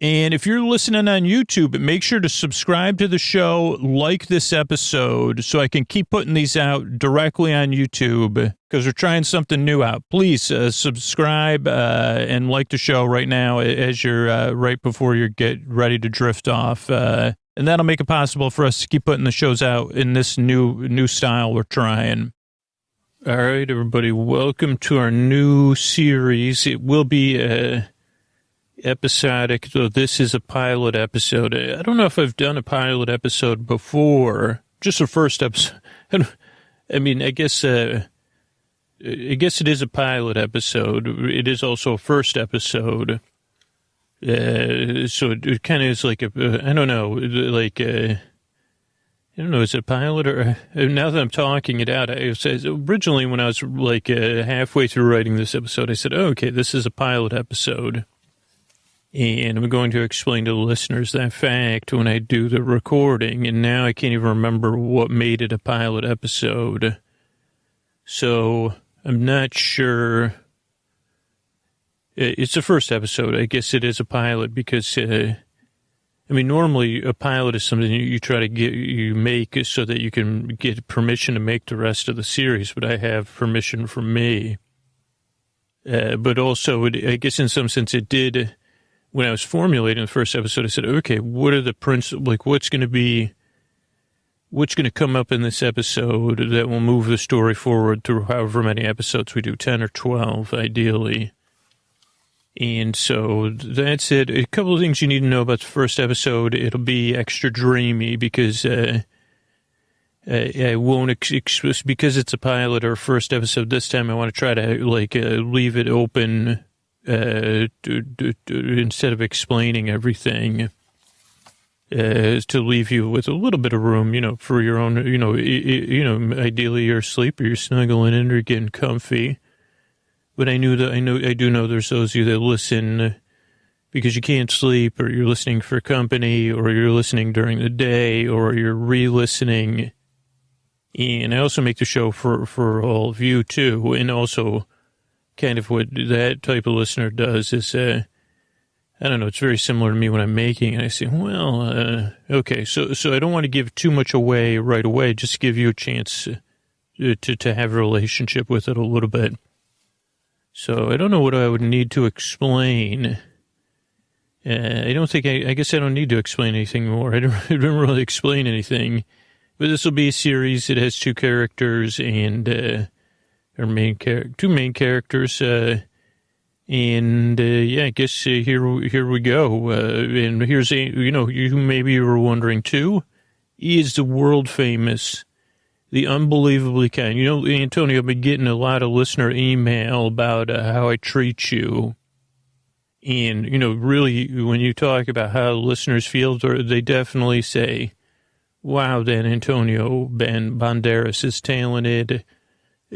And if you're listening on YouTube, make sure to subscribe to the show, like this episode, so I can keep putting these out directly on YouTube, because we're trying something new out. Please subscribe and like the show right now as you're right before you get ready to drift off. And that'll make it possible for us to keep putting the shows out in this new style we're trying. All right, everybody, welcome to our new series. It will be episodic, though this is a pilot episode. I don't know if I've done a pilot episode before, just a first episode. I mean, I guess it is a pilot episode. It is also a first episode. So it kind of is like I don't know, I don't know, is it a pilot or, now that I'm talking it out, I said, originally when I was like halfway through writing this episode, I said, oh, okay, this is a pilot episode. And I'm going to explain to the listeners that fact when I do the recording. And now I can't even remember what made it a pilot episode. So I'm not sure. It's the first episode. I guess it is a pilot because, normally a pilot is something you try to you make so that you can get permission to make the rest of the series. But I have permission from me. But also, I guess in some sense it did. When I was formulating the first episode, I said, okay, what are the principles, like what's going to come up in this episode that will move the story forward through however many episodes we do, 10 or 12, ideally. And so that's it. A couple of things you need to know about the first episode. It'll be extra dreamy because I won't, because it's a pilot or first episode this time, I want to try to leave it open instead of explaining everything, to leave you with a little bit of room, for your own, ideally you're asleep or you're snuggling in or you're getting comfy. But I do know there's those of you that listen because you can't sleep or you're listening for company or you're listening during the day or you're re-listening. And I also make the show for all of you too. And also, kind of what that type of listener does is, I don't know, it's very similar to me when I'm making, and I say, well, okay, so I don't want to give too much away right away, just give you a chance to have a relationship with it a little bit. So I don't know what I would need to explain. I guess I don't need to explain anything more. I don't really explain anything, but this will be a series. It has two characters and, two main characters, I guess here we go. And here's you maybe were wondering too, he is the world famous, the unbelievably kind. Antonio, I've been getting a lot of listener email about how I treat you. And, really, when you talk about how listeners feel, they definitely say, wow, Dan Antonio Banderas is talented,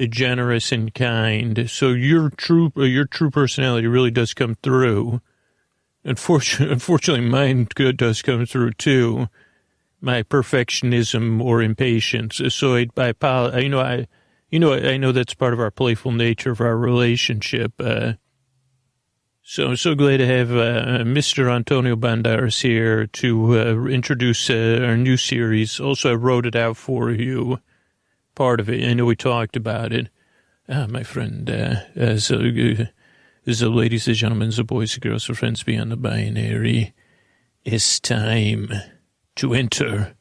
generous and kind. So your true personality really does come through. Unfortunately, mine does come through too. My perfectionism or impatience. So I know that's part of our playful nature of our relationship. So I'm so glad to have Mr. Antonio Banderas here to introduce our new series. Also, I wrote it out for you. Part of it. I know we talked about it. My friend, as the ladies and gentlemen, the boys and girls, the friends beyond the binary, it's time to enter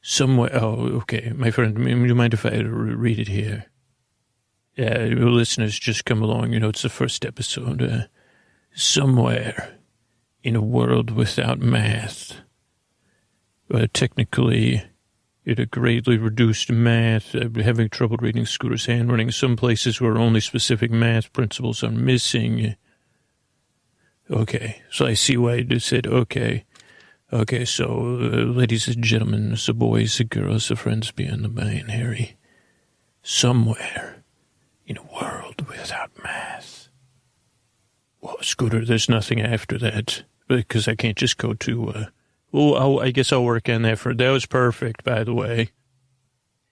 somewhere. Oh, okay. My friend, do you mind if I read it here? Listeners, just come along. It's the first episode. Somewhere in a world without math, technically, it a greatly reduced math, having trouble reading Scooter's handwriting, some places where only specific math principles are missing. Okay, so I see why I just said okay. Okay, so, ladies and gentlemen, the boys, the girls, the friends beyond the binary, somewhere in a world without math. Well, Scooter, there's nothing after that, because I can't just go to, I guess I'll work on that that was perfect, by the way.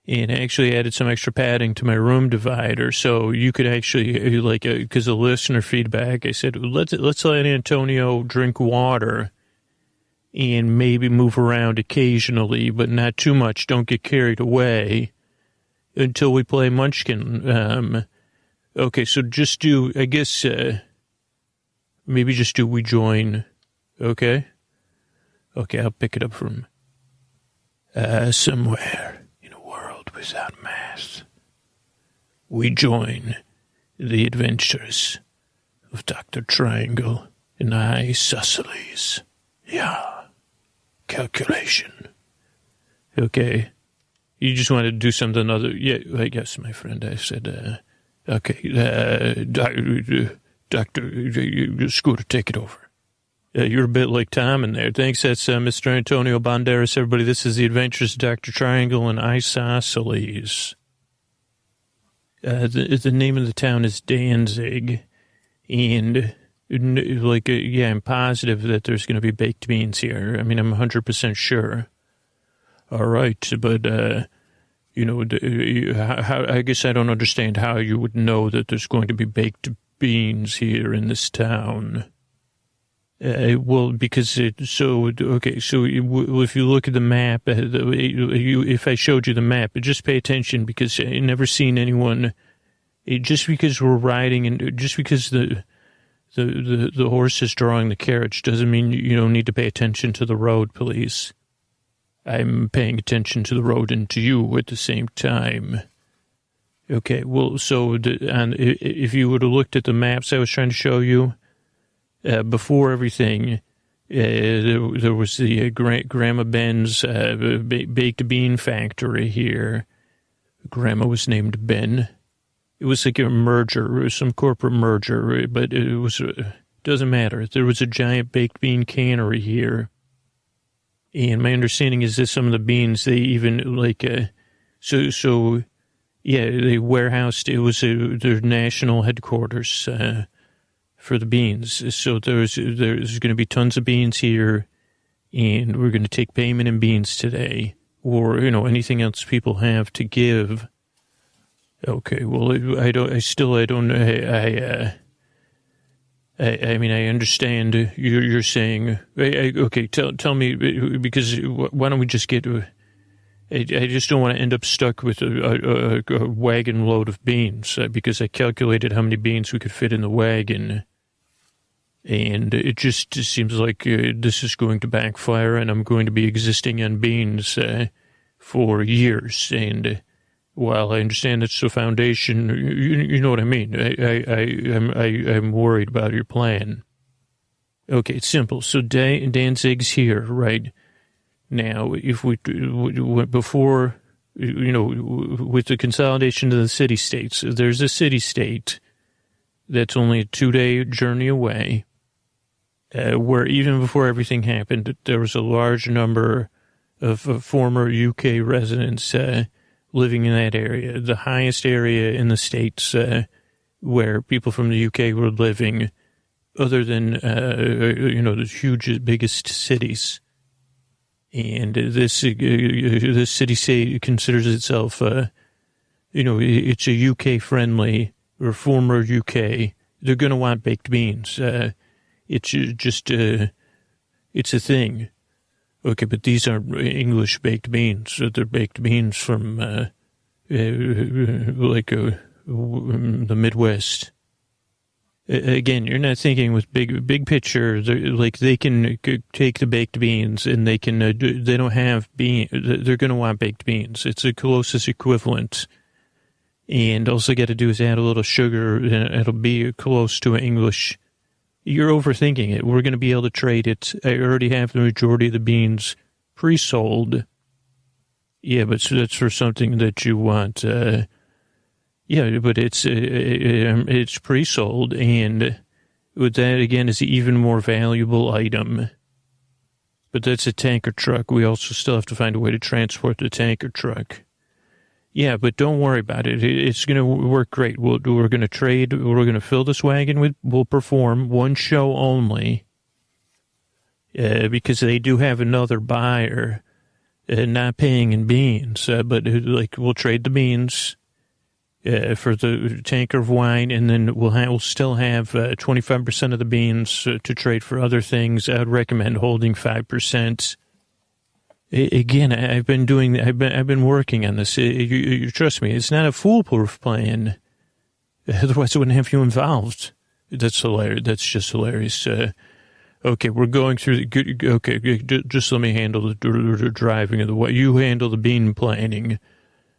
and actually added some extra padding to my room divider, so you could actually, like, because of listener feedback, I said, let's let Antonio drink water and maybe move around occasionally, but not too much. Don't get carried away until we play Munchkin. Okay, so just do, I guess, maybe just do we join, okay? Okay, I'll pick it up from somewhere in a world without math. We join the adventures of Dr. Triangle and Isosceles. Yeah. Calculation. Okay. You just wanted to do something other. Yeah, I guess, my friend. I said, okay, Doctor, Scooter, take it over. You're a bit like Tom in there. Thanks, that's Mr. Antonio Banderas. Everybody, this is the Adventures of Dr. Triangle and Isosceles. The name of the town is Danzig, and I'm positive that there's going to be baked beans here. I mean, I'm 100% sure. All right, but, I guess I don't understand how you would know that there's going to be baked beans here in this town. Well, because if you look at the map, if I showed you the map, just pay attention, because I've never seen anyone, just because we're riding and just because the horse is drawing the carriage doesn't mean you don't need to pay attention to the road, please. I'm paying attention to the road and to you at the same time. Okay, well, so if you would have looked at the maps I was trying to show you, before everything, there was the Grandma Ben's baked bean factory here. Grandma was named Ben. It was like a merger, it was some corporate merger, but it was, doesn't matter. There was a giant baked bean cannery here. And my understanding is that some of the beans, they even they warehoused, it was their national headquarters for the beans. So there's going to be tons of beans here, and we're going to take payment in beans today, or, anything else people have to give. Okay, well, I mean, I understand you're saying, okay, tell me, because why don't we just get, I just don't want to end up stuck with a wagon load of beans, because I calculated how many beans we could fit in the wagon, and it just seems like this is going to backfire, and I'm going to be existing on beans for years, and while I understand it's the foundation, you know what I mean. I'm worried about your plan. Okay, it's simple. So Danzig's here, right? Now, if before, with the consolidation of the city-states, there's a city-state that's only a 2-day journey away, where even before everything happened, there was a large number of former UK residents living in that area, the highest area in the States where people from the UK were living, other than, the huge, biggest cities. And this city considers itself, it's a UK-friendly, or former UK. They're going to want baked beans. It's just, it's a thing. Okay, but these aren't English baked beans. They're baked beans from, the Midwest. Again, you're not thinking with big picture. They can take the baked beans and they can, they don't have beans. They're going to want baked beans. It's the closest equivalent. And all you got to do is add a little sugar and it'll be close to English. You're overthinking it. We're going to be able to trade it. I already have the majority of the beans pre-sold. Yeah, but that's for something that you want. But it's pre-sold, and with that, again, is an even more valuable item. But that's a tanker truck. We also still have to find a way to transport the tanker truck. Yeah, but don't worry about it. It's going to work great. We're going to trade. We're going to fill this wagon with, we'll perform one show only, because they do have another buyer. not paying in beans, but like we'll trade the beans for the tanker of wine, and then we'll still have 25% of the beans to trade for other things. I would recommend holding 5%. Again, I've been working on this. You trust me, it's not a foolproof plan. Otherwise, I wouldn't have you involved. That's hilarious. That's just hilarious. Okay, we're going through just let me handle the driving of the way. You handle the bean planning.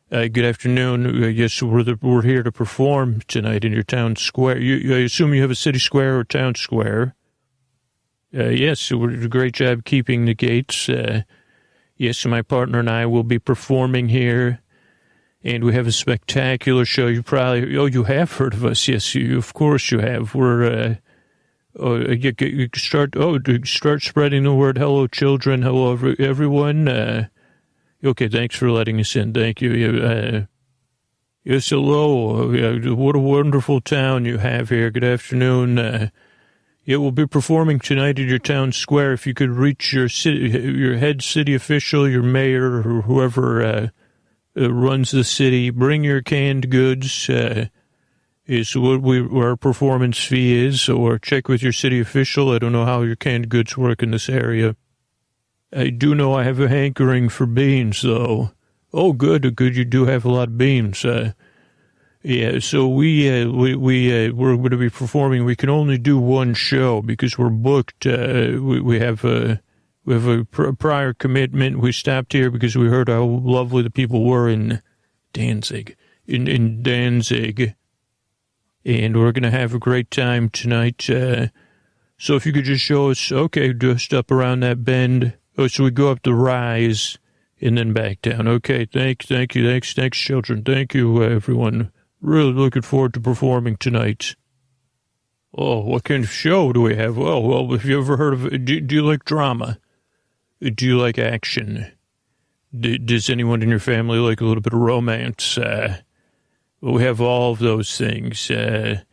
Good afternoon. Yes, we're here to perform tonight in your town square. I assume you have a city square or town square. Yes, we're doing a great job keeping the gates. Yes, my partner and I will be performing here, and we have a spectacular show. You have heard of us. Yes, of course you have. We're you start spreading the word. Hello, children. Hello, everyone. Okay, thanks for letting us in. Thank you. Yes, hello. What a wonderful town you have here. Good afternoon. We'll be performing tonight at your town square. If you could reach your head city official, your mayor, or whoever runs the city, bring your canned goods. Is what our performance fee is, or check with your city official. I don't know how your canned goods work in this area. I do know I have a hankering for beans, though. Oh, good. You do have a lot of beans. So we're going to be performing. We can only do one show because we're booked. We have a prior commitment. We stopped here because we heard how lovely the people were in Danzig. In Danzig. And we're going to have a great time tonight. So if you could just show us, okay, just up around that bend. Oh, so we go up the rise and then back down. Okay, thank you. Thanks, children. Thank you, everyone. Really looking forward to performing tonight. Oh, what kind of show do we have? Oh, well, have you ever heard of, do you like drama? Do you like action? Does anyone in your family like a little bit of romance? We have all of those things. And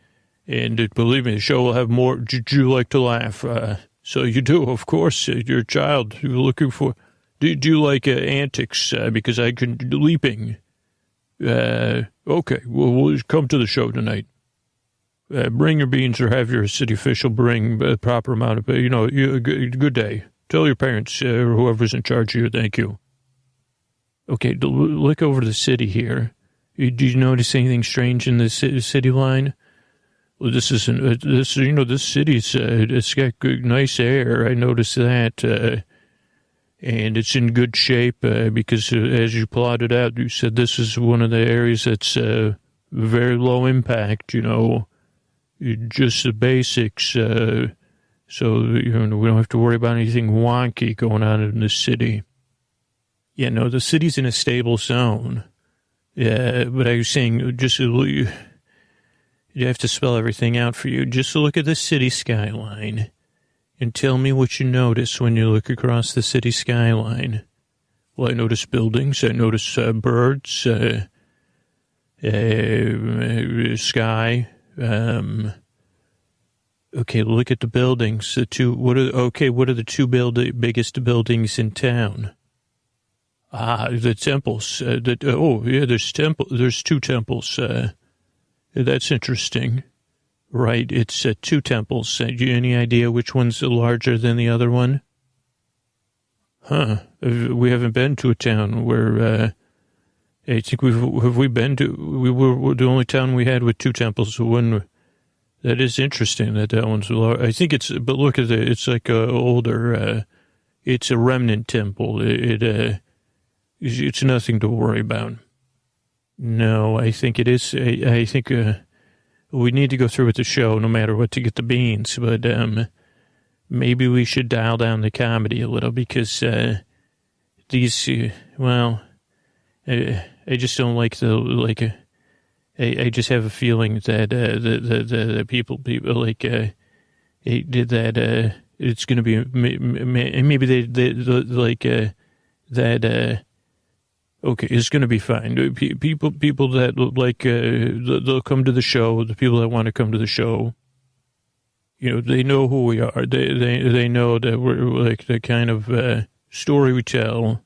believe me, the show will have more. Do you like to laugh? So you do, of course. You're a child. You're looking for. Do you like antics? Because I can leaping. Okay, we'll come to the show tonight. Bring your beans, or have your city official bring a proper amount of. Good day. Tell your parents or whoever's in charge of you. Thank you. Okay, look over the city here. Do you notice anything strange in the city line? Well, this city's, it's got good, nice air. I noticed that. And it's in good shape because as you plotted out, you said this is one of the areas that's very low impact, just the basics. So, we don't have to worry about anything wonky going on in the city. Yeah, no, the city's in a stable zone. Yeah, but I was saying, just you have to spell everything out for you. Just look at the city skyline and tell me what you notice when you look across the city skyline. Well, I notice buildings. I notice birds, sky. Okay, look at the buildings. What are the two biggest buildings in town? The temples. There's two temples. That's interesting. Right, it's two temples. Do you have any idea which one's larger than the other one? Huh. We haven't been to a town where, I think we were the only town we had with two temples. That is interesting that one's large. I think but look at it, it's like older, it's a remnant temple. It's nothing to worry about. No, I think it is. I think we need to go through with the show no matter what to get the beans. But maybe we should dial down the comedy a little because I just don't like I just have a feeling that the people like did that. It's going to be maybe they like that. Okay, it's going to be fine. People that like they'll come to the show. The people that want to come to the show, they know who we are. They know that we're like the kind of story we tell.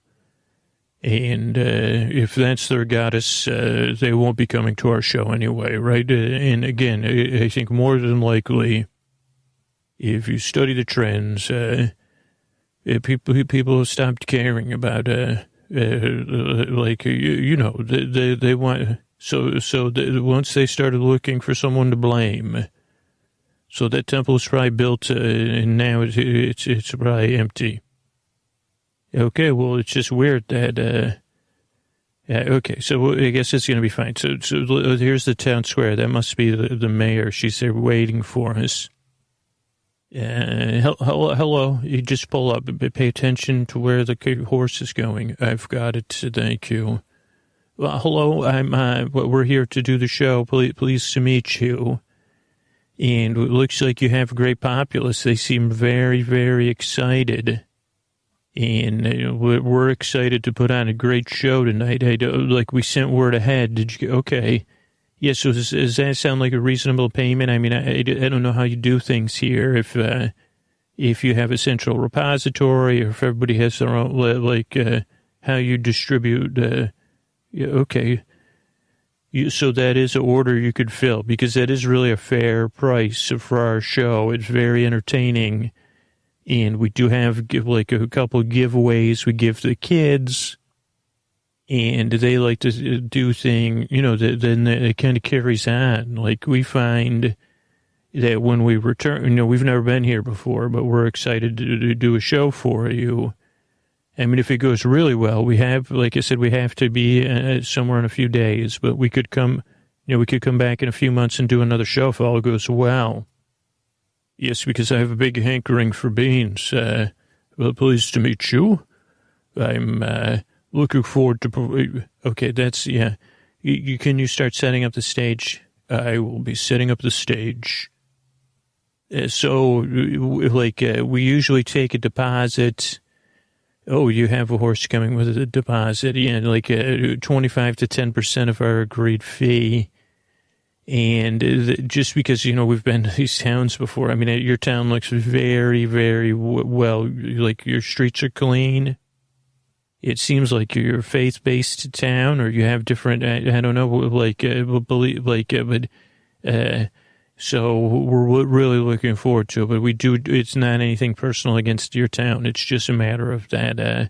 And if that's their goddess, they won't be coming to our show anyway, right? And again, I think more than likely, if you study the trends, people have stopped caring about, they want. Once they started looking for someone to blame, so that temple was probably built, and now it's probably empty. Okay, well, it's just weird that, okay, so I guess it's going to be fine. So here's the town square. That must be the mayor. She's there waiting for us. Hello. You just pull up, but pay attention to where the horse is going. I've got it. Thank you. Well, hello. We're here to do the show. Pleased to meet you. And it looks like you have a great populace. They seem very, very excited. And we're excited to put on a great show tonight. We sent word ahead. Did you? Okay. Yes. So does that sound like a reasonable payment? I mean, I don't know how you do things here. If you have a central repository, or if everybody has their own, how you distribute. Okay. So that is an order you could fill, because that is really a fair price for our show. It's very entertaining. And we do have a couple of giveaways we give the kids, and they like to do things, then it kind of carries on. Like, we find that when we return, we've never been here before, but we're excited to do a show for you. I mean, if it goes really well, we have, like I said, we have to be somewhere in a few days, but we could come back in a few months and do another show if all goes well. Yes, because I have a big hankering for beans. Well, pleased to meet you. I'm looking forward to... Okay, that's... Yeah. Can you start setting up the stage? I will be setting up the stage. We usually take a deposit. Oh, you have a horse coming with a deposit. Yeah, 25 to 10% of our agreed fee. And just because, we've been to these towns before, I mean, your town looks very, very well, like your streets are clean. It seems like you're a faith-based town, or you have different, I don't know, so we're really looking forward to it. But it's not anything personal against your town. It's just a matter of that,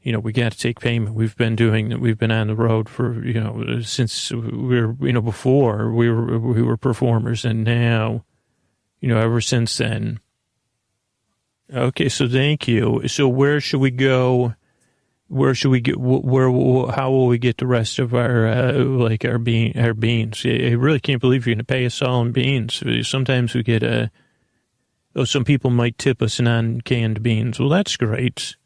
we got to take payment. We've been on the road for, since before we were performers, and now, ever since then. Okay, so thank you. So where should we go? Where should we get, how will we get the rest of our beans? I really can't believe you're going to pay us all in beans. Sometimes we get, some people might tip us non-canned beans. Well, that's great.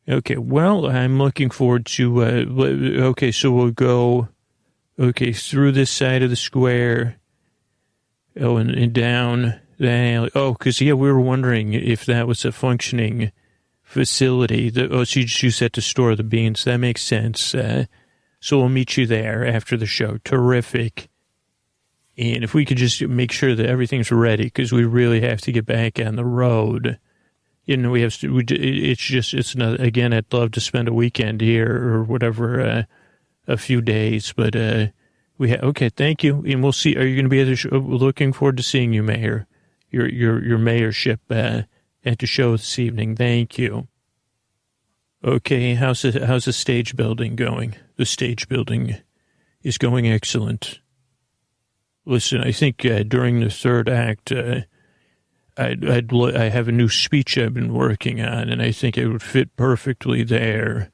Okay, well, I'm looking forward to, so we'll go, through this side of the square, and down the alley. Oh, because, we were wondering if that was a functioning facility. So you just use that to store the beans. That makes sense. So we'll meet you there after the show. Terrific. And if we could just make sure that everything's ready, because we really have to get back on the road. It's not, again, I'd love to spend a weekend here or whatever, a few days, but, okay, thank you. And we'll see, are you going to be at the show? Looking forward to seeing you, Mayor, your mayorship, at the show this evening. Thank you. Okay. How's the stage building going? The stage building is going excellent. Listen, I think, during the third act, I have a new speech I've been working on, and I think it would fit perfectly there.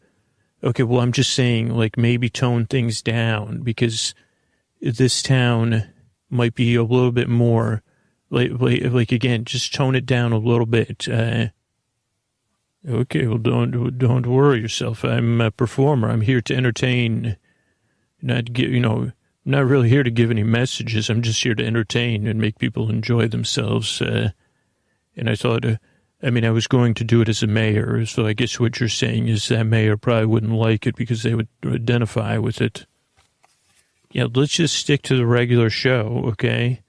Okay, well, I'm just saying, maybe tone things down, because this town might be a little bit more, again, just tone it down a little bit. Okay, well, don't worry yourself. I'm a performer. I'm here to entertain, not really here to give any messages. I'm just here to entertain and make people enjoy themselves. And I thought, I was going to do it as a mayor, so I guess what you're saying is that mayor probably wouldn't like it because they would identify with it. Yeah, let's just stick to the regular show, okay?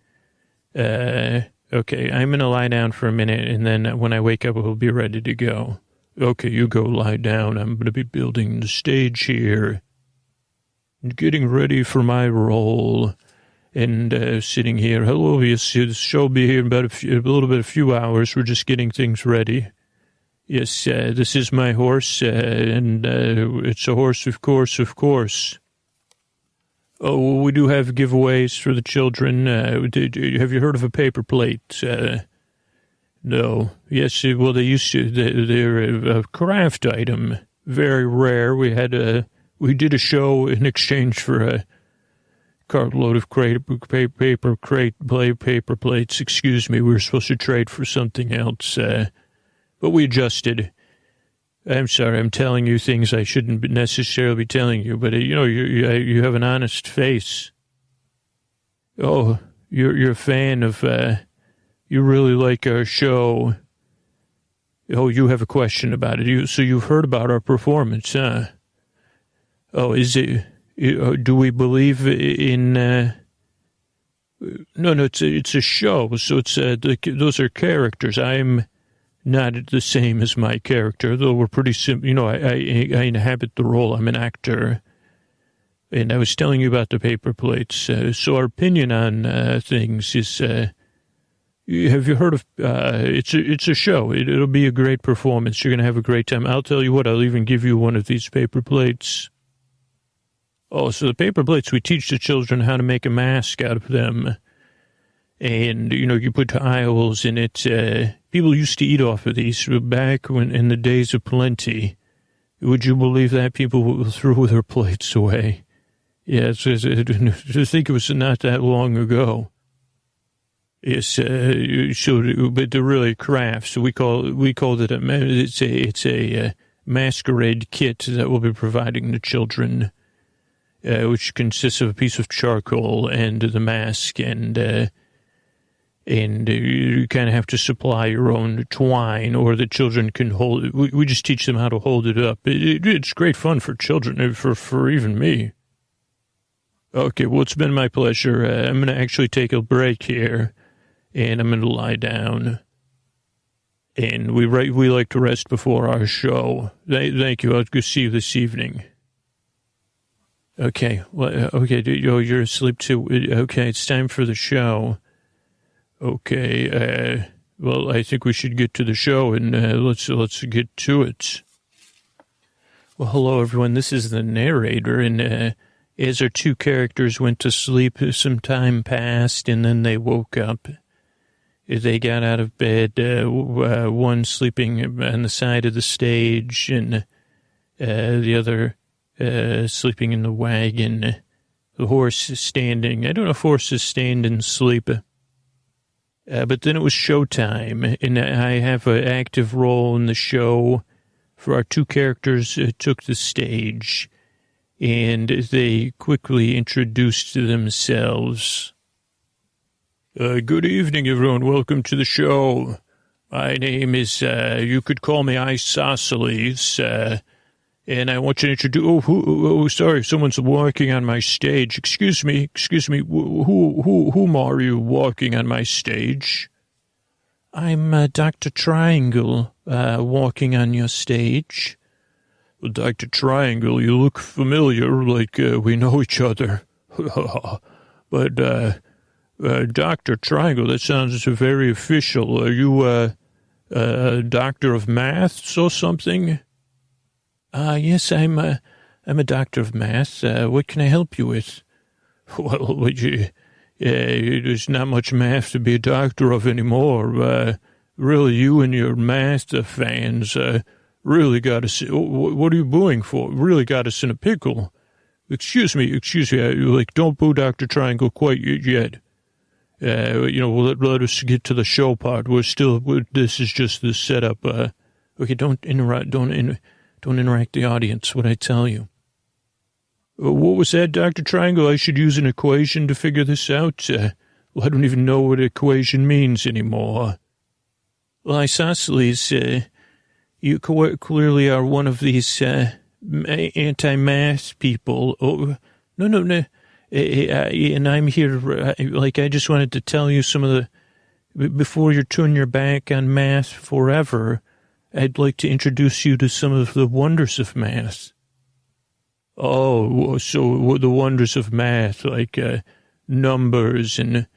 Okay, I'm going to lie down for a minute, and then when I wake up, we'll be ready to go. Okay, you go lie down. I'm going to be building the stage here. Getting ready for my role. And sitting here. Hello, yes, the show will be here in about a few hours. We're just getting things ready. Yes, this is my horse, and it's a horse, of course. Oh, well, we do have giveaways for the children. Have you heard of a paper plate? No. Yes, well, they used to. They're a craft item, very rare. We did a show in exchange for a cartload of paper plates. Excuse me, we were supposed to trade for something else, but we adjusted. I'm sorry, I'm telling you things I shouldn't necessarily be telling you, but you have an honest face. Oh, you're a fan of. You really like our show. Oh, you have a question about it. So you've heard about our performance, huh? Oh, is it? Do we believe in? No, it's a show. So it's those are characters. I'm not the same as my character, though we're pretty simple. I inhabit the role. I'm an actor, and I was telling you about the paper plates. So our opinion on things is. Have you heard of? It's a show. It'll be a great performance. You're gonna have a great time. I'll tell you what. I'll even give you one of these paper plates. Oh, so the paper plates, we teach the children how to make a mask out of them. And, you put tiles in it. People used to eat off of these back when in the days of plenty. Would you believe that? People threw their plates away. Yeah, to think it was not that long ago. Yes, but they're really crafts. We called it it's a masquerade kit that we'll be providing the children. Which consists of a piece of charcoal and the mask, and you kind of have to supply your own twine, or the children can hold it. We just teach them how to hold it up. It's great fun for children, for even me. Okay, well, it's been my pleasure. I'm going to actually take a break here, and I'm going to lie down. And we like to rest before our show. Thank you. I'll go see you this evening. Okay, well, okay, you're asleep too. Okay, it's time for the show. Okay, well, I think we should get to the show, and let's get to it. Well, hello, everyone. This is the narrator, and as our two characters went to sleep, some time passed, and then they woke up. They got out of bed, one sleeping on the side of the stage, and the other sleeping in the wagon. The horse is standing. I don't know if horses stand and sleep. But then it was showtime, and I have an active role in the show. For our two characters took the stage, and they quickly introduced themselves. Good evening, everyone. Welcome to the show. My name is, you could call me Isosceles, and I want you to introduce. Sorry, someone's walking on my stage. Excuse me. Whom are you walking on my stage? I'm Dr. Triangle, walking on your stage. Well, Dr. Triangle, you look familiar, like we know each other. But Dr. Triangle, that sounds very official. Are you a doctor of maths or something? Yes, I'm a doctor of math. What can I help you with? Well, there's not much math to be a doctor of anymore. Really, you and your math fans really got us. What are you booing for? Really got us in a pickle. Excuse me. Don't boo Dr. Triangle quite yet. Let us get to the show part. This is just the setup. Okay, don't interrupt. Don't interact the audience when I tell you. What was that, Dr. Triangle? I should use an equation to figure this out? I don't even know what equation means anymore. Well, Isosceles, you clearly are one of these anti-math people. Oh, no. And I'm here, I just wanted to tell you some of the, before you turn your back on math forever, I'd like to introduce you to some of the wonders of math. Oh, so the wonders of math, like numbers and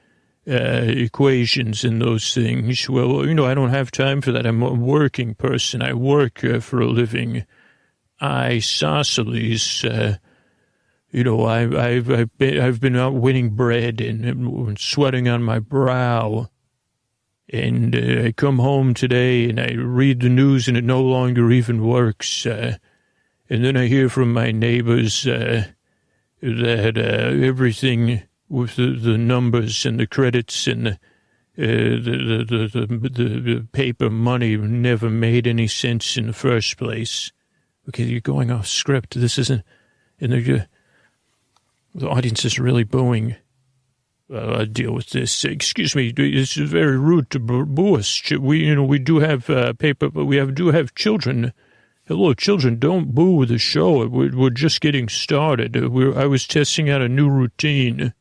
equations and those things. Well, I don't have time for that. I'm a working person. I work for a living. Isosceles, I've been out winning bread and sweating on my brow. And I come home today and I read the news and it no longer even works. And then I hear from my neighbors that everything with the numbers and the credits and the paper money never made any sense in the first place. Okay, you're going off script. This isn't, and the audience is really booing. I'll deal with this. Excuse me, this is very rude to boo us. We do have paper, but we do have children. Hello, children, don't boo the show. We're just getting started. I was testing out a new routine.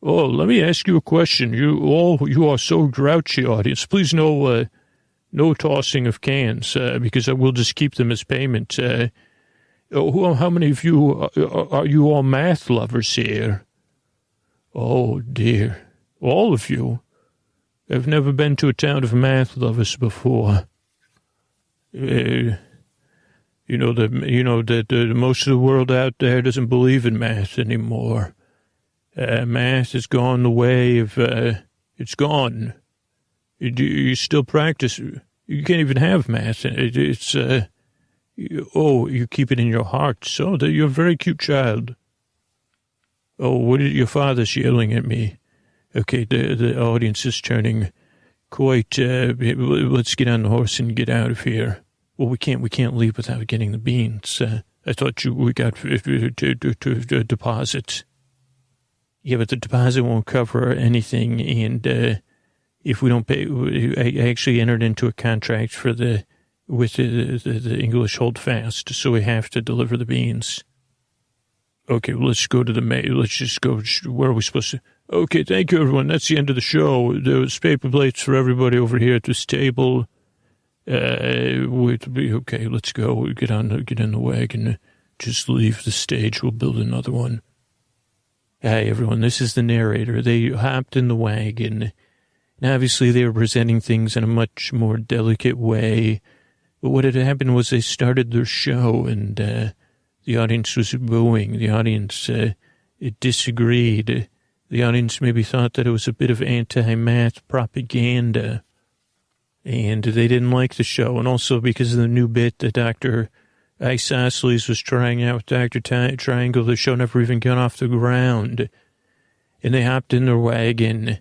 Oh, let me ask you a question. You are so grouchy, audience. Please no tossing of cans, because I will just keep them as payment. How many of you are you all math lovers here? Oh, dear. All of you. I've never been to a town of math lovers before. That most of the world out there doesn't believe in math anymore. Math has gone the way of, it's gone. You still practice. You can't even have math. You keep it in your heart. So that you're a very cute child. Oh, your father's yelling at me. Okay, the audience is turning quite, let's get on the horse and get out of here. Well, we can't leave without getting the beans. I thought we got to deposit. Yeah, but the deposit won't cover anything, and if we don't pay, I actually entered into a contract with the English hold fast, so we have to deliver the beans. Okay, let's go to the mayor. Let's just go. Where are we supposed to? Okay, thank you, everyone. That's the end of the show. There's paper plates for everybody over here at this table. Okay, let's go. Get in the wagon. Just leave the stage. We'll build another one. Hi, everyone. This is the narrator. They hopped in the wagon. And obviously, they were presenting things in a much more delicate way. But what had happened was they started their show, and the audience was booing. The audience it disagreed. The audience maybe thought that it was a bit of anti-math propaganda. And they didn't like the show. And also because of the new bit that Dr. Isosceles was trying out with Dr. Triangle, the show never even got off the ground. And they hopped in their wagon.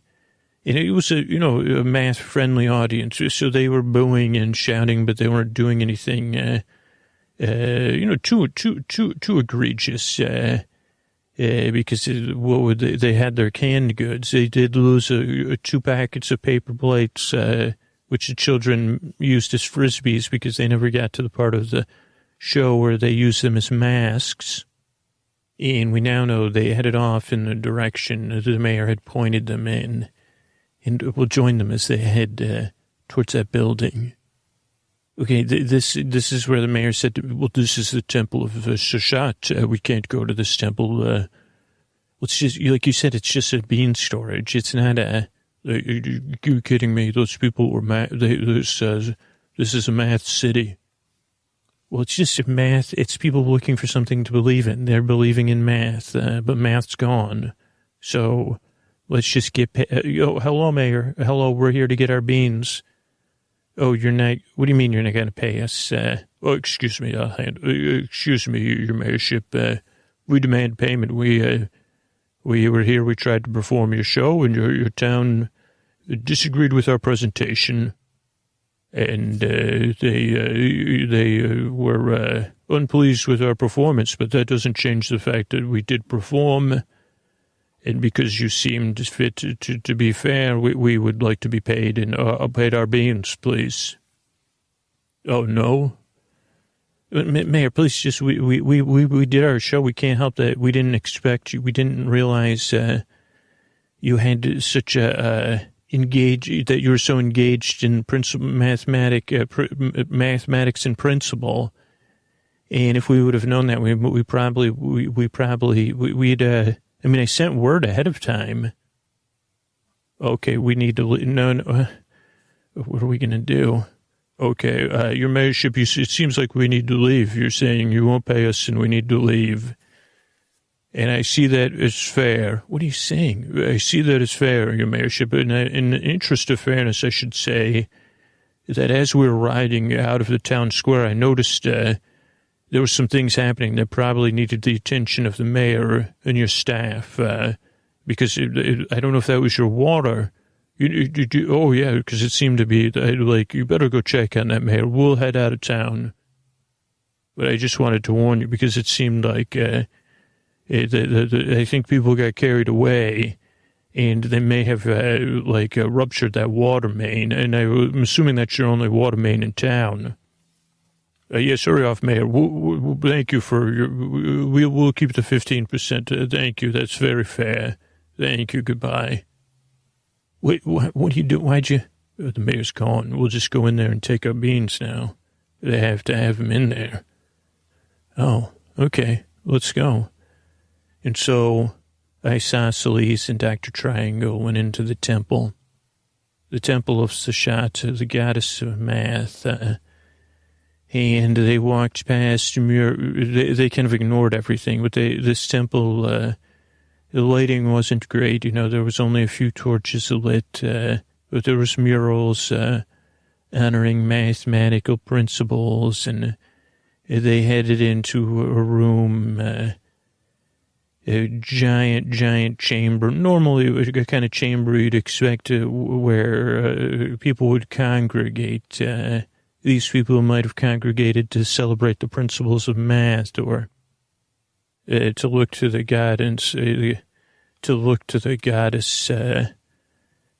And it was a math-friendly audience. So they were booing and shouting, but they weren't doing anything, too egregious. Because they had their canned goods. They did lose 2 packets of paper plates, which the children used as frisbees because they never got to the part of the show where they used them as masks. And we now know they headed off in the direction the mayor had pointed them in. And we'll join them as they head towards that building. Okay, this is where the mayor said, well, this is the temple of Shashat. We can't go to this temple. It's just, like you said, it's just a bean storage. It's not a... Are you kidding me? Those people were this is a math city. Well, it's just a math. It's people looking for something to believe in. They're believing in math, but math's gone. So let's just get hello, Mayor. Hello, we're here to get our beans. Oh, you're not. What do you mean you're not going to pay us? Excuse me. Excuse me, Your Mayorship. We demand payment. We were here. We tried to perform your show, and your town disagreed with our presentation, and they were unpleased with our performance. But that doesn't change the fact that we did perform, and because you seemed fit to be fair, we would like to be paid and paid our beans, please. Oh no. Mayor, please, just we did our show. We can't help that. We didn't expect you. We didn't realize you had such a that you were so engaged in mathematics and principle. And if we would have known that, I sent word ahead of time. Okay, we need to, no, what are we going to do? Okay, your mayorship, it seems like we need to leave. You're saying you won't pay us and we need to leave. And I see that as fair. What are you saying? I see that as fair, your mayorship. In the interest of fairness, I should say that as we were riding out of the town square, I noticed there were some things happening that probably needed the attention of the mayor and your staff, because I don't know if that was your water. Oh, yeah, because it seemed to be like, you better go check on that, mayor. We'll head out of town. But I just wanted to warn you because it seemed like... I think people got carried away, and they may have ruptured that water main. And I'm assuming that's your only water main in town. Yes, hurry off, Mayor. Thank you for we'll keep the 15%. Thank you. That's very fair. Thank you. Goodbye. Wait, what do you do? Why'd you? The mayor's gone. We'll just go in there and take our beans now. They have to have him in there. Oh, okay. Let's go. And so Isosceles and Dr. Triangle went into the temple of Sashata, the goddess of math, and they walked past they kind of ignored everything, but this temple, the lighting wasn't great. There was only a few torches lit, but there was murals honoring mathematical principles, and they headed into a room, a giant chamber, normally a kind of chamber you'd expect where people would congregate. These people might have congregated to celebrate the principles of math, or to look to the goddess,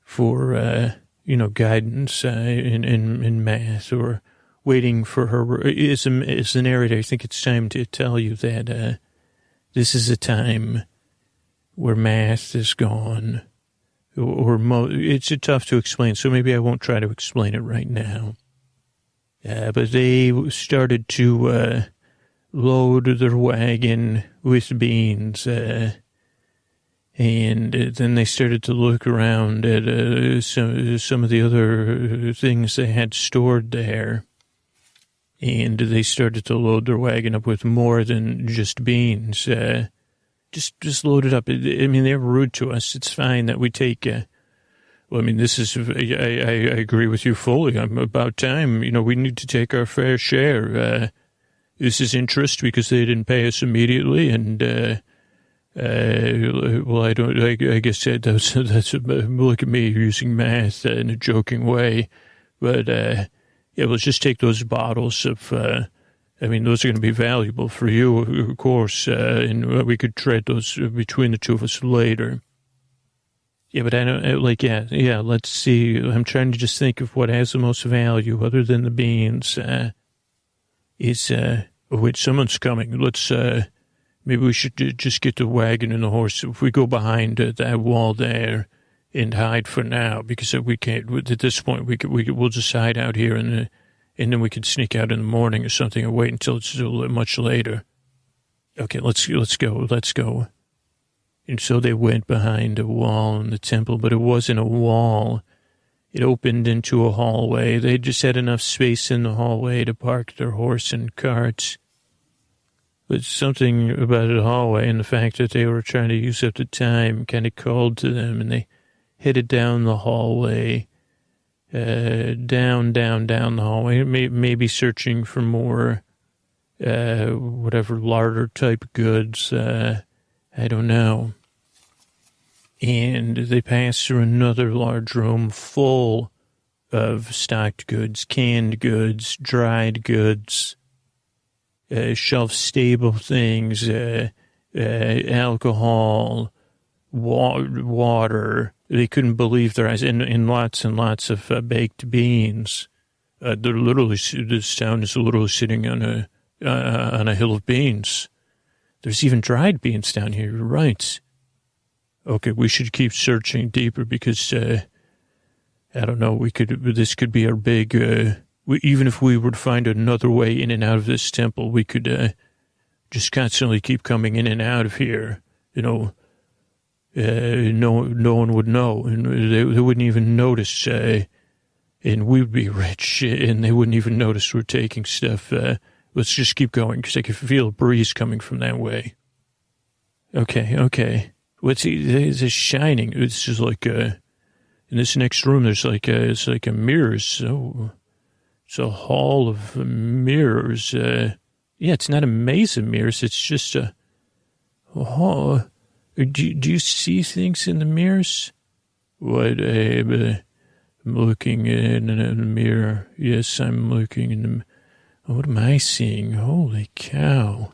for guidance in math, or waiting for her. As the narrator, I think it's time to tell you that this is a time where math is gone, it's tough to explain, so maybe I won't try to explain it right now. But they started to load their wagon with beans, and then they started to look around at some of the other things they had stored there. And they started to load their wagon up with more than just beans. Just load it up. They're rude to us. It's fine that we take... this is... I agree with you fully. About time. We need to take our fair share. This is interest because they didn't pay us immediately. And, I don't... I guess that's... Look at me using math in a joking way. But... yeah, let's just take those bottles of, those are going to be valuable for you, of course, and we could trade those between the two of us later. Yeah, but I don't, let's see. I'm trying to just think of what has the most value other than the beans. Wait, someone's coming. Let's, maybe we should just get the wagon and the horse. If we go behind that wall there, and hide for now, because we can't. At this point, we'll just hide out here, and then we can sneak out in the morning or something, or wait until it's much later. Okay, let's go. And so they went behind a wall in the temple, but it wasn't a wall. It opened into a hallway. They just had enough space in the hallway to park their horse and carts. But something about the hallway and the fact that they were trying to use up the time kind of called to them, and they headed down the hallway, down the hallway, maybe searching for more, larder-type goods. I don't know. And they passed through another large room full of stocked goods, canned goods, dried goods, shelf-stable things, alcohol, water. They couldn't believe their eyes, and lots of baked beans. This town is literally sitting on a hill of beans. There's even dried beans down here. You're right. Okay, we should keep searching deeper because I don't know, this could be our big, even if we were to find another way in and out of this temple, we could just constantly keep coming in and out of here. No one would know, and they wouldn't even notice, and we'd be rich, and they wouldn't even notice we're taking stuff. Let's just keep going, because I can feel a breeze coming from that way. Okay. There's a shining. It's just like, in this next room, there's it's like a mirror. So it's a hall of mirrors. Yeah, it's not a maze of mirrors. It's just a hall. Do you see things in the mirrors? What, I'm looking in a mirror. Yes, I'm looking in the... What am I seeing? Holy cow.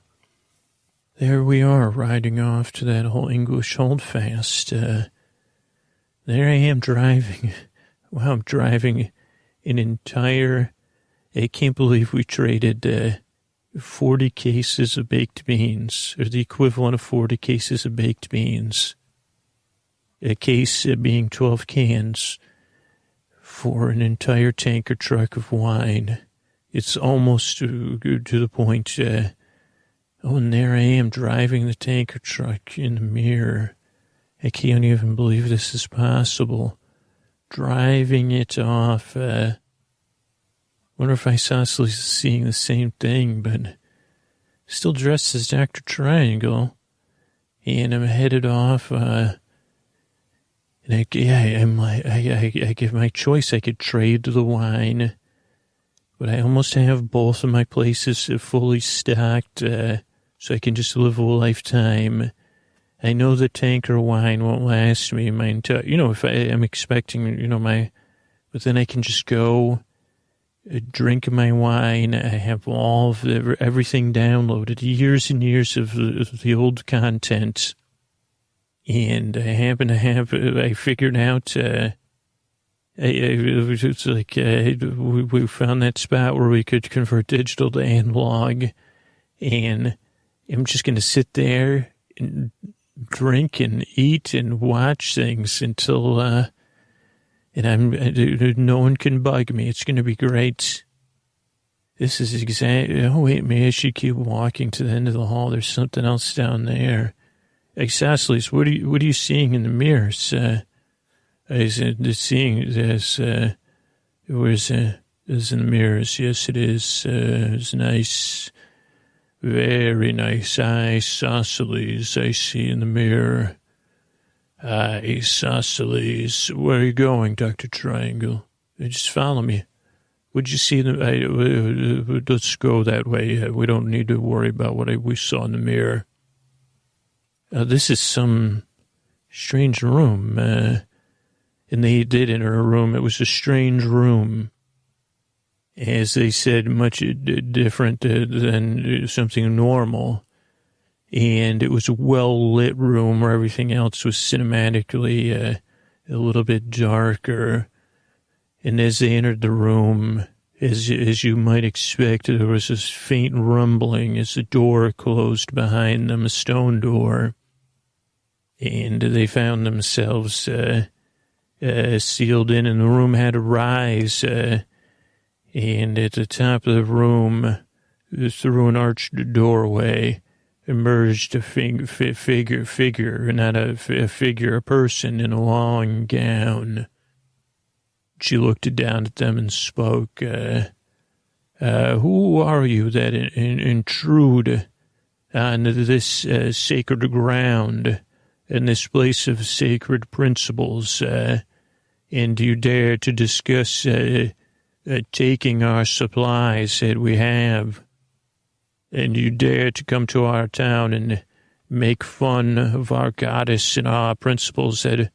There we are, riding off to that whole English holdfast. There I am driving. Wow, I'm driving an entire... I can't believe we traded 40 cases of baked beans, or the equivalent of 40 cases of baked beans. A case being 12 cans for an entire tanker truck of wine. It's almost to the point, and there I am driving the tanker truck in the mirror. I can't even believe this is possible. Driving it off. Wonder if Isosceles is seeing the same thing, but still dressed as Dr. Triangle. And I'm headed off, and I give my choice. I could trade the wine, but I almost have both of my places fully stocked, so I can just live a lifetime. I know the tanker wine won't last me my entire, if I am expecting, but then I can just go drink my wine. I have all of everything downloaded, years and years of the old content. And I happen to have, I figured out, it's like we found that spot where we could convert digital to analog, and I'm just going to sit there and drink and eat and watch things until no one can bug me. It's going to be great. This is exactly. Oh wait, maybe I should keep walking to the end of the hall. There's something else down there. Isosceles, what are you seeing in the mirrors? Seeing this, where's in the mirrors? Yes, it is. It's nice, very nice. Isosceles, I see in the mirror. Isosceles, where are you going, Dr. Triangle? Just follow me. Would you see let's go that way. We don't need to worry about what we saw in the mirror. This is some strange room. And they did enter a room. It was a strange room. As they said, much different than something normal. And it was a well-lit room where everything else was cinematically a little bit darker. And as they entered the room, as you might expect, there was this faint rumbling as the door closed behind them, a stone door. And they found themselves sealed in, and the room had a rise. And at the top of the room, through an arched doorway, emerged a figure, not a figure, a person in a long gown. She looked down at them and spoke. Who are you that intrude on this sacred ground and this place of sacred principles? And you dare to discuss taking our supplies that we have? And you dare to come to our town and make fun of our goddess and our principles that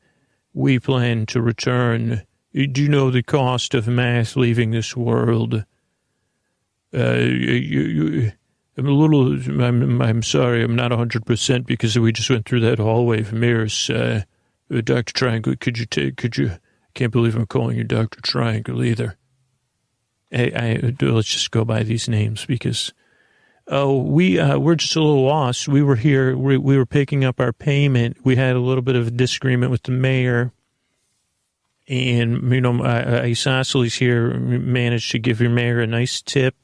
we plan to return? Do you know the cost of math leaving this world? I'm sorry, I'm not 100% because we just went through that hallway of mirrors. Dr. Triangle, could you, I can't believe I'm calling you Dr. Triangle either. Let's just go by these names because, we're just a little lost. We were here, we were picking up our payment. We had a little bit of a disagreement with the mayor. And, Isosceles here managed to give your mayor a nice tip.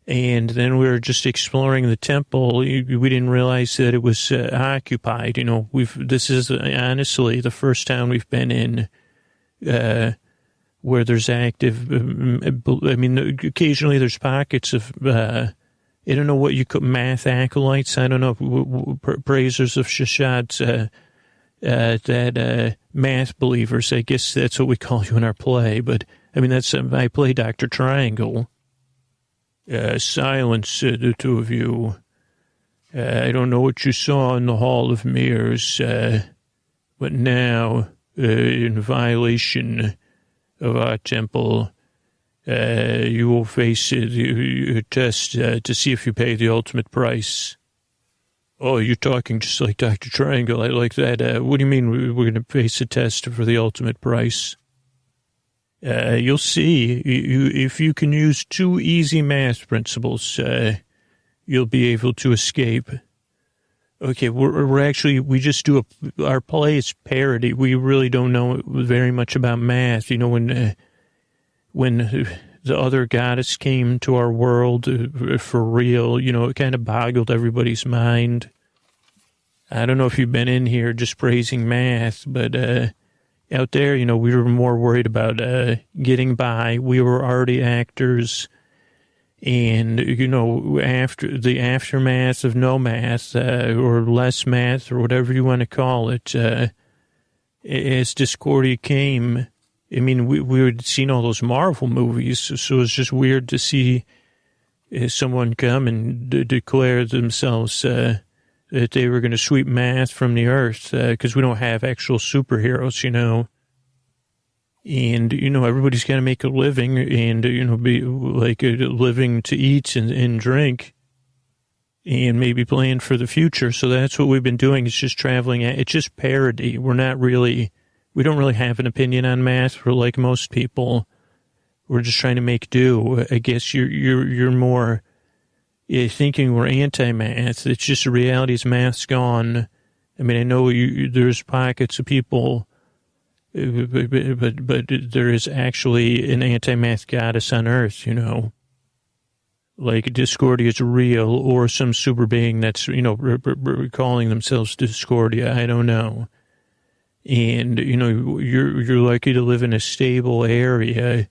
And then we were just exploring the temple. We didn't realize that it was occupied. This is honestly the first town we've been in where there's active. Occasionally there's pockets of, I don't know what you call math acolytes. I don't know, praisers of Shashad's, math believers. I guess that's what we call you in our play. But, I play Dr. Triangle. Silence, the two of you. I don't know what you saw in the Hall of Mirrors, but now, in violation of our temple, you will face a test to see if you pay the ultimate price. Oh, you're talking just like Dr. Triangle. I like that. What do you mean we're going to face a test for the ultimate price? You'll see. If you can use 2 easy math principles, you'll be able to escape. Okay, we just do our play is parody. We really don't know very much about math. When the other goddess came to our world for real, it kind of boggled everybody's mind. I don't know if you've been in here just praising math, but out there, we were more worried about getting by. We were already actors. And, after the aftermath of no math or less math or whatever you want to call it, as Discordia came, we had seen all those Marvel movies, so it's just weird to see someone come and declare themselves that they were going to sweep math from the earth because we don't have actual superheroes, And, everybody's got to make a living and, be like a living to eat and drink and maybe plan for the future. So that's what we've been doing. It's just traveling. It's just parody. We don't really have an opinion on math. We're like most people. We're just trying to make do. I guess you're more thinking we're anti-math. It's just the reality is math's gone. I know there's pockets of people, but there is actually an anti-math goddess on Earth, Like Discordia is real, or some super being that's, calling themselves Discordia. I don't know. And, you're lucky to live in a stable area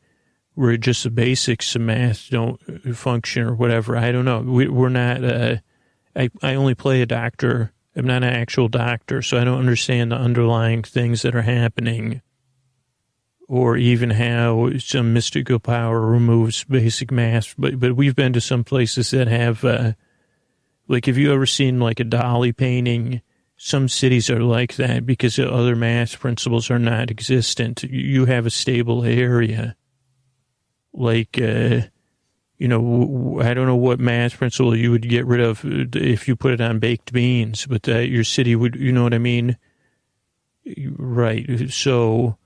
where just the basics of math don't function or whatever. I don't know. We're not, I only play a doctor. I'm not an actual doctor, so I don't understand the underlying things that are happening or even how some mystical power removes basic math. But we've been to some places that have, have you ever seen like a Dolly painting? Some cities are like that because the other math principles are not existent. You have a stable area. I don't know what math principle you would get rid of if you put it on baked beans, but your city would, you know what I mean? Right. So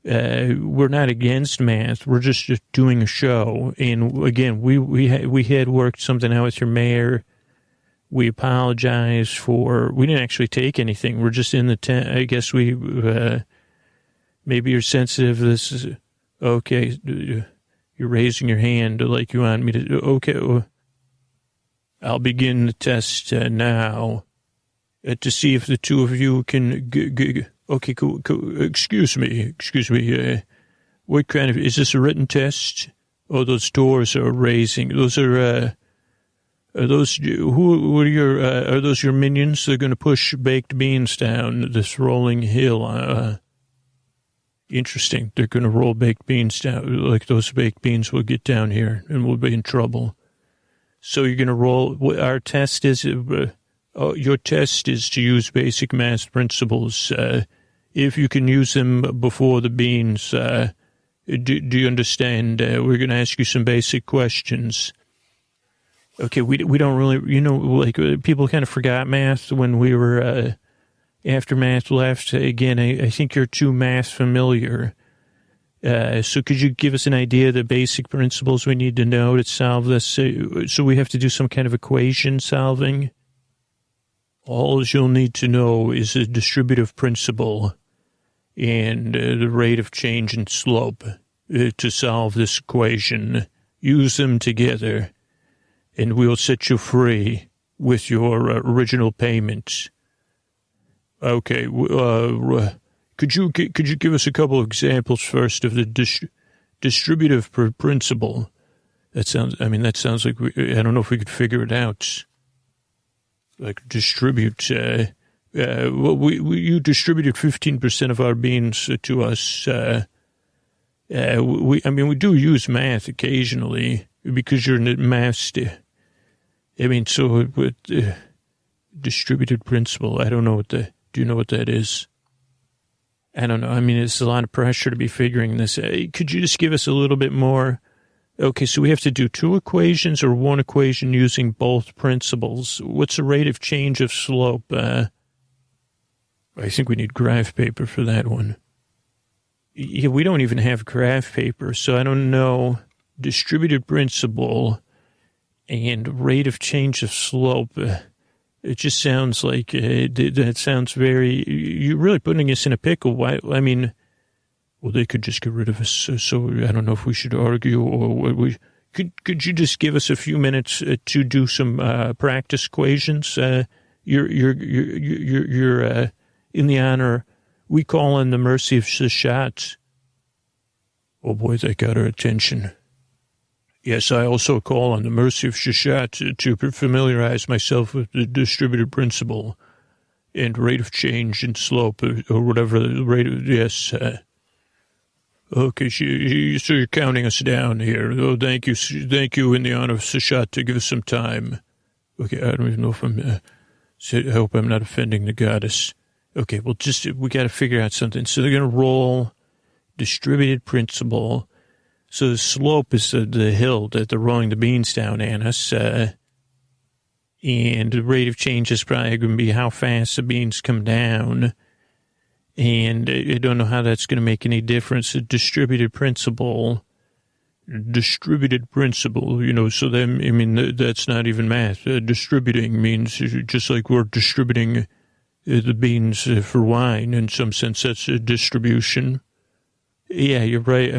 we're not against math. We're just doing a show. And again, we had worked something out with your mayor. We apologize we didn't actually take anything. We're just in the tent. I guess maybe you're sensitive. This is okay. You're raising your hand like you want me to. Okay. I'll begin the test now to see if the two of you can. Okay, cool. Excuse me. What kind of, is this a written test? Oh, those doors are raising. Those are those, who are are those your minions? They're going to push baked beans down this rolling hill. Interesting. They're going to roll baked beans down. Like those baked beans will get down here and we'll be in trouble. So you're going to roll. Our test is, your test is to use basic math principles. If you can use them before the beans, do you understand? We're going to ask you some basic questions. Okay, we don't really, people kind of forgot math when we were, after math left. Again, I think you're too math familiar. So could you give us an idea of the basic principles we need to know to solve this? So we have to do some kind of equation solving? All you'll need to know is a distributive principle. and the rate of change in slope to solve this equation. Use them together, and we'll set you free with your original payments. Okay, could you give us a couple of examples first of the distributive principle? That sounds like I don't know if we could figure it out. Like distribute. You distributed 15% of our beans to us. We do use math occasionally because you're a math. Distributed principle. I don't know do you know what that is? I don't know. It's a lot of pressure to be figuring this. Could you just give us a little bit more? Okay, so we have to do two equations or one equation using both principles. What's the rate of change of slope? I think we need graph paper for that one. Yeah, we don't even have graph paper, so I don't know. Distributed principle and rate of change of slope. It just sounds like that sounds very. You're really putting us in a pickle. Why? Well, they could just get rid of us. So I don't know if we should argue or what we could. You just give us a few minutes to do some practice equations? You're in the honor. We call on the mercy of Shashat. Oh boy, that got our attention. Yes, I also call on the mercy of Shashat to familiarize myself with the distributed principle and rate of change and slope or whatever the rate of, yes. Okay, so you're counting us down here. Oh, thank you in the honor of Shashat to give us some time. Okay, I don't even know if I hope I'm not offending the goddess. Okay, well, we got to figure out something. So they're going to roll distributed principle. So the slope is the hill that they're rolling the beans down at us. And the rate of change is probably going to be how fast the beans come down. And I don't know how that's going to make any difference. A distributed principle, so then, that's not even math. Distributing means just like we're distributing the beans for wine. In some sense, that's a distribution. Yeah, you're right.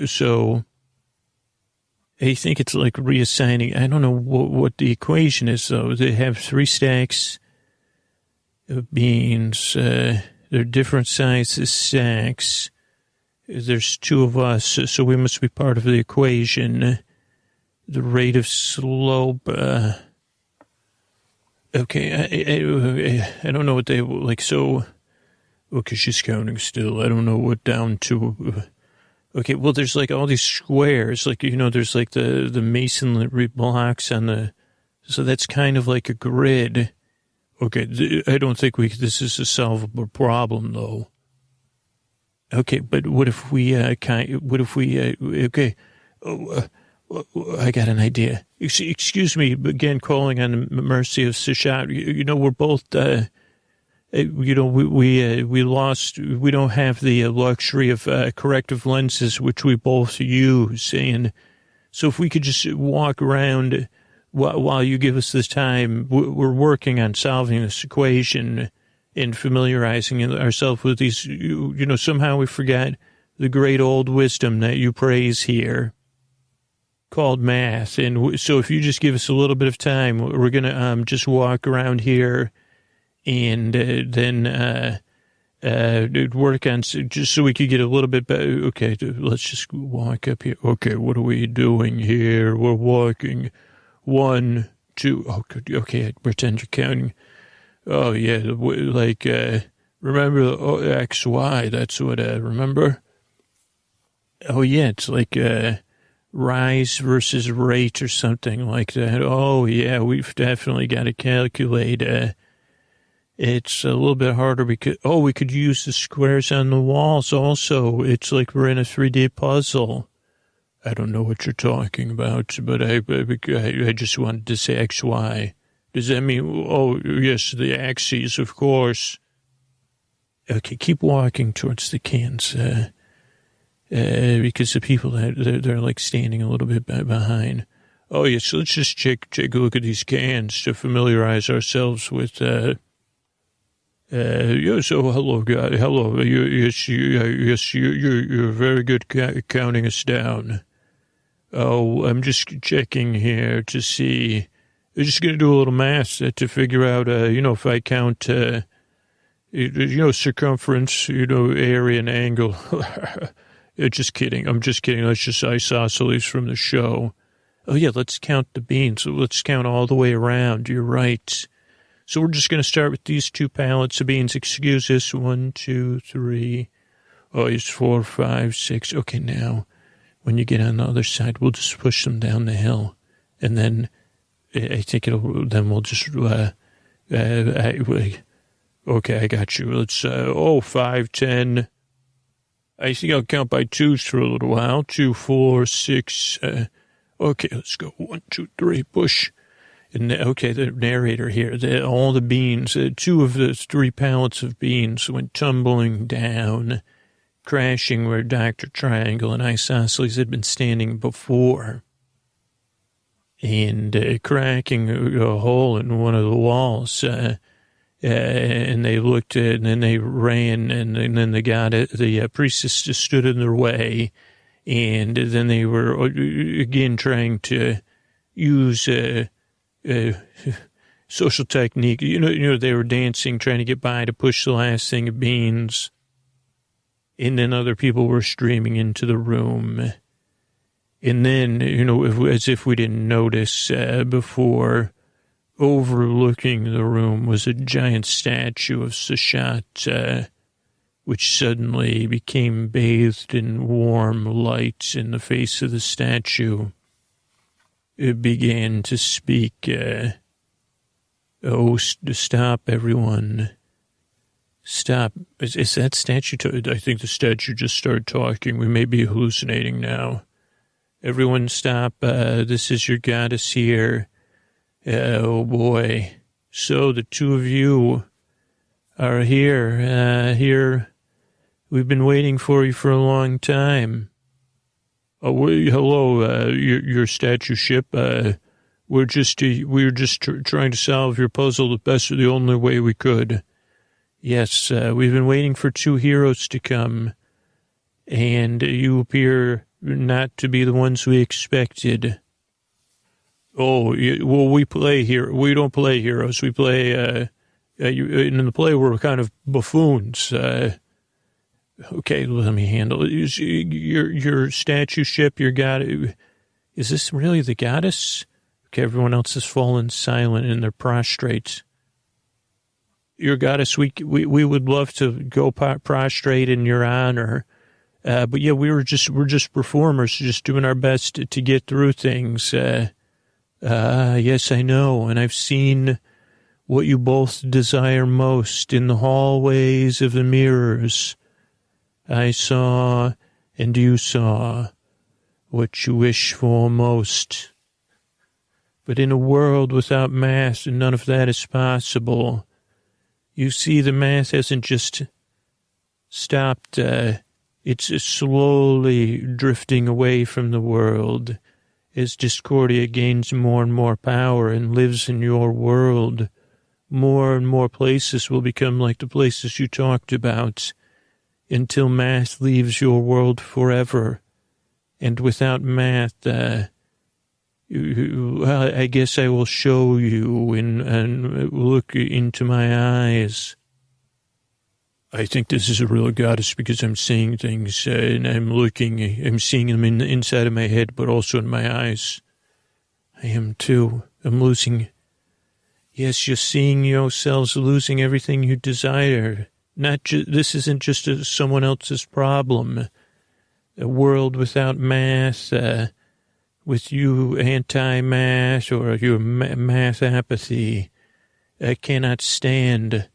So I think it's like reassigning. I don't know what the equation is, though. They have 3 stacks of beans. They're different sizes stacks. There's 2 of us, so we must be part of the equation. The rate of slope. Okay, I don't know what they like. So, okay, she's counting still. I don't know what down to. Okay, well, there's like all these squares, like, there's like the masonry blocks on the. So that's kind of like a grid. Okay, I don't think this is a solvable problem, though. Okay, but what if we, okay, I got an idea. Excuse me, again, calling on the mercy of Sashat. We're both, we lost, we don't have the luxury of corrective lenses, which we both use. And so if we could just walk around while you give us this time, we're working on solving this equation and familiarizing ourselves with these, somehow we forgot the great old wisdom that you praise here called math. And so if you just give us a little bit of time, we're going to just walk around here and then work on, just so we could get a little bit better. Okay, let's just walk up here. Okay, what are we doing here? We're walking. 1, 2, okay, I pretend you're counting. Oh, yeah, like, remember the X, Y, that's what I remember. Oh, yeah, it's like rise versus rate or something like that. Oh, yeah, we've definitely got to calculate. It's a little bit harder because, we could use the squares on the walls also. It's like we're in a 3D puzzle. I don't know what you're talking about, but I just wanted to say X, Y. Does that mean, oh, yes, the axes, of course. Okay, keep walking towards the cans, because the people, they're like standing a little bit behind. Oh, yes, so let's just take a look at these cans to familiarize ourselves with Yes, oh, hello, guy. Hello. You're very good counting us down. Oh, I'm just checking here to see. I'm just going to do a little math to figure out, if I count, circumference, area and angle. Just kidding. I'm just kidding. That's just Isosceles from the show. Oh, yeah, let's count the beans. Let's count all the way around. You're right. So we're just going to start with these 2 pallets of beans. Excuse us. 1, 2, 3. Oh, it's 4, 5, 6. Okay, now, when you get on the other side, we'll just push them down the hill. And then I think we'll just, okay, I got you. Let's, 5, 10. I think I'll count by twos for a little while. 2, 4, 6. Okay, let's go. 1, 2, 3, push. And the narrator here, all the beans, 2 of the 3 pallets of beans went tumbling down, crashing where Dr. Triangle and Isosceles had been standing before, and cracking a hole in one of the walls. And they looked at, and then they ran, and then the priestess just stood in their way, and then they were again trying to use social technique. They were dancing, trying to get by to push the last thing of beans, and then other people were streaming into the room. And then, as if we didn't notice before, overlooking the room was a giant statue of Sashat, which suddenly became bathed in warm light in the face of the statue. It began to speak, stop, everyone. Stop. Is that statue? I think the statue just started talking. We may be hallucinating now. Everyone stop. This is your goddess here. Oh, boy. So the 2 of you are here. Here. We've been waiting for you for a long time. Oh, hello, your statue ship. We're just trying to solve your puzzle the only way we could. Yes, we've been waiting for 2 heroes to come, and you appear not to be the ones we expected. Oh, well, we play here. We don't play heroes. We play, in the play, we're kind of buffoons. Okay, let me handle it. Your statue ship, your god. Is this really the goddess? Okay, everyone else has fallen silent and they're prostrate. Your goddess, we would love to go prostrate in your honor. But yeah, we're just performers, just doing our best to get through things. Yes, I know. And I've seen what you both desire most in the hallways of the mirrors. I saw, and you saw, what you wish for most. But in a world without math, none of that is possible. You see, the math hasn't just stopped. It's slowly drifting away from the world as Discordia gains more and more power and lives in your world. More and more places will become like the places you talked about, until math leaves your world forever. And without math, I guess I will show you and look into my eyes. I think this is a real goddess because I'm seeing things and I'm seeing them in the inside of my head, but also in my eyes. I am too. I'm losing. Yes, you're seeing yourselves losing everything you desire. This isn't just someone else's problem. A world without math, with you anti-math or your math apathy, I cannot stand.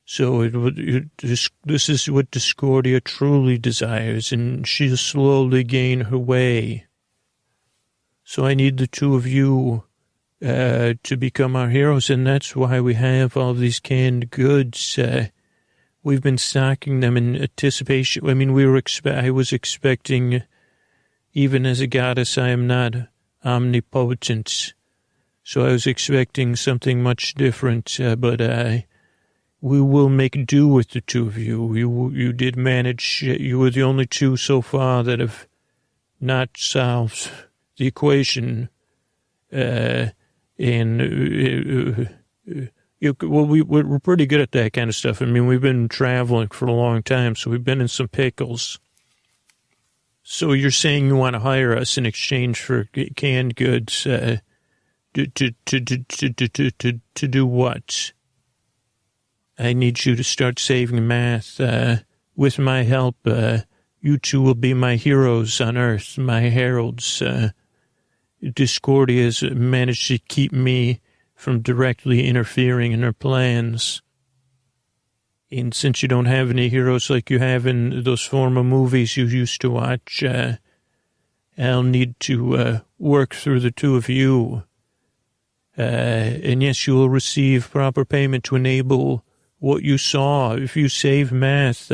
So this is what Discordia truly desires, and she'll slowly gain her way. So I need the 2 of you to become our heroes, and that's why we have all these canned goods. We've been stocking them in anticipation. I mean, I was expecting, even as a goddess, I am not omnipotent. So I was expecting something much different, but we will make do with the two of you. You did manage. You were the only two so far that have not solved the equation. We're pretty good at that kind of stuff. I mean, we've been traveling for a long time, so we've been in some pickles. So you're saying you want to hire us in exchange for canned goods to do what? I need you to start saving math. With my help, you two will be my heroes on Earth, my heralds. Discordia has managed to keep me from directly interfering in her plans. And since you don't have any heroes like you have in those former movies you used to watch, I'll need to work through the two of you. And yes, you will receive proper payment to enable what you saw. If you save math,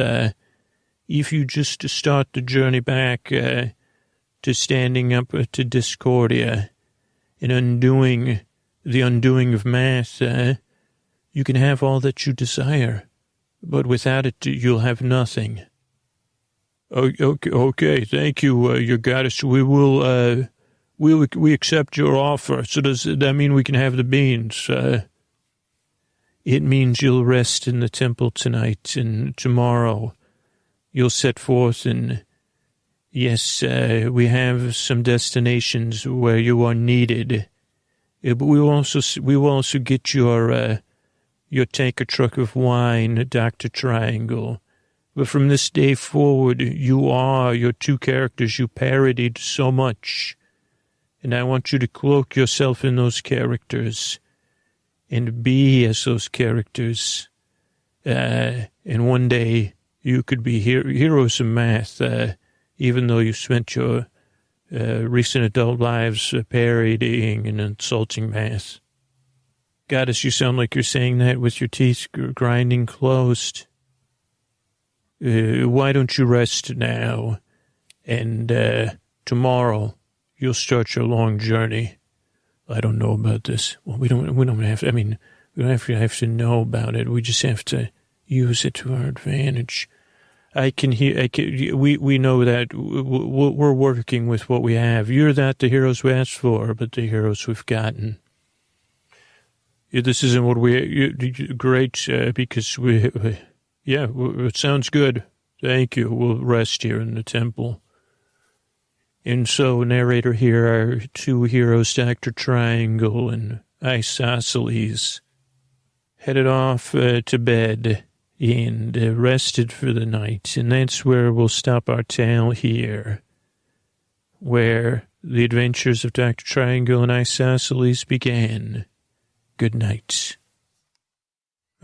if you just start the journey back to standing up to Discordia and undoing the undoing of math, you can have all that you desire. But without it, you'll have nothing. Okay, thank you, your goddess. We accept your offer. So does that mean we can have the beans? It means you'll rest in the temple tonight, and tomorrow you'll set forth, and yes, we have some destinations where you are needed. But we will also get your tanker truck of wine, Dr. Triangle. But from this day forward, you are your two characters you parodied so much. And I want you to cloak yourself in those characters and be as those characters. And one day you could be heroes of math, even though you spent your recent adult lives parodying and insulting math. Goddess, you sound like you're saying that with your teeth grinding closed. Why don't you rest now? And tomorrow you'll start your long journey. I don't know about this. Well, we don't have to, we don't have to know about it. We just have to use it to our advantage. We know that we're working with what we have. You're not the heroes we asked for, but the heroes we've gotten. This isn't what great, because it sounds good. Thank you. We'll rest here in the temple. And so, narrator, here are two heroes, Dr. Triangle and Isosceles, headed off to bed and rested for the night. And that's where we'll stop our tale here, where the adventures of Dr. Triangle and Isosceles began. Good night.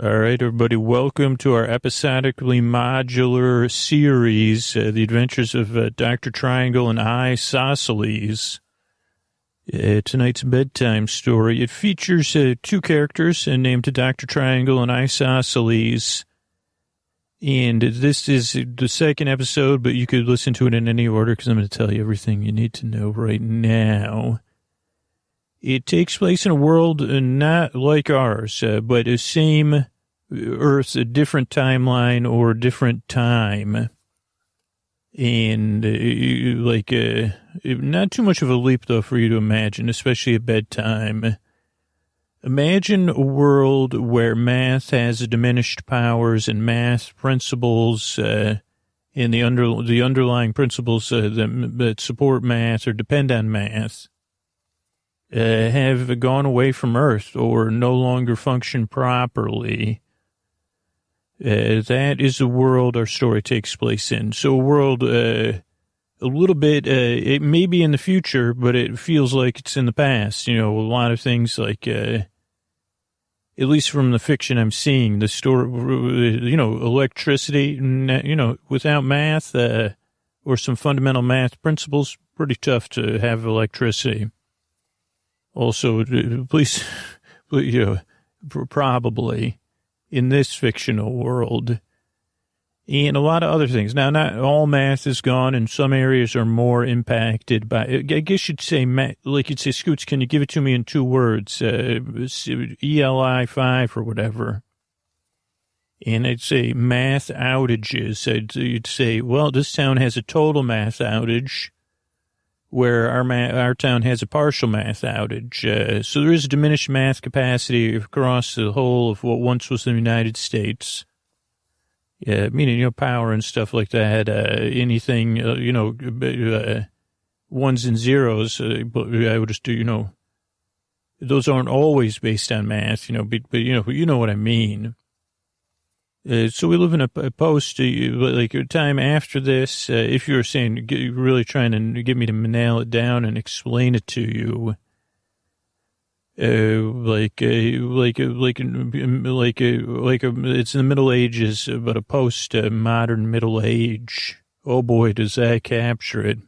All right, everybody, welcome to our episodically modular series, The Adventures of Dr. Triangle and Isosceles. Tonight's bedtime story. It features two characters named Dr. Triangle and Isosceles. And this is the second episode, but you could listen to it in any order because I'm going to tell you everything you need to know right now. It takes place in a world not like ours, but the same Earth, a different timeline or a different time. And not too much of a leap, though, for you to imagine, especially at bedtime. Imagine a world where math has diminished powers and math principles and the underlying principles that support math or depend on math have gone away from Earth or no longer function properly. That is the world our story takes place in. So a world a little bit, it may be in the future, but it feels like it's in the past. A lot of things like, at least from the fiction I'm seeing, the story, electricity, without math or some fundamental math principles, pretty tough to have electricity. Also, please, probably in this fictional world and a lot of other things. Now, not all math is gone, and some areas are more impacted by, I guess you'd say, like you'd say, Scoots, can you give it to me in 2 words? ELI 5 or whatever. And I'd say math outages. You'd say, well, this town has a total math outage, where our town has a partial math outage. So there is a diminished math capacity across the whole of what once was the United States. Meaning, power and stuff like that. Anything, ones and zeros. But I would just do, those aren't always based on math, but you know what I mean. So we live in a post, like a time after this, if you're saying, really trying to get me to nail it down and explain it to you, it's in the Middle Ages, but a post-modern Middle Age. Oh boy, does that capture it.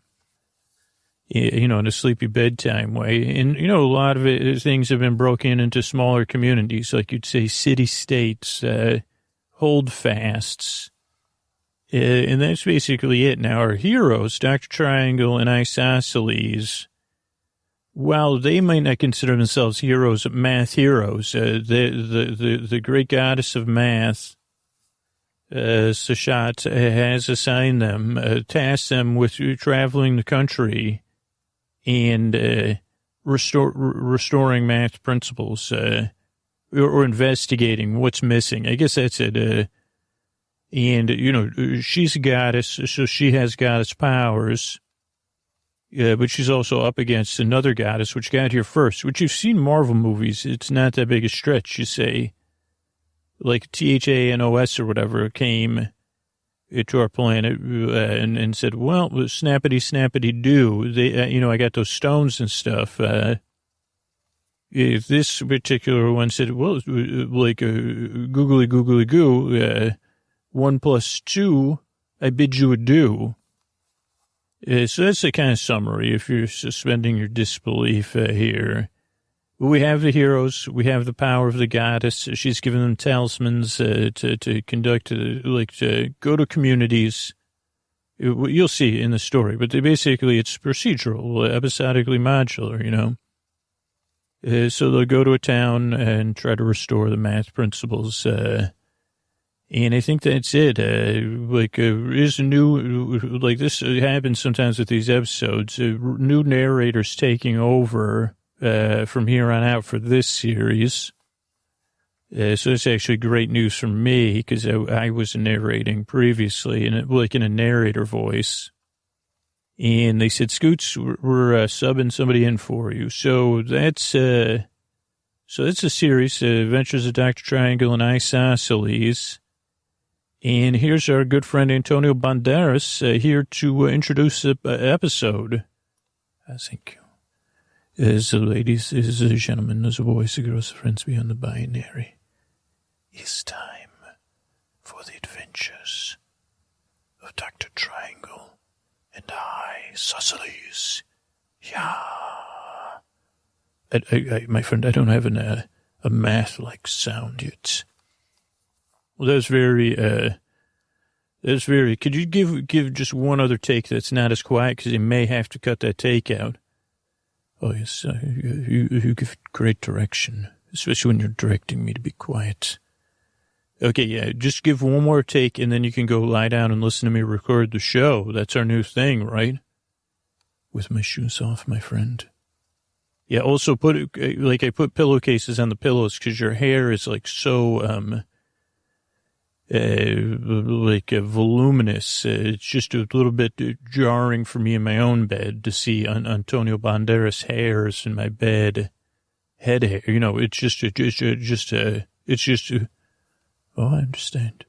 In a sleepy bedtime way. And, a lot of things have been broken into smaller communities, like you'd say city-states, hold fasts. And that's basically it. Now, our heroes, Dr. Triangle and Isosceles, while they might not consider themselves heroes, math heroes, the great goddess of math, Sashat, has assigned them, tasked them with traveling the country and restoring math principles, or investigating what's missing. I guess that's it. And, she's a goddess, so she has goddess powers. But she's also up against another goddess, which got here first, which you've seen Marvel movies. It's not that big a stretch, you say. Like THANOS or whatever came to our planet and said, well, snappity do. I got those stones and stuff. This particular one said, well, like googly goo, 1 + 2, I bid you adieu. So that's the kind of summary if you're suspending your disbelief here. We have the heroes. We have the power of the goddess. She's given them talismans to conduct, to go to communities. You'll see in the story, but it's procedural, episodically modular, So they'll go to a town and try to restore the math principles. And I think that's it. Is new, this happens sometimes with these episodes, new narrators taking over from here on out for this series. So it's actually great news for me because I was narrating previously in a narrator voice. And they said, Scoots, we're subbing somebody in for you. So that's a series, Adventures of Dr. Triangle and Isosceles. And here's our good friend Antonio Banderas here to introduce the episode. Thank you. As the ladies, as the gentlemen, as the boys, the girls, the friends beyond the binary, it's time for the adventures of Dr. Triangle and Isosceles. Yeah. My friend, I don't have a math-like sound yet. Well, that's very, could you give just one other take that's not as quiet? Because you may have to cut that take out. Oh, yes, you give great direction, especially when you're directing me to be quiet. Okay, yeah, just give one more take and then you can go lie down and listen to me record the show. That's our new thing, right? With my shoes off, my friend. Yeah, also I put pillowcases on the pillows because your hair is so, voluminous. It's just a little bit jarring for me in my own bed to see Antonio Banderas' hairs in my bed, head hair. It's just. Oh, I understand.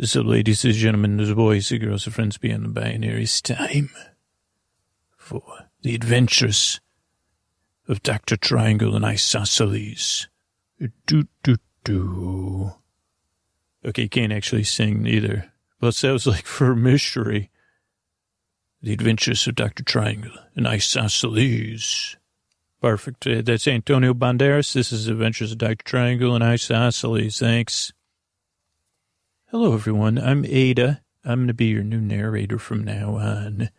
So, ladies and gentlemen, the boys, the girls, the friends beyond the binary, it's time for the adventures of Dr. Triangle and Isosceles. Do. Okay, you can't actually sing either. But that was for a mystery. The Adventures of Dr. Triangle and Isosceles. Perfect. That's Antonio Banderas. This is Adventures of Dr. Triangle and Isosceles. Thanks. Hello, everyone. I'm Ada. I'm going to be your new narrator from now on.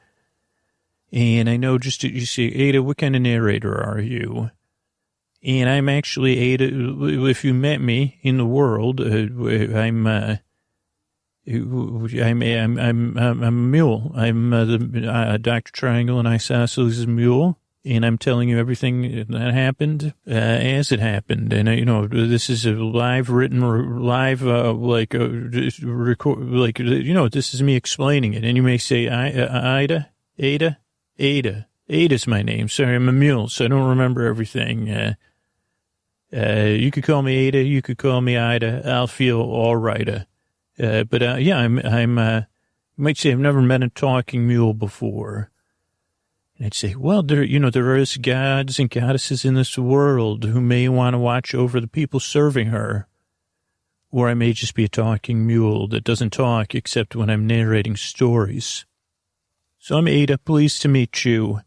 And I know you say, Ada, what kind of narrator are you? And I'm actually Ada. If you met me in the world, I'm a mule. I'm the Dr. Triangle and Isosceles' mule. And I'm telling you everything that happened as it happened. And, this is a live written, record, this is me explaining it. And you may say, Ada. Ada's my name. Sorry, I'm a mule, so I don't remember everything. You could call me Ada. You could call me Ida. I'll feel all right. You might say I've never met a talking mule before. And I'd say, well, there is gods and goddesses in this world who may want to watch over the people serving her. Or I may just be a talking mule that doesn't talk except when I'm narrating stories. So I'm Ada, pleased to meet you.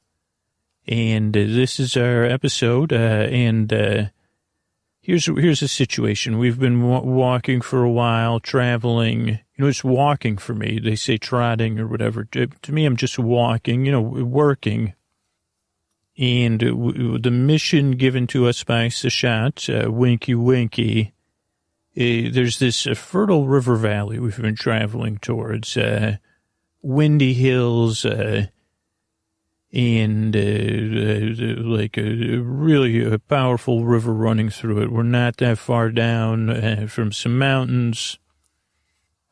And this is our episode, here's the situation. We've been walking for a while, traveling. It's walking for me. They say trotting or whatever. To me, I'm just walking, working. And the mission given to us by Sashat, Winky Winky, there's this fertile river valley we've been traveling towards, windy hills, and like a really powerful river running through it. We're not that far down from some mountains.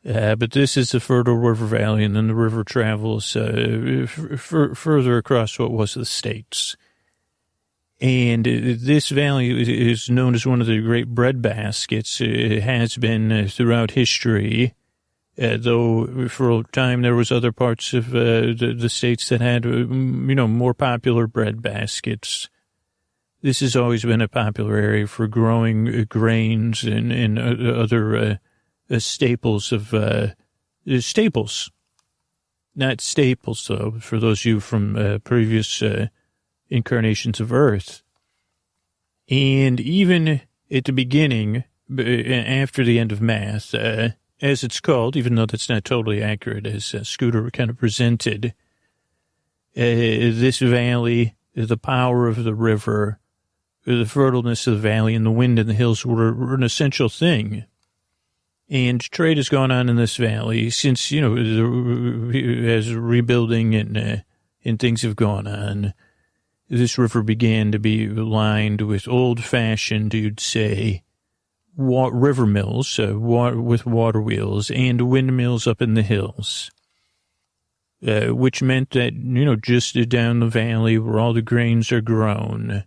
But this is the fertile river valley, and then the river travels further across what was the States. And this valley is known as one of the great bread baskets. It has been throughout history, though for a time there was other parts of the States that had, more popular bread baskets. This has always been a popular area for growing grains and other staples of staples, not staples though. For those of you from previous incarnations of Earth, and even at the beginning, after the end of math, as it's called, even though that's not totally accurate, as Scooter kind of presented, this valley, the power of the river, the fertileness of the valley, and the wind in the hills were an essential thing. And trade has gone on in this valley since, as rebuilding and things have gone on. This river began to be lined with old-fashioned, you'd say, river mills with water wheels and windmills up in the hills, which meant that, just down the valley where all the grains are grown,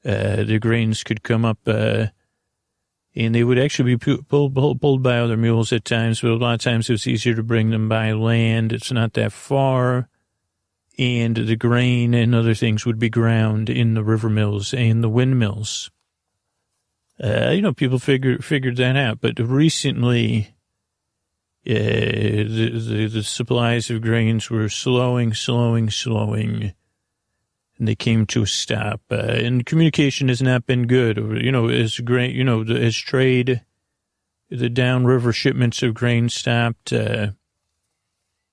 the grains could come up and they would actually be pulled by other mules at times, but a lot of times it was easier to bring them by land. It's not that far. And the grain and other things would be ground in the river mills and the windmills. People figured that out. But recently, the supplies of grains were slowing. And they came to a stop. And communication has not been good. As grain, as trade, the downriver shipments of grain stopped.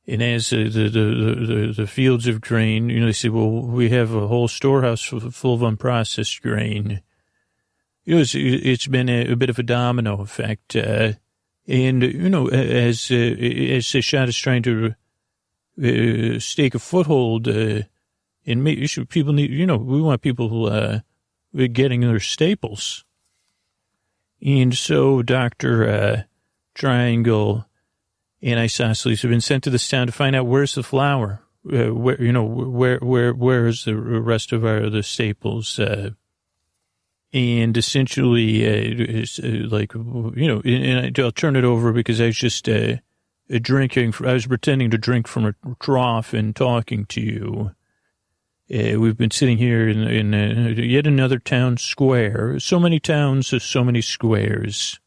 And as the fields of grain, they say, well, we have a whole storehouse full of unprocessed grain. It's been a bit of a domino effect. As Sashat is trying to stake a foothold, and make sure people need, we want people getting their staples. And so Dr. Triangle and Isosceles have been sent to this town to find out where's the flour, where is the rest of the staples, and essentially, and I'll turn it over because I was just drinking. I was pretending to drink from a trough and talking to you. We've been sitting here in yet another town square. So many towns, so many squares.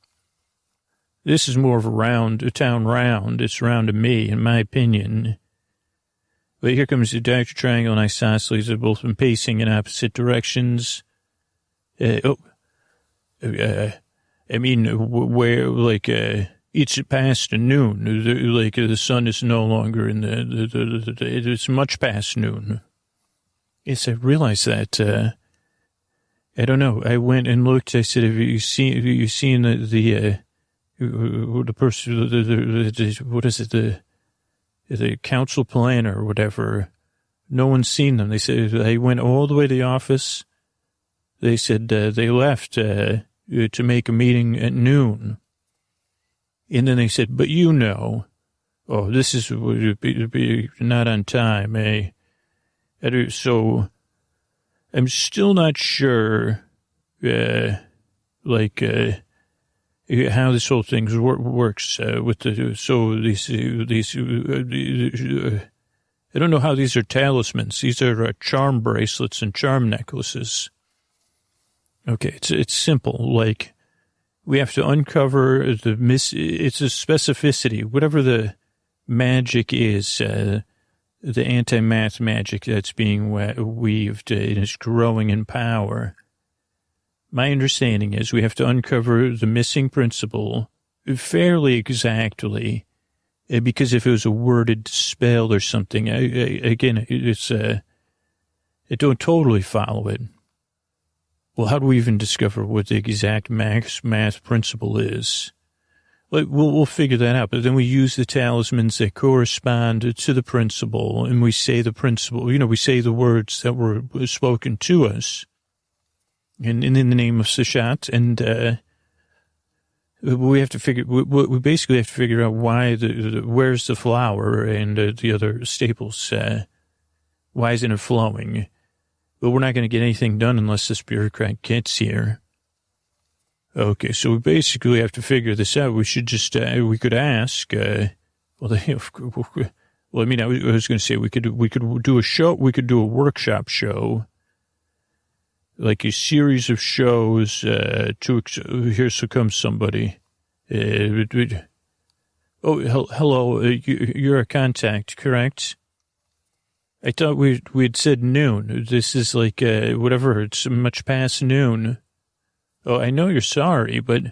This is more of a town round. It's round to me, in my opinion. But here comes the Dr. Triangle and Isosceles. They've both been pacing in opposite directions. It's past noon. The sun is no longer in it's much past noon. Yes, I realize that. I don't know. I went and looked. I said, have you seen the person, what is it, the council planner or whatever? No one's seen them. They said, I went all the way to the office. They said they left to make a meeting at noon. And then they said, but oh, this is would be not on time, eh? So I'm still not sure, how this whole thing works with these. I don't know how these are talismans. These are charm bracelets and charm necklaces. Okay, it's simple. Like, we have to uncover it's a specificity, whatever the magic is, the anti-math magic that's being weaved and is growing in power. My understanding is we have to uncover the missing principle fairly exactly, because if it was a worded spell or something, I don't totally follow it. Well, how do we even discover what the exact math principle is? Like, we'll figure that out, but then we use the talismans that correspond to the principle, and we say the principle, we say the words that were spoken to us, and in the name of Sashat, and we have to we basically have to figure out why where's the flour and the other staples, why isn't it flowing? But we're not going to get anything done unless this bureaucrat gets here. Okay, so we basically have to figure this out. We should just, we could ask, I was going to say we could do a show, we could do a workshop show, like a series of shows, here so comes somebody. Hello, you're a contact, correct? I thought we'd said noon. This is like, whatever, it's much past noon. Oh, I know you're sorry, but,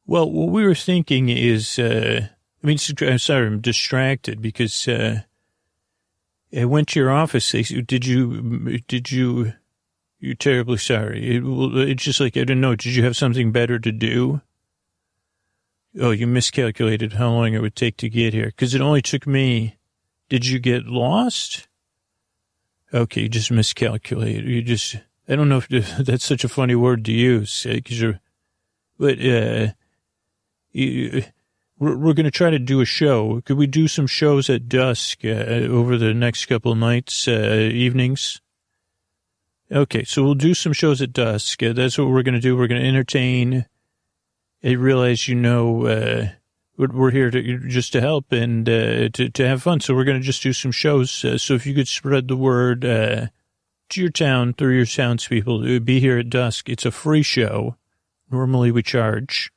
well, what we were thinking is, I'm sorry, I'm distracted because, I went to your office. They said, you're terribly sorry. It's just like, I didn't know. Did you have something better to do? Oh, you miscalculated how long it would take to get here. Because it only took me. Did you get lost? Okay, you just miscalculated. I don't know if that's such a funny word to use. But we're going to try to do a show. Could we do some shows at dusk over the next couple of nights, evenings? Okay, so we'll do some shows at dusk. That's what we're going to do. We're going to entertain. I realize, we're here to help and to have fun. So we're going to just do some shows. So if you could spread the word to your town through your townspeople, it would be here at dusk. It's a free show. Normally we charge,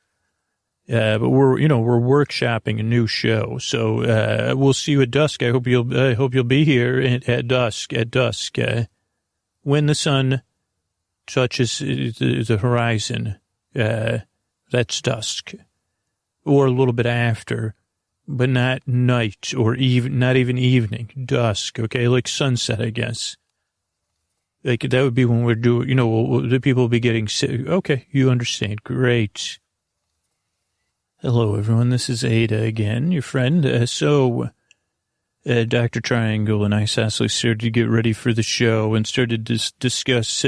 but we're workshopping a new show. So we'll see you at dusk. I hope you'll be here at dusk. When the sun touches the horizon, that's dusk. Or a little bit after, but not night or not even evening, dusk, okay? Like sunset, I guess. Like that would be when we're doing, the people will be getting sick. Okay, you understand. Great. Hello, everyone. This is Ada again, your friend. Dr. Triangle and Isosceles started to get ready for the show and started to discuss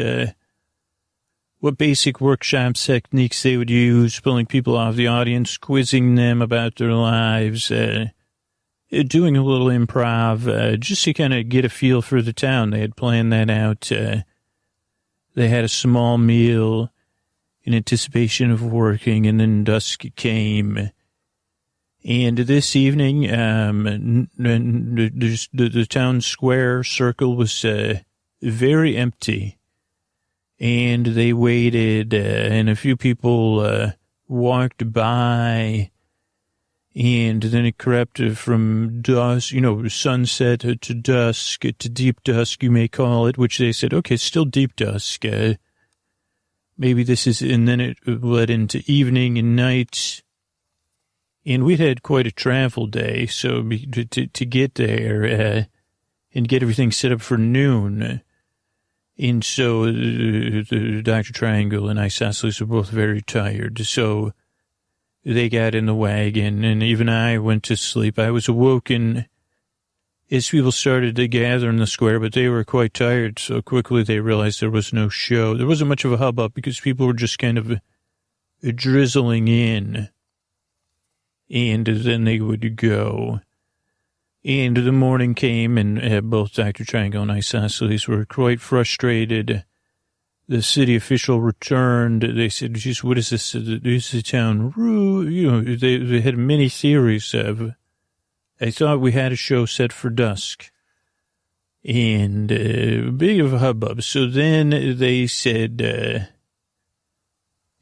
what basic workshop techniques they would use, pulling people out of the audience, quizzing them about their lives, doing a little improv, just to kind of get a feel for the town. They had planned that out. They had a small meal in anticipation of working, and then dusk came. And this evening, the town square circle was very empty. And they waited, and a few people walked by, and then it crept from dusk, sunset to dusk, to deep dusk, you may call it, which they said, okay, it's still deep dusk. Maybe this is, and then it led into evening and night. And we'd had quite a travel day, so to get there and get everything set up for noon. And so Dr. Triangle and Isosceles were both very tired. So they got in the wagon, and even I went to sleep. I was awoken as people started to gather in the square, but they were quite tired, so quickly they realized there was no show. There wasn't much of a hubbub because people were just kind of drizzling in, and then they would go. And the morning came, and both Dr. Triangle and Isosceles were quite frustrated. The city official returned. They said, geez, what is this? Is the town rude? You know, they had many theories of, I thought we had a show set for dusk. And big of a hubbub. So then they said,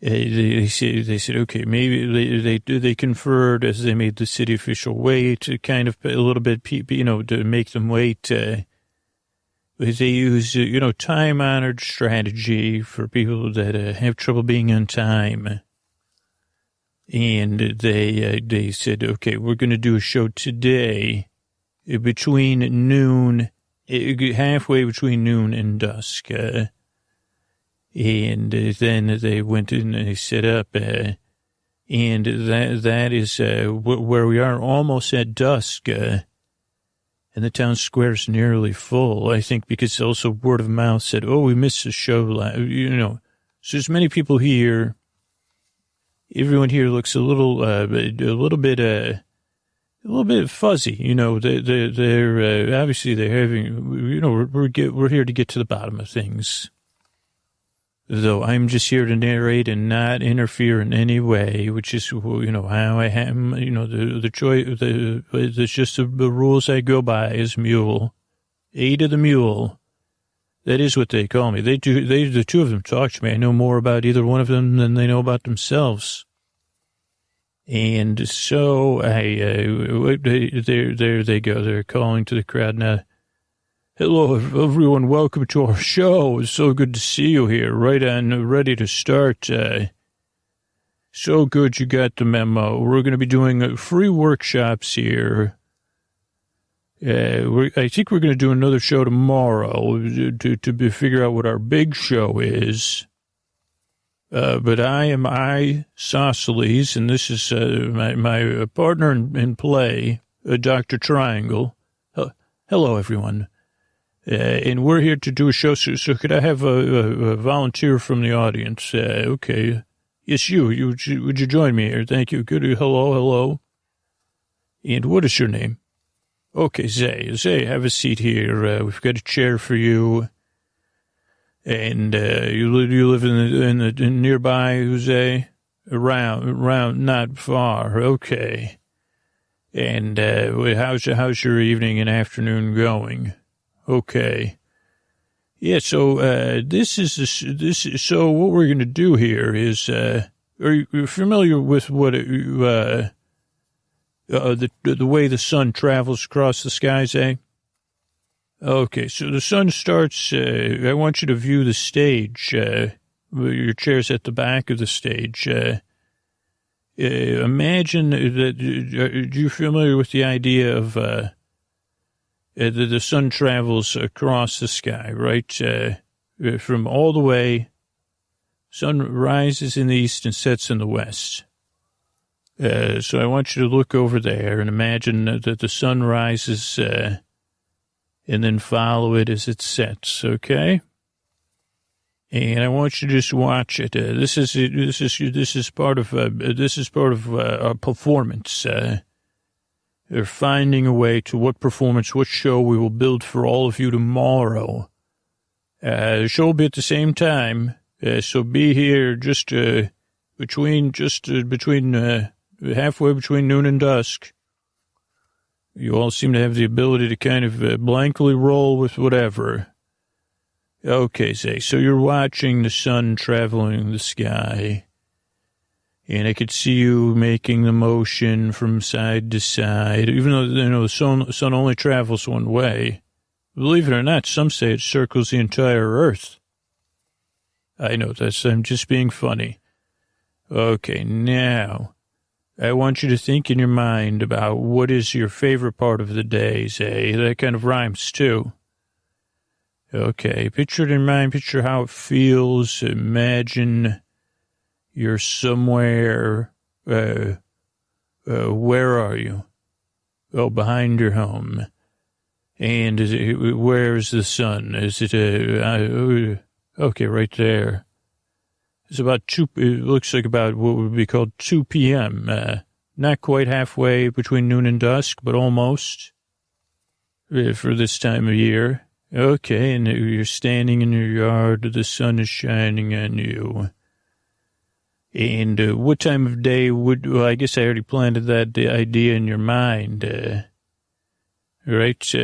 they said, okay, maybe they conferred as they made the city official wait, to kind of a little bit, you know, to make them wait. They use, you know, time-honored strategy for people that have trouble being on time. And they said, okay, we're going to do a show today between noon, halfway between noon and dusk. And then they went in and they set up, and that is where we are, almost at dusk. And the town square is nearly full, I think, because also word of mouth said, oh, we missed the show, you know. So there's many people here. Everyone here looks a little bit fuzzy, you know. They're obviously they're having, you know, we're here to get to the bottom of things. Though I'm just here to narrate and not interfere in any way, which is, you know, how I am, you know, the choice, it's just the rules I go by as mule, aid of the mule. That is what they call me. The two of them talk to me. I know more about either one of them than they know about themselves. And so there they go. They're calling to the crowd now. Hello, everyone. Welcome to our show. It's so good to see you here. Right on, ready to start. So good you got the memo. We're going to be doing free workshops here. I think we're going to do another show tomorrow to figure out what our big show is. But I am Isosceles, and this is my partner in play, Dr. Triangle. Hello, everyone. And we're here to do a show, so could I have a volunteer from the audience? Okay. Yes, you. Would you join me here? Thank you. Good. Hello. And what is your name? Okay, Zay, have a seat here. We've got a chair for you. And you live in the nearby, Zay? Around, not far. Okay. And how's your evening and afternoon going? Okay. Yeah, so so what we're going to do here is, are you familiar with what the way the sun travels across the skies, eh? Okay, so the sun starts, I want you to view the stage. Your chair's at the back of the stage. Imagine that, are you familiar with the idea of the sun travels across the sky, right? From all the way, sun rises in the east and sets in the west. So I want you to look over there and imagine that the sun rises, and then follow it as it sets. Okay. And I want you to just watch it. This is part of our performance. They're finding a way to what show we will build for all of you tomorrow. The show will be at the same time. So be here just between halfway between noon and dusk. You all seem to have the ability to kind of blankly roll with whatever. Okay, Zay, so you're watching the sun traveling the sky, and I could see you making the motion from side to side, even though, you know, the sun only travels one way. Believe it or not, some say it circles the entire Earth. I know I'm just being funny. Okay, now, I want you to think in your mind about what is your favorite part of the day, Zay. That kind of rhymes, too. Okay, picture it in mind. Picture how it feels. Imagine you're somewhere. Where are you? Oh, behind your home. And where's the sun? Is it okay, right there. It's about it looks like about what would be called 2 p.m. Not quite halfway between noon and dusk, but almost for this time of year. Okay, and you're standing in your yard, the sun is shining on you. And what time of day well, I guess I already planted that idea in your mind, right?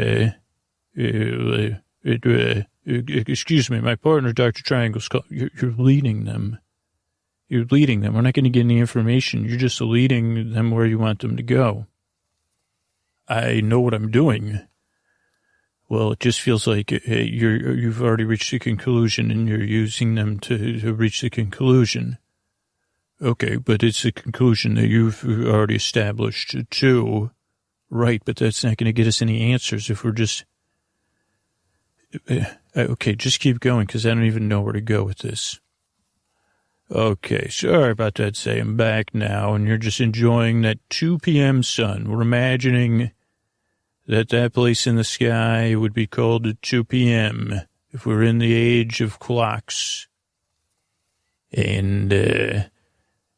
Excuse me, my partner, Dr. Triangle's called. You're leading them. You're leading them. We're not going to get any information. You're just leading them where you want them to go. I know what I'm doing. Well, it just feels like you've already reached a conclusion and you're using them to reach the conclusion. Okay, but it's a conclusion that you've already established too. Right, but that's not going to get us any answers if we're just... Okay, just keep going because I don't even know where to go with this. Okay, sorry about that. Say I'm back now and you're just enjoying that 2 p.m. sun. We're imagining that place in the sky would be called at 2 p.m. if we're in the age of clocks. And,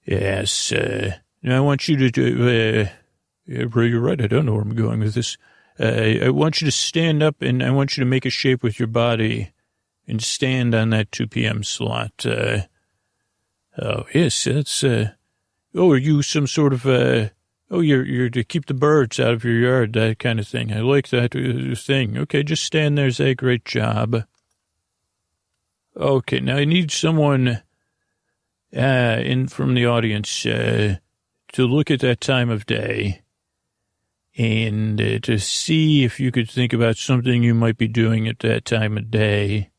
yes, I want you to do, you're right, I don't know where I'm going with this. I want you to stand up and I want you to make a shape with your body and stand on that 2 p.m. slot. Oh, yes, that's, are you some sort of, you're to keep the birds out of your yard, that kind of thing. I like that thing. Okay, just stand there, Zay. Great job. Okay, now I need someone in from the audience to look at that time of day and to see if you could think about something you might be doing at that time of day.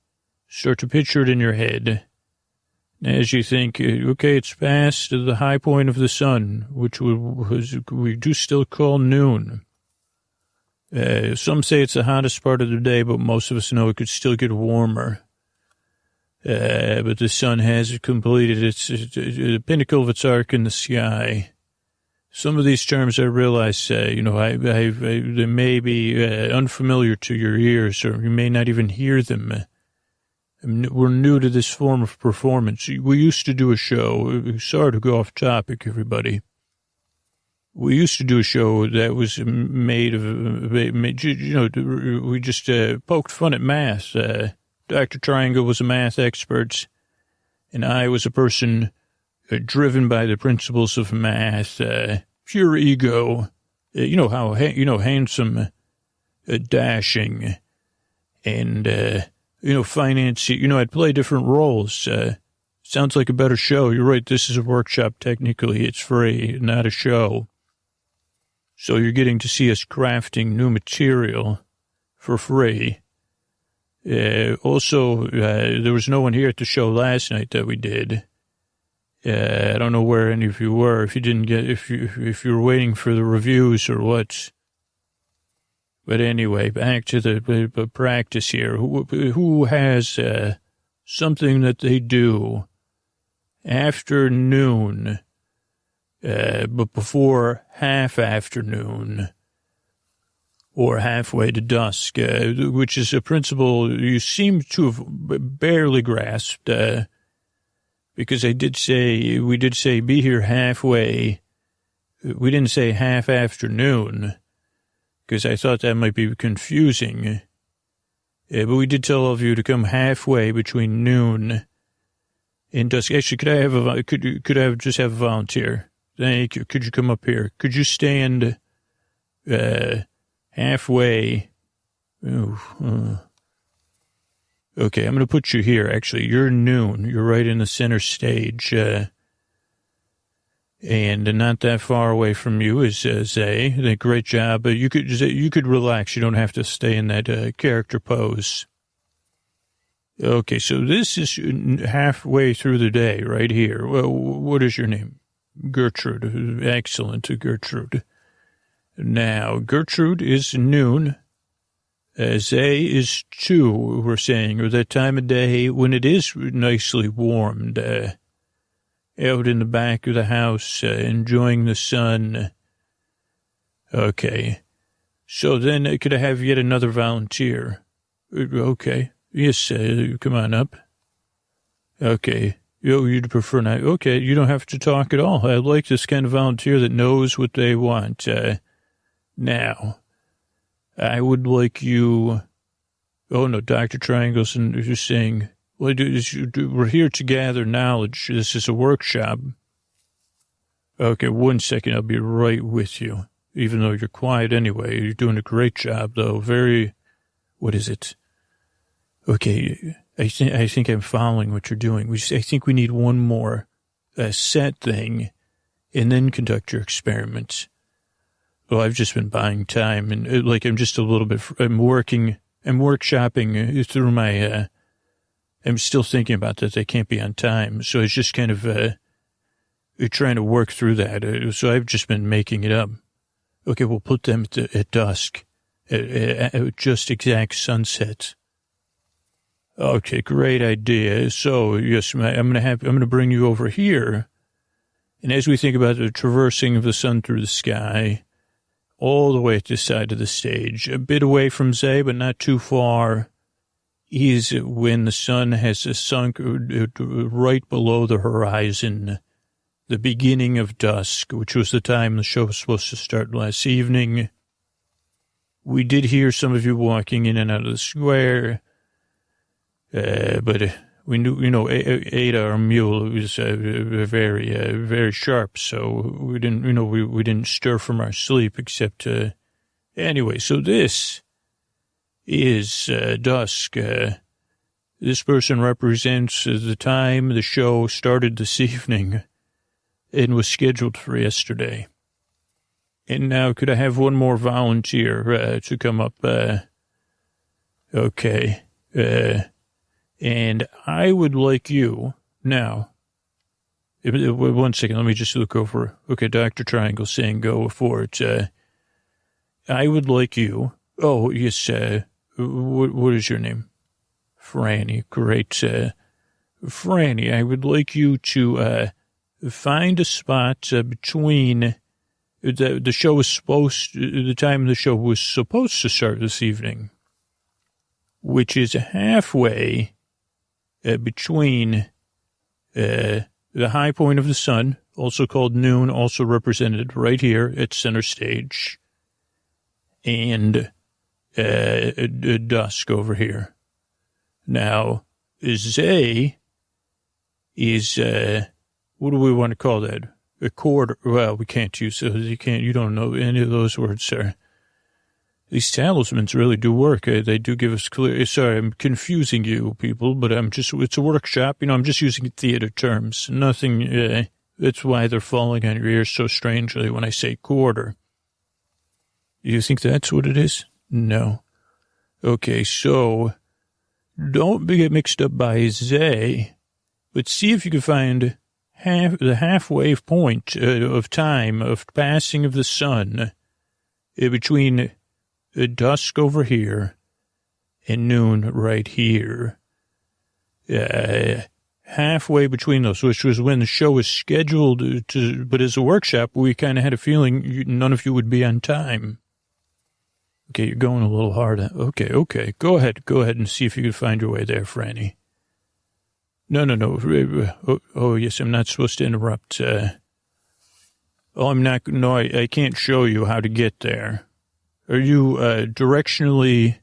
Start to picture it in your head. As you think, okay, it's past the high point of the sun, which we do still call noon. Some say it's the hottest part of the day, but most of us know it could still get warmer. But the sun has completed the pinnacle of its arc in the sky. Some of these terms I realize, they may be unfamiliar to your ears, or you may not even hear them. We're new to this form of performance. We used to do a show. Sorry to go off topic, everybody. We used to do a show that was made of, we just poked fun at math. Dr. Triangle was a math expert, and I was a person driven by the principles of math, pure ego, handsome, dashing, and, finance, I'd play different roles. Sounds like a better show. You're right. This is a workshop. Technically, it's free, not a show. So you're getting to see us crafting new material for free. Also, there was no one here at the show last night that we did. I don't know where any of you were. If you didn't get, if you were waiting for the reviews or what. But anyway, back to the practice here. Who has something that they do after noon, but before half afternoon or halfway to dusk, which is a principle you seem to have barely grasped, because we did say be here halfway. We didn't say half afternoon, because I thought that might be confusing. But we did tell all of you to come halfway between noon and dusk. Actually, could I just have a volunteer? Thank you. Could you come up here? Could you stand halfway? Okay, I'm going to put you here. Actually, you're noon. You're right in the center stage. And not that far away from you is Zay. Great job. You could relax. You don't have to stay in that character pose. Okay, so this is halfway through the day right here. Well, what is your name? Gertrude. Excellent, Gertrude. Now, Gertrude is noon. Zay is 2, we're saying, or that time of day when it is nicely warmed, out in the back of the house, enjoying the sun. Okay. So then could I have yet another volunteer? Okay. Yes, come on up. Okay. You'd prefer not. Okay, you don't have to talk at all. I like this kind of volunteer that knows what they want. Now, I would like you. Oh, no, Dr. Triangles, and you're saying, well, we're here to gather knowledge. This is a workshop. Okay, 1 second. I'll be right with you. Even though you're quiet anyway. You're doing a great job, though. Very, what is it? Okay, I think I'm following what you're doing. I think we need one more set thing, and then conduct your experiments. Well, I've just been buying time, and I'm just a little bit. I'm workshopping through my. I'm still thinking about that. I can't be on time, so it's just kind of trying to work through that. So I've just been making it up. Okay, we'll put them at dusk, at just exact sunset. Okay, great idea. So, yes, I'm going to bring you over here. And as we think about the traversing of the sun through the sky, all the way to this side of the stage, a bit away from Zay, but not too far, is when the sun has sunk right below the horizon, the beginning of dusk, which was the time the show was supposed to start last evening. We did hear some of you walking in and out of the square. But we knew, Ada, our mule, was very sharp, so we didn't, we didn't stir from our sleep except, anyway, so this is, dusk. This person represents the time the show started this evening and was scheduled for yesterday. And now could I have one more volunteer, to come up, okay, and I would like you, now, 1 second, let me just look over. Okay, Dr. Triangle saying go for it. I would like you, oh, yes, what is your name? Franny, great. Franny, I would like you to find a spot between the show was the time the show was supposed to start this evening, which is halfway between the high point of the sun, also called noon, also represented right here at center stage, and dusk over here. Now, Zay is, what do we want to call that? A quarter. Well, we can't use those. You don't know any of those words, sir. These talismans really do work. They do give us clear. Sorry, I'm confusing you people, but it's a workshop. I'm just using theater terms. Nothing, that's why they're falling on your ears so strangely when I say quarter. You think that's what it is? No. Okay, so don't get mixed up by Zay, but see if you can find the halfway point of time of passing of the sun between dusk over here and noon right here. Halfway between those, which was when the show was scheduled to, but as a workshop, we kind of had a feeling none of you would be on time. Okay, you're going a little hard. Okay. Go ahead and see if you can find your way there, Franny. No. Oh, yes, I'm not supposed to interrupt. I'm not, no, I can't show you how to get there. Are you, directionally,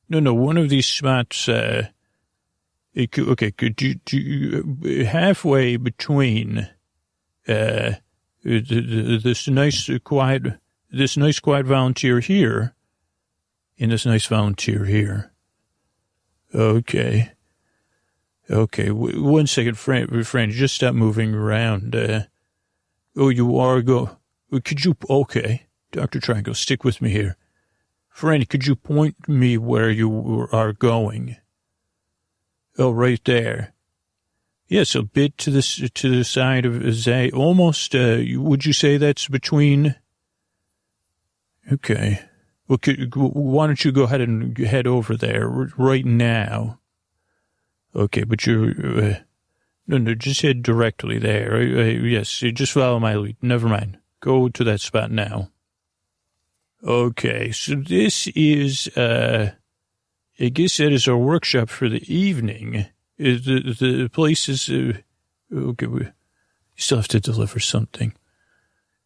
no, one of these spots, okay, could you halfway between, this nice quiet volunteer here and this nice volunteer here. Okay, 1 second, friend, just stop moving around. You are could you, okay, Dr. Triangle, stick with me here. Franny, could you point me where you are going? Oh, right there. Yes, a bit to the side of Zay. Almost, would you say that's between? Okay. Well, why don't you go ahead and head over there right now? Okay, but no, just head directly there. Yes, just follow my lead. Never mind. Go to that spot now. Okay, so this is, I guess that is our workshop for the evening. The place is, okay, we still have to deliver something.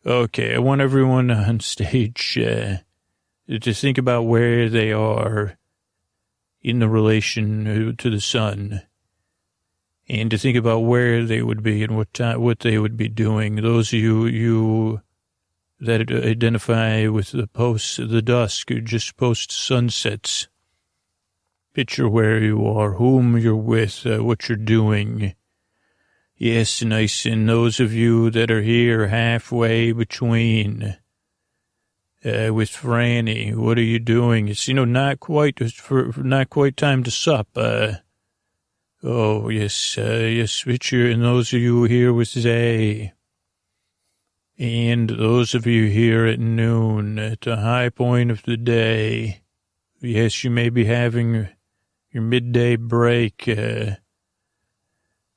Okay, I want everyone on stage to think about where they are in the relation to the sun, and to think about where they would be and what they would be doing. Those of you that identify with the dusk, just post sunsets. Picture where you are, whom you're with, what you're doing. Yes, nice. And those of you that are here halfway between, with Franny, what are you doing? It's, not quite time to sup. Oh, yes, picture, and those of you here with Zay. And those of you here at noon, at the high point of the day. Yes, you may be having your midday break.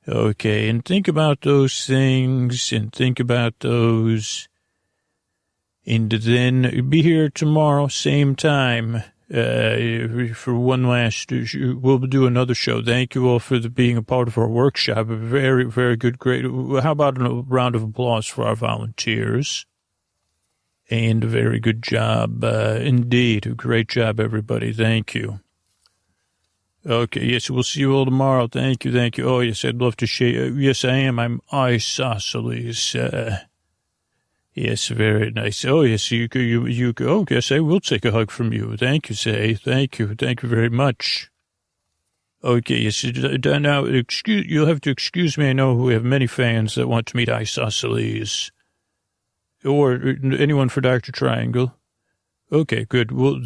Okay, and think about those things, and think about those. And then be here tomorrow, same time, for one last, we'll do another show. Thank you all for being a part of our workshop. A very, very good, great. How about a round of applause for our volunteers? And a very good job, indeed. A great job, everybody. Thank you. Okay, yes, we'll see you all tomorrow. Thank you. Oh, yes, I'd love to share. Yes, I am. I'm Isosceles. Yes, very nice. Oh, yes, you oh, yes, I will take a hug from you. Thank you, Say. Thank you very much. Okay, yes, now, you'll have to excuse me. I know we have many fans that want to meet Isosceles. Or anyone for Dr. Triangle. Okay, good. Well,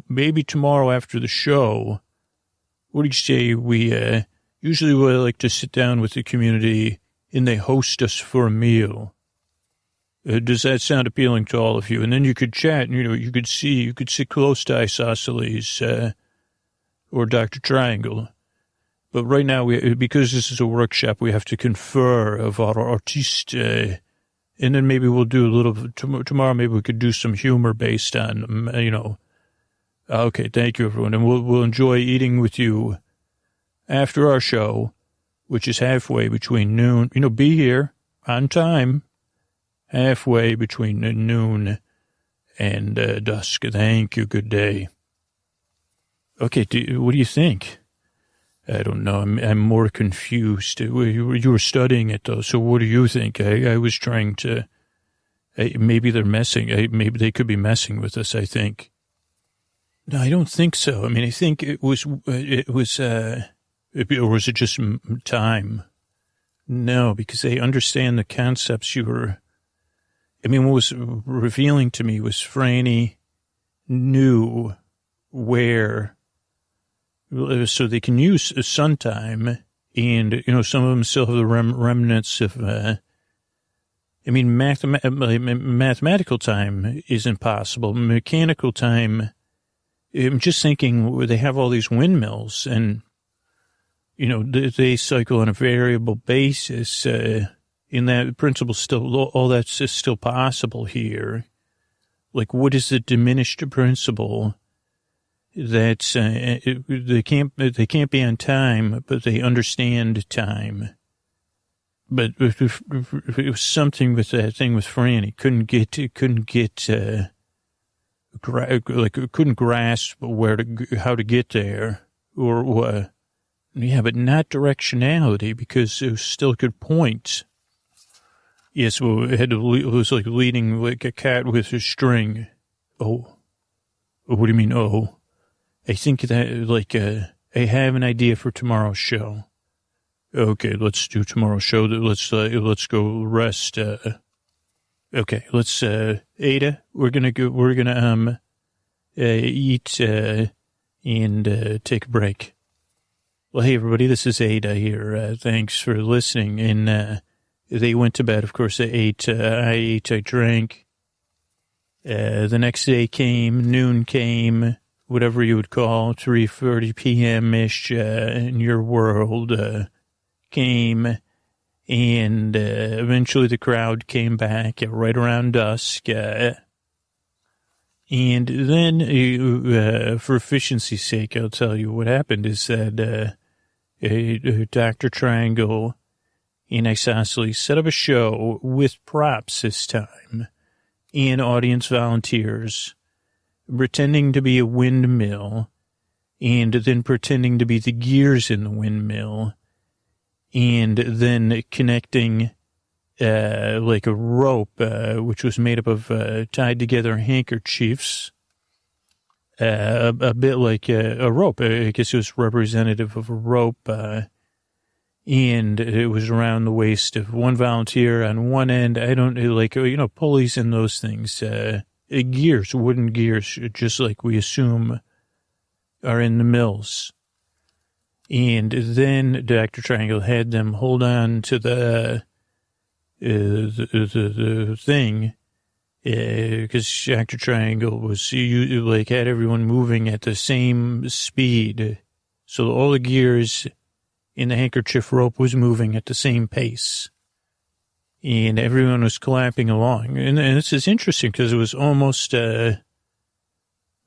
maybe tomorrow after the show, what do you say we, usually we like to sit down with the community and they host us for a meal. Does that sound appealing to all of you? And then you could chat, and, you could sit close to Isosceles, or Dr. Triangle. But right now, because this is a workshop, we have to confer of our artiste, and then maybe we'll do a little, tomorrow maybe we could do some humor based on, Okay, thank you, everyone. And we'll enjoy eating with you after our show, which is halfway between noon. Be here on time. Halfway between noon and dusk. Thank you. Good day. Okay, what do you think? I don't know. I'm more confused. You were studying it, though, so what do you think? I was trying to... maybe they're messing. Maybe they could be messing with us, I think. No, I don't think so. I mean, I think it was, or was it just time? No, because they understand the concepts you were... what was revealing to me was Franny knew where, so they can use sun time, and, some of them still have the remnants of, mathematical time isn't possible. Mechanical time, I'm just thinking they have all these windmills, and, they cycle on a variable basis, in that principle, all that's still possible here. Like, what is the diminished principle that's, they can't be on time, but they understand time. But it was something with that thing with Franny. Couldn't grasp how to get there, or what? Yeah, but not directionality, because it was still a good point. Yes, well, it was like leading like a cat with a string. Oh. What do you mean, oh? I think that, I have an idea for tomorrow's show. Okay, let's do tomorrow's show. Let's go rest. Okay, let's, Ada, we're gonna eat, and take a break. Well, hey, everybody, this is Ada here. Thanks for listening, and, they went to bed. Of course, they ate. I ate. I drank. The next day came, noon came, whatever you would call 3:30 p.m.-ish in your world came, and eventually the crowd came back at right around dusk. And then, for efficiency's sake, I'll tell you what happened is that Dr. Triangle and Isosceles set up a show with props this time and audience volunteers, pretending to be a windmill and then pretending to be the gears in the windmill and then connecting like a rope, which was made up of tied together handkerchiefs, a bit like a rope. I guess it was representative of a rope, and it was around the waist of one volunteer on one end. I don't like, pulleys and those things, gears, wooden gears, just like we assume are in the mills. And then Dr. Triangle had them hold on to the thing, because Dr. Triangle was had everyone moving at the same speed, so all the gears in the handkerchief rope was moving at the same pace, and everyone was clapping along. And this is interesting because it was almost it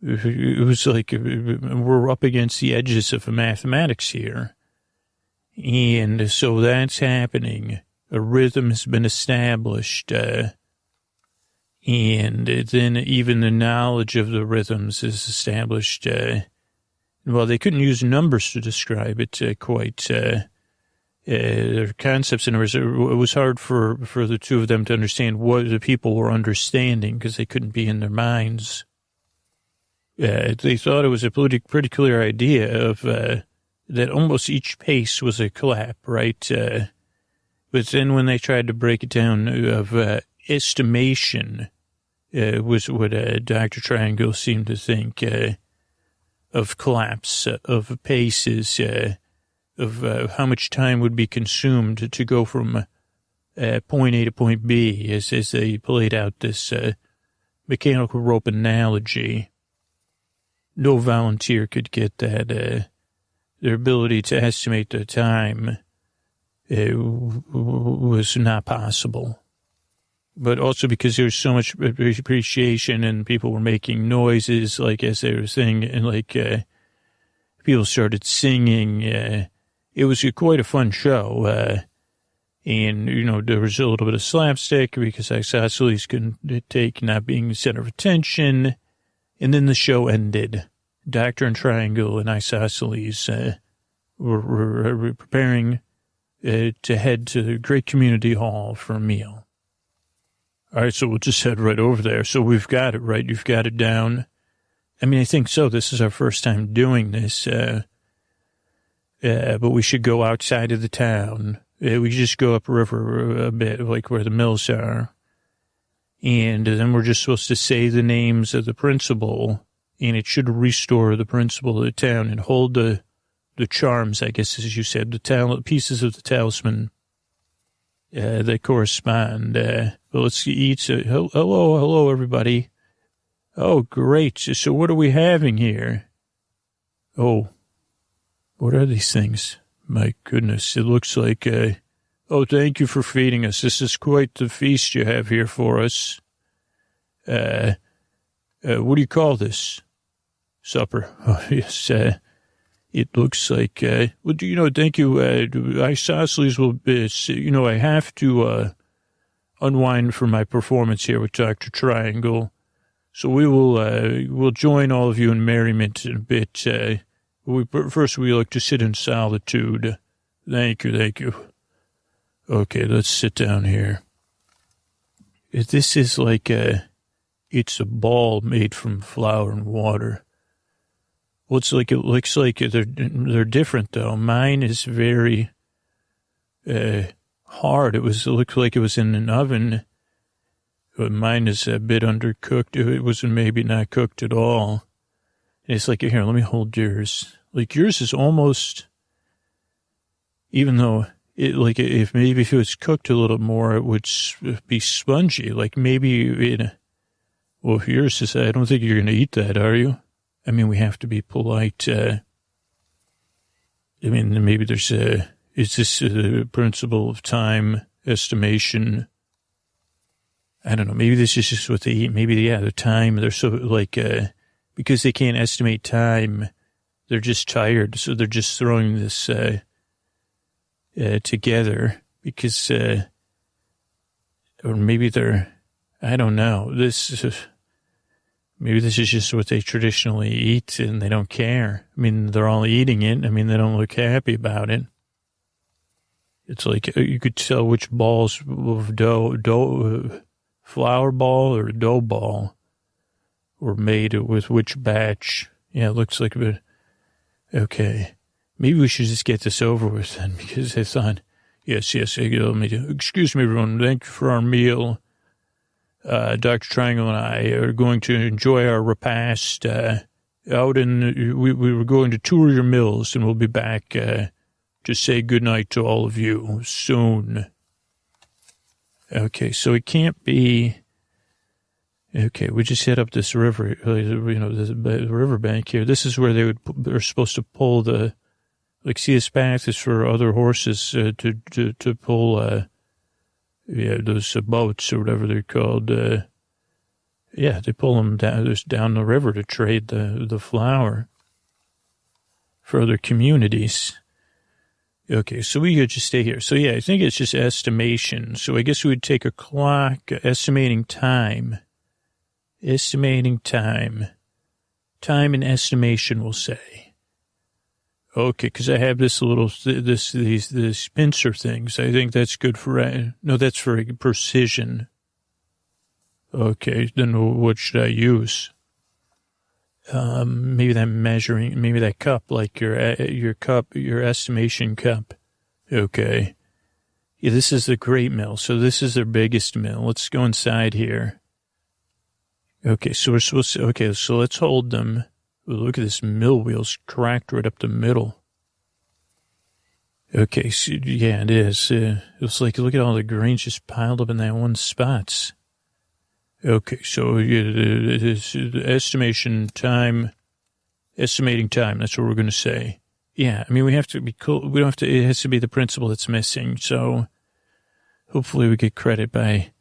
was like we're up against the edges of mathematics here, and so that's happening. A rhythm has been established, and then even the knowledge of the rhythms is established. Well, they couldn't use numbers to describe it quite. Their concepts and numbers, it was hard for the two of them to understand what the people were understanding because they couldn't be in their minds. They thought it was a pretty clear idea of that almost each pace was a clap, right? But then when they tried to break it down of estimation, was what Dr. Triangle seemed to think of claps, of paces, of how much time would be consumed to go from point A to point B as they played out this mechanical rope analogy. No volunteer could get that. Their ability to estimate the time was not possible. But also because there was so much appreciation and people were making noises, like as they were singing, and like people started singing. It was quite a fun show. And, there was a little bit of slapstick because Isosceles couldn't take not being the center of attention. And then the show ended. Doctor and Triangle and Isosceles were preparing to head to the great community hall for a meal. All right, so we'll just head right over there. So we've got it, right? You've got it down. I mean, I think so. This is our first time doing this. But we should go outside of the town. We just go upriver a bit, like where the mills are. And then we're just supposed to say the names of the principal, and it should restore the principal of the town and hold the charms, I guess, as you said, the pieces of the talisman that correspond. But let's eat. Hello, everybody. Oh, great. So what are we having here? Oh, what are these things? My goodness, it looks like, oh, thank you for feeding us. This is quite the feast you have here for us. What do you call this? Supper. Oh, yes, it looks like, well, thank you. Isosceles will be, I have to unwind from my performance here with Dr. Triangle. So we'll join all of you in merriment in a bit. First, we like to sit in solitude. Thank you. Okay, let's sit down here. This is like it's a ball made from flour and water. Well, it looks like they're different though. Mine is very hard. It looked like it was in an oven. But mine is a bit undercooked. It wasn't maybe not cooked at all. It's like, here, let me hold yours. Like yours is almost, even though if it was cooked a little more, it would be spongy. Like maybe Well, yours is, I don't think you're going to eat that, are you? I mean, we have to be polite. I mean, maybe there's is this a principle of time estimation? I don't know. Maybe this is just what they eat. Maybe, yeah, the time, they're so, like, because they can't estimate time, they're just tired. So they're just throwing this together because, or maybe they're, I don't know. Maybe this is just what they traditionally eat and they don't care. I mean, they're all eating it. I mean, they don't look happy about it. It's like you could tell which balls of flour ball or dough ball were made with which batch. Yeah, it looks like a bit. Okay. Maybe we should just get this over with then, because I thought, yes, excuse me, everyone. Thank you for our meal. Dr. Triangle and I are going to enjoy our repast out in, we were going to tour your mills, and we'll be back to say goodnight to all of you soon. Okay, so it can't be, okay, we just hit up this river, the riverbank here. This is where they're supposed to pull the, like, see this path is for other horses to pull, those boats or whatever they're called. They pull them down the river to trade the flour for other communities. Okay, so we could just stay here. So, yeah, I think it's just estimation. So I guess we would take a clock, estimating time. Estimating time. Time and estimation, we'll say. Okay, because I have this little, these pincer things. I think that's good for, no, that's for precision. Okay, then what should I use? Maybe that measuring, maybe that cup, like your cup, your estimation cup. Okay. Yeah, this is the great mill. So this is their biggest mill. Let's go inside here. Okay, so we're supposed to, okay, so let's hold them. Look at this mill wheel's cracked right up the middle. Okay, so, yeah, it is. It's like, look at all the grains just piled up in that one spot. Okay, so it is estimating time, that's what we're going to say. Yeah, I mean, we have to be cool. We don't have to, it has to be the principle that's missing. So hopefully we get credit by,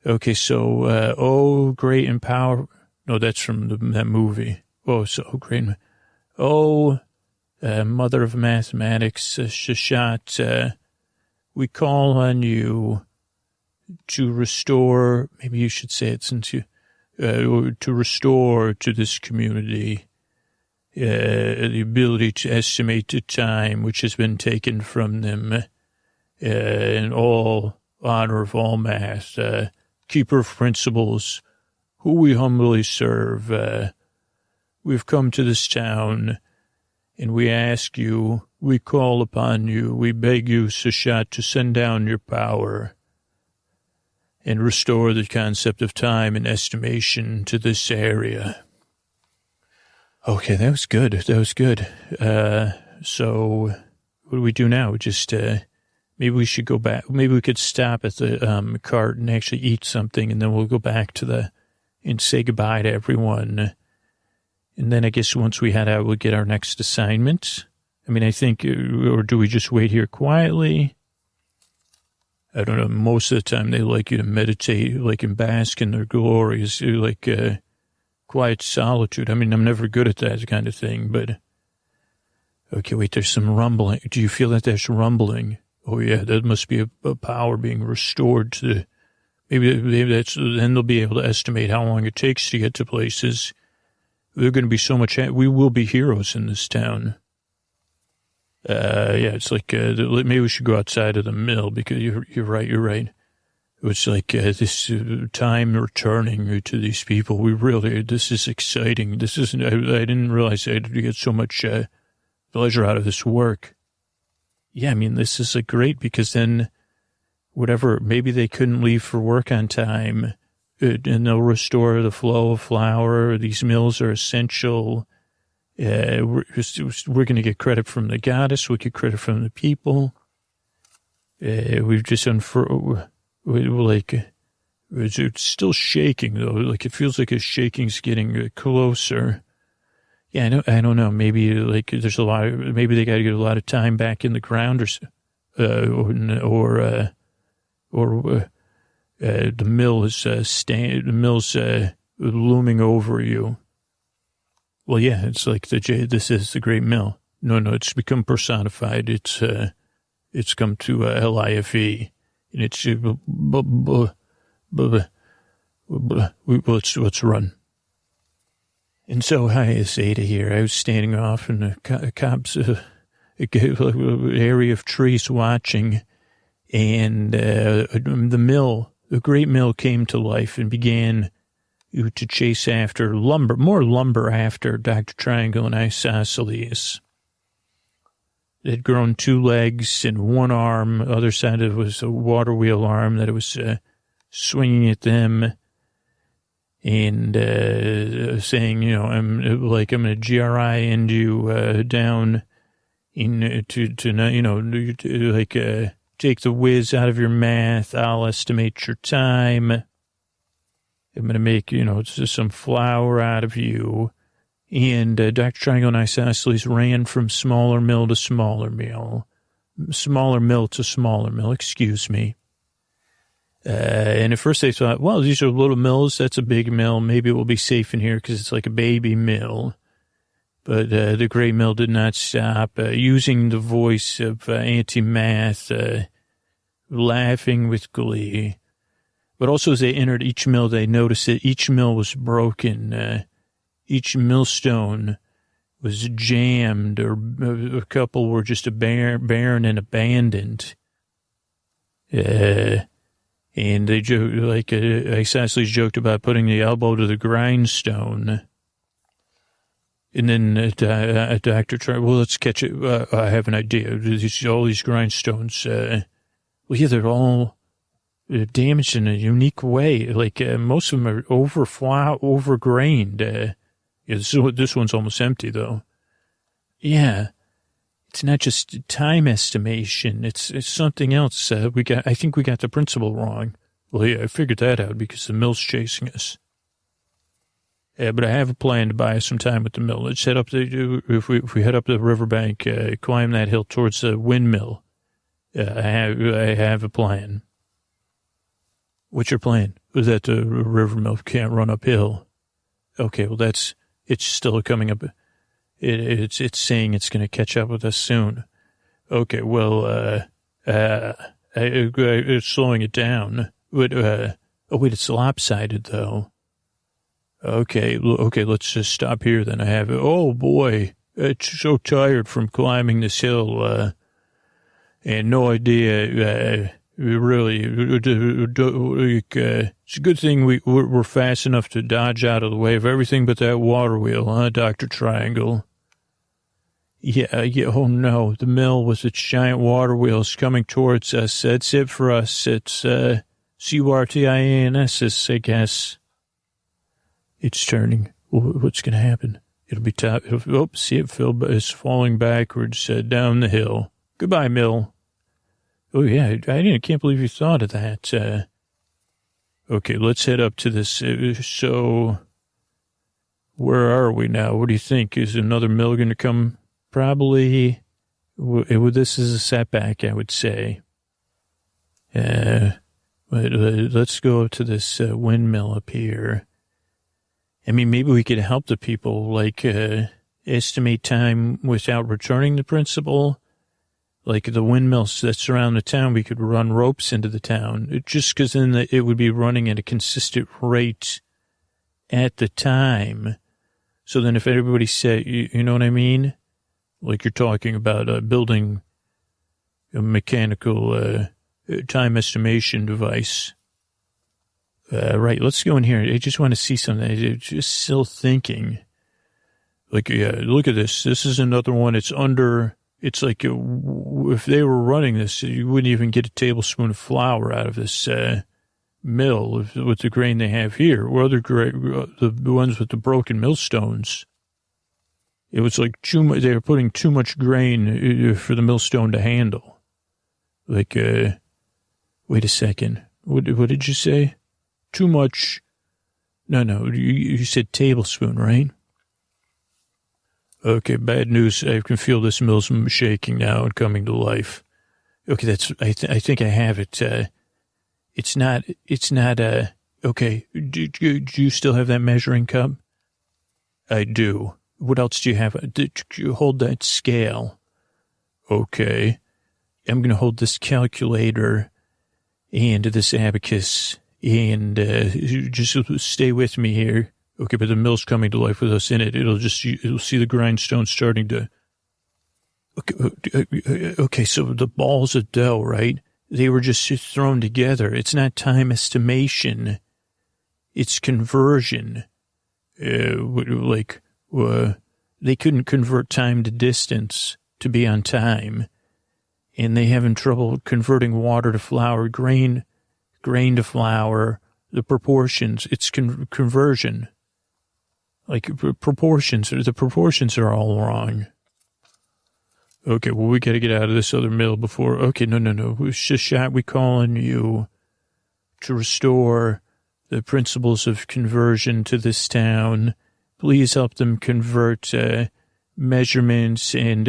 okay, so, great and power. No, that's from that movie. Oh, so great. Oh, mother of mathematics, Shashat, we call on you to restore, maybe you should say it since you, to restore to this community the ability to estimate the time which has been taken from them in all honor of all math, keeper of principles, who we humbly serve. We've come to this town, and we ask you, we call upon you, we beg you, Sashat, to send down your power and restore the concept of time and estimation to this area. Okay, that was good. So what do we do now? Just, maybe we should go back. Maybe we could stop at the cart and actually eat something, and then we'll go back to and say goodbye to everyone. And then I guess once we head out, we'll get our next assignment. I mean, I think, or do we just wait here quietly? I don't know. Most of the time they like you to meditate, like and bask in their glories, like quiet solitude. I mean, I'm never good at that kind of thing, but okay, wait, there's some rumbling. Do you feel that there's rumbling? Oh yeah, that must be a power being restored to maybe that's, then they'll be able to estimate how long it takes to get to places. There's going to be so much, we will be heroes in this town. Yeah, it's like, maybe we should go outside of the mill because you're right. It's like, this time returning to these people. This is exciting. This isn't, I didn't realize I'd get so much, pleasure out of this work. Yeah, I mean, this is great because then whatever, maybe they couldn't leave for work on time. And they'll restore the flow of flour. These mills are essential. We're going to get credit from the goddess. We get credit from the people. We've just we're It's still shaking, though. Like, it feels like his shaking's getting closer. Yeah, I don't know. Maybe, like, there's maybe they got to get a lot of time back in the ground or the mill is the mill's looming over you. Well, yeah, it's like this is the great mill. No, it's become personified. It's come to LIFE, and it's let's run. And so, hi, it's Ada here. I was standing off in a cop's area of trees watching, and the great mill came to life and began to chase after more lumber after Dr. Triangle and Isosceles. It had grown 2 legs and 1 arm. The other side of it was a water wheel arm that it was swinging at them and saying, I'm going to GRIN you down take the whiz out of your math. I'll estimate your time. I'm going to make, some flour out of you. And Dr. Triangle and Isosceles ran from smaller mill to smaller mill. Smaller mill to smaller mill, excuse me. And at first they thought, well, these are little mills. That's a big mill. Maybe it will be safe in here because it's like a baby mill. But the great mill did not stop, using the voice of anti-math, laughing with glee. But also as they entered each mill, they noticed that each mill was broken. Each millstone was jammed, or a couple were just barren and abandoned. And they joked, Isosceles joked about putting the elbow to the grindstone. And then Dr. Triangle, well, let's catch it. I have an idea. All these grindstones, they're all damaged in a unique way. Like, most of them are overgrained. This one's almost empty, though. Yeah. It's not just time estimation. It's something else. I think we got the principle wrong. Well, yeah, I figured that out because the mill's chasing us. But I have a plan to buy us some time with the mill. Let's head up if we head up the riverbank, climb that hill towards the windmill. I have a plan. What's your plan? Was that the river mill can't run uphill? Okay, well it's still coming up. It's saying it's going to catch up with us soon. Okay, well, it's slowing it down. But, it's lopsided though. Okay, let's just stop here then. Oh boy, it's so tired from climbing this hill, and no idea, really, it's a good thing we're fast enough to dodge out of the way of everything but that water wheel, huh, Dr. Triangle? Yeah, oh no, the mill with its giant water wheels coming towards us. That's it for us. It's, CURTIANS, I guess. It's turning. What's going to happen? It'll be top. See it, Phil is falling backwards down the hill. Goodbye, mill. Oh, yeah, I can't believe you thought of that. Okay, let's head up to this. So, where are we now? What do you think? Is another mill going to come? Probably. This is a setback, I would say. But let's go to this windmill up here. I mean, maybe we could help the people, like, estimate time without returning the principal. Like the windmills that surround the town, we could run ropes into the town. Just because then it would be running at a consistent rate at the time. So then if everybody said, you know what I mean? Like you're talking about building a mechanical time estimation device. Right, let's go in here. I just want to see something. I'm just still thinking. Like, yeah, look at this. This is another one. It's like if they were running this, you wouldn't even get a tablespoon of flour out of this mill with the grain they have here. Or the ones with the broken millstones. It was like too much. They were putting too much grain for the millstone to handle. Like, wait a second. What did you say? too much. No, you said tablespoon, right? Okay, bad news. I can feel this mill's shaking now and coming to life. Okay, I think I have it. It's not, okay. Do you still have that measuring cup? I do. What else do you have? Did you hold that scale? Okay. I'm going to hold this calculator and this abacus and just stay with me here. Okay, but the mill's coming to life with us in it. It'll see the grindstone starting to. Okay, so the balls of dough, right? They were just thrown together. It's not time estimation. It's conversion. They couldn't convert time to distance to be on time. And they having trouble converting water to flour, grain to flour, the proportions. It's conversion. Like proportions, the proportions are all wrong. Okay, well, we got to get out of this other mill before. Okay, no. It's just shot. We call on you to restore the principles of conversion to this town. Please help them convert measurements and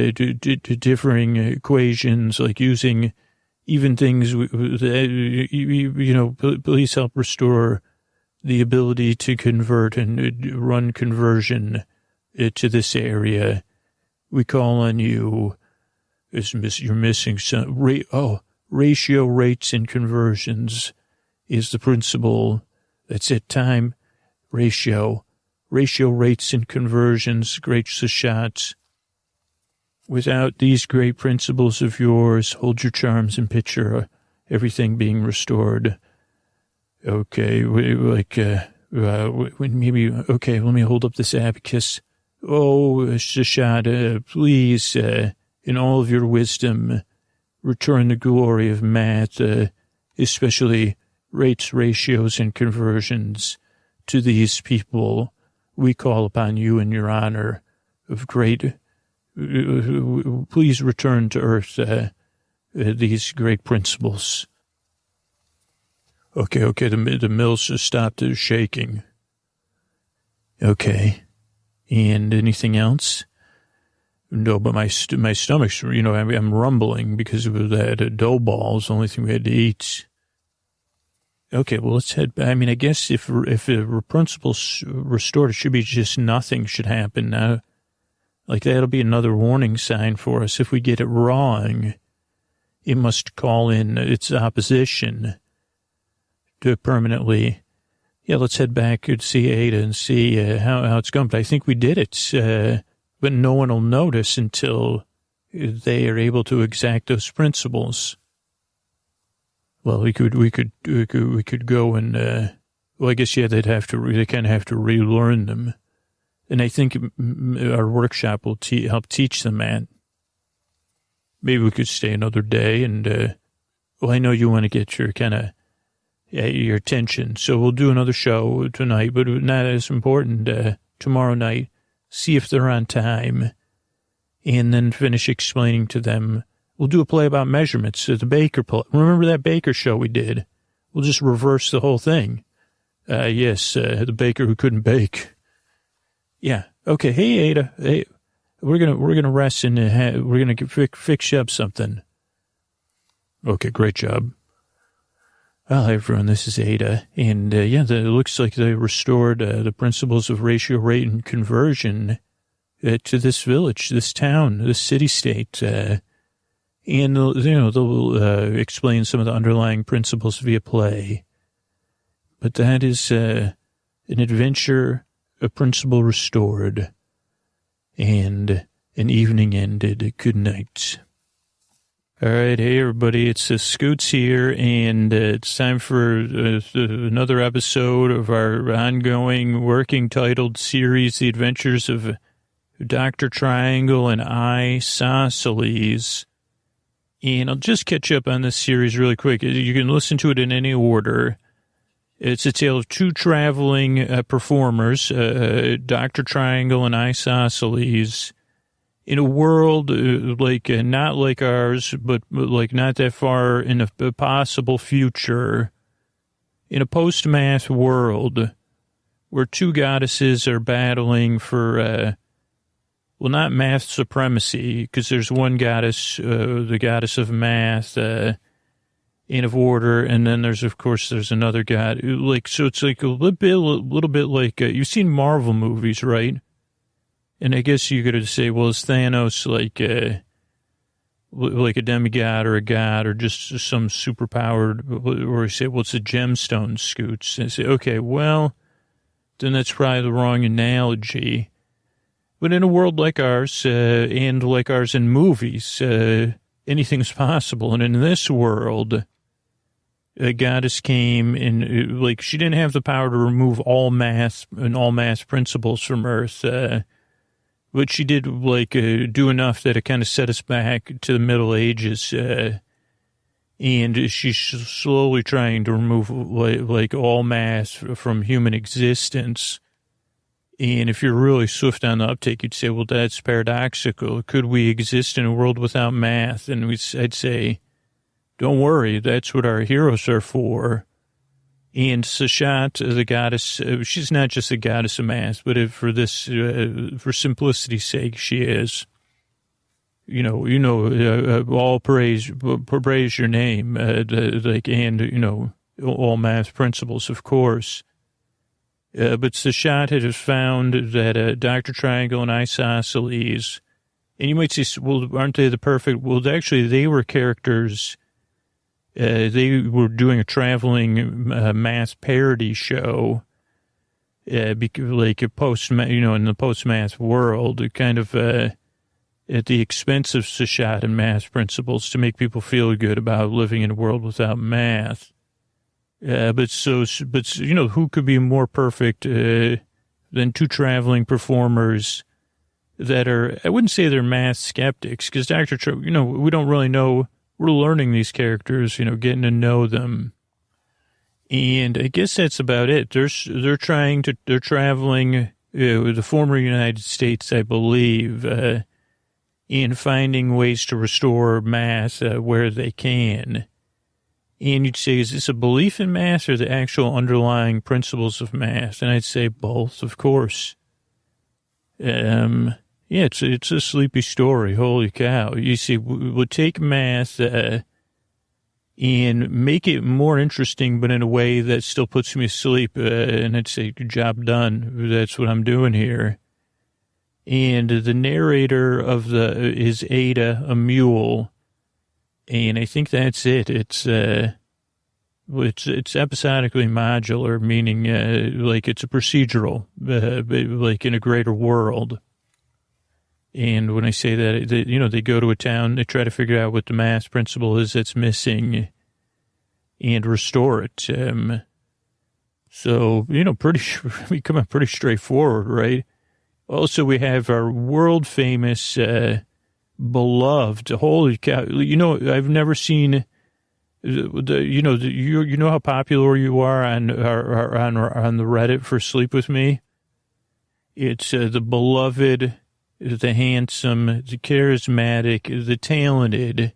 differing equations, like using even things, please help restore the ability to convert and run conversion to this area. We call on you. You're missing some. Ratio rates and conversions is the principle. That's it. Time, ratio rates and conversions, great shots. Without these great principles of yours, hold your charms and picture everything being restored. Okay, maybe, okay, let me hold up this abacus. Oh, Shashada, please, in all of your wisdom, return the glory of math, especially rates, ratios, and conversions to these people. We call upon you in your honor of great. Please return to earth these great principles. Okay, the mills stopped shaking. Okay. And anything else? No, but my stomach's, I'm rumbling because of that dough ball is the only thing we had to eat. Okay, well, let's head back. I mean, I guess if the principle's restored, it should be just nothing should happen now. Like, that'll be another warning sign for us. If we get it wrong, it must call in its opposition to permanently. Yeah, let's head back and see Ada and see how it's going. But I think we did it. But no one will notice until they are able to exact those principles. Well, we could go and, well, I guess, yeah, they kind of have to relearn them. And I think our workshop will help teach them that. Maybe we could stay another day and, well, I know you want to get your your attention. So we'll do another show tonight, but not as important, tomorrow night. See if they're on time, and then finish explaining to them. We'll do a play about measurements. The baker play. Remember that baker show we did? We'll just reverse the whole thing. Yes, the baker who couldn't bake. Yeah. Okay. Hey, Ada. Hey, we're gonna rest and we're gonna fix up something. Okay. Great job. Well, everyone, this is Ada, and it looks like they restored the principles of ratio, rate, and conversion to this village, this town, this city-state, and they'll explain some of the underlying principles via play. But that is an adventure, a principle restored, and an evening ended. Good night. All right, hey everybody, it's Scoots here, and it's time for another episode of our ongoing working titled series, The Adventures of Dr. Triangle and Isosceles. And I'll just catch up on this series really quick. You can listen to it in any order. It's a tale of two traveling performers, Dr. Triangle and Isosceles, in a world not like ours, but like not that far in a possible future. in a post-math world where two goddesses are battling for, well, not math supremacy, because there's one goddess, the goddess of math, and of order, and then there's another god. Like, so it's like a little bit like, you've seen Marvel movies, right? And I guess you could say, well, is Thanos like a demigod or a god or just some superpowered, or you say, well, it's a gemstone, Scoots. And I say, okay, well, then that's probably the wrong analogy. But in a world like ours, and like ours in movies, anything's possible. And in this world, a goddess came and, like, she didn't have the power to remove all math and all math principles from Earth, but she did, like, do enough that it kind of set us back to the Middle Ages, and she's slowly trying to remove, like all math from human existence. And if you're really swift on the uptake, you'd say, well, that's paradoxical. Could we exist in a world without math? And I'd say, don't worry, that's what our heroes are for. And Sashat, the goddess, she's not just a goddess of math, but for simplicity's sake, she is. All praise your name, and all math principles, of course. But Sashat has found that Dr. Triangle and Isosceles, and you might say, well, aren't they the perfect? Well, actually, they were characters. They were doing a traveling math parody show, like a in the post-math world, kind of at the expense of Sashat and math principles to make people feel good about living in a world without math. But who could be more perfect than two traveling performers that are, I wouldn't say they're math skeptics, because we don't really know. We're learning these characters, getting to know them. And I guess that's about it. They're traveling the former United States, I believe, in finding ways to restore math where they can. And you'd say, is this a belief in math or the actual underlying principles of math? And I'd say both, of course. Yeah, it's a sleepy story. Holy cow. You see, we'll take math and make it more interesting, but in a way that still puts me asleep. And I'd say, good job done. That's what I'm doing here. And the narrator is Ada, a mule. And I think that's it. It's episodically modular, meaning like it's a procedural, like in a greater world. And when I say that, they go to a town, they try to figure out what the math principle is that's missing and restore it. So, we come out pretty straightforward, right? Also, we have our world famous, beloved, holy cow, I've never seen, you know how popular you are on the Reddit for Sleep With Me? It's the beloved, the handsome, the charismatic, the talented,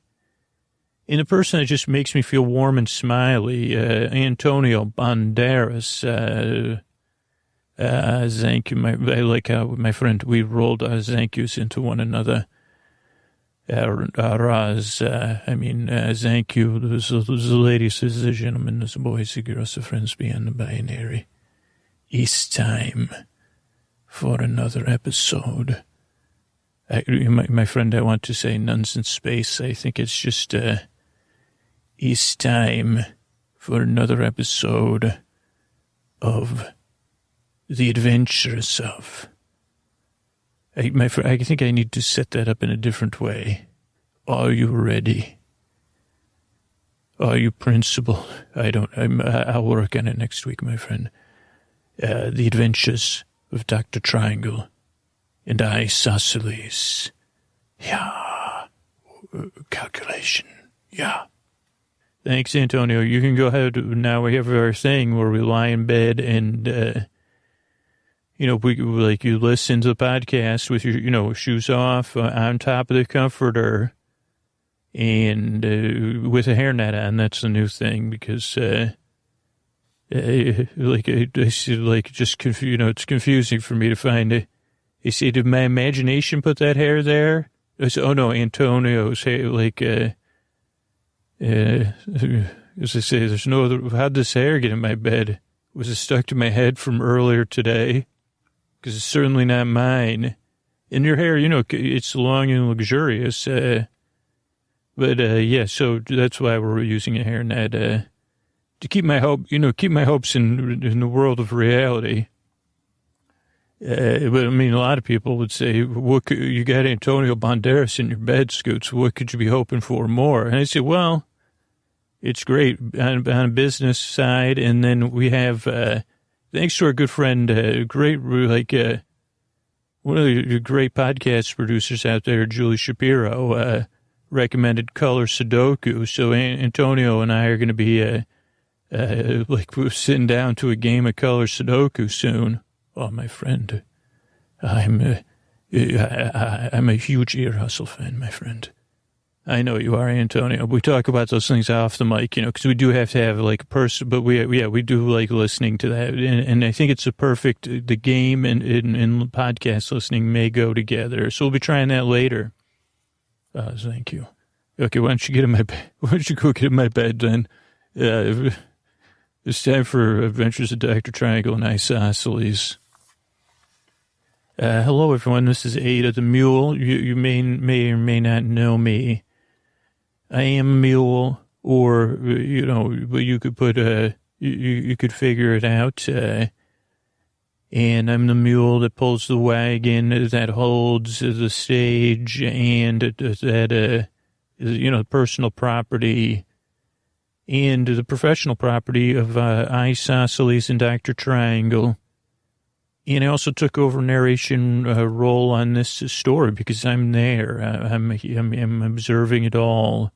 and the person that just makes me feel warm and smiley, Antonio Banderas. Thank you. I like how my friend, we rolled thank yous into one another. Thank you. There's the ladies, there's the gentlemen, there's the boys, the girls, the friends beyond the binary. It's time for another episode. My friend, I want to say nuns in space. I think it's just, it's time for another episode of The Adventures of. I think I need to set that up in a different way. Are you ready? Are you principled? I'll work on it next week, my friend. The Adventures of Dr. Triangle and Isosceles. Yeah. Calculation. Yeah. Thanks, Antonio. You can go ahead. Now we have our thing where we lie in bed and, you listen to the podcast with your, shoes off on top of the comforter and with a hairnet on. That's the new thing because I said, like, just it's confusing for me to find it. He said, did my imagination put that hair there? I said, oh no, Antonio's hair, as I say, there's no other, how'd this hair get in my bed? Was it stuck to my head from earlier today? Because it's certainly not mine. And your hair, it's long and luxurious. Yeah, so that's why we're using a hairnet, to keep my hopes in the world of reality. But I mean, a lot of people would say, you got Antonio Banderas in your bed, Scoots. What could you be hoping for more? And I say, well, it's great on a business side. And then we have, thanks to our good friend, one of the great podcast producers out there, Julie Shapiro, recommended color Sudoku. So Antonio and I are going to be, we're sitting down to a game of color Sudoku soon. Oh, my friend, I'm a huge Ear Hustle fan, my friend. I know you are, Antonio. We talk about those things off the mic, because we do have to have like a person, but we do like listening to that. And I think it's the game and podcast listening may go together. So we'll be trying that later. Thank you. Okay, why don't you get in my bed? Why don't you go get in my bed then? It's time for Adventures of Dr. Triangle and Isosceles. Hello, everyone. This is Ada the Mule. You may or may not know me. I am a mule, or, but you could put, you could figure it out. And I'm the mule that pulls the wagon, that holds the stage, and that, personal property and the professional property of Isosceles and Dr. Triangle. And I also took over narration role on this story because I'm there. I'm observing it all.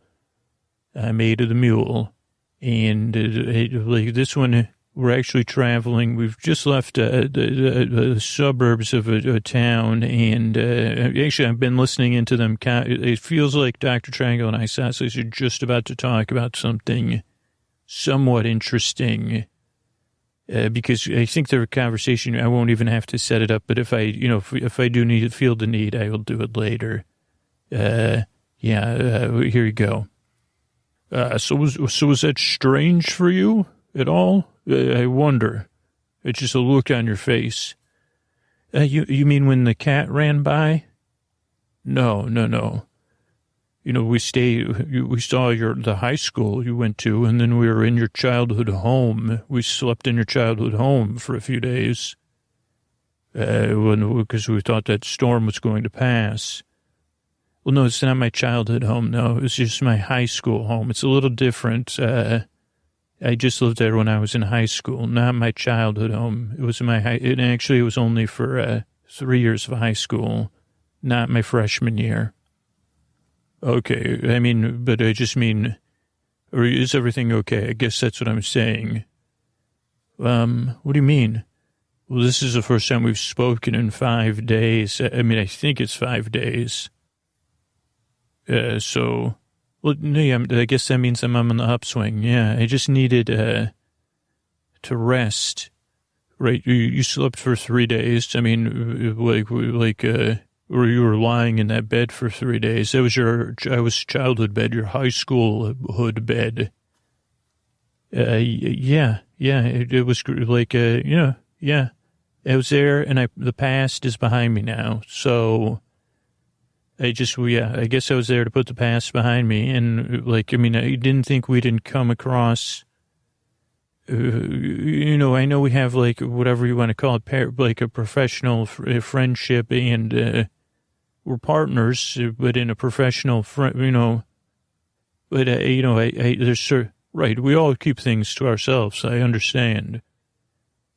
I'm Ada the Mule. And this one, we're actually traveling. We've just left the suburbs of a town. And actually, I've been listening into them. It feels like Dr. Triangle and Isosceles are just about to talk about something somewhat interesting. Because I think their conversation, I won't even have to set it up. But if I do feel the need, I will do it later. Here you go. So was that strange for you at all? I wonder. It's just a look on your face. You mean when the cat ran by? No. We saw the high school you went to, and then we were in your childhood home. We slept in your childhood home for a few days, because we thought that storm was going to pass. Well, no, it's not my childhood home, no. It's just my high school home. It's a little different. I just lived there when I was in high school, not my childhood home. It was it was only for 3 years of high school, not my freshman year. Okay, but I just mean, or is everything okay? I guess that's what I'm saying. What do you mean? Well, this is the first time we've spoken in 5 days. I think it's 5 days. I guess that means I'm on the upswing. Yeah, I just needed to rest. Right, you slept for 3 days. Or you were lying in that bed for 3 days. That was I was childhood bed, your high school hood bed. Yeah. It was yeah. I was there, and the past is behind me now. So I guess I was there to put the past behind me. And I didn't think we didn't come across, I know we have whatever you want to call it, a professional friendship, and we're partners, but in a professional but right. We all keep things to ourselves. I understand.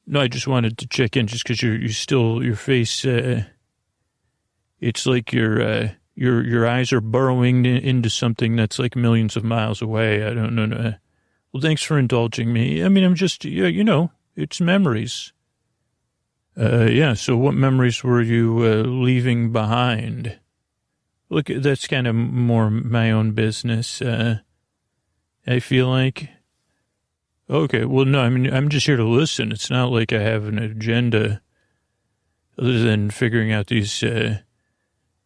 No, I just wanted to check in just because your face, it's like your eyes are burrowing into something that's like millions of miles away. I don't know. Well, thanks for indulging me. I'm just, it's memories. So what memories were you leaving behind? Look, that's kind of more my own business, I feel like. Okay, well, no, I mean, I'm just here to listen. It's not like I have an agenda other than figuring out these, I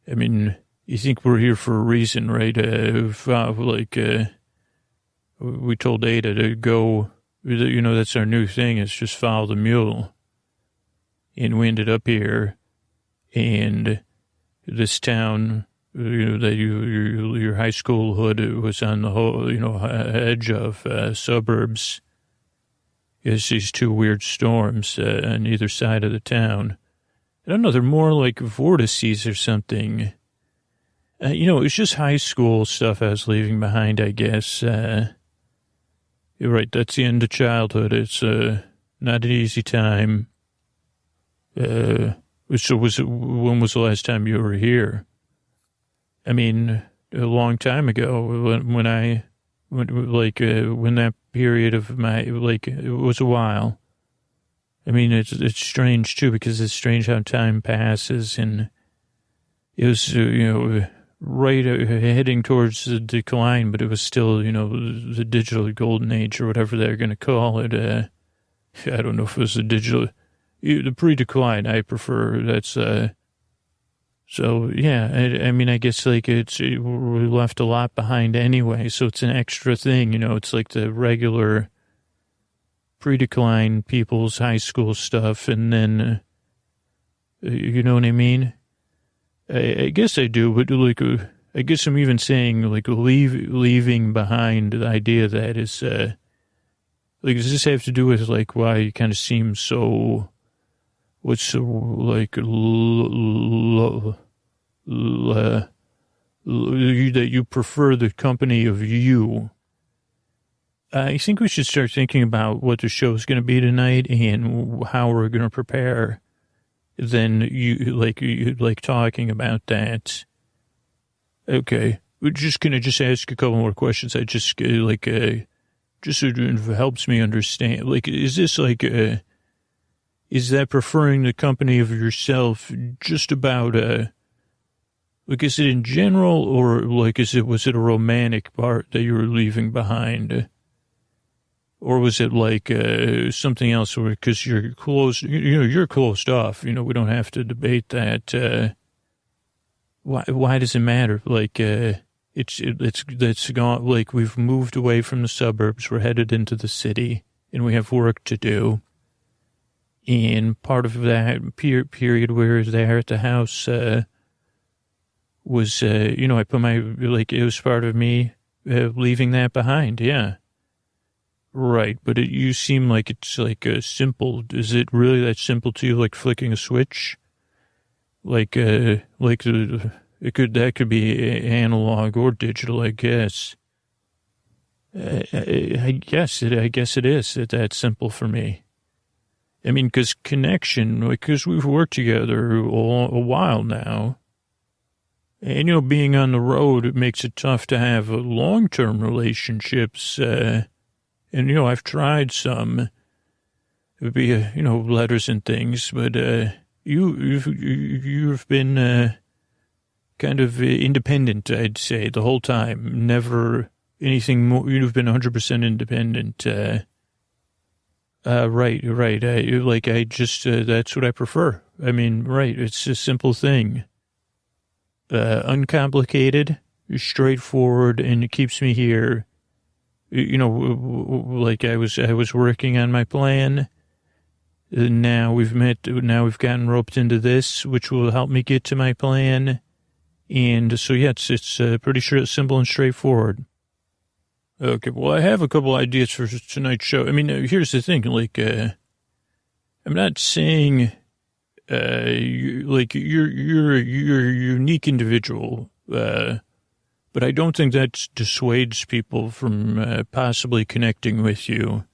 mean, you think we're here for a reason, right? We told Ada to go, that's our new thing. It's just follow the mule. And we ended up here, and this town, that your high school hood was on the whole, edge of suburbs. There's these two weird storms on either side of the town. I don't know, they're more like vortices or something. It's just high school stuff I was leaving behind, I guess. You're right, that's the end of childhood. It's not an easy time. When was the last time you were here? I mean, a long time ago, when that period of my, it was a while. I mean, it's strange, too, because it's strange how time passes, and it was, right heading towards the decline, but it was still, the digital golden age or whatever they're going to call it. I don't know if it was the pre-decline, I prefer. That's, so, yeah, I mean, I guess, we left a lot behind anyway, so it's an extra thing, it's like the regular pre-decline people's high school stuff, and then, you know what I mean? I guess I do, but, I guess I'm even saying, leaving behind the idea that is, does this have to do with, why you kind of seem so... What's that you prefer the company of you? I think we should start thinking about what the show's going to be tonight and how we're going to prepare. Then you like talking about that. Okay, we're just going to ask a couple more questions. I just just helps me understand. Is this is that preferring the company of yourself just about, is it in general, or was it a romantic part that you were leaving behind? Or was it something else, because you're closed, you're closed off, we don't have to debate that. Why does it matter? It's gone, we've moved away from the suburbs, we're headed into the city, and we have work to do. And part of that period where I was there at the house was, I put it was part of me leaving that behind, yeah. Right, but you seem like it's simple. Is it really that simple to you, like flicking a switch? That could be analog or digital, I guess. I guess it is that simple for me. I mean, because connection, because we've worked together a while now, and, being on the road, it makes it tough to have long-term relationships, and, I've tried some, it would be, letters and things, but you've been kind of independent, I'd say, the whole time, never anything more, you've been 100% independent, right. That's what I prefer. I mean, right. It's a simple thing. Uncomplicated, straightforward, and it keeps me here. I was working on my plan. Now we've gotten roped into this, which will help me get to my plan. And so, yeah, it's pretty sure it's simple and straightforward. Okay, well, I have a couple ideas for tonight's show. I mean, here's the thing, I'm not saying, you're a unique individual, but I don't think that dissuades people from possibly connecting with you.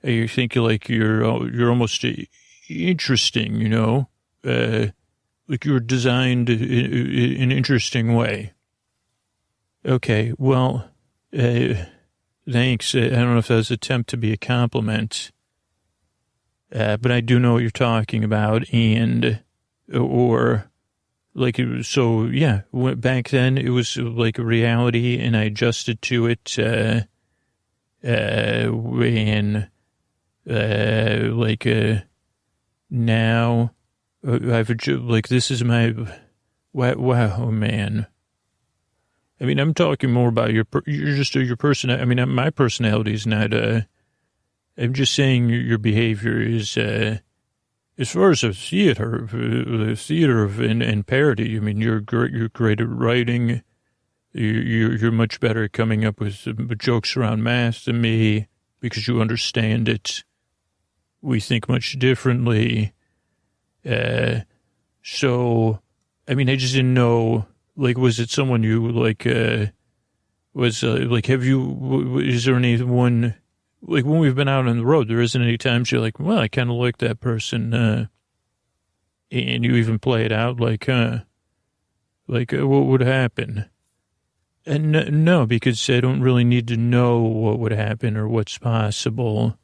You think you're almost interesting, you're designed in an interesting way. Okay, well... thanks. I don't know if that was an attempt to be a compliment, but I do know what you're talking about. And, so yeah, back then it was like a reality and I adjusted to it. when, now, this is my, wow, man. I mean, I'm talking more about your person. I mean, my personality is not, I'm just saying your behavior is, as far as a theater and parody, I mean, you're great at writing. You're much better at coming up with jokes around math than me because you understand it. We think much differently. So, I mean, I just didn't know, was it someone you, is there anyone, when we've been out on the road, there isn't any times you're like, well, I kind of like that person, and you even play it out what would happen? And no, because I don't really need to know what would happen or what's possible.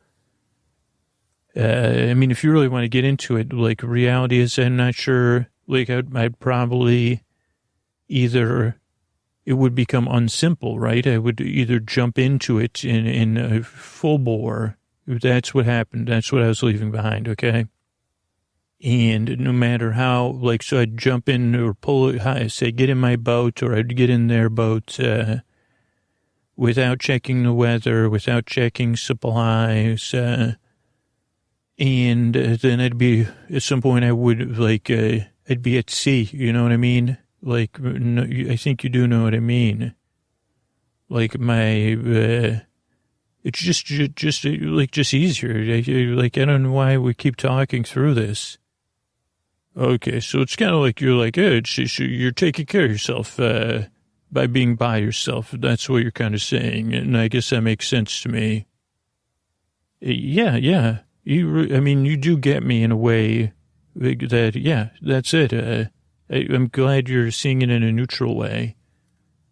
I mean, if you really want to get into it, reality is, I'm not sure, I'd probably either, it would become unsimple, right? I would either jump into it in a full bore. That's what happened. That's what I was leaving behind, okay? And no matter how, so I'd jump in or pull it, say, get in my boat, or I'd get in their boat without checking the weather, without checking supplies. And then I'd be, at some point I would, I'd be at sea, you know what I mean? No, I think you do know what I mean. It's just easier. I don't know why we keep talking through this. Okay, so it's kind of like you're you're taking care of yourself by being by yourself. That's what you're kind of saying, and I guess that makes sense to me. Yeah. You do get me in a way that, yeah, that's it. I'm glad you're seeing it in a neutral way.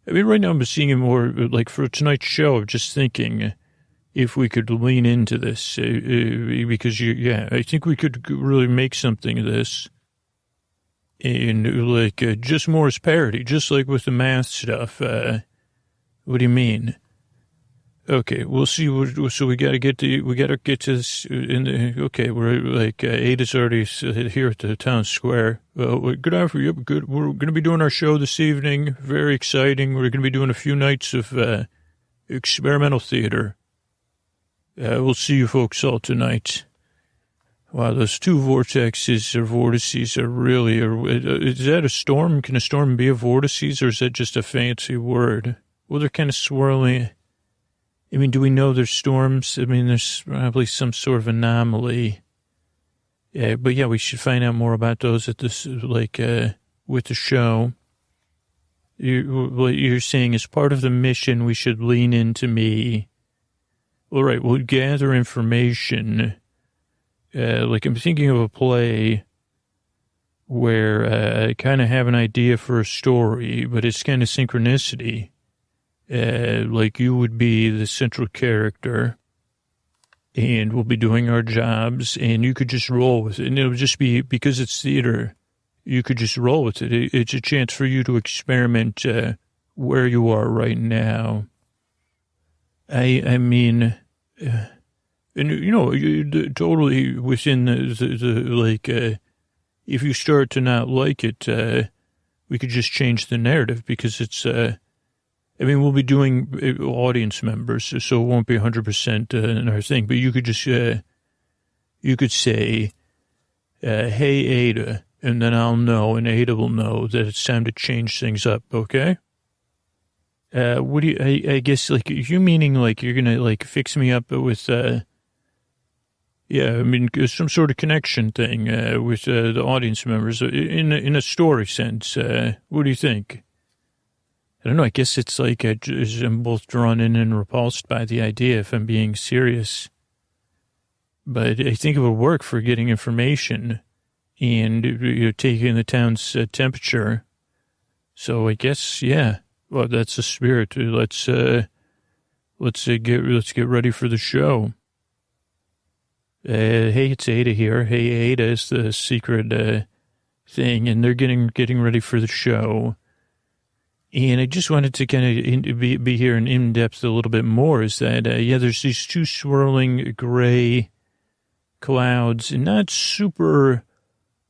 I mean, right now I'm seeing it more for tonight's show. I'm just thinking if we could lean into this because I think we could really make something of this. And just more as parody, just like with the math stuff. What do you mean? Okay, we'll see. So we got to get to this. Okay, we're Ada's already here at the town square. Good afternoon. Good. We're going to be doing our show this evening. Very exciting. We're going to be doing a few nights of experimental theater. We'll see you folks all tonight. Wow, those two vortices or vortices are really, is that a storm? Can a storm be a vortices, or is that just a fancy word? Well, they're kind of swirling. I mean, do we know there's storms? I mean, there's probably some sort of anomaly. Yeah, but yeah, we should find out more about those at this, with the show. What you're saying is part of the mission, we should lean into me. All right, we'll gather information. I'm thinking of a play where I kind of have an idea for a story, but it's kind of synchronicity. You would be the central character, and we'll be doing our jobs, and you could just roll with it. And it'll just be, because it's theater, you could just roll with it. It's a chance for you to experiment where you are right now. I mean... And, you totally within if you start to not like it, we could just change the narrative because it's, we'll be doing audience members, so it won't be 100% in our thing, but you could just, you could say, hey, Ada, and then I'll know, and Ada will know that it's time to change things up, okay? What do you, I guess, you meaning, you're gonna, fix me up with, some sort of connection thing with the audience members in a story sense. What do you think? I don't know. I guess it's I'm both drawn in and repulsed by the idea, if I'm being serious. But I think it would work for getting information and taking the town's temperature. So I guess, yeah. Well, that's the spirit. Let's get ready for the show. Hey, it's Ada here. Hey, Ada is the secret thing, and they're getting ready for the show. And I just wanted to kind of be here in depth a little bit more is that, there's these two swirling gray clouds and not super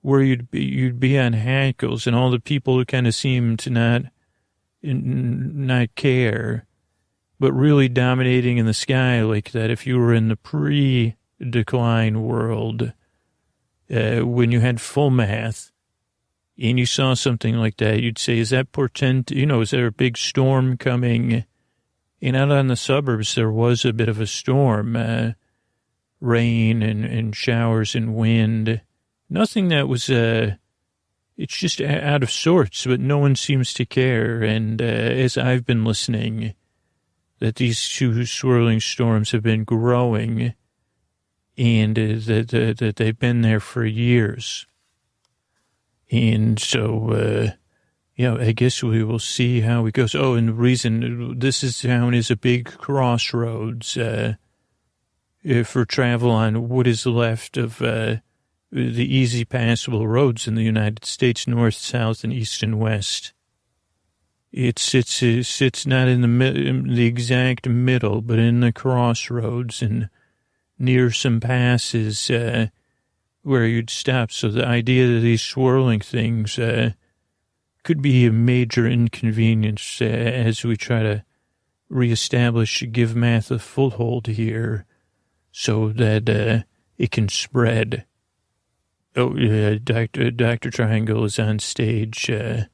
where you'd be on hackles and all the people who kind of seem to not care, but really dominating in the sky like that. If you were in the pre-decline world, when you had full math, and you saw something like that, you'd say, is that portent, is there a big storm coming? And out on the suburbs, there was a bit of a storm, rain and showers and wind. Nothing that was, it's just out of sorts, but no one seems to care. And as I've been listening, that these two swirling storms have been growing and that they've been there for years. And so, I guess we will see how it goes. Oh, and the reason this town is a big crossroads for travel on what is left of the easy passable roads in the United States, north, south, and east and west. It sits not in the exact middle, but in the crossroads and near some passes where you'd stop. So the idea that these swirling things could be a major inconvenience as we try to give math a foothold here so that it can spread. Oh, Dr. Triangle is on stage, kind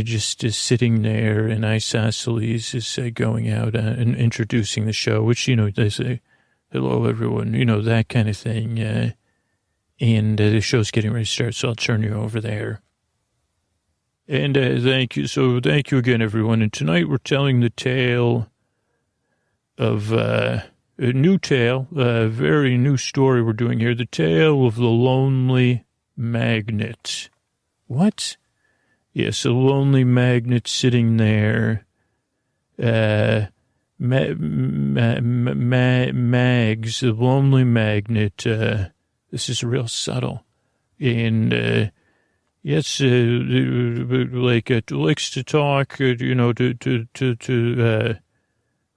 of just sitting there, and Isosceles is going out and introducing the show, which, they say, hello, everyone, that kind of thing. And the show's getting ready to start, so I'll turn you over there. And thank you. So thank you again, everyone. And tonight we're telling the tale of a new tale, a very new story we're doing here. The tale of the lonely magnet. What? Yes, a lonely magnet sitting there. Mags, the lonely magnet. This is real subtle. And, yes, likes to talk,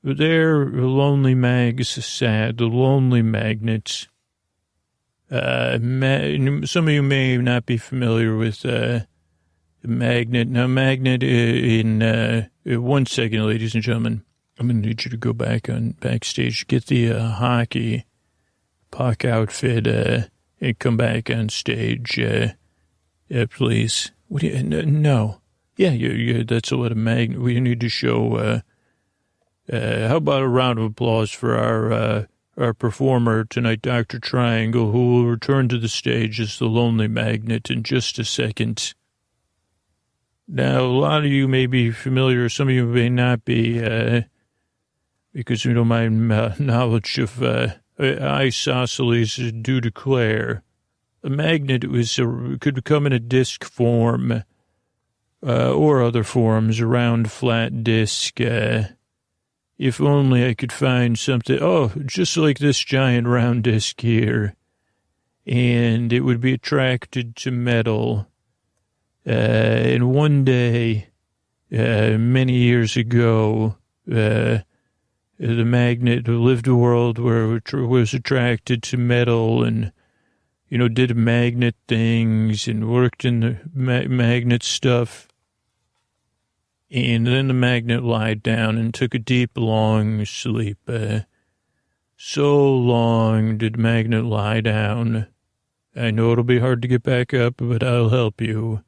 they're lonely mags, sad, the lonely magnets. Some of you may not be familiar with, magnet. Now, magnet in, 1 second, ladies and gentlemen. I'm going to need you to go backstage, get the hockey puck outfit, and come back on stage, please. What do you, no. Yeah, that's a lot of magnet. We need to show, how about a round of applause for our performer tonight, Dr. Triangle, who will return to the stage as the lonely magnet in just a second. Now, a lot of you may be familiar, some of you may not be, because we don't mind knowledge of Isosceles do declare. A magnet could come in a disc form or other forms, a round, flat disc. If only I could find something, just like this giant round disc here. And it would be attracted to metal. And one day, many years ago, the magnet lived a world where it was attracted to metal and, did magnet things and worked in the magnet stuff. And then the magnet lied down and took a deep, long sleep. So long did magnet lie down. I know it'll be hard to get back up, but I'll help you.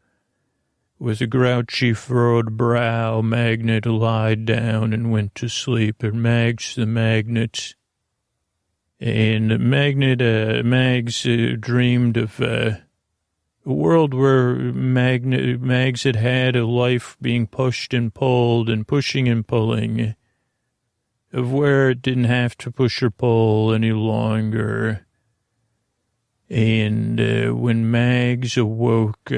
With a grouchy furrowed brow, magnet lied down and went to sleep. And Mags the magnet. And Mags dreamed of a world where Mags had a life being pushed and pulled and pushing and pulling. Of where it didn't have to push or pull any longer. And when Mags awoke,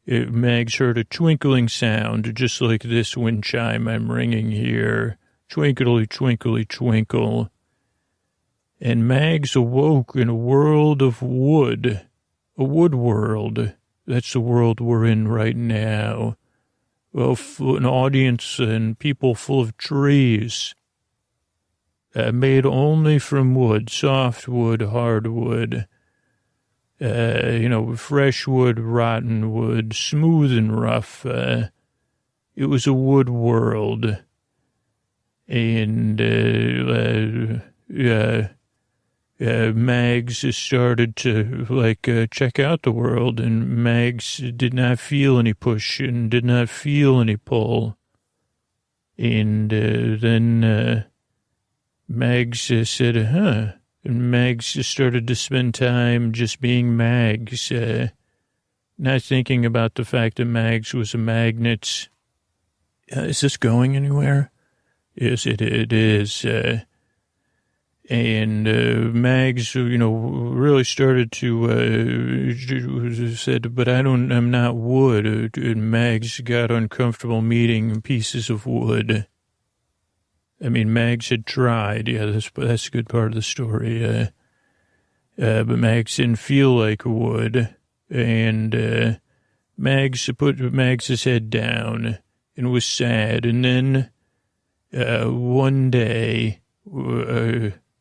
Mags heard a twinkling sound, just like this wind chime I'm ringing here. Twinkly, twinkly, twinkle. And Mags awoke in a world of wood. A wood world. That's the world we're in right now. an audience and people full of trees, made only from wood, soft wood, hardwood, fresh wood, rotten wood, smooth and rough. It was a wood world. And, Mags started to, check out the world, and Mags did not feel any push and did not feel any pull. And, then, Mags said, huh. And Mags just started to spend time just being Mags, not thinking about the fact that Mags was a magnet. Is this going anywhere? Yes, it is. And Mags, really started to said, but I'm not wood. And Mags got uncomfortable meeting pieces of wood. I mean, Mags had tried. Yeah, that's a good part of the story. But Mags didn't feel like wood. And Mags put Mags's head down and was sad. And then one day,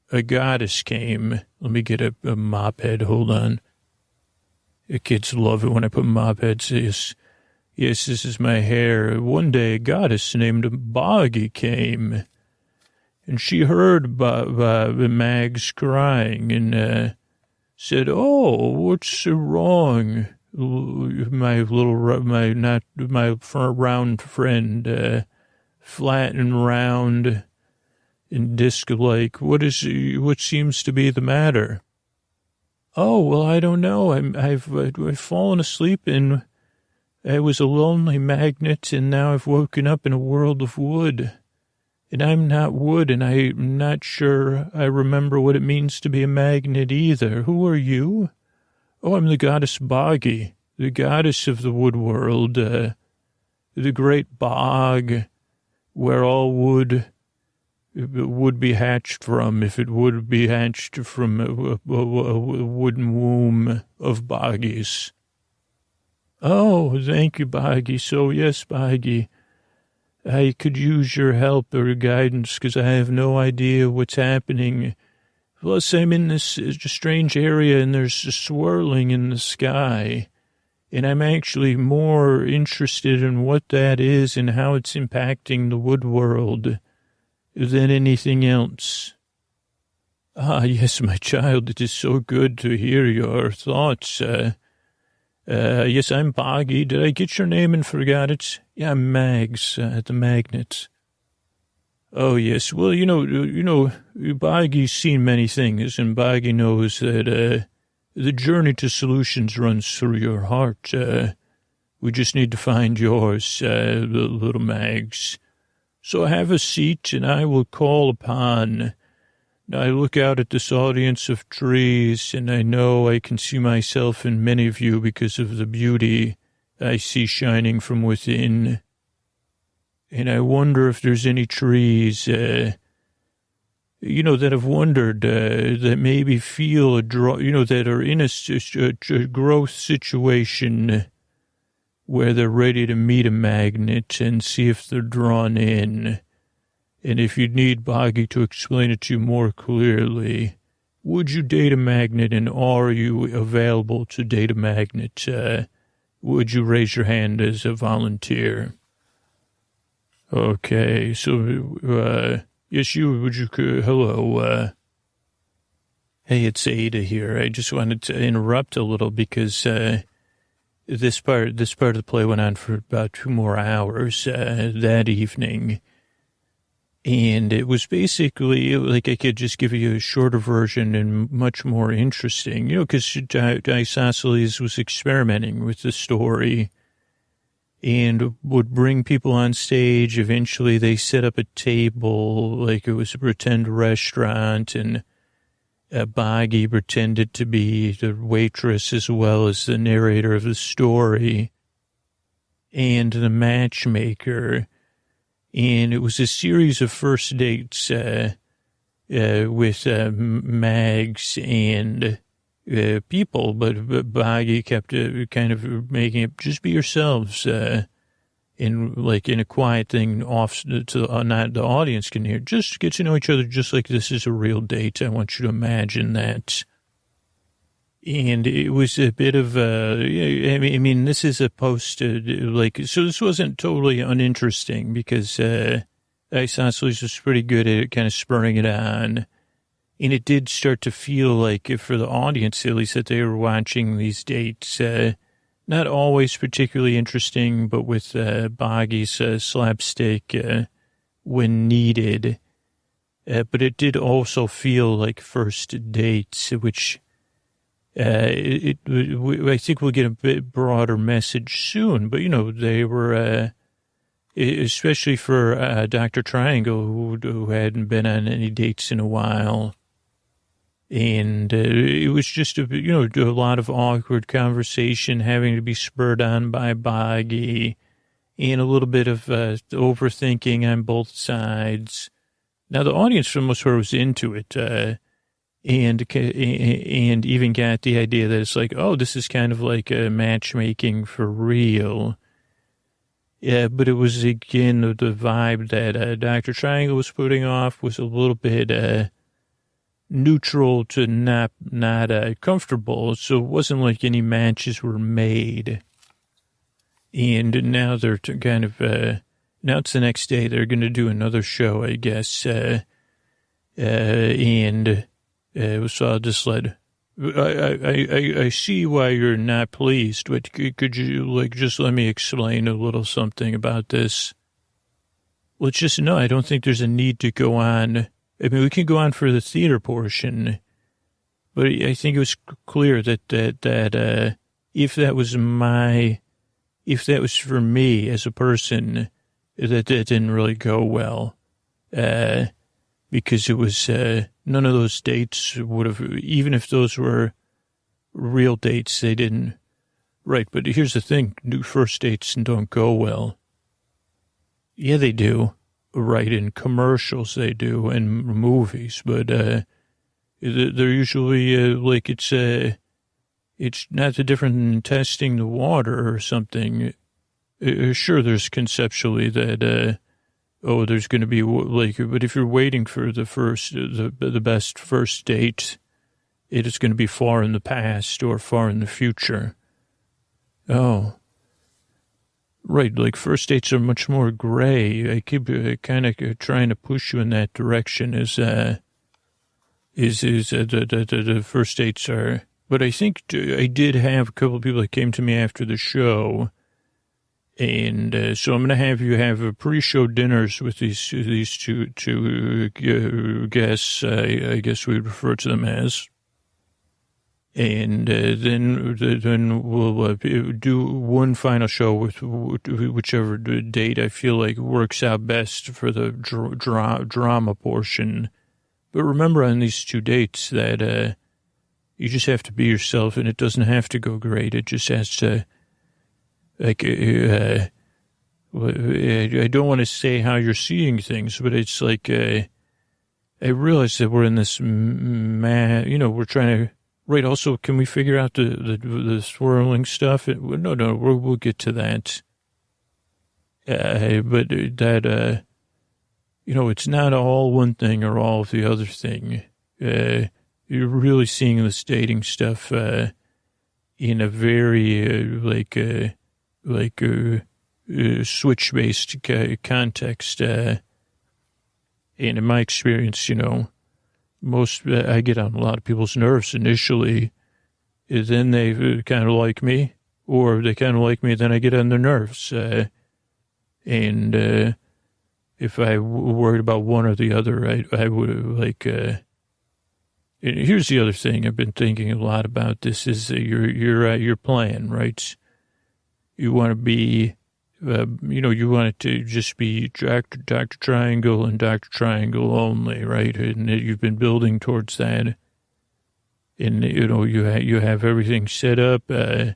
a goddess came. Let me get a mop head. Hold on. The kids love it when I put mop heads. Yes, this is my hair. One day, a goddess named Boggy came. And she heard Mags crying and said, "Oh, what's wrong, my round friend, flat and round and disc-like? What seems to be the matter?" "Oh, well, I don't know. I've fallen asleep and I was a lonely magnet, and now I've woken up in a world of wood. And I'm not wood, and I'm not sure I remember what it means to be a magnet either. Who are you?" "Oh, I'm the goddess Boggy, the goddess of the wood world, the great bog where all wood would be hatched from, if it would be hatched from a wooden womb of boggies." "Oh, thank you, Boggy. So, yes, Boggy, I could use your help or guidance because I have no idea what's happening. Plus, I'm in this strange area and there's a swirling in the sky. And I'm actually more interested in what that is and how it's impacting the wood world than anything else." "Ah, yes, my child, it is so good to hear your thoughts. Yes, I'm Boggy. Did I get your name and forgot it?" "Yeah, I'm Mags, at the Magnets." "Oh, yes. Well, Boggy's seen many things, and Boggy knows that the journey to solutions runs through your heart. We just need to find yours, little Mags. So have a seat, and I will call upon." I look out at this audience of trees, and I know I can see myself in many of you because of the beauty I see shining from within. And I wonder if there's any trees, that have wondered, that maybe feel a draw, that are in a growth situation where they're ready to meet a magnet and see if they're drawn in. And if you need Boggy to explain it to you more clearly, would you date a magnet, and are you available to date a magnet? Would you raise your hand as a volunteer? Okay, so, yes, hello. Hey, it's Ada here. I just wanted to interrupt a little because this part of the play went on for about 2 more hours that evening. And it was basically like I could just give you a shorter version and much more interesting, because Isosceles was experimenting with the story and would bring people on stage. Eventually they set up a table like it was a pretend restaurant, and Boggy pretended to be the waitress as well as the narrator of the story and the matchmaker. And it was a series of first dates with Mags and people, but Boggy kept kind of making it just be yourselves. in like in a quiet thing off to not the audience can hear. Just get to know each other just like this is a real date. I want you to imagine that. And it was a bit of I mean, this is a post, so this wasn't totally uninteresting because Isosceles was pretty good at kind of spurring it on. And it did start to feel like, for the audience at least, that they were watching these dates, not always particularly interesting, but with Boggy's slapstick when needed. But it did also feel like first dates, which... I think we'll get a bit broader message soon, but, they were, especially for Dr. Triangle, who hadn't been on any dates in a while. And it was just, a lot of awkward conversation having to be spurred on by Boggy and a little bit of overthinking on both sides. Now, the audience, for the most part, was into it. And even got the idea that it's like, oh, this is kind of like a matchmaking for real. Yeah, but it was, again, the vibe that Dr. Triangle was putting off was a little bit neutral to not comfortable. So it wasn't like any matches were made. And now they're kind of, now it's the next day. They're going to do another show, I guess. So I'll just I see why you're not pleased, but could you, just let me explain a little something about this? Well, it's just, no, I don't think there's a need to go on. I mean, we can go on for the theater portion, but I think it was clear that if that was for me as a person, that didn't really go well. Because it was, none of those dates would have, even if those were real dates, they didn't. Right, but here's the thing, new first dates don't go well. Yeah, they do. Right, in commercials they do, and movies, but they're usually, it's not the different than testing the water or something. Sure, there's conceptually that, there's going to be but if you're waiting for the best first date, it is going to be far in the past or far in the future. Oh, right. Like first dates are much more gray. I keep kind of trying to push you in that direction. The first dates are, but I think I did have a couple of people that came to me after the show. And so I'm going to have you have pre-show dinners with these two guests. I guess we refer to them as. And then we'll do one final show with whichever date I feel like works out best for the drama portion. But remember on these two dates that you just have to be yourself, and it doesn't have to go great. It just has to. Like, I don't want to say how you're seeing things, but it's like, I realize that we're in this, we're trying to, right, also, can we figure out the swirling stuff? No, we'll get to that. But that, it's not all one thing or all the other thing. You're really seeing this dating stuff, in a very, switch-based context. And in my experience, I get on a lot of people's nerves initially. Then they kind of like me, or they kind of like me, then I get on their nerves. And if I were worried about one or the other, I would and here's the other thing I've been thinking a lot about. This is your plan, right? You want to be, you want it to just be Dr. Triangle and Dr. Triangle only, right? And you've been building towards that. And, you have everything set up. You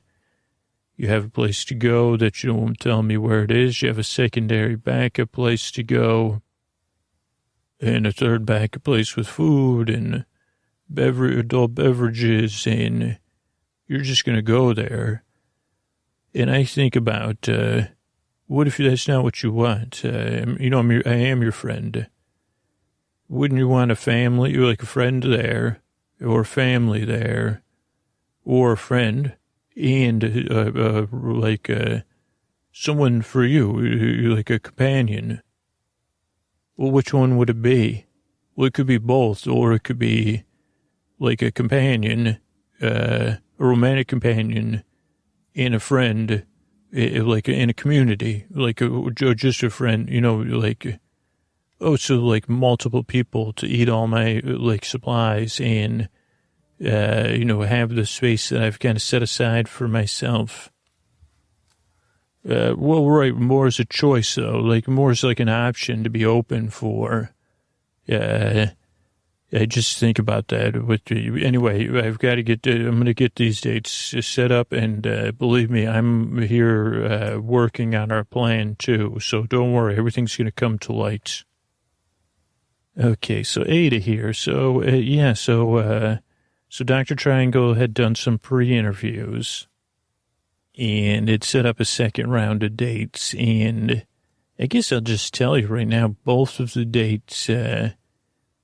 have a place to go that you won't tell me where it is. You have a secondary backup place to go. And a third backup place with food and adult beverages. And you're just going to go there. And I think about What if that's not what you want? I am your friend. Wouldn't you want a family, like a friend there, or family there, or a friend, and someone for you, like a companion? Well, which one would it be? Well, it could be both, or it could be like a companion, a romantic companion, and a friend, like in a community, just a friend, so like multiple people to eat all my like supplies and, have the space that I've kind of set aside for myself. Well, right, more as a choice though, like more as like an option to be open for. I just think about that. Anyway, I'm going to get these dates set up, and believe me, I'm here working on our plan too. So don't worry, everything's going to come to light. Okay, so Ada here. So Dr. Triangle had done some pre-interviews, and it set up a second round of dates. And I guess I'll just tell you right now, both of the dates.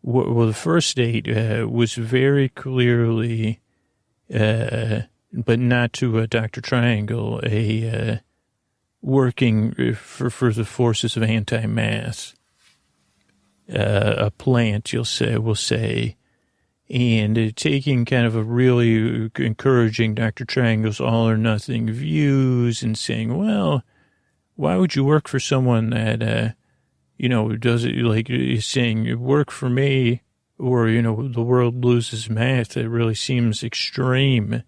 Well, the first date was very clearly, but not to Dr. Triangle, working for the forces of anti-mass, a plant, we'll say, and taking kind of a really encouraging Dr. Triangle's all-or-nothing views and saying, well, why would you work for someone that, does it like you're saying work for me or, the world loses math? It really seems extreme.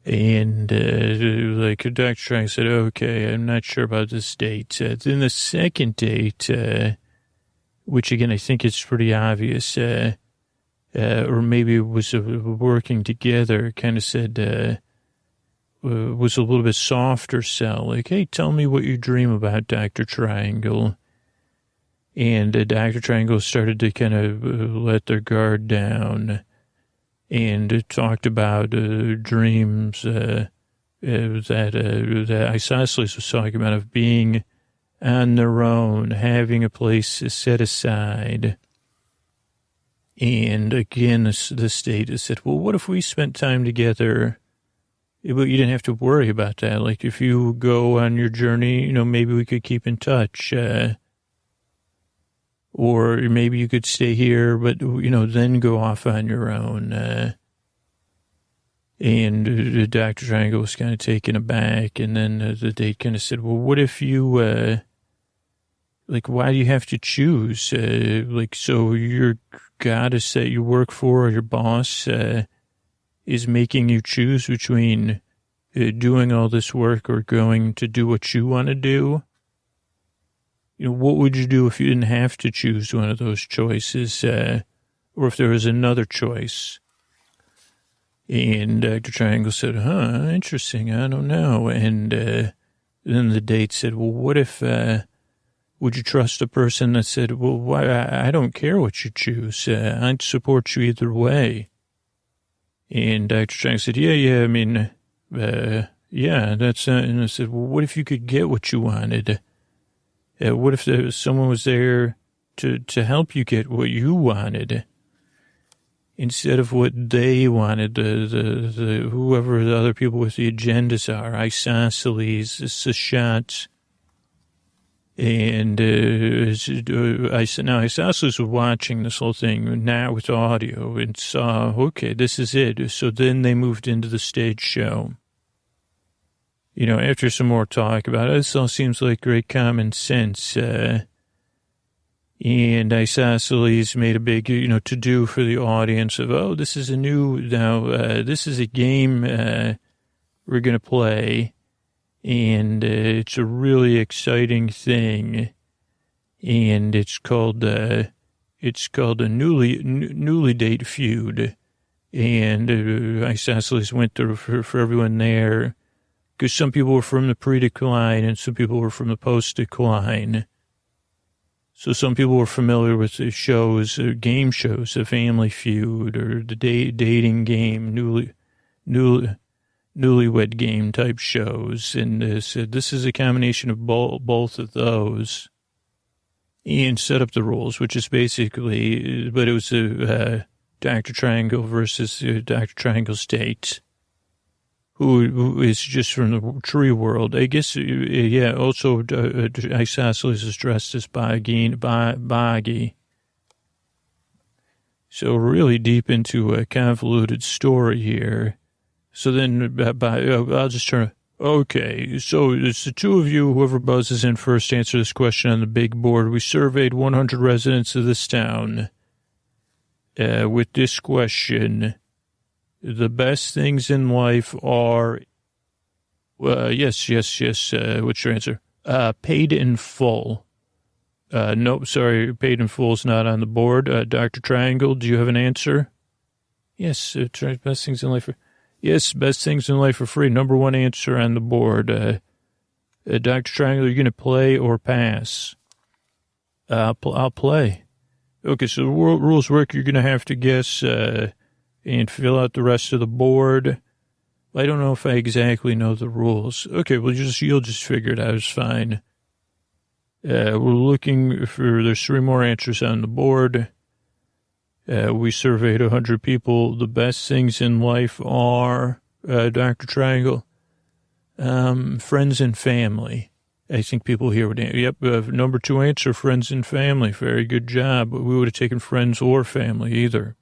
And, Dr. Triangle said, okay, I'm not sure about this date. Then the second date, which again, I think it's pretty obvious, or maybe it was working together, kind of said, was a little bit softer sell, like, hey, tell me what you dream about, Dr. Triangle. And Dr. Triangle started to kind of let their guard down and talked about dreams that Isosceles was talking about, of being on their own, having a place set aside. And again, the state said, well, what if we spent time together? But you didn't have to worry about that. Like, if you go on your journey, maybe we could keep in touch. Or maybe you could stay here, but, then go off on your own. And Dr. Triangle was kind of taken aback. And then the date kind of said, well, what if you, why do you have to choose? So your goddess that you work for, or your boss, is making you choose between doing all this work or going to do what you want to do. What would you do if you didn't have to choose one of those choices, or if there was another choice? And Dr. Triangle said, interesting, I don't know. And then the date said, well, what if, would you trust a person that said, well, why, I don't care what you choose, I'd support you either way. And Dr. Triangle said, yeah, I mean, that's, and I said, well, what if you could get what you wanted? What if someone was there to help you get what you wanted instead of what they wanted? The whoever the other people with the agendas are, Isosceles, Sachat, and now Isosceles was watching this whole thing now with audio and saw, okay, this is it. So then they moved into the stage show. After some more talk about it, this all seems like great common sense. And Isosceles made a big, to-do for the audience of, this is this is a game we're going to play. And it's a really exciting thing. And it's called a newly date feud. And Isosceles went through for everyone there, because some people were from the pre-decline and some people were from the post-decline. So some people were familiar with the shows, game shows, the Family Feud or the dating game, newlywed game type shows. And this is a combination of both of those. And set up the rules, which is basically, but it was Dr. Triangle versus Dr. Triangle State, who is just from the tree world. I guess, also Isosceles is dressed as Boggy. So really deep into a convoluted story here. So then, I'll just turn. Okay, so it's the two of you, whoever buzzes in first, answer this question on the big board. We surveyed 100 residents of this town with this question. The best things in life are, yes. What's your answer? Paid in full. Nope, sorry, paid in full is not on the board. Dr. Triangle, do you have an answer? Yes, best things in life are... Yes, best things in life are free. Number one answer on the board. Dr. Triangle, you're going to play or pass? I'll play. Okay, so the rules work. You're going to have to guess and fill out the rest of the board. I don't know if I exactly know the rules. Okay, well, you'll just figure it out. It's fine. We're looking for, there's 3 more answers on the board. We surveyed 100 people. The best things in life are, Dr. Triangle, friends and family. I think people here would, number 2 answer, friends and family. Very good job. We would have taken friends or family either.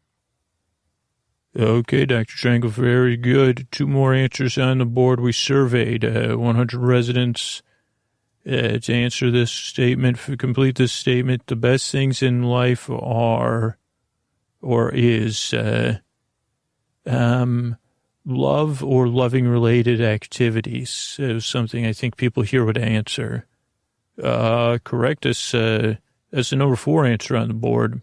Okay, Dr. Triangle, very good. 2 more answers on the board. We surveyed 100 residents to answer this statement, complete this statement. The best things in life are... or is love or loving-related activities. It was something I think people here would answer. Correct. That's the number 4 answer on the board.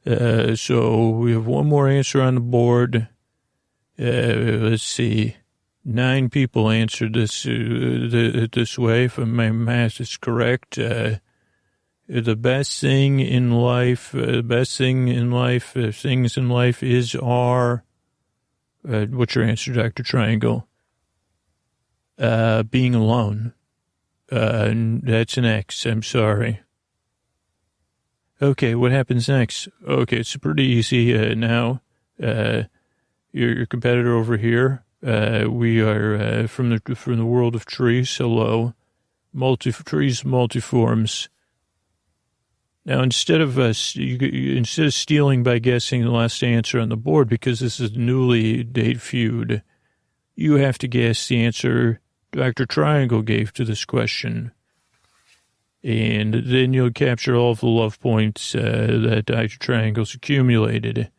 So we have 1 more answer on the board. Let's see. 9 people answered this way, if my math is correct. The best thing in life, things in life are, what's your answer, Dr. Triangle? Being alone. That's an X, I'm sorry. Okay, what happens next? Okay, it's pretty easy now. Your competitor over here, we are from the world of trees. Hello. Trees, multiforms. Now, instead of stealing by guessing the last answer on the board, because this is newly date feud, you have to guess the answer Dr. Triangle gave to this question. And then you'll capture all of the love points that Dr. Triangle's accumulated.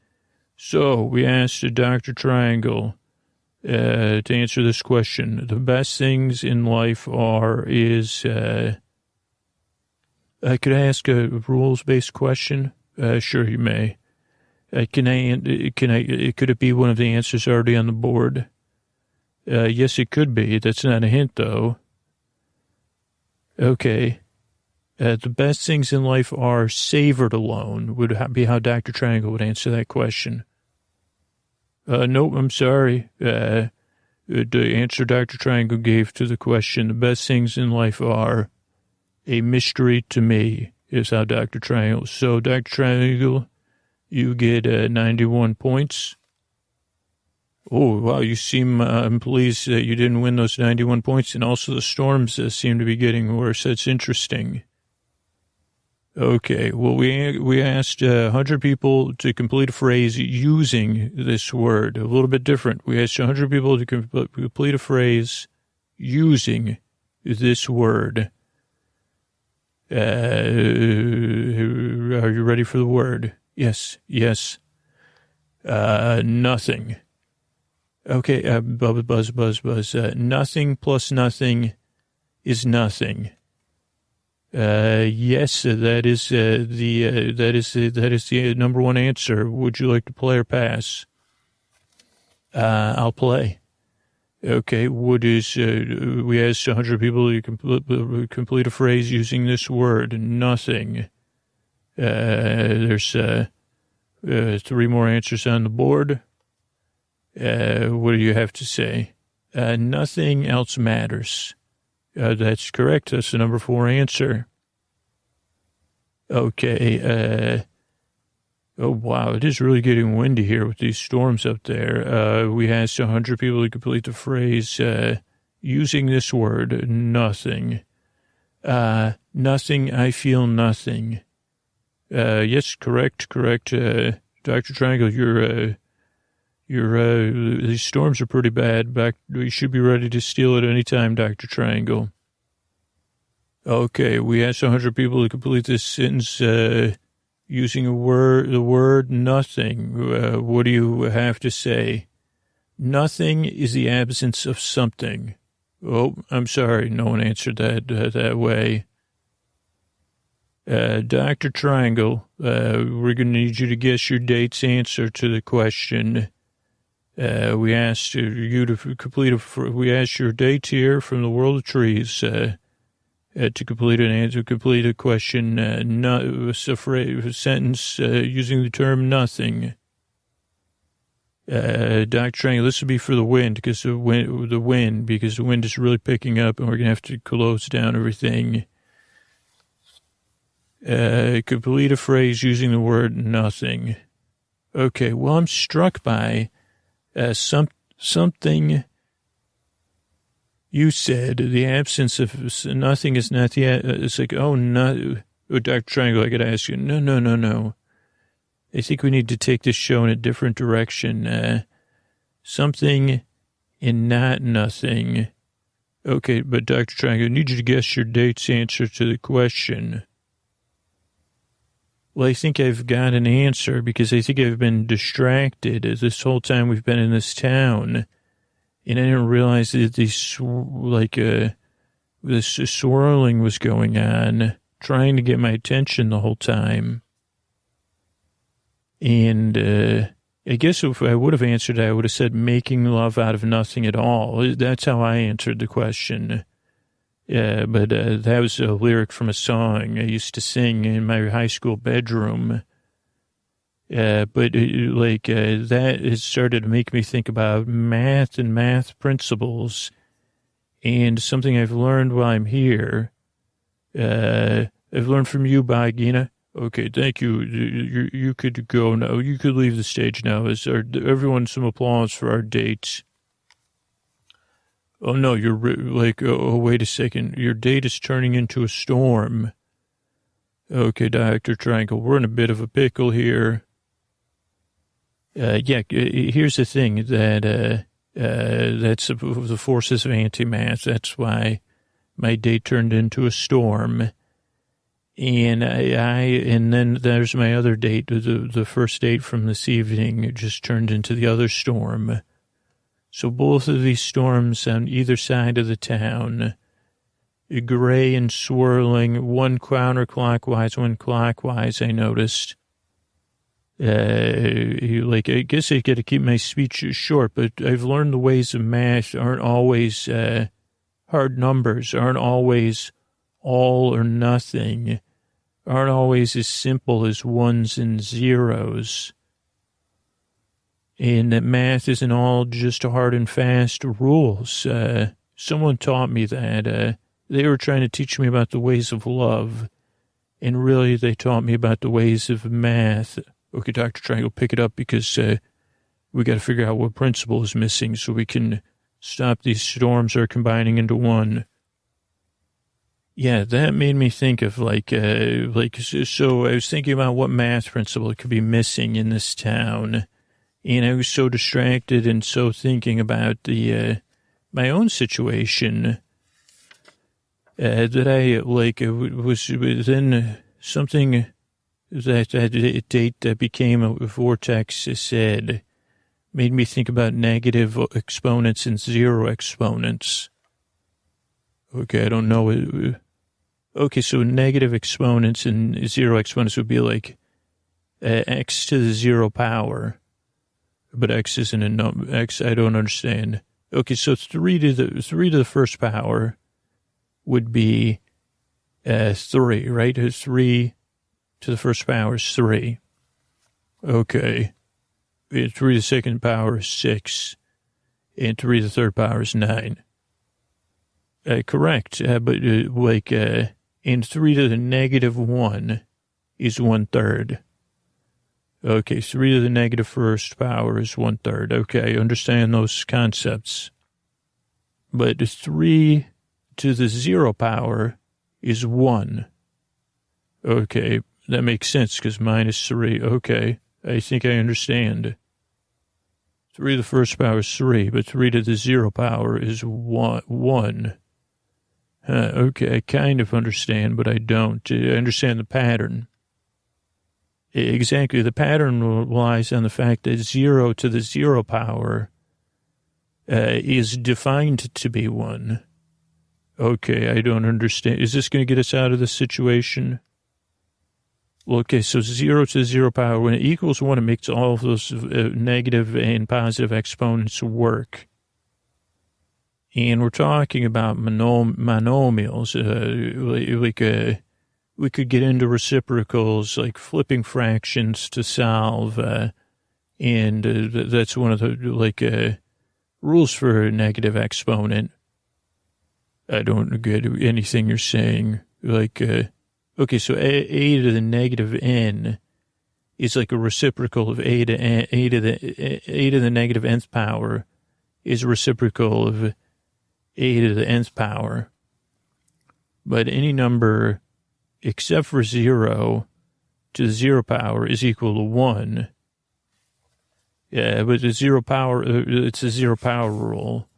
So we asked Dr. Triangle to answer this question. The best things in life could I ask a rules-based question? Sure, you may. Could it be one of the answers already on the board? Yes, it could be. That's not a hint, though. Okay. The best things in life are savored alone, would be how Dr. Triangle would answer that question. Nope, I'm sorry. The answer Dr. Triangle gave to the question, the best things in life are a mystery to me, is how Dr. Triangle. So, Dr. Triangle, you get 91 points. Oh, wow, you seem pleased that you didn't win those 91 points, and also the storms seem to be getting worse. That's interesting. Okay, well, we asked 100 people to complete a phrase using this word. A little bit different. We asked 100 people to complete a phrase using this word. Are you ready for the word? Yes. Nothing. Okay, buzz. Nothing plus nothing is nothing. Yes, that is the number 1 answer. Would you like to play or pass? I'll play. Okay, we asked 100 people to complete a phrase using this word, nothing. There's 3 more answers on the board. What do you have to say? Nothing else matters. That's correct. That's the number 4 answer. Okay. Oh, wow. It is really getting windy here with these storms up there. We asked 100 people to complete the phrase using this word, nothing. Nothing, I feel nothing. Yes, correct. Dr. Triangle, these storms are pretty bad. You should be ready to steal at any time, Dr. Triangle. Okay, we asked 100 people to complete this sentence using the word nothing. What do you have to say? Nothing is the absence of something. Oh, I'm sorry, no one answered that way. Dr. Triangle, we're going to need you to guess your date's answer to the question. We asked you to complete we asked your date here from the world of trees, to complete a question, a sentence, using the term nothing. Dr. Triangle, this would be for the wind, because the wind is really picking up and we're going to have to close down everything. Complete a phrase using the word nothing. Okay, well, I'm struck by something you said. The absence of nothing is not the, it's like, oh, no. Oh, Dr. Triangle, I got to ask you, no. I think we need to take this show in a different direction. Something and not nothing. Okay, but Dr. Triangle, I need you to guess your date's answer to the question. Well, I think I've got an answer because I think I've been distracted this whole time we've been in this town. And I didn't realize that this swirling was going on, trying to get my attention the whole time. And I guess if I would have answered, I would have said making love out of nothing at all. That's how I answered the question. But that was a lyric from a song I used to sing in my high school bedroom. But that has started to make me think about math and math principles, and something I've learned while I'm here. I've learned from you, Bagina. Okay, thank you. You could go now. You could leave the stage now. Everyone, some applause for our dates. Oh, no, you're wait a second. Your date is turning into a storm. Okay, Dr. Triangle, we're in a bit of a pickle here. Here's the thing that that's the forces of anti-math. That's why my date turned into a storm. And and then there's my other date. The first date from this evening just turned into the other storm. So both of these storms on either side of the town, gray and swirling, one counterclockwise, one clockwise, I noticed. I guess I got to keep my speech short, but I've learned the ways of math aren't always hard numbers, aren't always all or nothing, aren't always as simple as ones and zeros. And that math isn't all just hard and fast rules. Someone taught me that. They were trying to teach me about the ways of love, and really they taught me about the ways of math. Okay, Dr. Triangle, pick it up because we got to figure out what principle is missing so we can stop these storms are combining into one. Yeah, that made me think of so I was thinking about what math principle could be missing in this town. And I was so distracted and so thinking about my own situation that I was within something that date that became a vortex said, made me think about negative exponents and zero exponents. Okay, I don't know. Okay, so negative exponents and zero exponents would be like x to the 0 power. But x isn't a number. X, I don't understand. Okay, so 3 to the first power would be 3, right? 3 to the first power is 3. Okay. And 3 to the second power is 6. And 3 to the third power is 9. Correct. But and 3 to the negative 1 is 1/3. Okay, 3 to the negative first power is 1/3. Okay, I understand those concepts. But 3 to the 0 power is 1. Okay, that makes sense because minus 3. Okay, I think I understand. 3 to the first power is 3, but 3 to the 0 power is 1. Okay, I kind of understand, but I don't. I understand the pattern. Exactly. The pattern relies on the fact that 0 to the 0 power is defined to be 1. Okay, I don't understand. Is this going to get us out of this situation? Well, okay, so 0 to the 0 power, when it equals 1, it makes all of those negative and positive exponents work. And we're talking about monomials, we could get into reciprocals, like flipping fractions to solve, and that's one of the, rules for a negative exponent. I don't get anything you're saying. Okay, so a to the negative n is like a reciprocal of a to the negative nth power is a reciprocal of a to the nth power. But any number except for 0 to the 0 power is equal to 1. Yeah, but the 0 power, it's a 0 power rule.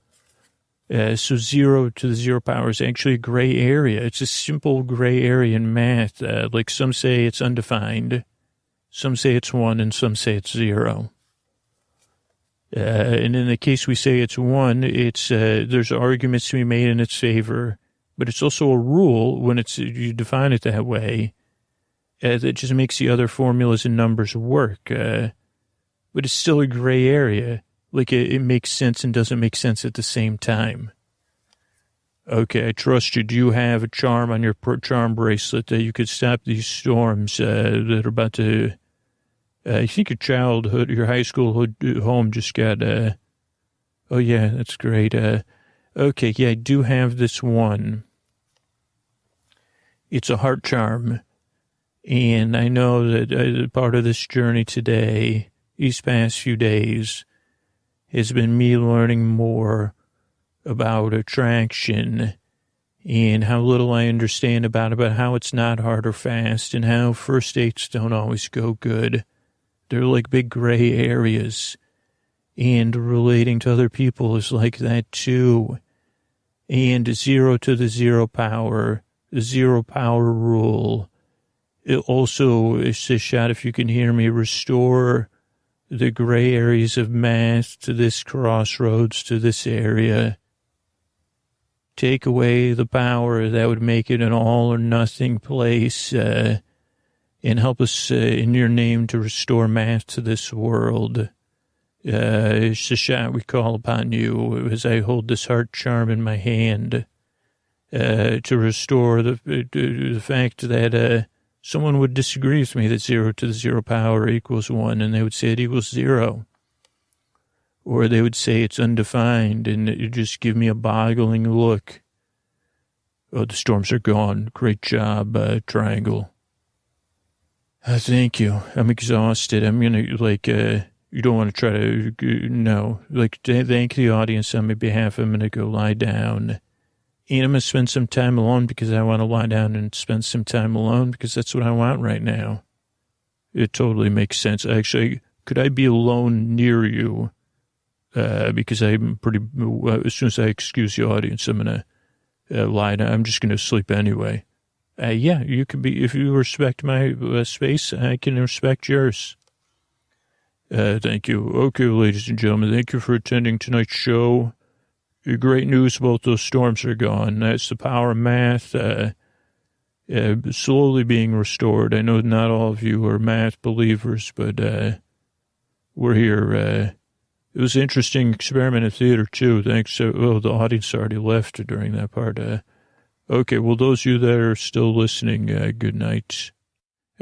So 0 to the 0 power is actually a gray area. It's a simple gray area in math. Like some say it's undefined, some say it's 1, and some say it's 0. And in the case we say it's 1, it's there's arguments to be made in its favor, but it's also a rule when you define it that way. That just makes the other formulas and numbers work. But it's still a gray area. Like it makes sense and doesn't make sense at the same time. Okay, I trust you. Do you have a charm on your charm bracelet that you could stop these storms that are about to... I think your childhood, your high school home just got... oh, yeah, that's great. Okay, yeah, I do have this one. It's a heart charm. And I know that part of this journey today, these past few days, has been me learning more about attraction and how little I understand about how it's not hard or fast and how first dates don't always go good. They're like big gray areas, and relating to other people is like that too. And 0 to the 0 power, the 0 power rule. It also is a shot, if you can hear me, restore the gray areas of math to this crossroads, to this area. Take away the power that would make it an all or nothing place, and help us in your name to restore math to this world. It's a shot we call upon you as I hold this heart charm in my hand, to restore the fact that someone would disagree with me that 0 to the 0 power equals 1, and they would say it equals 0. Or they would say it's undefined, and it would just give me a boggling look. Oh, the storms are gone. Great job, Triangle. Thank you. I'm exhausted. I'm going to, you don't want to try to, no. Thank the audience on my behalf. I'm going to go lie down. And I'm going to spend some time alone because I want to lie down and spend some time alone because that's what I want right now. It totally makes sense. Actually, could I be alone near you? Because I'm as soon as I excuse the audience, I'm going to lie down. I'm just going to sleep anyway. Yeah, you could be, if you respect my space, I can respect yours. Thank you. Okay, ladies and gentlemen, thank you for attending tonight's show. Great news, both those storms are gone. That's the power of math slowly being restored. I know not all of you are math believers, but we're here. It was an interesting experiment in theater, too. Thanks. The audience already left during that part. Okay, well, those of you that are still listening, good night.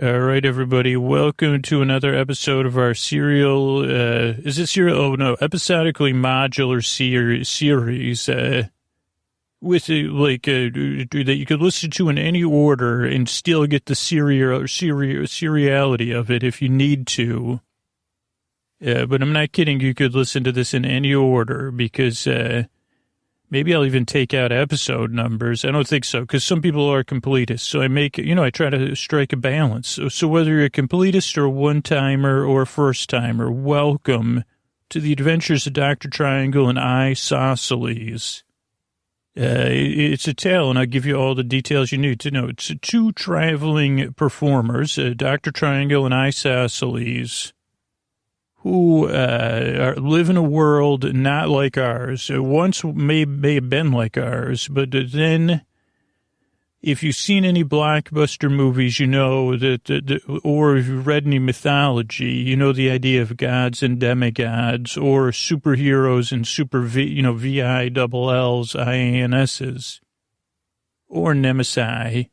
All right, everybody. Welcome to another episode of our serial, is it serial? Oh, no, episodically modular series, with, that you could listen to in any order and still get the seriality of it if you need to. But I'm not kidding. You could listen to this in any order because, maybe I'll even take out episode numbers. I don't think so, because some people are completists. So I try to strike a balance. So whether you're a completist or a one-timer or a first-timer, welcome to the adventures of Dr. Triangle and Isosceles. It's a tale, and I'll give you all the details you need to know. It's two traveling performers, Dr. Triangle and Isosceles, who live in a world not like ours. Once may have been like ours, but then if you've seen any blockbuster movies, you know that or if you've read any mythology, you know the idea of gods and demigods, or superheroes and VILLs, IANSs, or Nemesi.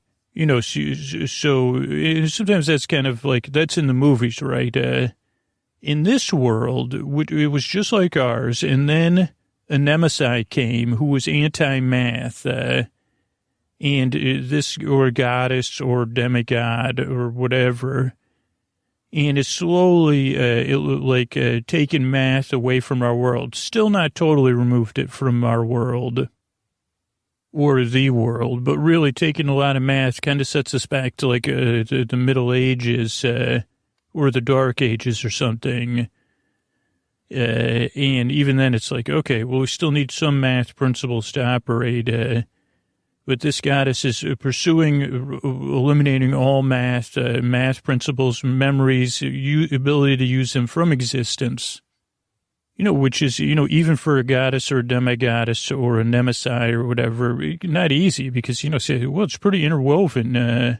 So sometimes that's kind of like, that's in the movies, right? In this world, it was just like ours, and then a Nemesi came who was anti-math, and this, or goddess, or demigod, or whatever, and it's slowly, taken math away from our world. Still not totally removed it from our world, or the world, but really taking a lot of math kind of sets us back to the Middle Ages, or the Dark Ages or something. And even then it's like, okay, well, we still need some math principles to operate. But this goddess is pursuing eliminating all math principles, memories, ability to use them from existence. Which is, even for a goddess or a demigoddess or a Nemesi or whatever, not easy because, say, well, it's pretty interwoven,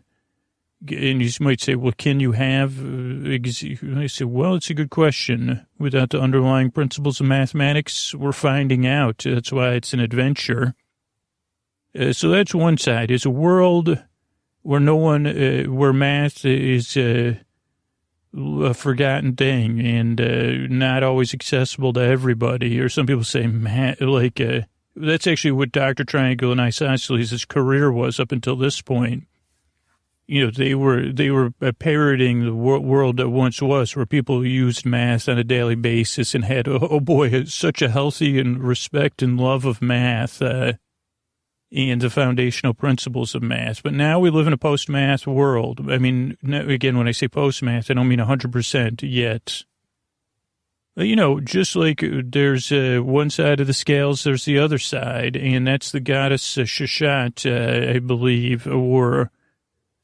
and you might say, well, can you have, I say, well, it's a good question. Without the underlying principles of mathematics, we're finding out. That's why it's an adventure. So that's one side, is a world where where math is a forgotten thing and not always accessible to everybody. Or some people say, that's actually what Dr. Triangle and Isosceles' career was up until this point. They were parroting the world that once was, where people used math on a daily basis and had, oh boy, such a healthy and respect and love of math, and the foundational principles of math. But now we live in a post-math world. I mean, again, when I say post-math, I don't mean 100% yet. Just like there's one side of the scales, there's the other side, and that's the goddess Shashat, I believe, or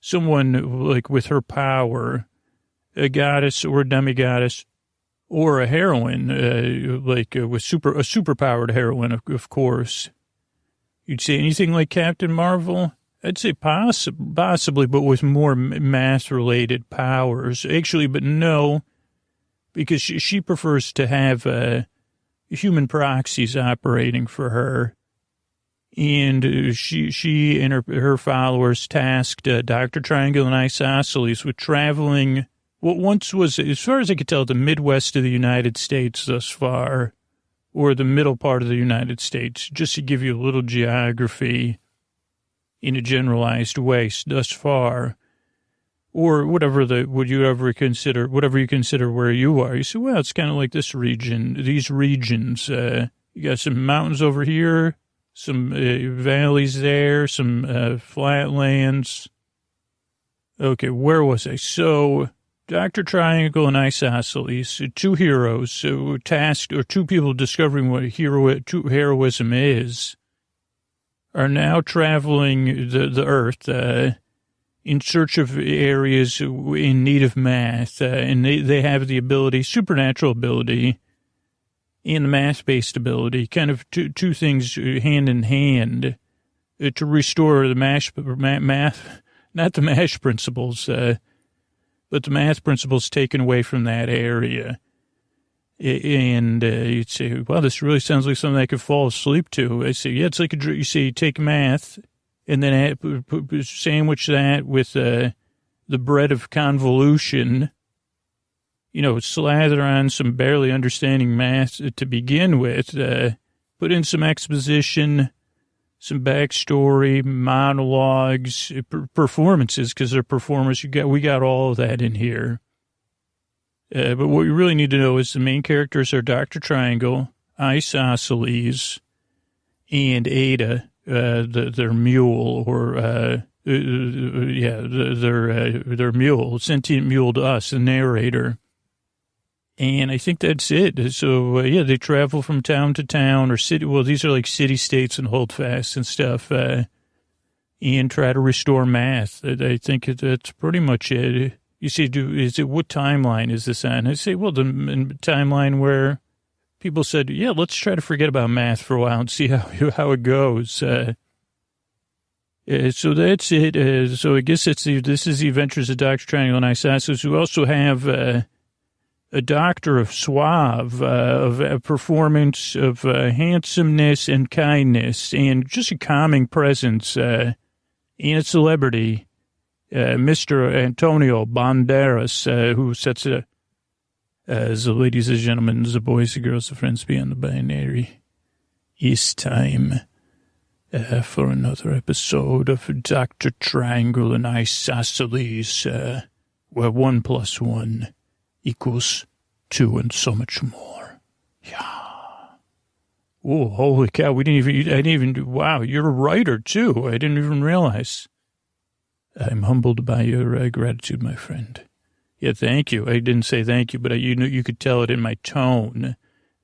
someone with her power, a goddess or a demigoddess, or a heroine, with a superpowered heroine, of course. You'd say anything like Captain Marvel? I'd say possibly, but with more math-related powers. Actually, but no, because she prefers to have human proxies operating for her. And she and her followers tasked Dr. Triangle and Isosceles with traveling what once was, as far as I could tell, the Midwest of the United States thus far, or the middle part of the United States, just to give you a little geography in a generalized way thus far, or whatever you consider where you are. You say, well, it's kind of like these regions. You got some mountains over here, some valleys there, some flatlands. Okay, where was I? So Dr. Triangle and Isosceles, two heroes tasked, or two people discovering what heroism is, are now traveling the earth in search of areas in need of math, and they have the ability, supernatural ability, and the math-based ability, kind of two things hand in hand, to restore the math, not the math principles, but the math principles taken away from that area. And you'd say, well, this really sounds like something I could fall asleep to. I say, yeah, it's like you say, take math and then sandwich that with the bread of convolution, slather on some barely understanding math to begin with, put in some exposition, some backstory, monologues, performances, because they're performers. We got all of that in here. But what you really need to know is the main characters are Dr. Triangle, Isosceles, and Ada, their mule, or their mule, sentient mule to us, the narrator. And I think that's it. So, they travel from town to town or city. Well, these are like city states and holdfasts and stuff, and try to restore math. I think that's pretty much it. You see, what timeline is this on? I say, well, the timeline where people said, let's try to forget about math for a while and see how it goes. So that's it. So I guess this is the adventures of Dr. Triangle and Isosceles. We also have a doctor of suave, of a performance of handsomeness and kindness, and just a calming presence, and a celebrity, Mr. Antonio Banderas, who sets it as the ladies and gentlemen, the boys, the girls, the friends beyond the binary. It's time for another episode of Dr. Triangle and Isosceles, where 1 + 1 equals 2 and so much more. Yeah. Oh, holy cow. Wow, you're a writer too. I didn't even realize. I'm humbled by your gratitude, my friend. Yeah, thank you. I didn't say thank you, but you could tell it in my tone.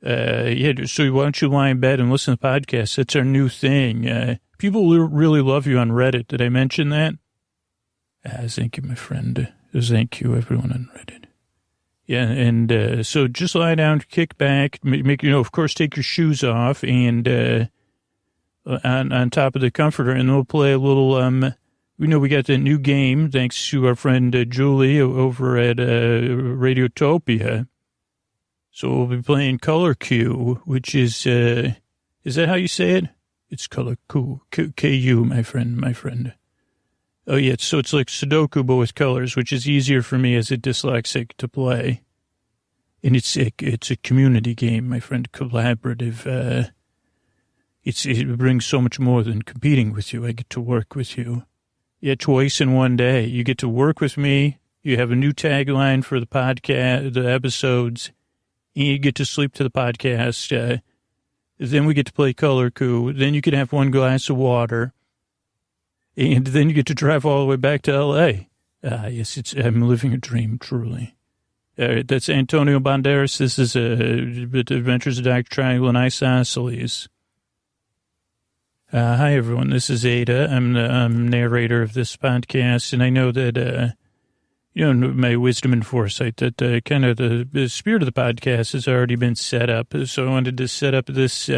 So why don't you lie in bed and listen to podcasts? That's our new thing. People really love you on Reddit. Did I mention that? Thank you, my friend. Thank you, everyone on Reddit. Yeah, and so just lie down, kick back, of course, take your shoes off, and on top of the comforter, and we'll play a little. We got the new game, thanks to our friend Julie over at Radiotopia. So we'll be playing Color Q, which is that how you say it? It's Color Q, K-U, my friend. Oh, yeah, so it's like Sudoku, but with colors, which is easier for me as a dyslexic to play. And it's a community game, my friend, collaborative. It brings so much more than competing with you. I get to work with you. Yeah, twice in one day. You get to work with me. You have a new tagline for the podcast, the episodes. And you get to sleep to the podcast. Then we get to play Color Coup. Then you can have 1 glass of water. And then you get to drive all the way back to L.A. Yes, I'm living a dream, truly. That's Antonio Banderas. This is Adventures of Dr. Triangle and Isosceles. Hi, everyone. This is Ada. I'm the narrator of this podcast, and I know that, my wisdom and foresight, that kind of the spirit of the podcast has already been set up. So I wanted to set up this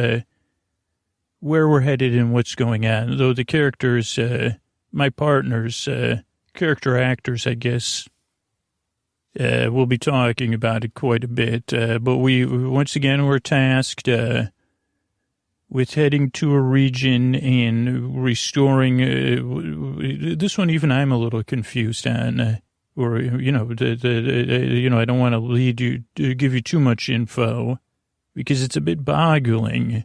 where we're headed and what's going on. Though the characters, my partners, character actors, I guess, we'll be talking about it quite a bit. But once again, we're tasked with heading to a region and restoring. This one, even I'm a little confused on. I don't want to give you too much info because it's a bit boggling.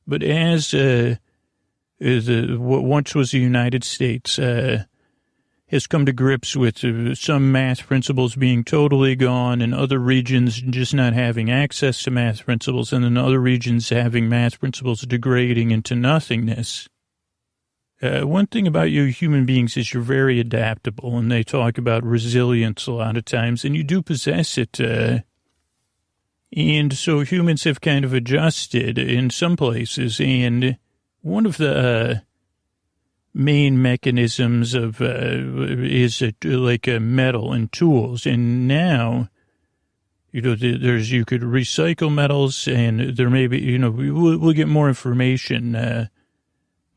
But as what once was the United States has come to grips with some math principles being totally gone and other regions just not having access to math principles, and then other regions having math principles degrading into nothingness. One thing about you human beings is you're very adaptable, and they talk about resilience a lot of times, and you do possess it. And so humans have kind of adjusted in some places, and one of the main mechanisms of is like a metal and tools. And now, you could recycle metals, and there may be, we'll get more information.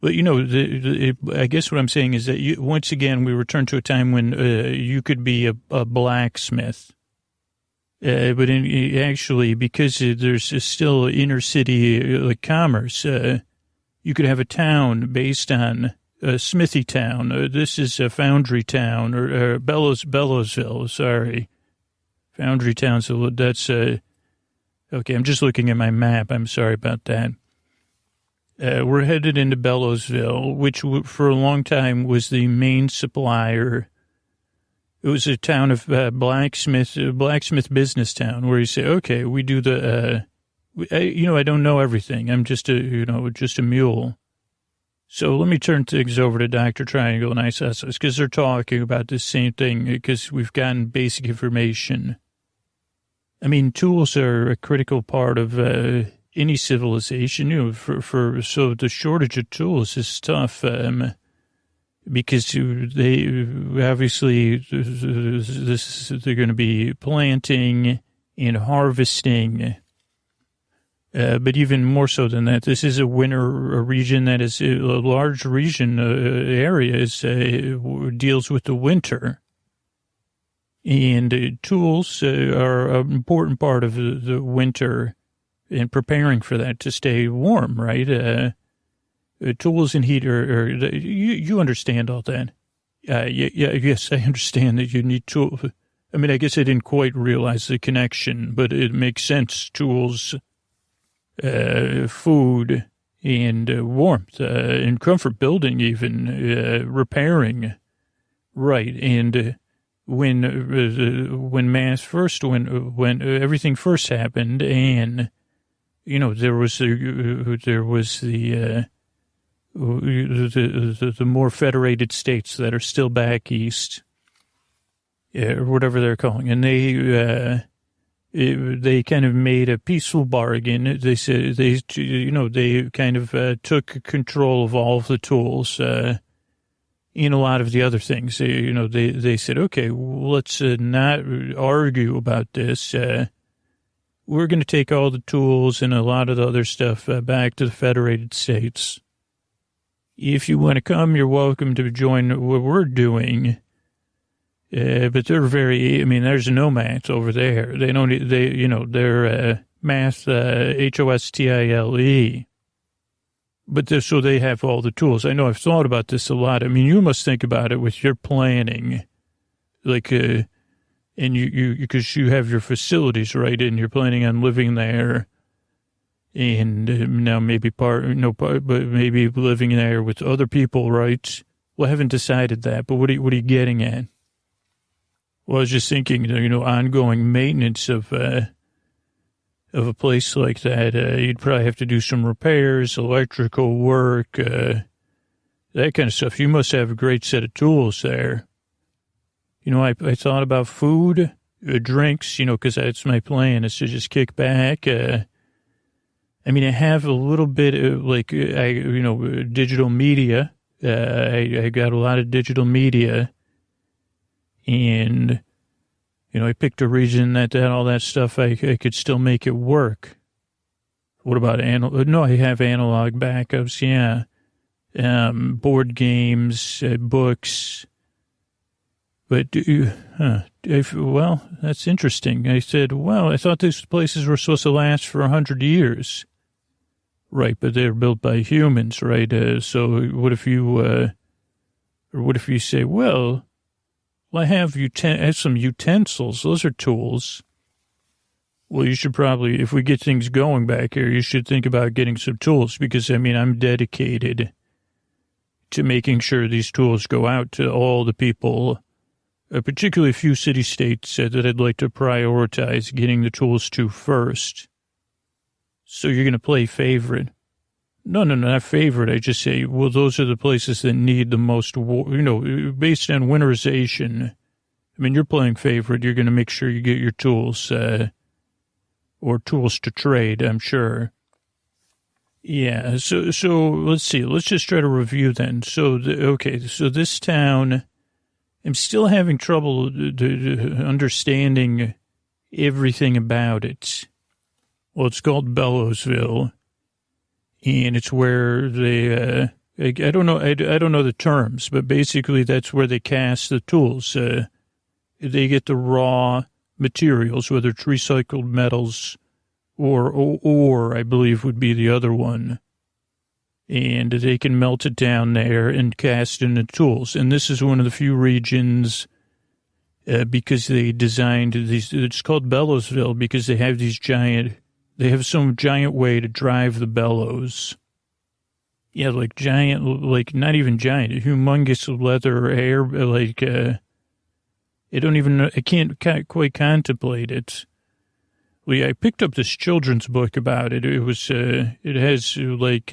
But, I guess what I'm saying is that once again, we return to a time when you could be a blacksmith. But actually, because there's still inner city commerce, you could have a town based on Smithy Town. This is Foundry Town, or Bellowsville, sorry. Foundry Town, so that's, okay, I'm just looking at my map. I'm sorry about that. We're headed into Bellowsville, which for a long time was the main supplier. It was a town of blacksmith business town, where you say, okay, we do the, I don't know everything. I'm just just a mule. So let me turn things over to Dr. Triangle and Isosceles, because they're talking about the same thing, because we've gotten basic information. I mean, tools are a critical part of any civilization. So the shortage of tools is tough, because they obviously they're going to be planting and harvesting. But even more so than that, this is a region that is a large region area deals with the winter. And tools are an important part of the winter and preparing for that to stay warm, right? Tools and heat you understand all that. Yes, I understand that you need tools. I mean, I guess I didn't quite realize the connection, but it makes sense. Tools, food, and warmth, and comfort, building, even repairing, right? And when everything first happened, and there was the more federated states that are still back east, or whatever they're calling, and they kind of made a peaceful bargain. They said they kind of took control of all of the tools, in a lot of the other things. They said, okay, let's not argue about this. We're going to take all the tools and a lot of the other stuff back to the federated states. If you want to come, you're welcome to join what we're doing. But they're there's nomads over there. They're math, HOSTILE. But so they have all the tools. I know I've thought about this a lot. I mean, you must think about it with your planning, and because you have your facilities, right? And you're planning on living there. And now maybe but maybe living there with other people, right? Well, I haven't decided that, but what are you getting at? Well, I was just thinking, ongoing maintenance of a place like that. You'd probably have to do some repairs, electrical work, that kind of stuff. You must have a great set of tools there. I thought about food, drinks, because that's my plan, is to just kick back. I have a little bit of digital media. I got a lot of digital media. And, I picked a region that all that stuff, I could still make it work. What about no, I have analog backups, yeah. Board games, books. But, that's interesting. I said, I thought these places were supposed to last for 100 years. Right, but they're built by humans, right? So what if you say, I have some utensils. Those are tools. Well, you should probably, if we get things going back here, you should think about getting some tools, because, I'm dedicated to making sure these tools go out to all the people, particularly a few city-states that I'd like to prioritize getting the tools to first. So you're going to play favorite. No, not favorite. I just say, those are the places that need the most, based on winterization. You're playing favorite. You're going to make sure you get your tools, or tools to trade, I'm sure. Yeah, so let's see. Let's just try to review then. So this town, I'm still having trouble understanding everything about it. Well, it's called Bellowsville, and it's where they, I don't know the terms, but basically that's where they cast the tools. They get the raw materials, whether it's recycled metals or I believe would be the other one. and they can melt it down there and cast in the tools. And this is one of the few regions, because they designed these, it's called Bellowsville because they have some giant way to drive the bellows. Yeah, like giant, like not even giant, humongous leather hair, like, I can't quite contemplate it. Well, yeah, I picked up this children's book about it. It was, it has like,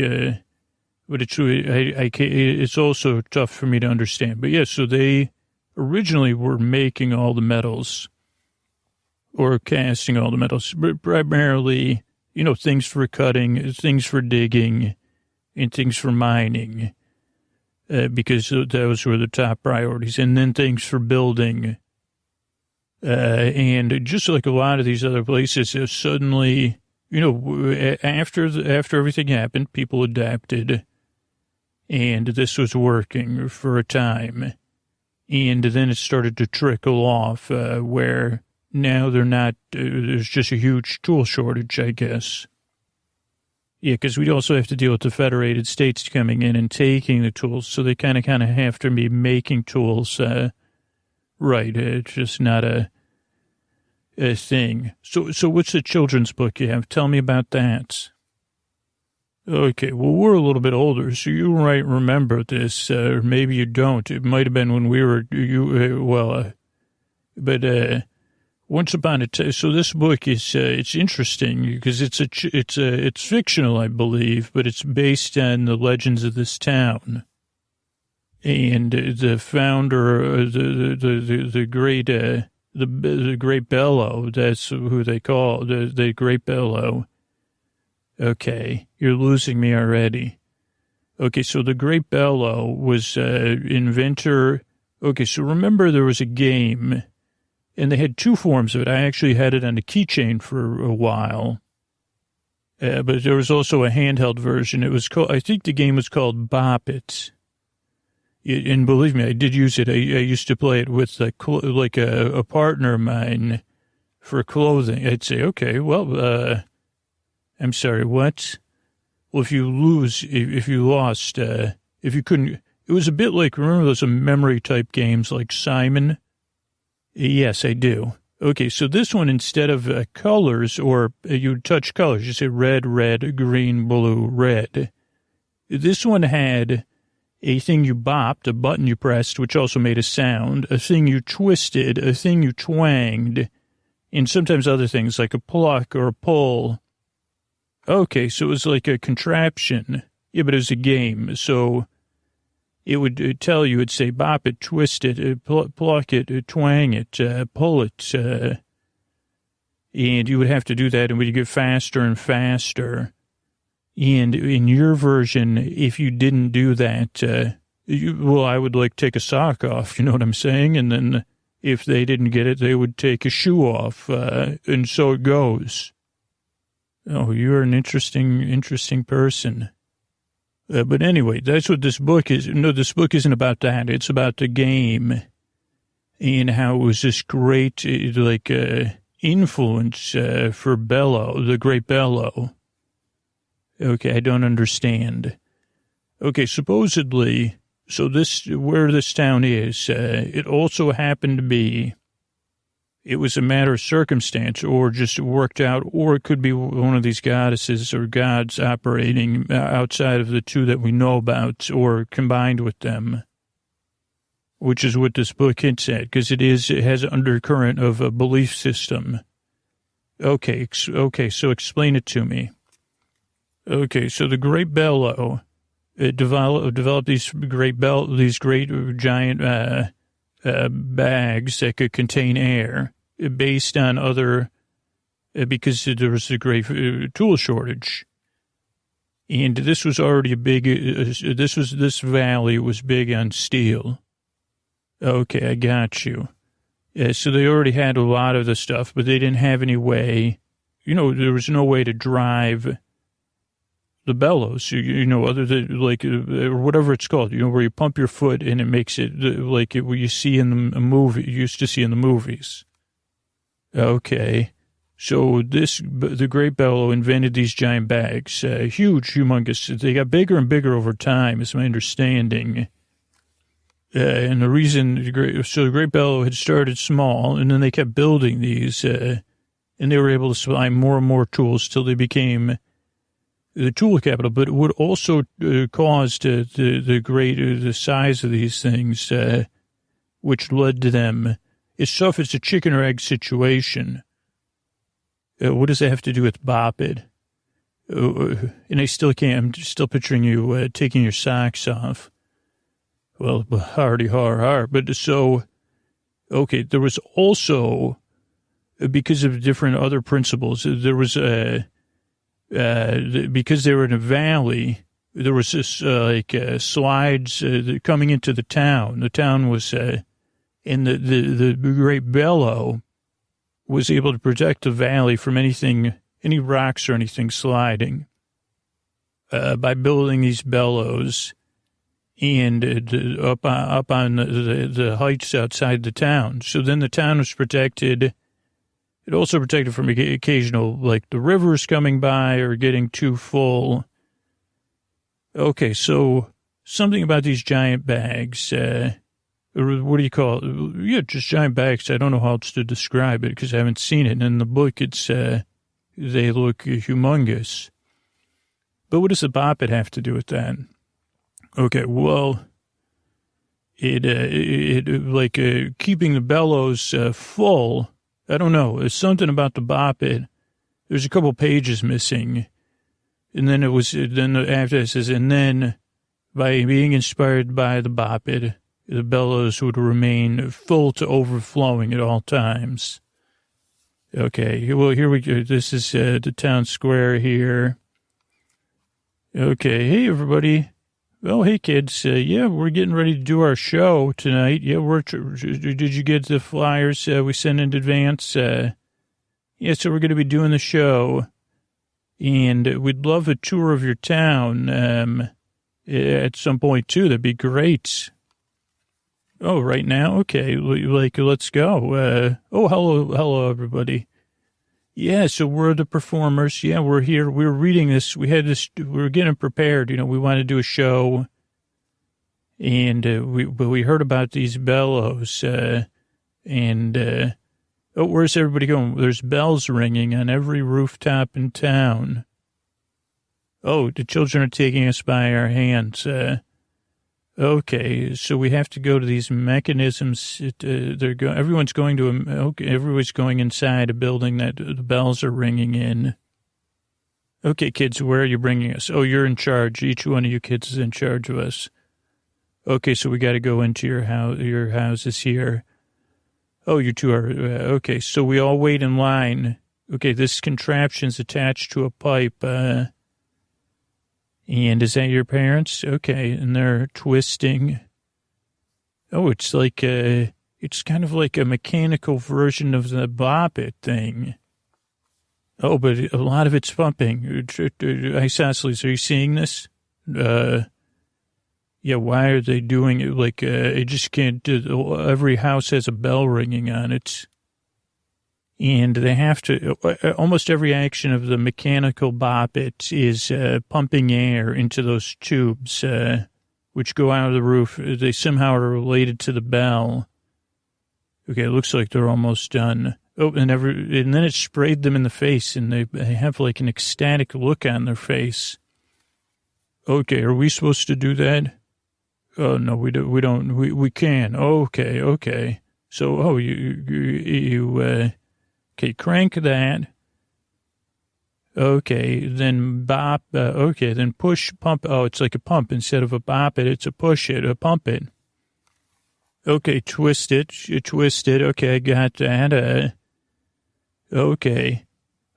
but it's also tough for me to understand. But yeah, so they originally were making all the metals or casting all the metals, but primarily, things for cutting, things for digging, and things for mining, because those were the top priorities. And then things for building. And just like a lot of these other places, suddenly, after everything happened, people adapted, and this was working for a time. And then it started to trickle off, where now they're not, there's just a huge tool shortage, I guess. Yeah, because we also have to deal with the federated states coming in and taking the tools, so they kind of have to be making tools, right. It's just not a thing. So what's the children's book you have? Tell me about that. Okay, well, we're a little bit older, so you might remember this, or maybe you don't. It might have been when we were, once upon a time. So this book is, it's interesting because it's fictional, I believe, but it's based on the legends of this town. And the founder, the great bellow, that's who they call the great bellow. Okay, you're losing me already. Okay, so the great bellow was inventor. Okay, so remember there was a game, and they had two forms of it. I actually had it on a keychain for a while. But there was also a handheld version. It was called, I think the game was called Bop It. And believe me, I did use it. I used to play it with a partner of mine for clothing. I'd say, okay, well, I'm sorry, what? Well, if you lost, if you couldn't, it was a bit like, remember those memory type games like Simon? Yes, I do. Okay, so this one, instead of colors, or you touch colors, you say red, green, blue, red. This one had a thing you bopped, a button you pressed, which also made a sound, a thing you twisted, a thing you twanged, and sometimes other things like a pluck or a pull. Okay, so it was like a contraption. Yeah, but it was a game. So it would tell you, it'd say bop it, twist it, pluck it, twang it, pull it. And you would have to do that, and we'd get faster and faster. And in your version, if you didn't do that, I would take a sock off, you know what I'm saying? And then if they didn't get it, they would take a shoe off, and so it goes. Oh, you're an interesting person. But anyway, that's what this book is. No, this book isn't about that. It's about the game and how it was this great, influence for Bellow, the great Bellow. Okay, I don't understand. Okay, supposedly, where this town is, it also happened to be, it was a matter of circumstance or just worked out, or it could be one of these goddesses or gods operating outside of the two that we know about or combined with them, which is what this book hints at, because it has an undercurrent of a belief system. Okay, so explain it to me. Okay, so the great bellow developed these great giant bags that could contain air based on other, because there was a great tool shortage. And this was already this valley was big on steel. Okay, I got you. So they already had a lot of the stuff, but they didn't have any way, there was no way to drive the bellows, other than or whatever it's called, where you pump your foot and it makes it what you see in the movie, you used to see in the movies. Okay. So the great bellow invented these giant bags, huge, humongous. They got bigger and bigger over time, is my understanding. And the reason, the great bellow had started small, and then they kept building these, and they were able to supply more and more tools till they became the tool capital. But it would also cause the size of these things, which led to them. It's tough. It's a chicken or egg situation. What does that have to do with bop it? And I still can't. I'm still picturing you taking your socks off. Well, hardy har. But so, okay, there was also, because of different other principles, there was because they were in a valley, there was this slides coming into the town. The town was, and the great bellow was able to protect the valley from anything, any rocks or anything sliding, by building these bellows and up on the heights outside the town. So then the town was protected. It also protected from occasional, like the rivers coming by or getting too full. Okay, so something about these giant bags, what do you call it? Yeah, just giant bags. I don't know how else to describe it because I haven't seen it. And in the book, it's they look humongous. But what does the bop it have to do with that? Okay, well, it keeping the bellows full. I don't know. There's something about the bop it. There's a couple pages missing. And then after it says, and then by being inspired by the bop it, the bellows would remain full to overflowing at all times. Okay, well, here we go. This is the town square here. Okay, hey, everybody. Well, hey, kids. Yeah, we're getting ready to do our show tonight. Yeah, did you get the flyers we sent in advance? Yeah, so we're going to be doing the show. And we'd love a tour of your town at some point, too. That'd be great. Oh, right now? Okay, let's go. Hello, everybody. Yeah, so we're the performers. Yeah, we're here. We were reading this. We were getting prepared. We wanted to do a show. And we heard about these bellows. Where's everybody going? There's bells ringing on every rooftop in town. Oh, the children are taking us by our hands. Okay, so we have to go to these mechanisms. Everyone's going to everyone's going inside a building that the bells are ringing in. Okay, kids, where are you bringing us? Oh, you're in charge. Each one of you kids is in charge of us. Okay, so we got to go into your houses here. Oh, you two are okay. So we all wait in line. Okay, this contraption's attached to a pipe. And is that your parents? Okay, and they're twisting. Oh, it's like it's kind of like a mechanical version of the bop it thing. Oh, but a lot of it's pumping. Isosceles, are you seeing this? Yeah, why are they doing it? Like, it just can't do, every house has a bell ringing on it. And they have to, almost every action of the mechanical bop it is pumping air into those tubes, which go out of the roof. They somehow are related to the bell. Okay, it looks like they're almost done. Oh, and then it sprayed them in the face, and they have like an ecstatic look on their face. Okay, are we supposed to do that? Oh, no, we don't. We can. Okay. So, okay, crank that. Okay, then bop. Okay, then push, pump. Oh, it's like a pump. Instead of a bop it, it's a push it, a pump it. Okay, twist it. Okay, I got that. Okay.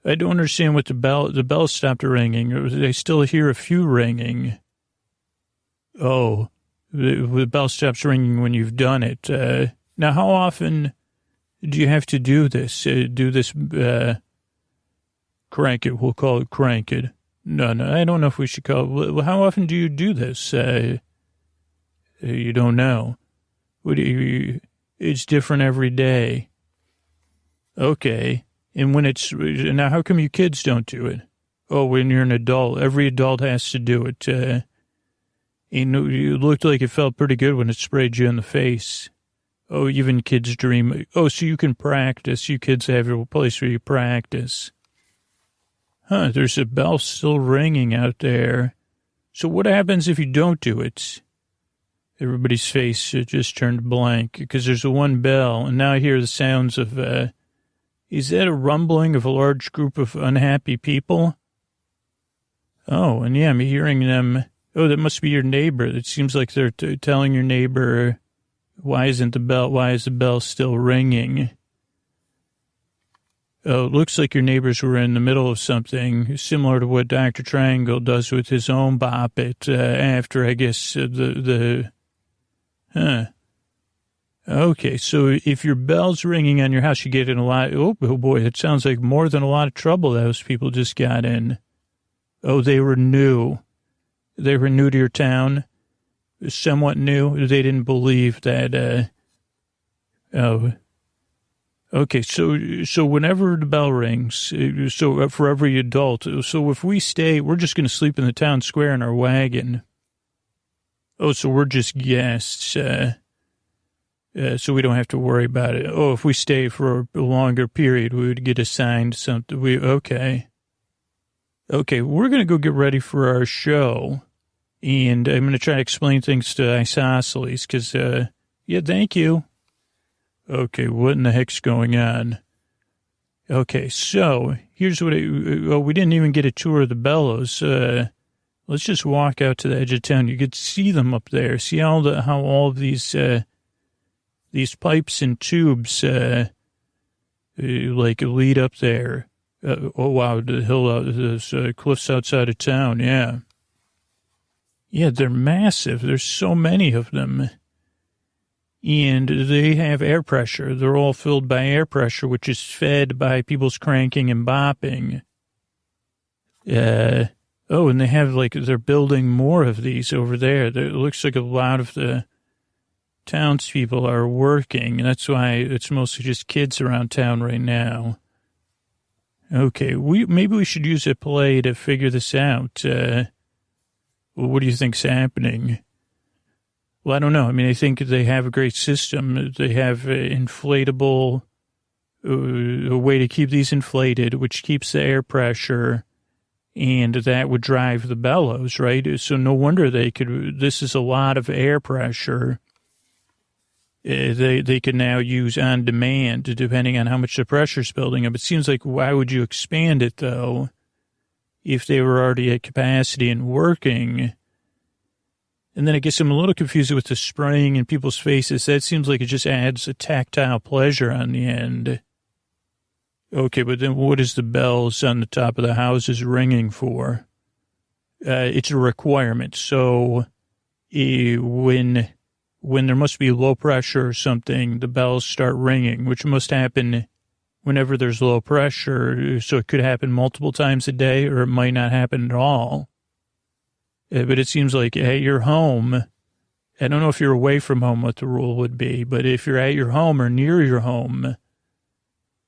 I don't understand what the bell stopped ringing. I still hear a few ringing. Oh, the bell stops ringing when you've done it. Now, how often do you have to do this? Crank it. We'll call it crank it. No, I don't know if we should call it. How often do you do this? You don't know. It's different every day. Okay. And when it's, now how come you kids don't do it? Oh, when you're an adult, every adult has to do it. You looked like it felt pretty good when it sprayed you in the face. Oh, even kids dream. Oh, so you can practice. You kids have your place where you practice. Huh, there's a bell still ringing out there. So what happens if you don't do it? Everybody's face just turned blank because there's one bell, and now I hear the sounds of, is that a rumbling of a large group of unhappy people? Oh, and yeah, I'm hearing them. Oh, that must be your neighbor. It seems like they're telling your neighbor, why is the bell still ringing? Oh, it looks like your neighbors were in the middle of something similar to what Dr. Triangle does with his own bop it after, I guess, Okay, so if your bell's ringing on your house, you get in a lot. Oh boy, it sounds like more than a lot of trouble those people just got in. Oh, they were new. They were new to your town, somewhat new. They didn't believe that, okay, so whenever the bell rings, so for every adult, so if we stay, we're just going to sleep in the town square in our wagon. Oh, so we're just guests, so we don't have to worry about it. Oh, if we stay for a longer period, we would get assigned something. Okay, we're going to go get ready for our show, and I'm going to try to explain things to Isosceles, because, yeah, thank you. Okay, what in the heck's going on? Okay, so here's what we didn't even get a tour of the bellows. Let's just walk out to the edge of town. You could see them up there. See how all of these pipes and tubes, like lead up there. Oh wow, the hill, there's cliffs outside of town. Yeah. Yeah, they're massive. There's so many of them. And they have air pressure. They're all filled by air pressure, which is fed by people's cranking and bopping. Oh, and they have, they're building more of these over there. It looks like a lot of the townspeople are working. That's why it's mostly just kids around town right now. Okay, maybe we should use a play to figure this out. What do you think's happening? Well, I don't know. I mean, I think they have a great system. They have inflatable, a way to keep these inflated, which keeps the air pressure, and that would drive the bellows, right? So no wonder this is a lot of air pressure. They could now use on demand, depending on how much the pressure's building up. It seems like, why would you expand it, though, if they were already at capacity and working? And then I guess I'm a little confused with the spraying in people's faces. That seems like it just adds a tactile pleasure on the end. Okay, but then what is the bells on the top of the houses ringing for? It's a requirement. So when there must be low pressure or something, the bells start ringing, which must happen whenever there's low pressure. So it could happen multiple times a day, or it might not happen at all. But it seems like at your home, I don't know if you're away from home what the rule would be, but if you're at your home or near your home,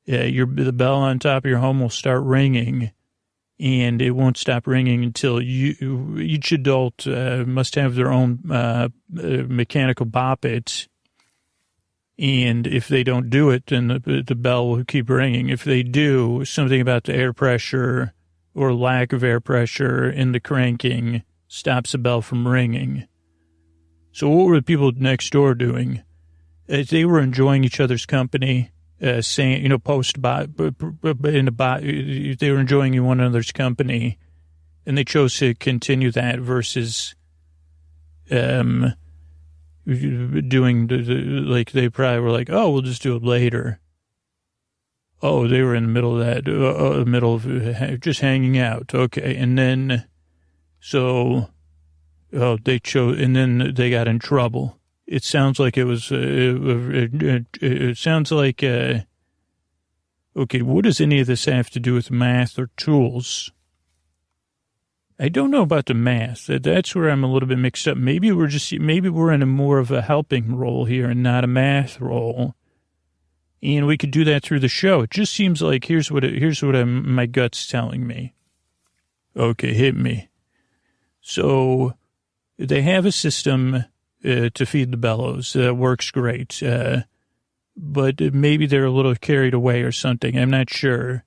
the bell on top of your home will start ringing, and it won't stop ringing until each adult must have their own mechanical bop it. And if they don't do it, then the bell will keep ringing. If they do, something about the air pressure or lack of air pressure in the cranking stops the bell from ringing. So what were the people next door doing? They were enjoying each other's company, saying, they were enjoying one another's company, and they chose to continue that versus doing they probably were like, oh, we'll just do it later. Oh, they were in the middle of that, middle of just hanging out. Okay, and then they chose, and then they got in trouble. It sounds like it was, it sounds like, okay, what does any of this have to do with math or tools? I don't know about the math. That's where I'm a little bit mixed up. Maybe we're in a more of a helping role here and not a math role. And we could do that through the show. It just seems like here's what my gut's telling me. Okay, hit me. So they have a system to feed the bellows that works great, but maybe they're a little carried away or something. I'm not sure.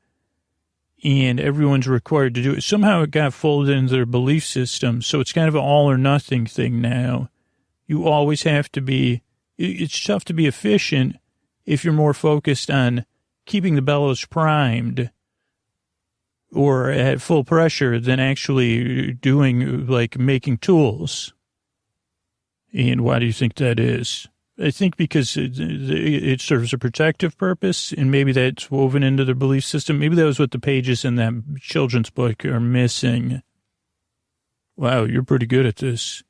And everyone's required to do it. Somehow it got folded into their belief system, so it's kind of an all or nothing thing now. You always have to be. It's tough to be efficient if you're more focused on keeping the bellows primed or at full pressure than actually doing, like, making tools. And why do you think that is? I think because it serves a protective purpose, and maybe that's woven into their belief system. Maybe that was what the pages in that children's book are missing. Wow, you're pretty good at this.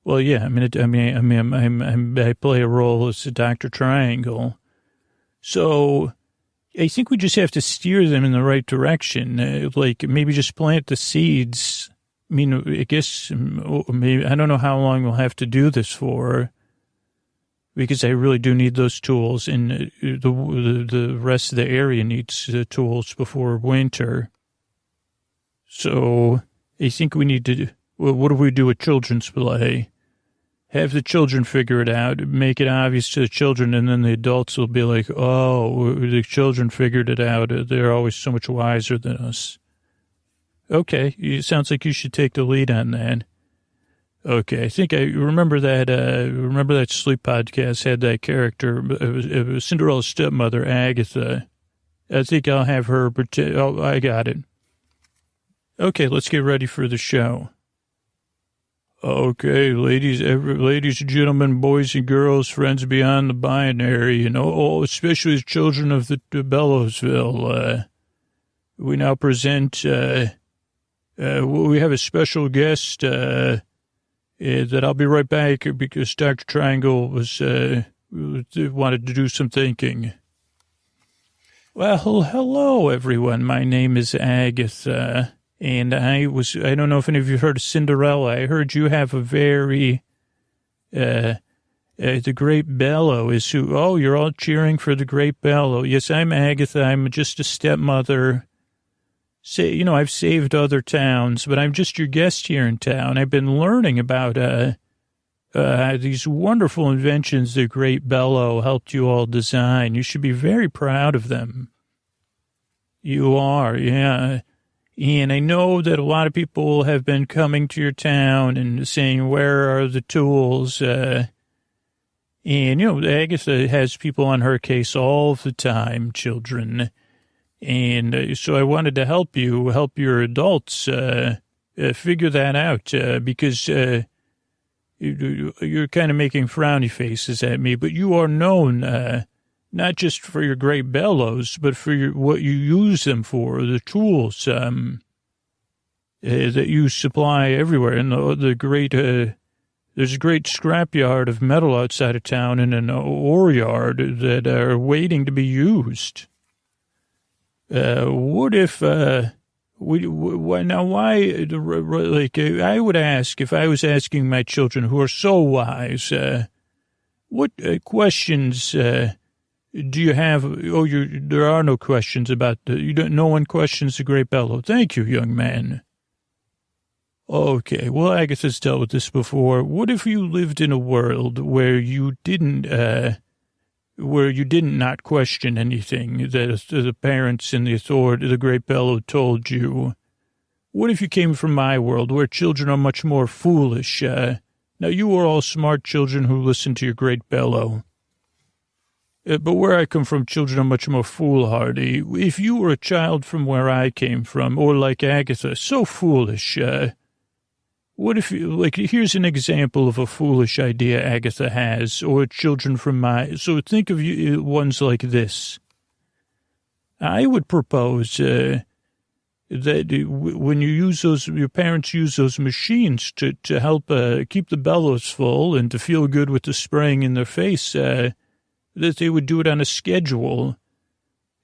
Well, yeah, I play a role as a Dr. Triangle. So I think we just have to steer them in the right direction. Like maybe just plant the seeds. I mean, I guess maybe, I don't know how long we'll have to do this for, because I really do need those tools, and the rest of the area needs tools before winter. So I think we need to, well, what do we do with children's play? Have the children figure it out, make it obvious to the children, and then the adults will be like, oh, the children figured it out. They're always so much wiser than us. Okay, it sounds like you should take the lead on that. Okay, I think I remember that sleep podcast had that character, it was Cinderella's stepmother, Agatha. I think I'll have her pretend. Oh, I got it. Okay, let's get ready for the show. Okay, ladies and gentlemen, boys and girls, friends beyond the binary, especially as children of the Bellowsville, we now present, we have a special guest, that I'll be right back because Dr. Triangle wanted to do some thinking. Well, hello, everyone. My name is Agatha. And I don't know if any of you heard of Cinderella. I heard you have a very, the great bellow is who, oh, you're all cheering for the great bellow. Yes, I'm Agatha. I'm just a stepmother. I've saved other towns, but I'm just your guest here in town. I've been learning about, these wonderful inventions the great bellow helped you all design. You should be very proud of them. You are, yeah. And I know that a lot of people have been coming to your town and saying, where are the tools? And, Agatha has people on her case all the time, children. And so I wanted to help your adults figure that out because you're kind of making frowny faces at me, but you are known not just for your great bellows, but for what you use them for, the tools that you supply everywhere. And the great, there's a great scrapyard of metal outside of town and an ore yard that are waiting to be used. What if, I would ask, if I was asking my children who are so wise, what questions, do you have? Oh, there are no questions about no one questions the great bellow. Thank you, young man. Okay, well, Agatha's dealt with this before. What if you lived in a world where you didn't not question anything that the parents and the authority, the great bellow told you? What if you came from my world where children are much more foolish? Now, you are all smart children who listen to your great bellow. But where I come from, children are much more foolhardy. If you were a child from where I came from, or like Agatha, so foolish, what if here's an example of a foolish idea Agatha has, or children from so think of ones like this. I would propose, that when you use your parents use those machines to help, keep the bellows full and to feel good with the spraying in their face, that they would do it on a schedule,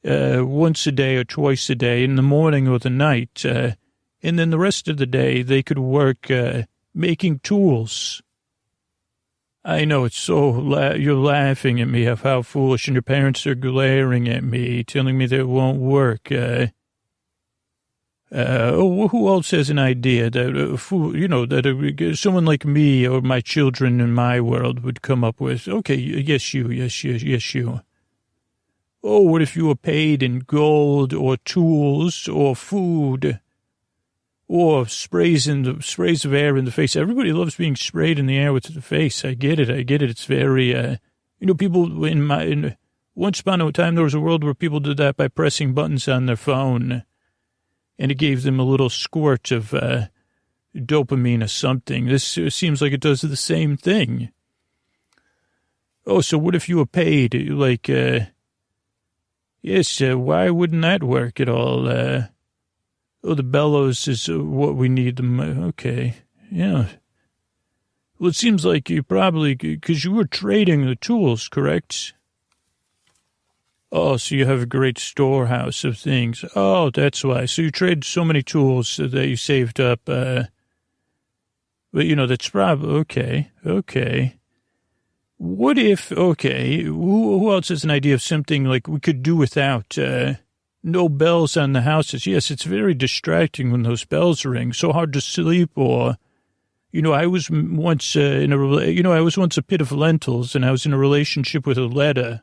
once a day or twice a day, in the morning or the night, and then the rest of the day they could work making tools. I know it's so, you're laughing at me of how foolish, and your parents are glaring at me, telling me that it won't work. Who else has an idea that, that someone like me or my children in my world would come up with? Okay, yes, you. Oh, what if you were paid in gold or tools or food or sprays of air in the face? Everybody loves being sprayed in the air with the face. I get it. It's very, people once upon a time there was a world where people did that by pressing buttons on their phone, and it gave them a little squirt of dopamine or something. This seems like it does the same thing. Oh, so what if you were paid like? Yes, why wouldn't that work at all? The bellows is what we need them. Okay, yeah. Well, it seems like you probably, because you were trading the tools, correct? Oh, so you have a great storehouse of things. Oh, that's why. So you trade so many tools that you saved up. But, that's probably, okay. What if, who else has an idea of something like we could do without no bells on the houses? Yes, it's very distracting when those bells ring. So hard to sleep, or, I was once I was once a pit of lentils, and I was in a relationship with a letter.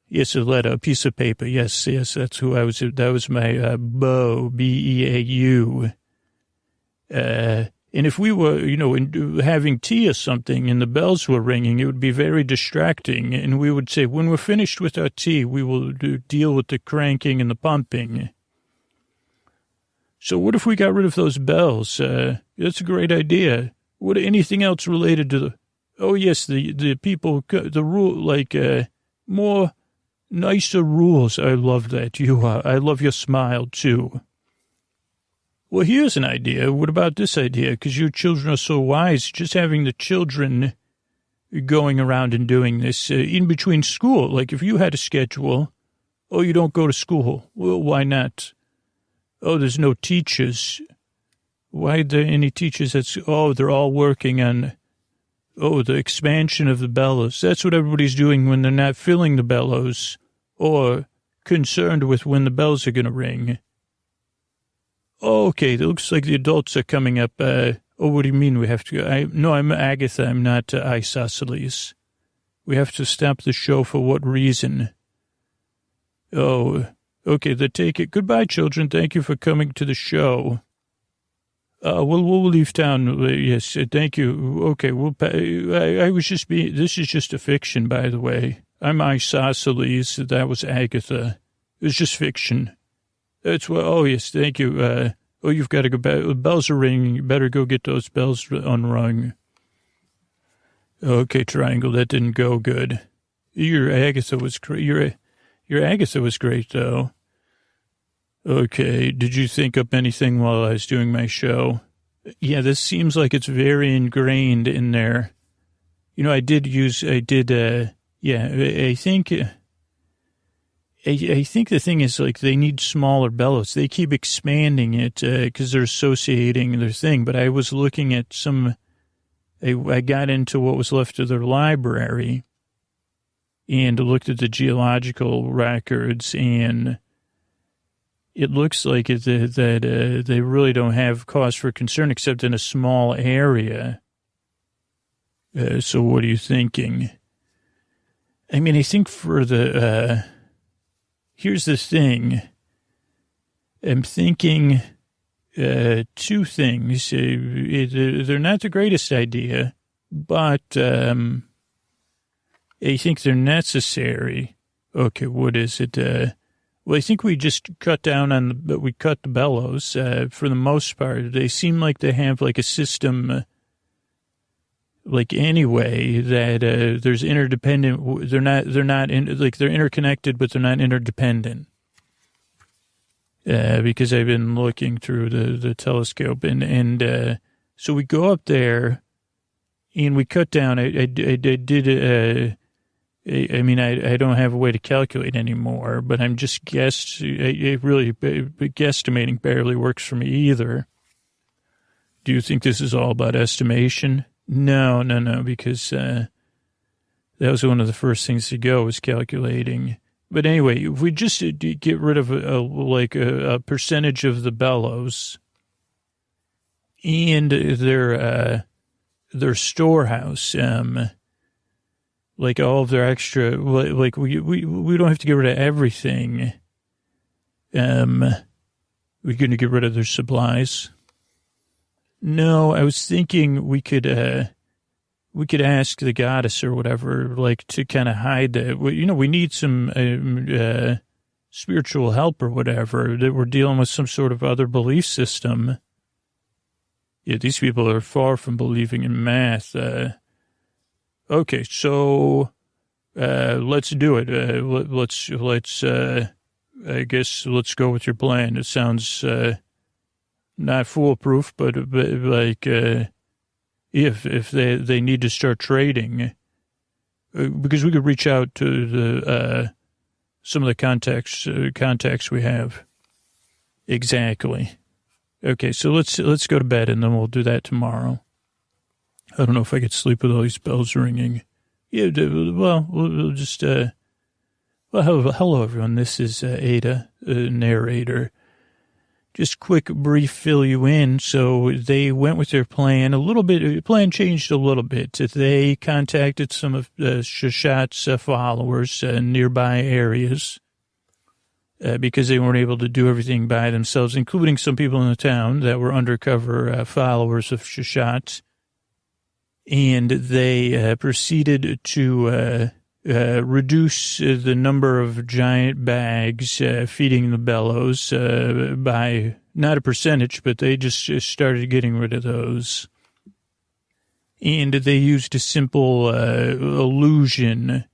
Yes, a letter, a piece of paper. Yes, that's who I was. That was my beau, B-E-A-U. And if we were, having tea or something and the bells were ringing, it would be very distracting. And we would say, when we're finished with our tea, we will deal with the cranking and the pumping. So what if we got rid of those bells? That's a great idea. What, anything else related to the people, the rule, like more nicer rules. I love that. I love your smile, too. Well, here's an idea. What about this idea? Because your children are so wise, just having the children going around and doing this in between school. Like if you had a schedule, you don't go to school. Well, why not? Oh, there's no teachers. Why are there any teachers? They're all working on, the expansion of the bellows. That's what everybody's doing when they're not filling the bellows or concerned with when the bells are going to ring. Okay, it looks like the adults are coming up. What do you mean we have to go? No, I'm Agatha. I'm not Isosceles. We have to stop the show for what reason? Oh, okay, take it. Goodbye, children. Thank you for coming to the show. We'll leave town. Yes, thank you. Okay, I was just this is just a fiction, by the way. I'm Isosceles. That was Agatha. It was just fiction. That's what, yes, thank you. You've got to go back. The bells are ringing. You better go get those bells unrung. Okay, Triangle, that didn't go good. Your Agatha was great. Your Agatha was great, though. Okay, did you think up anything while I was doing my show? Yeah, this seems like it's very ingrained in there. I think the thing is, like, they need smaller bellows. They keep expanding it because they're associating their thing. But I was looking at I got into what was left of their library and looked at the geological records, and it looks like that they really don't have cause for concern except in a small area. So what are you thinking? I mean, I think for the... Here's the thing. I'm thinking two things. They're not the greatest idea, but I think they're necessary. Okay, what is it? I think we just cut down we cut the bellows for the most part. They seem like they have like a system anyway, that there's interdependent. They're interconnected, but they're not interdependent. Because I've been looking through the telescope, and so we go up there, and we cut down. I don't have a way to calculate anymore, but I'm just guesstimating barely works for me either. Do you think this is all about estimation? No, because that was one of the first things to go was calculating. But anyway, if we just get rid of a percentage of the bellows and their storehouse, like all of their extra, like we don't have to get rid of everything. We're going to get rid of their supplies. No, I was thinking we could ask the goddess or whatever, like, to kind of hide that. We need some spiritual help or whatever, that we're dealing with some sort of other belief system. Yeah, these people are far from believing in math. Okay, so let's do it. Let's. I guess let's go with your plan. It sounds not foolproof, but like if they need to start trading, because we could reach out to the some of the contacts we have. Exactly. Okay, so let's go to bed, and then we'll do that tomorrow. I don't know if I could sleep with all these bells ringing. Yeah, well, we'll just, well, hello, everyone. This is Ada, narrator. Just quick, brief fill you in. So they went with their plan a little bit. The plan changed a little bit. They contacted some of Shashat's followers in nearby areas because they weren't able to do everything by themselves, including some people in the town that were undercover followers of Shashat. And they proceeded to reduce the number of giant bags feeding the bellows by not a percentage, but they just started getting rid of those. And they used a simple illusion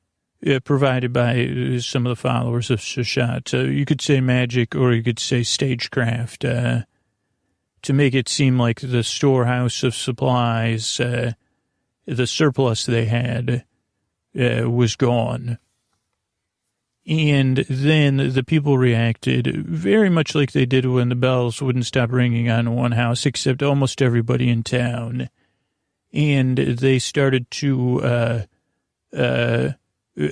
provided by some of the followers of Shashat. You could say magic, or you could say stagecraft, to make it seem like the storehouse of supplies, the surplus they had, was gone. And then the people reacted very much like they did when the bells wouldn't stop ringing on one house, except almost everybody in town. And they started to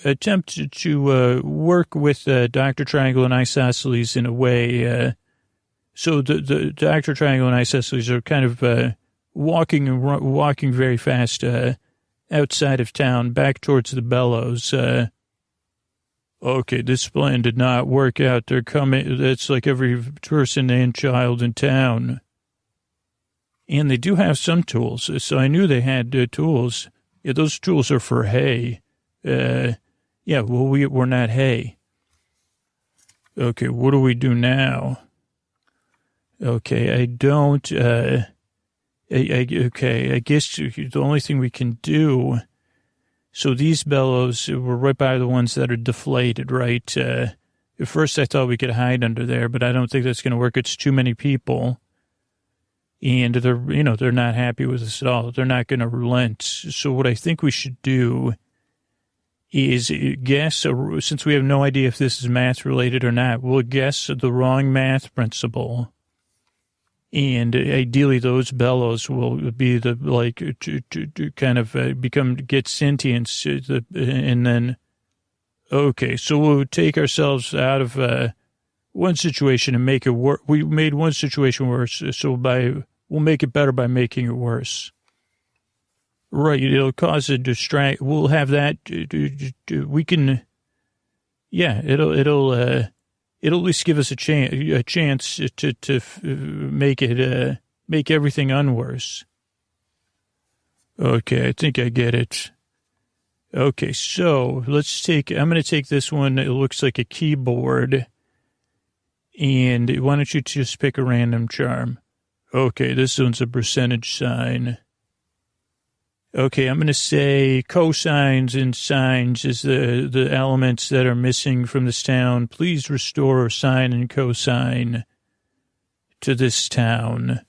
attempt to work with Dr. Triangle and Isosceles in a way. So the Dr. Triangle and Isosceles are kind of walking very fast outside of town, back towards the bellows. Okay, this plan did not work out. They're coming. That's like every person and child in town. And they do have some tools. So I knew they had tools. Yeah, those tools are for hay. Yeah, well, we're not hay. Okay, what do we do now? Okay, I don't, okay, I guess the only thing we can do, so these bellows were right by the ones that are deflated, right? At first I thought we could hide under there, but I don't think that's going to work. It's too many people. And they're not happy with us at all. They're not going to relent. So what I think we should do is guess, since we have no idea if this is math related or not, we'll guess the wrong math principle. And ideally those bellows will be the, like, to kind of get sentience. And then, okay, so we'll take ourselves out of one situation and make it worse. We made one situation worse, so we'll make it better by making it worse. Right, it'll cause a distract. We'll have that. We can, yeah. It'll at least give us a chance to make it make everything unworse. Okay, I think I get it. Okay, so I'm going to take this one. It looks like a keyboard. And why don't you just pick a random charm? Okay, this one's a percentage sign. Okay, I'm going to say cosines and sines is the elements that are missing from this town. Please restore a sine and cosine to this town.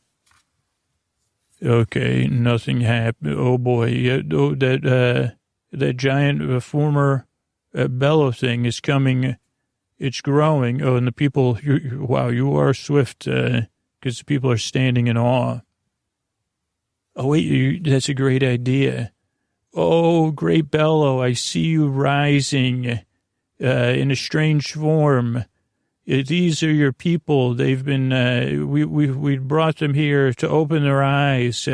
Okay, nothing happened. Oh, boy. Yeah, oh, that giant former bellow thing is coming. It's growing. Oh, and the people, wow, you are swift because the people are standing in awe. Oh, wait, that's a great idea. Oh, great bellow, I see you rising in a strange form. These are your people. They've been, we brought them here to open their eyes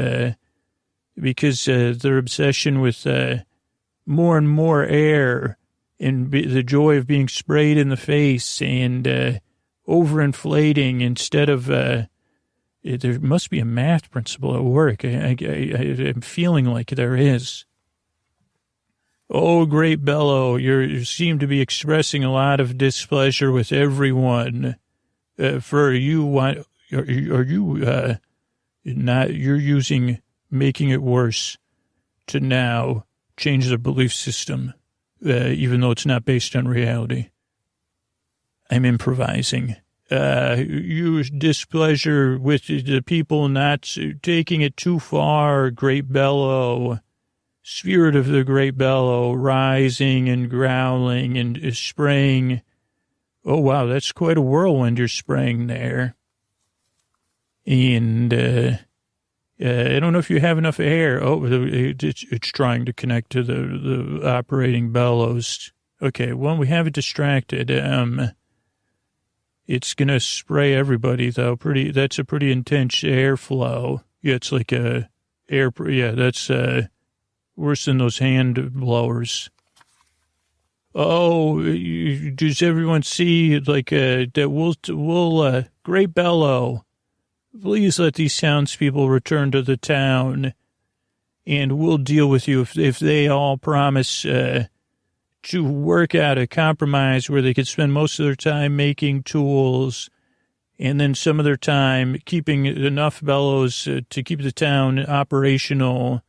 because their obsession with more and more air and the joy of being sprayed in the face and overinflating instead of, there must be a math principle at work. I'm feeling like there is. Oh, great bellow, you seem to be expressing a lot of displeasure with everyone. For you, are you not, you're using making it worse to now change their belief system, even though it's not based on reality. I'm improvising. Use displeasure with the people not taking it too far, great bellow. Spirit of the great bellow rising and growling and spraying. Oh, wow, that's quite a whirlwind you're spraying there. And I don't know if you have enough air. Oh, it's trying to connect to the operating bellows. Okay, well, we have it distracted. It's going to spray everybody, though. That's a pretty intense airflow. Yeah, it's like that's worse than those hand blowers. Oh, does everyone see, that we'll great bellow. Please let these townspeople return to the town, and we'll deal with you if they all promise to work out a compromise where they could spend most of their time making tools and then some of their time keeping enough bellows to keep the town operational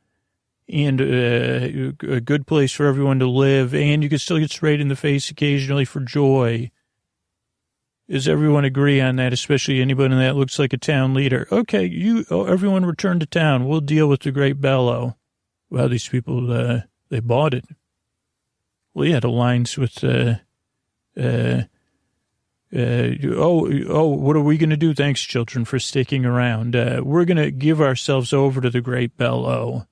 and a good place for everyone to live, and you can still get sprayed in the face occasionally for joy. Does everyone agree on that, especially anybody that looks like a town leader? Okay, everyone return to town. We'll deal with the great bellow. Well, these people, they bought it. Well, yeah, it aligns with, what are we going to do? Thanks, children, for sticking around. We're going to give ourselves over to the great bellow.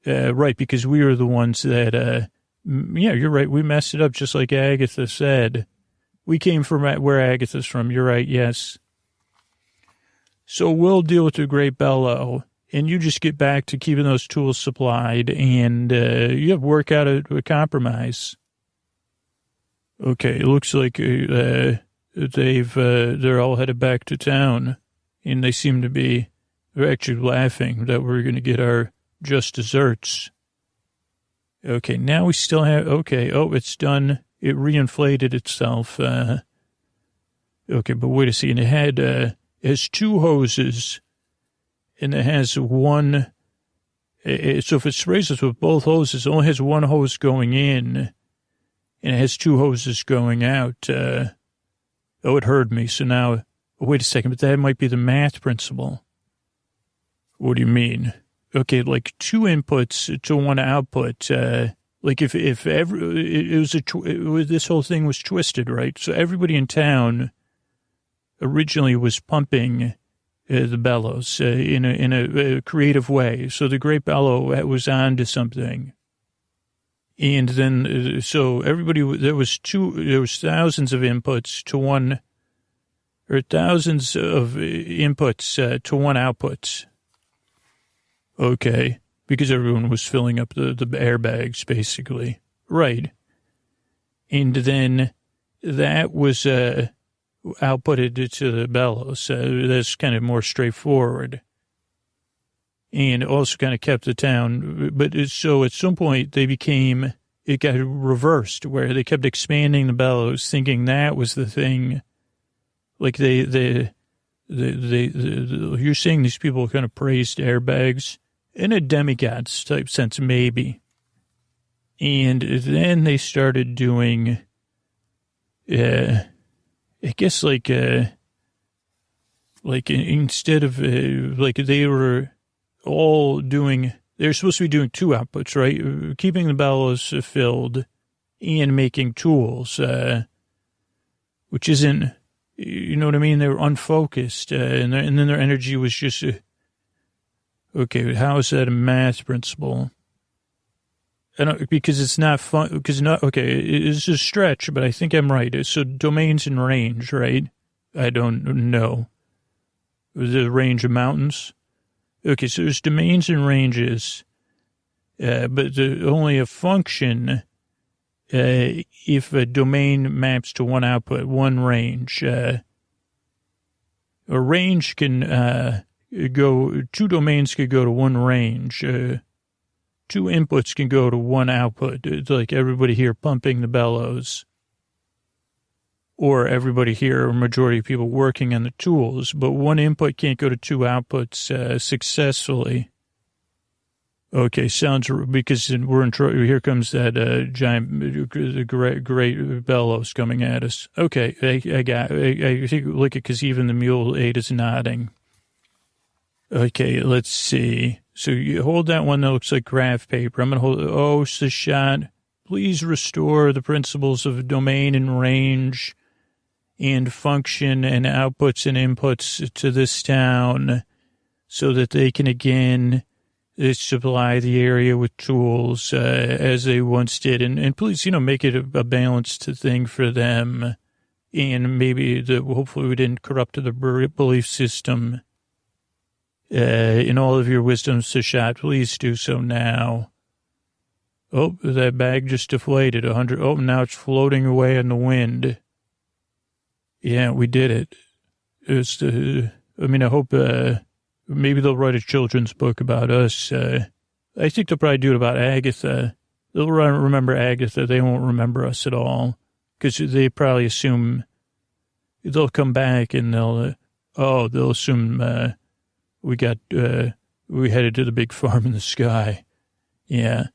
Right, because we were the ones that, yeah, you're right. We messed it up just like Agatha said. We came from where Agatha's from. You're right, yes. So we'll deal with the great bellow, and you just get back to keeping those tools supplied, and you have to work out a compromise. Okay, it looks like they're all headed back to town, and they seem to be, they're actually laughing that we're going to get our just desserts. Okay, now we still have, okay, oh, it's done. It reinflated itself. Okay, but wait a second. It has two hoses, and it has one. So if it sprays us with both hoses, it only has one hose going in, and it has two hoses going out. It heard me. So now, wait a second, but that might be the math principle. What do you mean? Okay, like two inputs to one output. Like if this whole thing was twisted, right? So everybody in town originally was pumping the bellows in a creative way. So the great bellow was on to something. And then, so everybody, there was thousands of inputs to one, or thousands of inputs to one output. Okay, because everyone was filling up the airbags, basically. Right. And then that was outputted to the bellows. That's kind of more straightforward. And also kind of kept the town. But so at some point it got reversed where they kept expanding the bellows, thinking that was the thing. Like you're saying these people kind of praised airbags. In a demigod's type sense, maybe. And then they started doing, I guess instead of, they were all doing, they're supposed to be doing two outputs, right? Keeping the bellows filled and making tools, which isn't, you know what I mean? They were unfocused, and then their energy was just, Okay, how is that a math principle? I don't, because it's not fun, because not, okay, it's a stretch, but I think I'm right. So domains and range, right? I don't know. The range of mountains? Okay, so there's domains and ranges, but only a function if a domain maps to one output, one range. A range can two domains could go to one range. Two inputs can go to one output. It's like everybody here pumping the bellows. Or everybody here, or majority of people working on the tools. But one input can't go to two outputs successfully. Okay, sounds, because we're in trouble. Here comes that giant, great bellows coming at us. Okay, I think, look at, because even the mule 8 is nodding. Okay, let's see. So you hold that one that looks like graph paper. I'm going to hold, Sashat, please restore the principles of domain and range and function and outputs and inputs to this town so that they can again supply the area with tools as they once did. And please, make it a balanced thing for them. And maybe hopefully we didn't corrupt the belief system. In all of your wisdom, Sashat, please do so now. Oh, that bag just deflated. 100. Oh, now it's floating away in the wind. Yeah, we did it. I hope maybe they'll write a children's book about us. I think they'll probably do it about Agatha. They'll remember Agatha. They won't remember us at all because they probably assume they'll come back and they'll assume we headed to the big farm in the sky. Yeah.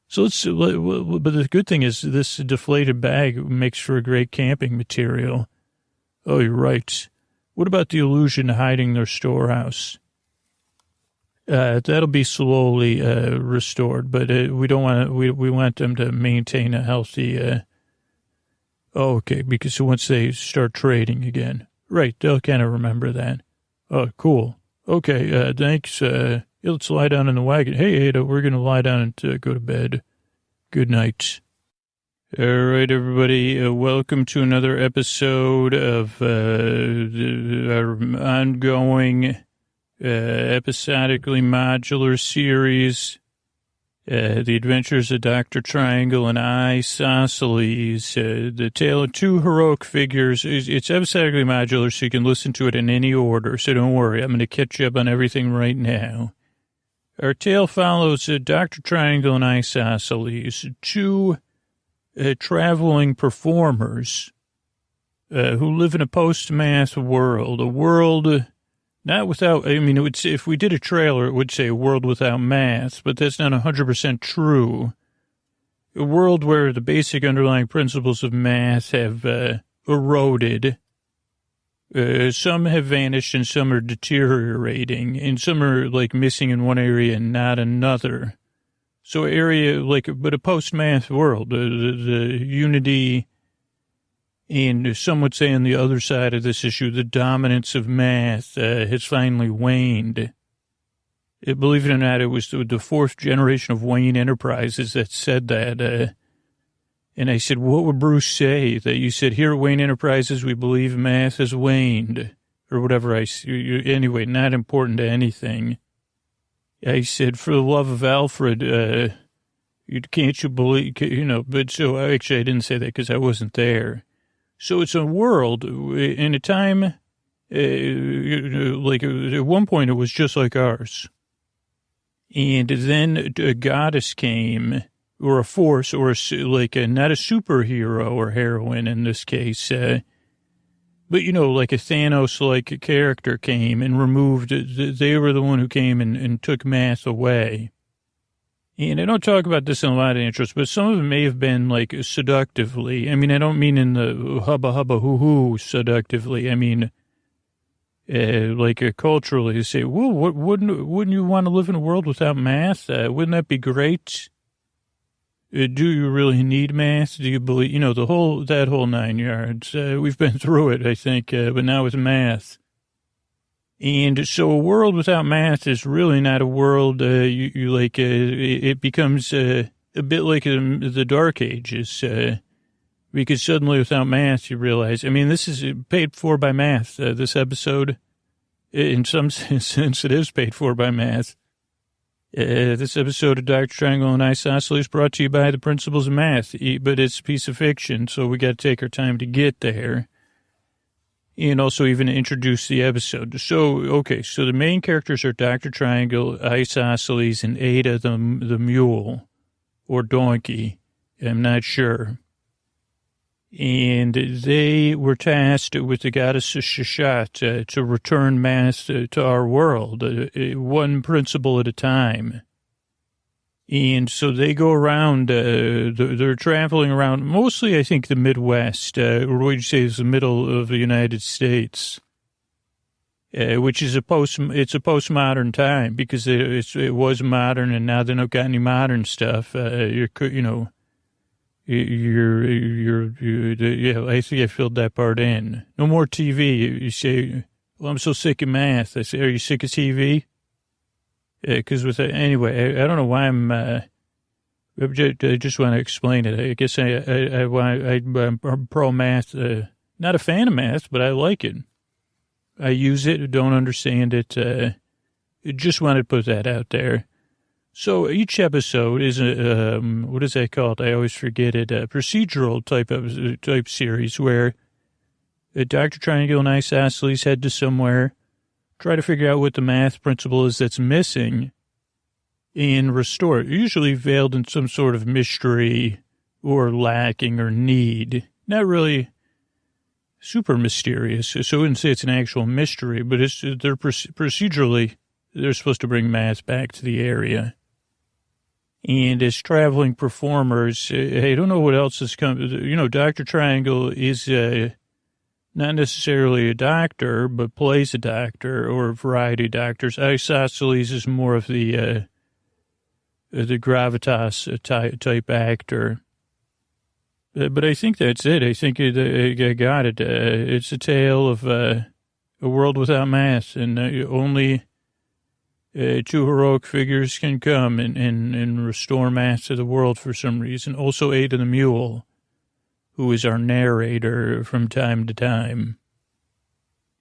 So but the good thing is this deflated bag makes for a great camping material. Oh, you're right. What about the illusion hiding their storehouse? That'll be slowly restored, but we don't want we want them to maintain a healthy. Okay, because once they start trading again, right? They'll kind of remember that. Oh, cool. Okay, thanks. Let's lie down in the wagon. Hey, Ada, we're gonna lie down and go to bed. Good night. All right, everybody, welcome to another episode of our ongoing episodically modular series, The Adventures of Dr. Triangle and Isosceles, the tale of two heroic figures. It's episodically modular, so you can listen to it in any order, so don't worry. I'm going to catch you up on everything right now. Our tale follows Dr. Triangle and Isosceles, two traveling performers who live in a post-math world, a world not without, if we did a trailer, it would say a world without math, but that's not 100% true. A world where the basic underlying principles of math have eroded. Some have vanished and some are deteriorating, and some are missing in one area and not another. So but a post-math world, the unity, and some would say on the other side of this issue, the dominance of math has finally waned. Believe it or not, it was the fourth generation of Wayne Enterprises that said that. And I said, what would Bruce say? That you said, here at Wayne Enterprises, we believe math has waned, or whatever. Anyway, not important to anything. I said, for the love of Alfred, can't you believe, but so actually I didn't say that because I wasn't there. So it's a world in a time, at one point it was just like ours. And then a goddess came, or a force, or not a superhero or heroine in this case, but, like a Thanos-like character came and removed, they were the one who came and took math away. And I don't talk about this in a lot of intros, but some of it may have been, seductively. I don't mean in the hubba-hoo-hoo seductively. I mean, culturally, to say, well, wouldn't you want to live in a world without math? Wouldn't that be great? Do you really need math? Do you believe, that whole 9 yards? We've been through it, I think, but now with math. And so a world without math is really not a world, it becomes a bit like the Dark Ages, because suddenly without math you realize, I mean, this is paid for by math, this episode. In some sense it is paid for by math. This episode of Dr. Triangle and Isosceles brought to you by the principles of math, but it's a piece of fiction, so we got to take our time to get there. And also even introduce the episode. So the main characters are Dr. Triangle, Isosceles, and Ada the mule, or donkey. I'm not sure. And they were tasked with the goddess Shashat to return math to our world, one principle at a time. And so they go around, they're traveling around, mostly I think the Midwest, or what would you say is the middle of the United States, which is a postmodern time, because it was modern and now they don't got any modern stuff. I think I filled that part in. No more TV. You say, well, I'm so sick of math. I say, are you sick of TV? Because anyway, I don't know why I just want to explain it. I guess I'm pro math, not a fan of math, but I like it. I use it, don't understand it. Just wanted to put that out there. So each episode is what is that called? I always forget it. A procedural type series where Dr. Triangle and Isosceles head to somewhere, try to figure out what the math principle is that's missing, and restore it. Usually veiled in some sort of mystery or lacking or need. Not really super mysterious. So I wouldn't say it's an actual mystery, but they're procedurally, they're supposed to bring math back to the area. And as traveling performers, I don't know what else has come. You know, Dr. Triangle is not necessarily a doctor, but plays a doctor or a variety of doctors. Isosceles is more of the gravitas type actor. But I think that's it. I think I got it. It's a tale of a world without math, and only two heroic figures can come and restore math to the world for some reason. Also, Ada the Mule, who is our narrator from time to time,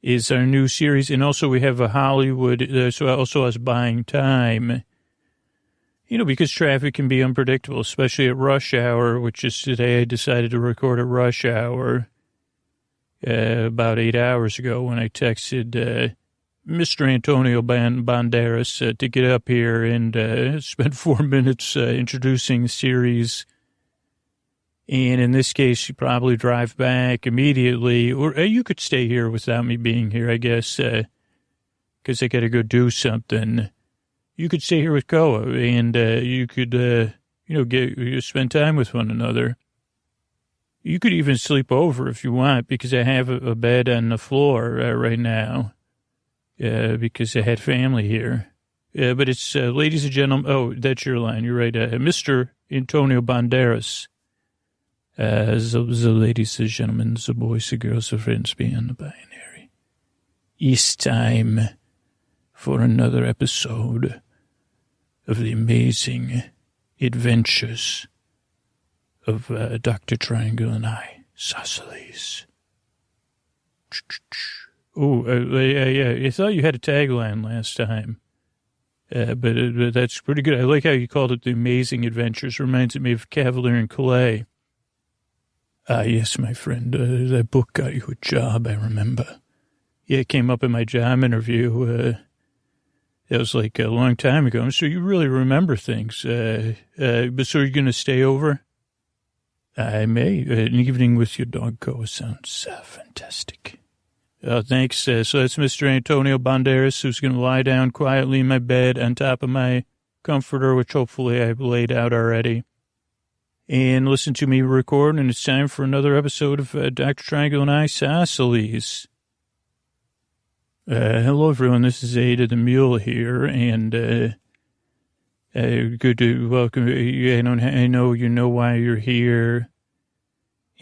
is our new series. And also we have a Hollywood, so also us buying time, you know, because traffic can be unpredictable, especially at rush hour, which is today. I decided to record at rush hour about 8 hours ago when I texted Mr. Antonio Banderas to get up here and spend 4 minutes introducing the series. And in this case, you probably drive back immediately, or you could stay here without me being here, I guess, because I got to go do something. You could stay here with Koa, and you could, spend time with one another. You could even sleep over if you want, because I have a bed on the floor right now, because I had family here. But it's, ladies and gentlemen, oh, that's your line. You're right. Mr. Antonio Banderas. The ladies and gentlemen, the boys, the girls, the friends beyond the binary. It's time for another episode of the amazing adventures of Dr. Triangle and Isosceles. Oh, I thought you had a tagline last time, but that's pretty good. I like how you called it The Amazing Adventures. Reminds me of Cavalier and Clay. Yes, my friend, that book got you a job, I remember. Yeah, it came up in my job interview. That was like a long time ago. So you really remember things. But so you're going to stay over? I may. An evening with your dog, Koa, sounds fantastic. Thanks. So that's Mr. Antonio Banderas, who's going to lie down quietly in my bed on top of my comforter, which hopefully I've laid out already, and listen to me record. And it's time for another episode of Dr. Triangle and Isosceles. Hello, everyone. This is Ada the Mule here, and good to welcome you. I know you know why you're here,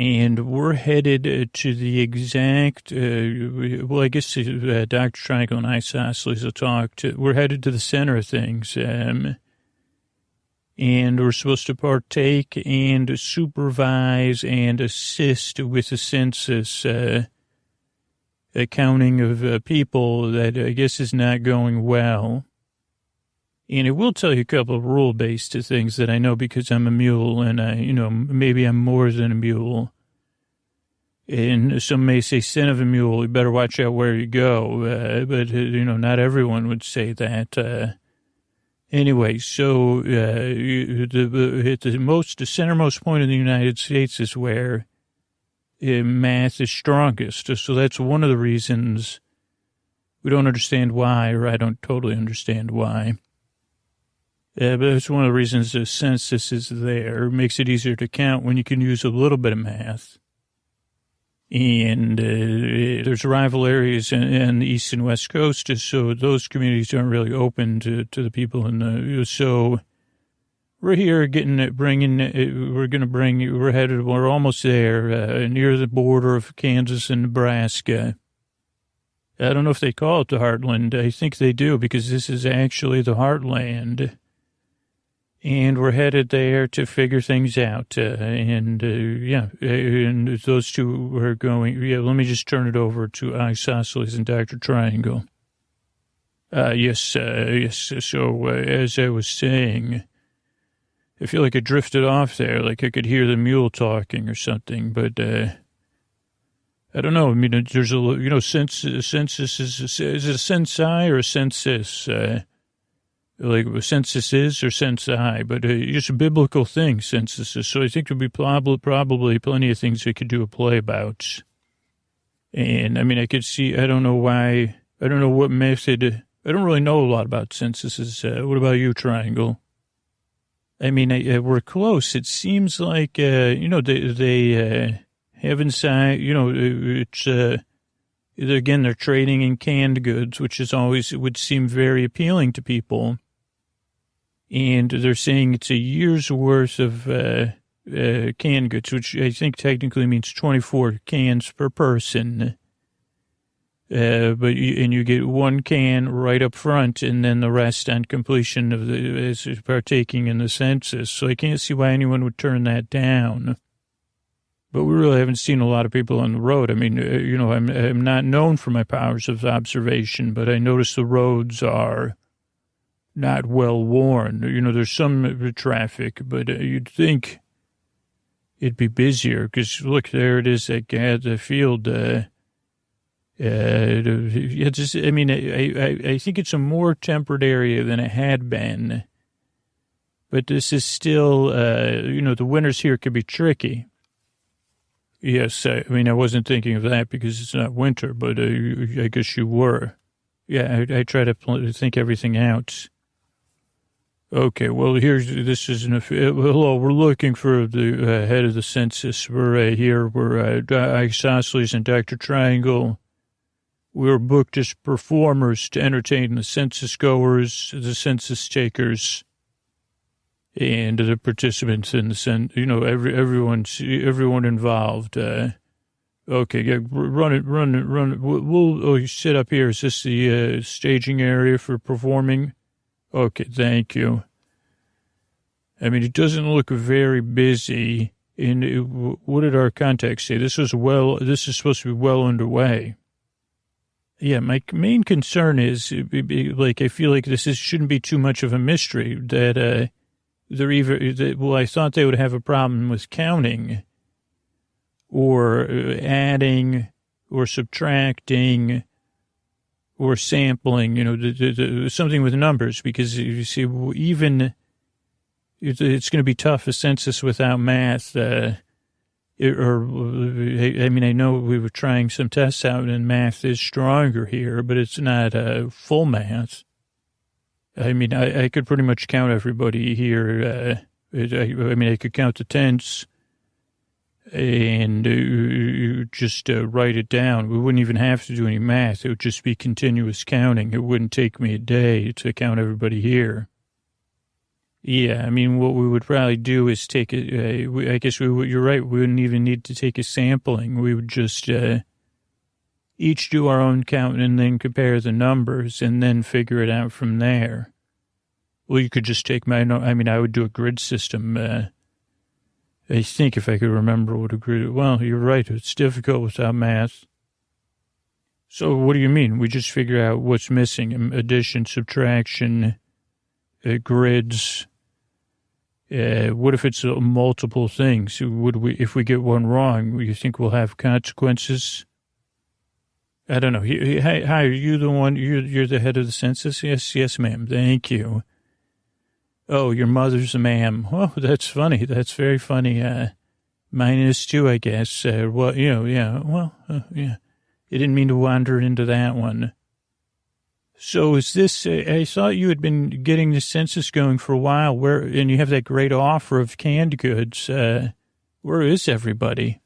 And we're headed to the exact, well, I guess Dr. Triangle and Isosceles will talk to, we're headed to the center of things. And we're supposed to partake and supervise and assist with the census, accounting of people that I guess is not going well. And it will tell you a couple of rule-based things that I know because I'm a mule and maybe I'm more than a mule. And some may say, son of a mule, you better watch out where you go. But not everyone would say that. Anyway, so the centermost point of the United States is where math is strongest. So that's one of the reasons we don't understand why, or I don't totally understand why. But that's one of the reasons the census is there. It makes it easier to count when you can use a little bit of math. And there's rival areas in the East and West Coast, so those communities aren't really open to the people in the. So we're here we're almost there, near the border of Kansas and Nebraska. I don't know if they call it the Heartland. I think they do because this is actually the Heartland. And we're headed there to figure things out. And those two are going. Yeah, let me just turn it over to Isosceles and Dr. Triangle. Yes. So, as I was saying, I feel like I drifted off there, like I could hear the mule talking or something, but I don't know. I mean, there's census is it a censi or a census? Like census is or censi, but it's a biblical thing, census. So I think there'll be probably plenty of things we could do a play about. And I mean, I could see, I don't know what method, I don't really know a lot about censuses. What about you, Triangle? I mean, we're close. It seems like, they have inside, it's, again, they're trading in canned goods, which is always, it would seem very appealing to people. And they're saying it's a year's worth of canned goods, which I think technically means 24 cans per person. But you get one can right up front, and then the rest on completion of as partaking in the census. So I can't see why anyone would turn that down. But we really haven't seen a lot of people on the road. I mean, I'm not known for my powers of observation, but I notice the roads are not well worn. There's some traffic, but you'd think it'd be busier because look, there it is at the field. I think it's a more temperate area than it had been. But this is still, the winters here could be tricky. Yes, I wasn't thinking of that because it's not winter, but I guess you were. Yeah, I try to think everything out. Okay, well, hello, we're looking for the head of the census. We're here. We're Isosceles and Dr. Triangle. We're booked as performers to entertain the census goers, the census takers, and the participants in the everyone involved. Okay, yeah, run it. We'll sit up here. Is this the staging area for performing? Okay, thank you. I mean, it doesn't look very busy. And what did our contact say? This is supposed to be well underway. Yeah, my main concern is, I feel like shouldn't be too much of a mystery that I thought they would have a problem with counting or adding or subtracting or sampling, something with numbers, because you see, even it's going to be tough, a census without math. I know we were trying some tests out and math is stronger here, but it's not full math. I mean, I could pretty much count everybody here. I could count the tents and just write it down. We wouldn't even have to do any math. It would just be continuous counting. It wouldn't take me a day to count everybody here. Yeah, I mean, what we would probably do is take I guess you're right, we wouldn't even need to take a sampling. We would just each do our own count and then compare the numbers and then figure it out from there. Well, you could just take I would do a grid system. I think if I could remember what a grid, well, you're right, it's difficult without math. So what do you mean? We just figure out what's missing, addition, subtraction, grids. What if it's multiple things? If we get one wrong, you think we'll have consequences? I don't know. Hi, are you the one? You're the head of the census? Yes, ma'am. Thank you. Oh, your mother's a ma'am. Oh, that's funny. That's very funny. Mine is too, I guess. Well, yeah. Well, yeah. I didn't mean to wander into that one. So is this, I thought you had been getting the census going for a while, and you have that great offer of canned goods. Where is everybody?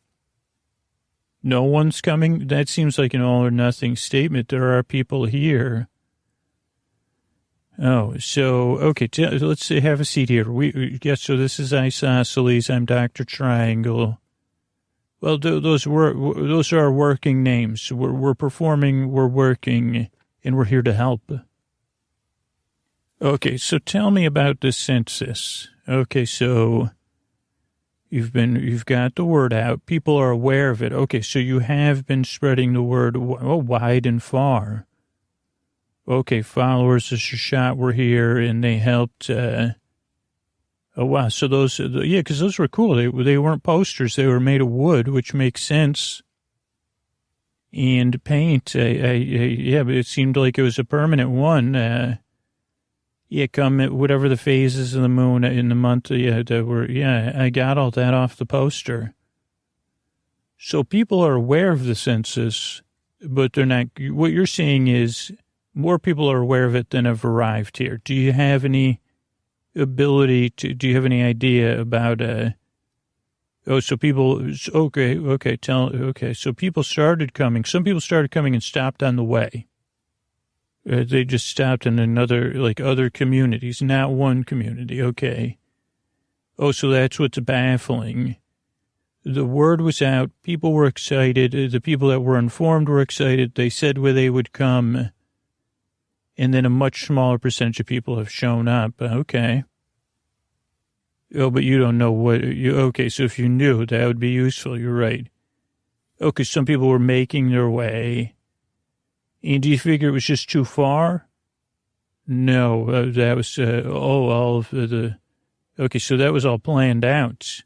No one's coming? That seems like an all or nothing statement. There are people here. Oh, so, okay, let's have a seat here. So this is Isosceles. I'm Dr. Triangle. Well, those are our working names. We're performing, we're working, and we're here to help. Okay, so tell me about the census. Okay, so you've got the word out. People are aware of it. Okay, so you have been spreading the word wide and far. Okay, followers of Shashat were here, and they helped. Oh, wow. So because those were cool. They weren't posters. They were made of wood, which makes sense. And paint. Yeah, but it seemed like it was a permanent one. Come whatever the phases of the moon in the month. I got all that off the poster. So people are aware of the census, but they're not. What you're saying is more people are aware of it than have arrived here. Do you have any ability to, do you have any idea about, so people, so people started coming. Some people started coming and stopped on the way. They just stopped in other communities, not one community. Okay. Oh, so that's what's baffling. The word was out. People were excited. The people that were informed were excited. They said where they would come. And then a much smaller percentage of people have shown up. Okay. Oh, but you don't know okay, so if you knew, that would be useful. You're right. Okay, some people were making their way. And do you figure it was just too far? No, that was, all of okay, so that was all planned out.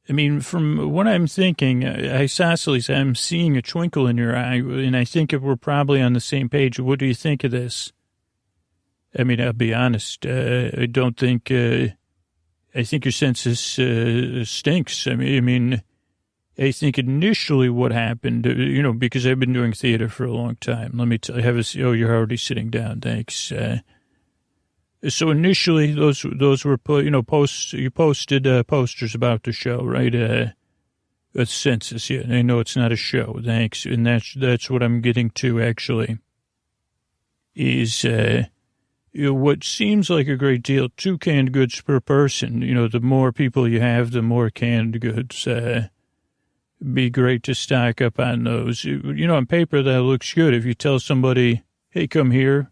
I mean, from what I'm thinking, Isosceles, I'm seeing a twinkle in your eye, and I think we're probably on the same page. What do you think of this? I mean, I'll be honest. I don't think, I think your census stinks. I mean, I think initially what happened, because I've been doing theater for a long time. Let me tell you, you're already sitting down. Thanks. So initially, those were posts. You posted posters about the show, right? A census. Yeah, I know it's not a show. Thanks, and that's what I'm getting to. Actually, is what seems like a great deal. 2 canned goods per person. The more people you have, the more canned goods. Be great to stock up on those. On paper that looks good. If you tell somebody, "Hey, come here,"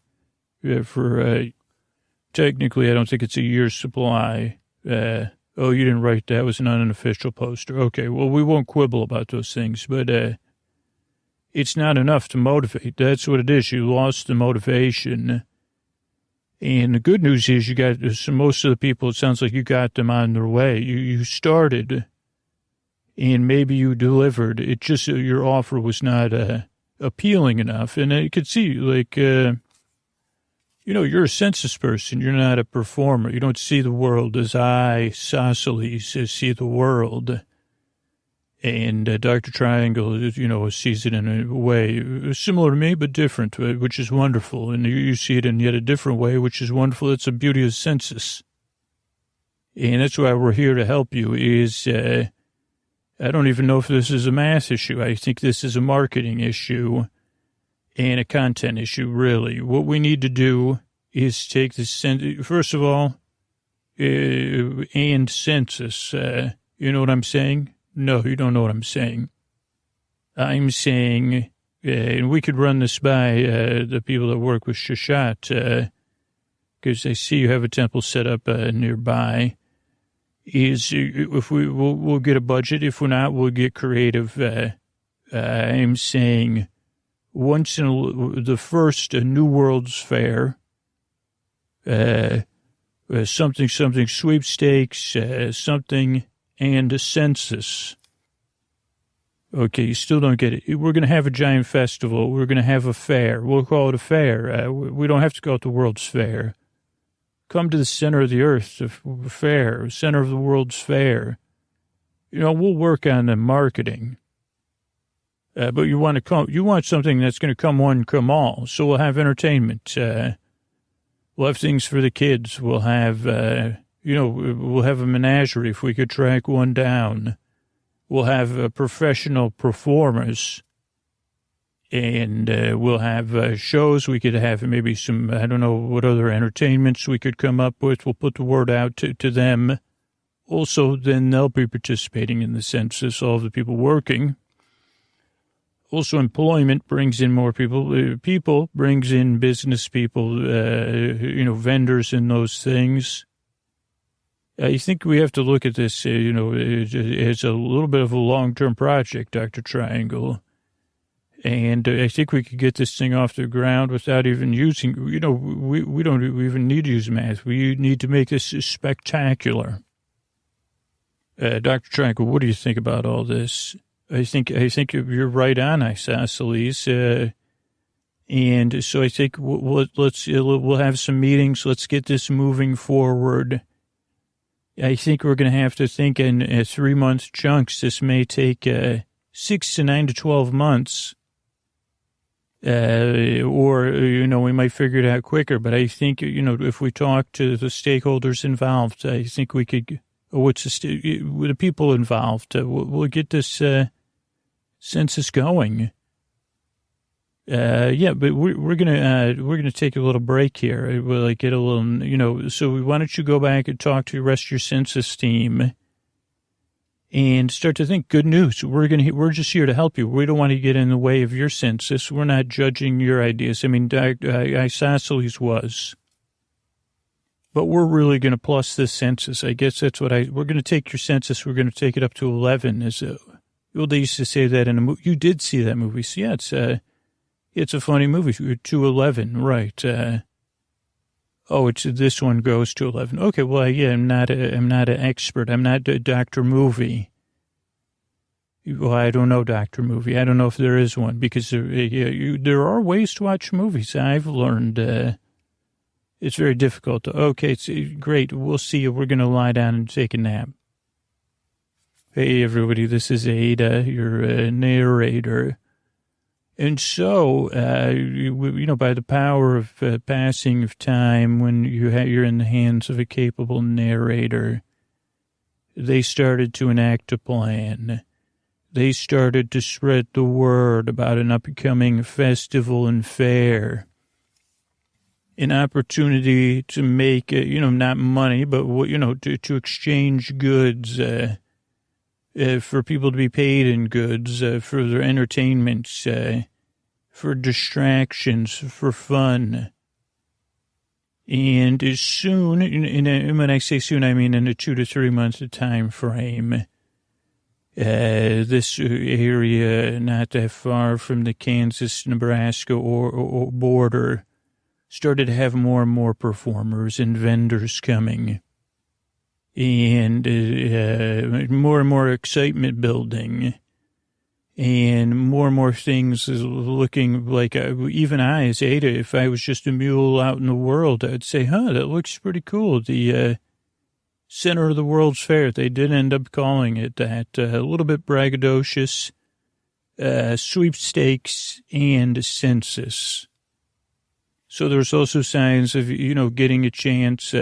for technically, I don't think it's a year's supply. You didn't write that. It was an unofficial poster. Okay, well, we won't quibble about those things, but it's not enough to motivate. That's what it is. You lost the motivation. And the good news is you got most of the people, it sounds like you got them on their way. You started, and maybe you delivered. It just, your offer was not appealing enough. And I could see, you're a census person. You're not a performer. You don't see the world as Isosceles see the world. And Dr. Triangle, sees it in a way similar to me, but different, which is wonderful. And you see it in yet a different way, which is wonderful. That's the beauty of census. And that's why we're here to help you is, I don't even know if this is a math issue. I think this is a marketing issue. And a content issue, really. What we need to do is take this, first of all, and census. You know what I'm saying? No, you don't know what I'm saying. I'm saying, and we could run this by the people that work with Shashat, because I see you have a temple set up nearby. Is if we'll get a budget. If we're not, we'll get creative. I'm saying once in the first New World's Fair, something sweepstakes, something and a census. Okay, you still don't get it. We're going to have a giant festival. We're going to have a fair. We'll call it a fair. We don't have to call it the World's Fair. Come to the center of the earth, the fair, center of the World's Fair. You know, we'll work on the marketing. But you want something that's going to come one, come all. So we'll have entertainment. We'll have things for the kids. We'll have, we'll have a menagerie if we could track one down. We'll have professional performers, and we'll have shows. We could have maybe some, I don't know what other entertainments we could come up with. We'll put the word out to them. Also, then they'll be participating in the census, all of the people working. Also, employment brings in more people. People brings in business people, vendors and those things. I think we have to look at this, as a little bit of a long-term project, Dr. Triangle. And I think we could get this thing off the ground without even using, we don't even need to use math. We need to make this spectacular. Dr. Triangle, what do you think about all this? I think you're right on, Isosceles. And so I think we'll have some meetings. Let's get this moving forward. I think we're going to have to think in 3-month chunks. This may take 6 to 9 to 12 months. Or we might figure it out quicker. But I think, if we talk to the stakeholders involved, I think we could, with the people involved, we'll get this census going. But we're gonna take a little break here. We'll get a little, so why don't you go back and talk to the rest of your census team and start to think good news. We're just here to help you. We don't want to get in the way of your census. We're not judging your ideas. I mean, Isosceles was, but we're really going to plus this census. I guess that's what we're going to take your census. We're going to take it up to 11. Well, they used to say that in a movie. You did see that movie. So yeah, it's a funny movie. To 11, right? This one goes to 11. Okay, well, yeah, I'm not an expert. I'm not Dr. Movie. Well, I don't know Dr. Movie. I don't know if there is one because there are ways to watch movies. I've learned it's very difficult. Okay, it's great. We'll see you. We're going to lie down and take a nap. Hey, everybody, this is Ada, your narrator. And so, by the power of passing of time, when you're in the hands of a capable narrator, they started to enact a plan. They started to spread the word about an upcoming festival and fair. An opportunity to make, not money, but, to exchange goods, for people to be paid in goods, for their entertainments, for distractions, for fun. And as soon, and when I say soon, I mean in a 2 to 3 month time frame, this area not that far from the Kansas-Nebraska or border started to have more and more performers and vendors coming. And more and more excitement building, and more things looking like, even I, as Ada, if I was just a mule out in the world, I'd say, that looks pretty cool. The center of the World's Fair, they did end up calling it that, a little bit braggadocious, sweepstakes and census. So there's also signs of, getting a chance,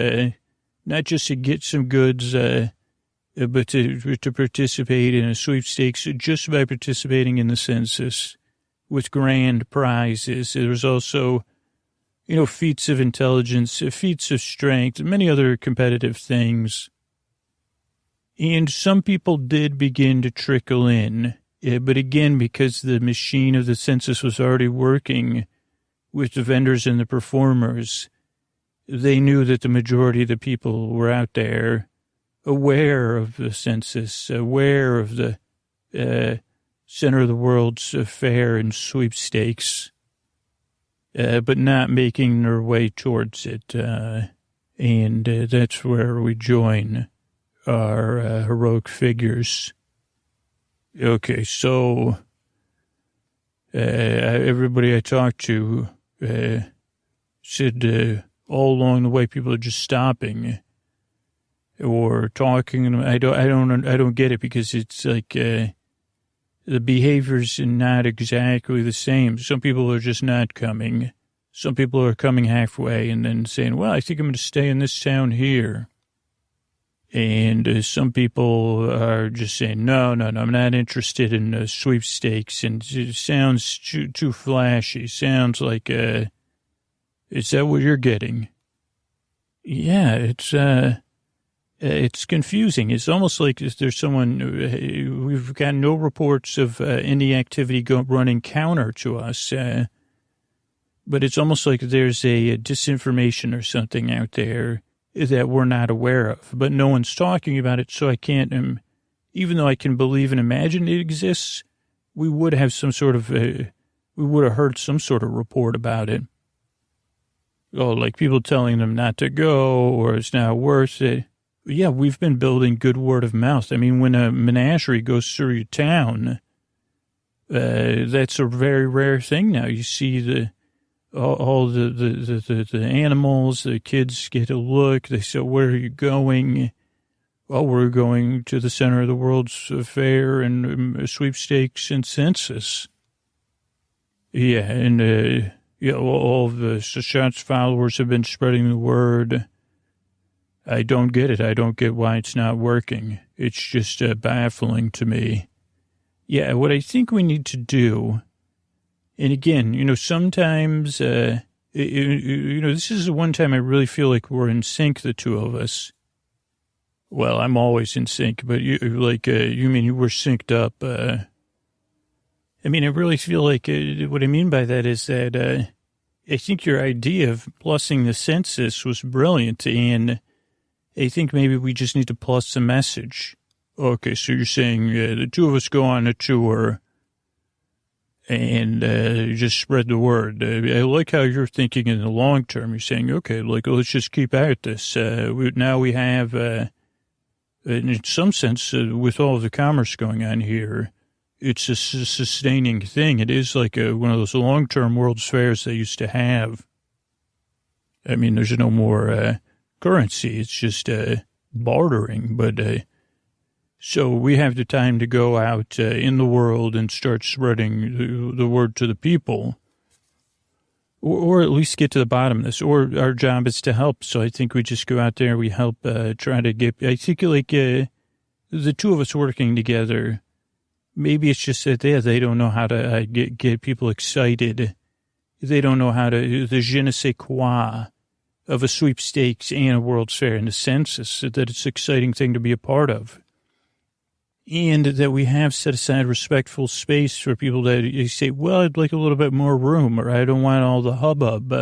not just to get some goods, but to participate in a sweepstakes just by participating in the census with grand prizes. There's also, feats of intelligence, feats of strength, many other competitive things. And some people did begin to trickle in. But again, because the machine of the census was already working with the vendors and the performers, they knew that the majority of the people were out there aware of the census, aware of the center of the world's fair and sweepstakes, but not making their way towards it. And that's where we join our heroic figures. Okay, so everybody I talked to said all along the way people are just stopping or talking. I don't get it, because it's like the behavior's not exactly the same. Some people are just not coming. Some people are coming halfway and then saying, well, I think I'm going to stay in this town here. And some people are just saying, no, I'm not interested in sweepstakes. And it sounds too flashy. Sounds like, is that what you're getting? Yeah, it's confusing. It's almost like there's someone, we've got no reports of any activity running counter to us. But it's almost like there's a disinformation or something out there that we're not aware of, but no one's talking about it. So I can't, even though I can believe and imagine it exists, we would have some sort of, we would have heard some sort of report about it. Oh, like people telling them not to go, or it's not worth it. Yeah, we've been building good word of mouth. I mean, when a menagerie goes through your town, that's a very rare thing now. You see all the animals, the kids get a look. They say, where are you going? Well, we're going to the center of the world's fair and sweepstakes and census. Yeah, and all of the Shot's followers have been spreading the word. I don't get it. I don't get why it's not working. It's just baffling to me. Yeah, what I think we need to do, and again, sometimes, this is the one time I really feel like we're in sync, the two of us. Well, I'm always in sync, but you mean you were synced up. I really feel like what I mean by that is that I think your idea of plussing the census was brilliant, and I think maybe we just need to plus the message. Okay, so you're saying the two of us go on a tour and just spread the word. I like how you're thinking in the long term. You're saying, okay, let's just keep at this. Now we have, in some sense, with all of the commerce going on here, it's a sustaining thing. It is like one of those long-term World's Fairs they used to have. There's no more currency. It's just bartering. But so we have the time to go out in the world and start spreading the word to the people, or at least get to the bottom of this. Or our job is to help. So I think we just go out there. We help try to get. I think the two of us working together. Maybe it's just that they don't know how to get people excited. They don't know how to, the je ne sais quoi of a sweepstakes and a World's Fair and a census, that it's an exciting thing to be a part of. And that we have set aside respectful space for people that you say, well, I'd like a little bit more room, or I don't want all the hubbub.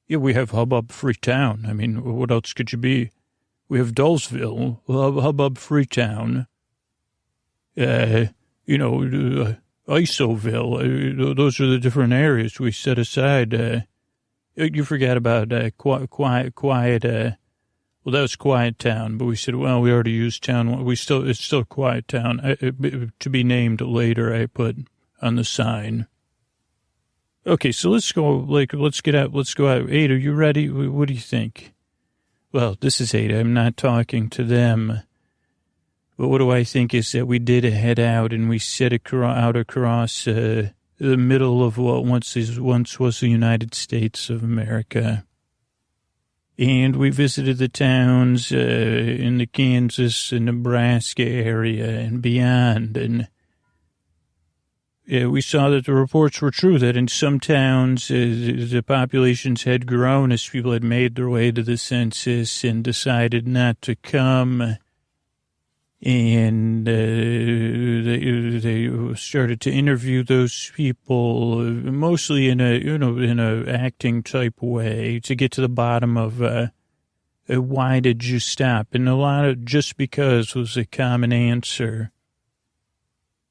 Yeah, we have hubbub free town. What else could you be? We have Dullsville, hubbub free town. Isoville, those are the different areas we set aside. You forgot about quiet, well, that was Quiet Town, but we said, well, we already used town. It's still Quiet Town. To be named later, I put on the sign. Okay, so let's go, let's go out. Ada, you ready? What do you think? Well, this is Ada. I'm not talking to them. But what do I think is that we did head out and we set out across the middle of what once was the United States of America. And we visited the towns in the Kansas and Nebraska area and beyond. And we saw that the reports were true, that in some towns the populations had grown as people had made their way to the census and decided not to come. And they started to interview those people, mostly in a acting type way, to get to the bottom of why did you stop? And a lot of just because was a common answer.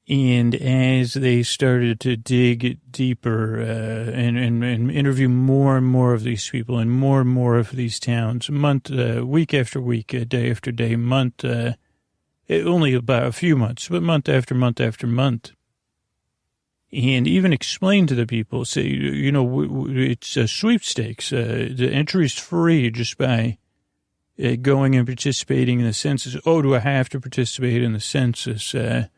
And as they started to dig deeper and interview more and more of these people in more and more of these towns, week after week, day after day, only about a few months, but month after month after month. And even explain to the people, say, it's a sweepstakes. The entry's free just by going and participating in the census. Oh, do I have to participate in the census? And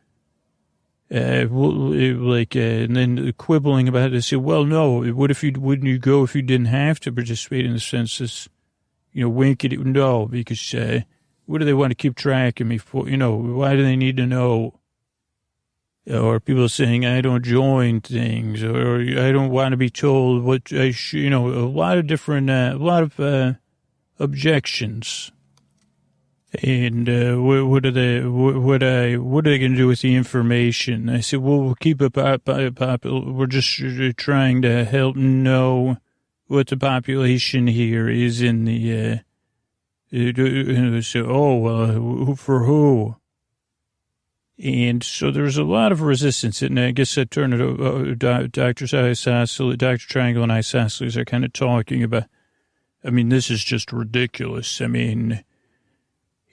then quibbling about it, they say, well, no, wouldn't you go if you didn't have to participate in the census? Wink at it. No, because, what do they want to keep track of me for? Why do they need to know? Or people saying, I don't join things, or I don't want to be told what I should, a lot of different, objections. And what are they going to do with the information? I said, well, we'll keep it popular. We're just trying to help know what the population here is in the. So, for who? And so there's a lot of resistance, and I guess I turned it over. Dr. Triangle and Isosceles are kind of talking about. I mean, this is just ridiculous. I mean.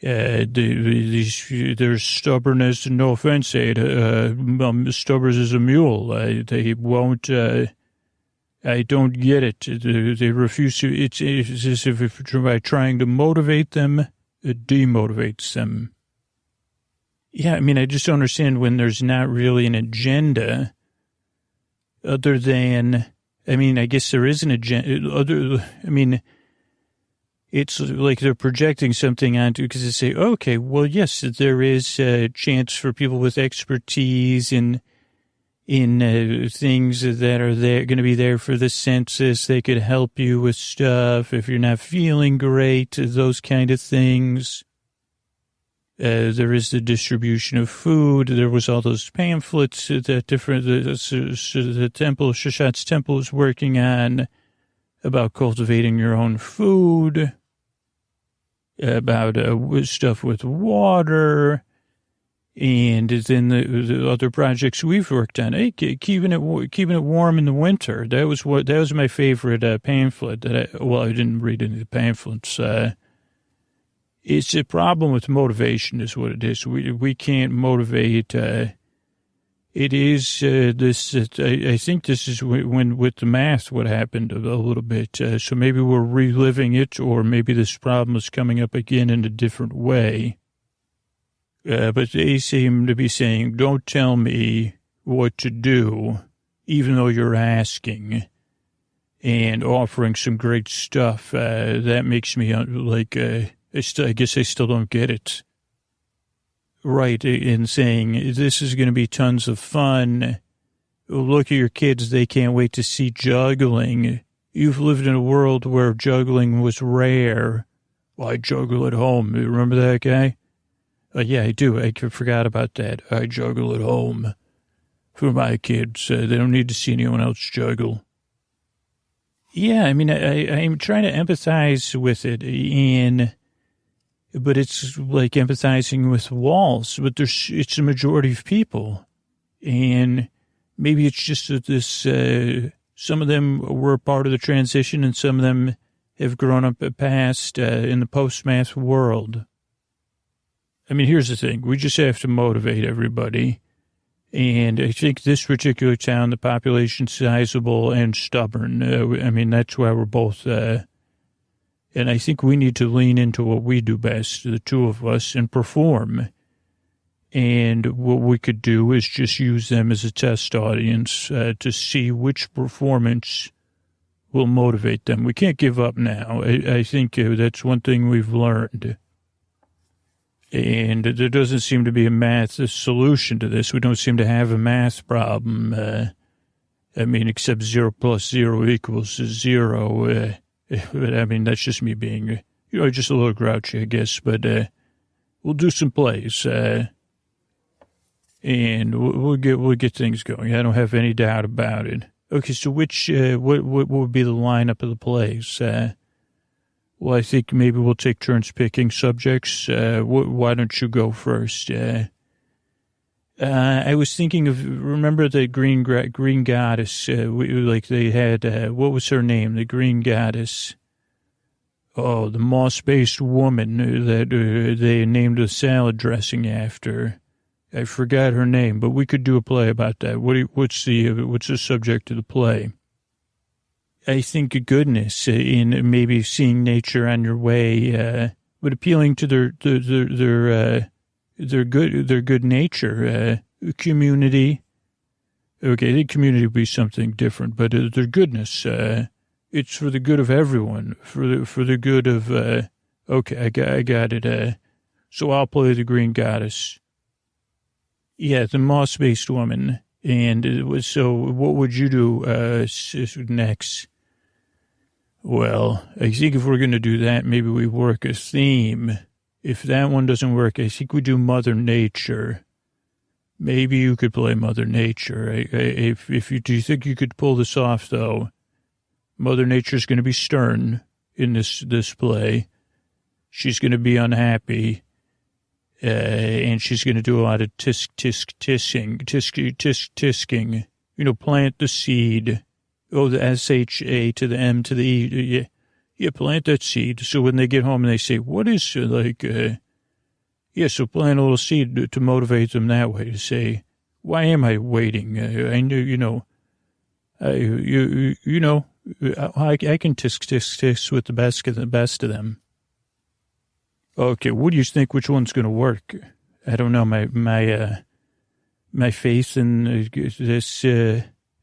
There's stubbornness, no offense, stubborn as a mule. They won't, I don't get it. They refuse to, it's as if by trying to motivate them, it demotivates them. Yeah, I mean, I just don't understand when there's not really an agenda other than, I mean, I guess there is an agenda, it's like they're projecting something onto, because they say, okay, well, yes, there is a chance for people with expertise in things that are going to be there for the census. They could help you with stuff if you're not feeling great, those kind of things. There is the distribution of food. There was all those pamphlets that the temple, Shushat's temple is working on about cultivating your own food. About stuff with water, and then the other projects we've worked on. Hey, keeping it warm in the winter. That was my favorite pamphlet. I didn't read any of the pamphlets. It's a problem with motivation, is what it is. We can't motivate. It is this. I think this is when with the math what happened a little bit. So maybe we're reliving it, or maybe this problem is coming up again in a different way. But they seem to be saying, "Don't tell me what to do," even though you're asking and offering some great stuff. That makes me I guess I still don't get it. Right, in saying this is going to be tons of fun. Look at your kids, they can't wait to see juggling. You've lived in a world where juggling was rare. Well, I juggle at home. You remember that guy? Yeah, I do. I forgot about that. I juggle at home for my kids. They don't need to see anyone else juggle. Yeah, I mean, I'm trying to empathize with it, but it's like empathizing with walls, but it's a majority of people. And maybe it's just that some of them were part of the transition and some of them have grown up past in the post-math world. I mean, here's the thing. We just have to motivate everybody. And I think this particular town, the population's sizable and stubborn. I mean, that's why we're both... And I think we need to lean into what we do best, the two of us, and perform. And what we could do is just use them as a test audience to see which performance will motivate them. We can't give up now. I think that's one thing we've learned. And there doesn't seem to be a math solution to this. We don't seem to have a math problem. Except 0 plus 0 equals 0. That's just me being, just a little grouchy, I guess. But we'll do some plays, and we'll get things going. I don't have any doubt about it. Okay, so what would be the lineup of the plays? Well, I think maybe we'll take turns picking subjects. Why don't you go first? I was thinking of, remember the green goddess? They had, what was her name? The green goddess. Oh, the moss-based woman that they named the salad dressing after. I forgot her name, but we could do a play about that. What's the subject of the play? I think goodness in maybe seeing nature on your way, but appealing to their good nature, community. Okay, I think community would be something different, but their goodness. It's for the good of everyone, for the good of. Okay, I got it. So I'll play the green goddess. Yeah, the moss-based woman. And it was, so what would you do next? Well, I think if we're going to do that, maybe we work a theme. If that one doesn't work, I think we do Mother Nature. Maybe you could play Mother Nature. Do you think you could pull this off, though? Mother Nature's going to be stern in this play. She's going to be unhappy. And she's going to do a lot of tisking. Plant the seed. Oh, the SHA to the M to the E. Yeah, plant that seed. So when they get home and they say, what is so plant a little seed to motivate them that way, to say, why am I waiting? I knew, I can tisk with the best of them. Okay, what do you think? Which one's going to work? I don't know. My faith in this.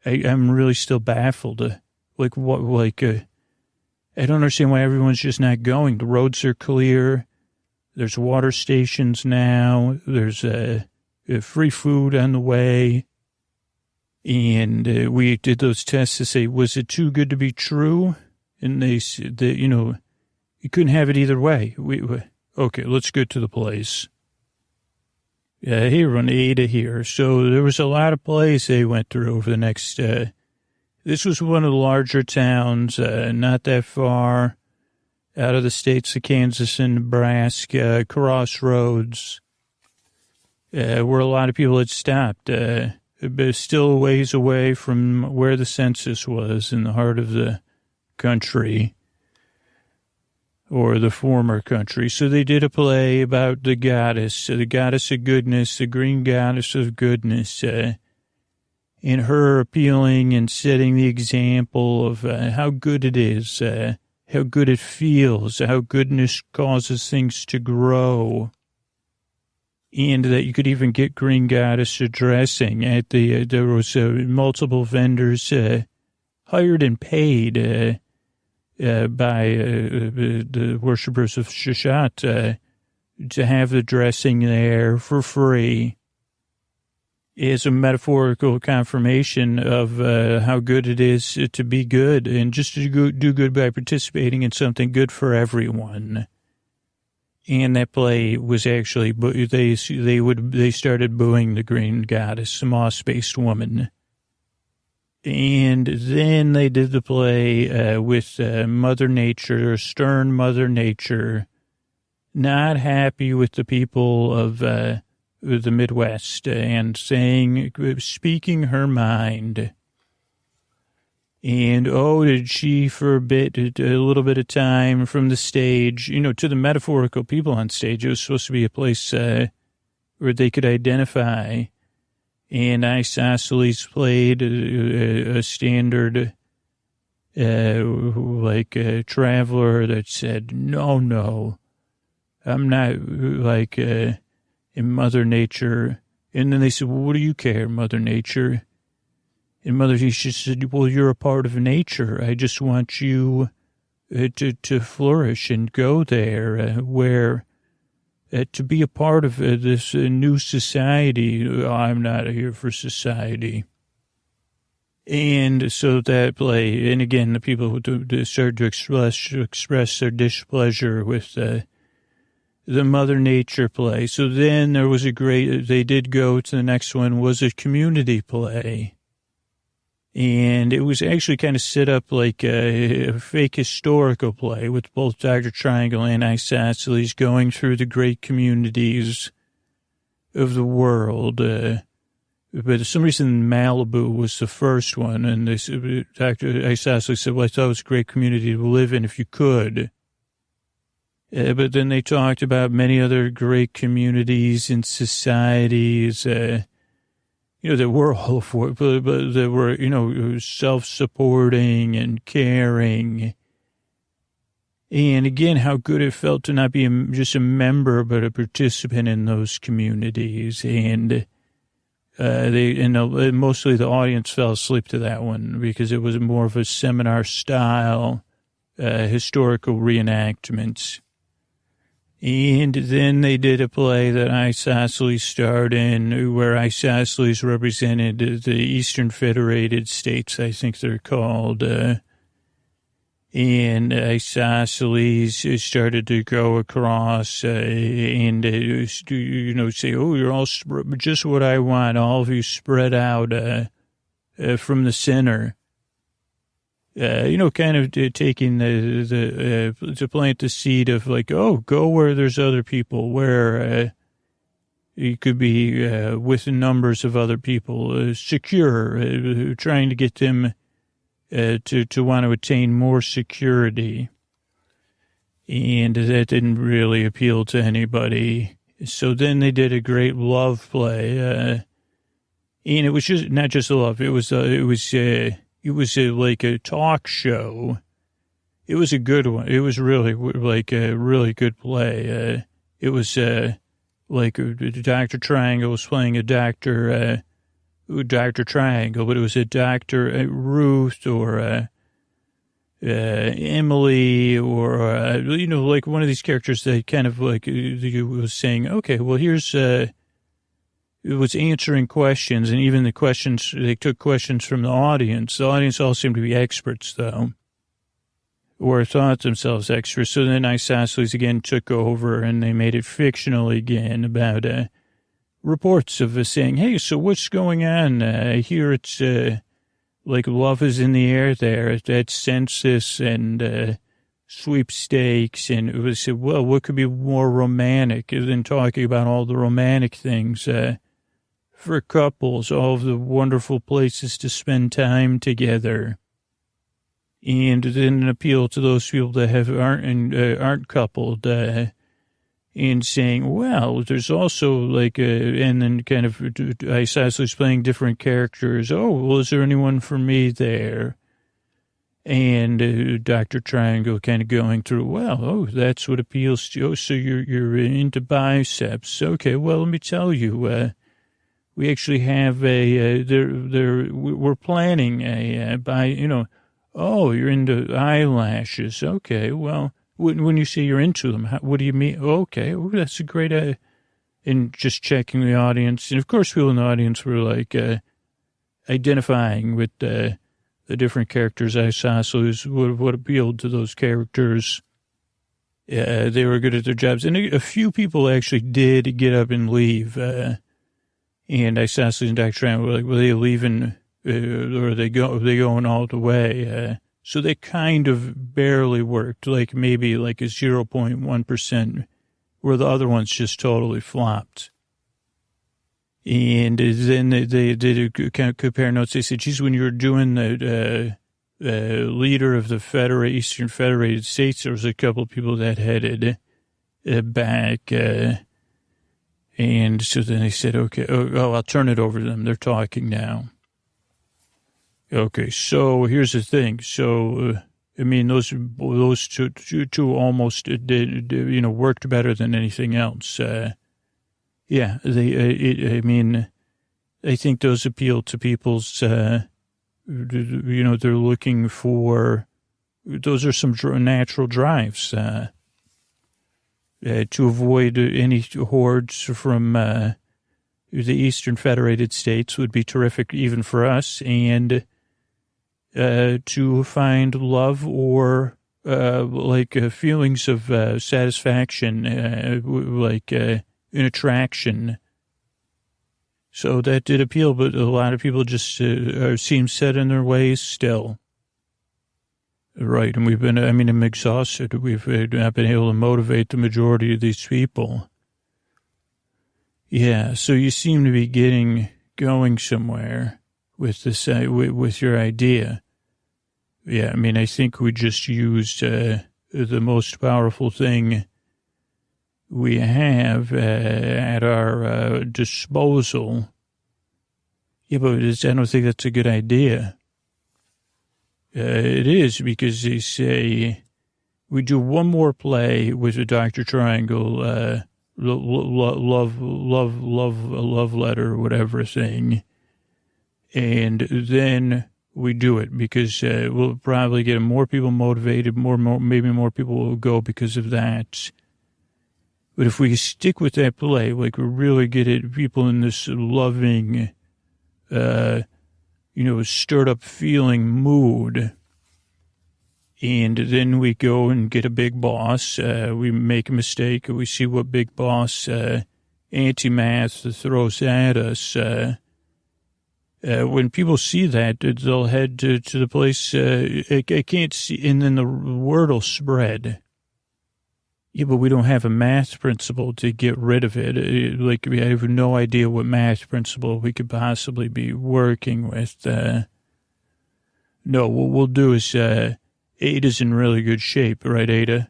I'm really still baffled. I don't understand why everyone's just not going. The roads are clear. There's water stations now. There's free food on the way. And we did those tests to say, was it too good to be true? And they said that, you couldn't have it either way. Okay, let's get to the plays. Here on Ada here. So there was a lot of plays they went through over the next, this was one of the larger towns, not that far out of the states of Kansas and Nebraska, crossroads, where a lot of people had stopped, but still a ways away from where the census was in the heart of the country. Or the former country. So they did a play about the goddess of goodness, the green goddess of goodness, and her appealing and setting the example of how good it is, how good it feels, how goodness causes things to grow, and that you could even get green goddess dressing at there was multiple vendors hired and paid by the worshippers of Shushat to have the dressing there for free as a metaphorical confirmation of how good it is to be good and just to do good by participating in something good for everyone. And that play was actually, they started booing the green goddess, the moss-based woman. And then they did the play with Mother Nature, stern Mother Nature, not happy with the people of the Midwest and speaking her mind. And, did she forbid a little bit of time from the stage, to the metaphorical people on stage. It was supposed to be a place where they could identify. And Isosceles played a standard, traveler that said, no, I'm not in Mother Nature. And then they said, well, what do you care, Mother Nature? And Mother Nature said, well, you're a part of nature. I just want you to flourish and go there where to be a part of this new society. I'm not here for society. And so that play, and again, the people who started to express their displeasure with the Mother Nature play. So then there was they did go to the next one, was a community play. And it was actually kind of set up like a fake historical play with both Dr. Triangle and Isosceles going through the great communities of the world. But for some reason, Malibu was the first one. And Dr. Isosceles said, well, I thought it was a great community to live in if you could. But then they talked about many other great communities and societies, that were all for, but that were, self-supporting and caring. And again, how good it felt to not be just a member, but a participant in those communities. And mostly the audience fell asleep to that one because it was more of a seminar style, historical reenactment. And then they did a play that Isosceles starred in, where Isosceles represented the Eastern Federated States, I think they're called. And Isosceles started to go across and, say, oh, you're all just what I want, all of you spread out from the center. Kind of taking to plant the seed of like, oh, go where there's other people, where you could be with numbers of other people, secure, trying to get them to want to attain more security. And that didn't really appeal to anybody. So then they did a great love play. And it was just not just a love. It was like a talk show. It was a good one. It was really like a really good play. It was like Dr. Triangle was playing a Dr. Triangle, but it was a Dr. Ruth or Emily or, like one of these characters that kind of like was saying, okay, well, here's it was answering questions, and even the questions, they took questions from the audience. The audience all seemed to be experts, though, or thought themselves experts. So then Isosceles again took over, and they made it fictional again about reports of saying, hey, so what's going on? Here it's like love is in the air there. That's census and sweepstakes. And it was, well, what could be more romantic than talking about all the romantic things for couples, all of the wonderful places to spend time together. And then an appeal to those people that aren't coupled, and saying, well, there's also like, and then kind of Isosceles playing different characters. Oh, well, is there anyone for me there? And Dr. Triangle kind of going through, well, oh, that's what appeals to you. Oh, so you're into biceps. Okay, well, let me tell you, we actually have we're planning oh, you're into eyelashes. Okay, well, when you say you're into them, what do you mean? Okay, well, that's a great, and just checking the audience. And of course, people in the audience were like, identifying with, the different characters I saw. So what appealed to those characters. They were good at their jobs. And a few people actually did get up and leave, and Isosceles and Dr. Triangle were like, well, they leaving, or they going all the way. So they kind of barely worked, like maybe like a 0.1%, where the other ones just totally flopped. And then they did kind of compare notes. They said, geez, when you were doing the leader of the Eastern Federated States, there was a couple of people that headed back. And so then they said, okay, I'll turn it over to them. They're talking now. Okay, so here's the thing. So, I mean, those two almost did, worked better than anything else. Yeah, I think those appeal to people's, they're looking for, those are some natural drives. to avoid any hordes from the Eastern Federated States would be terrific even for us, and to find love or feelings of satisfaction, an attraction. So that did appeal, but a lot of people just seem set in their ways still. Right, and I'm exhausted. We've not been able to motivate the majority of these people. Yeah, so you seem to be going somewhere with this, with your idea. Yeah, I think we just used the most powerful thing we have at our disposal. Yeah, but I don't think that's a good idea. It is, because they say we do one more play with a Dr. Triangle, love letter, whatever thing, and then we do it because we'll probably get more people motivated, maybe more people will go because of that. But if we stick with that play, we really get it, people in this loving, stirred up feeling mood, and then we go and get a big boss. We make a mistake. We see what big boss anti-math throws at us. When people see that, they'll head to the place. I can't see, and then the word will spread. Yeah, but we don't have a math principle to get rid of it. I have no idea what math principle we could possibly be working with. No, what we'll do is, Ada's in really good shape, right, Ada?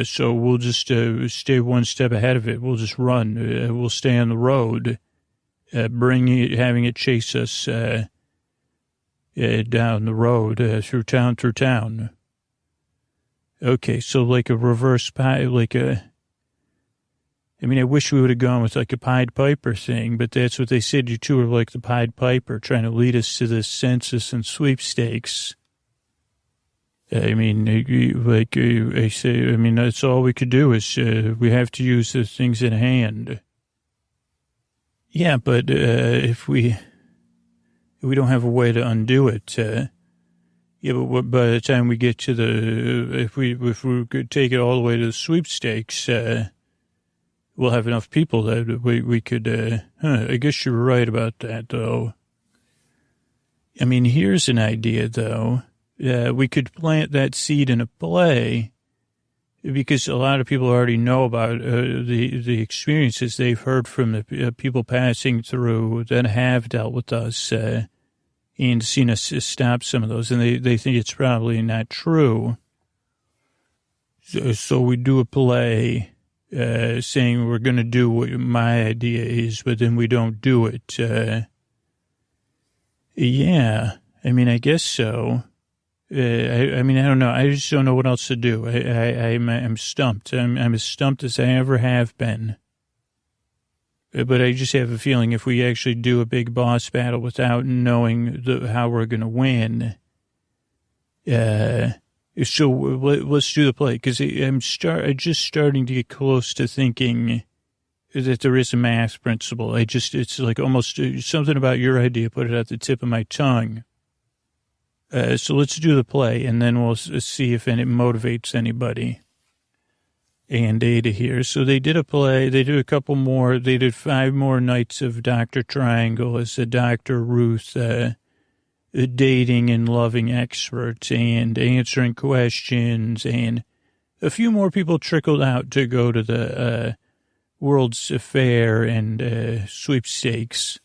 So we'll just stay one step ahead of it. We'll just run. We'll stay on the road, having it chase us down the road through town. Okay, so like a reverse pie, I wish we would have gone with like a Pied Piper thing, but that's what they said. You two are like the Pied Piper, trying to lead us to the census and sweepstakes. I say, that's all we could do is we have to use the things in hand. Yeah, but if we don't have a way to undo it, yeah, but by the time we get to if we could take it all the way to the sweepstakes, we'll have enough people that we could, I guess you're right about that, though. Here's an idea, though. We could plant that seed in a play, because a lot of people already know about the experiences they've heard from the people passing through that have dealt with us and seen us stop some of those, and they think it's probably not true. So we do a play saying we're going to do what my idea is, but then we don't do it. Yeah, I guess so. I don't know. I just don't know what else to do. I'm stumped. I'm as stumped as I ever have been. But I just have a feeling if we actually do a big boss battle without knowing how we're going to win, so let's do the play. Because I'm just starting to get close to thinking that there is a math principle. It's like almost something about your idea, put it at the tip of my tongue. So let's do the play, and then we'll see if it motivates anybody. And Ada here. So they did a play. They did a couple more. They did 5 more nights of Dr. Triangle as a Dr. Ruth, a dating and loving expert, and answering questions. And a few more people trickled out to go to the World's Fair and sweepstakes.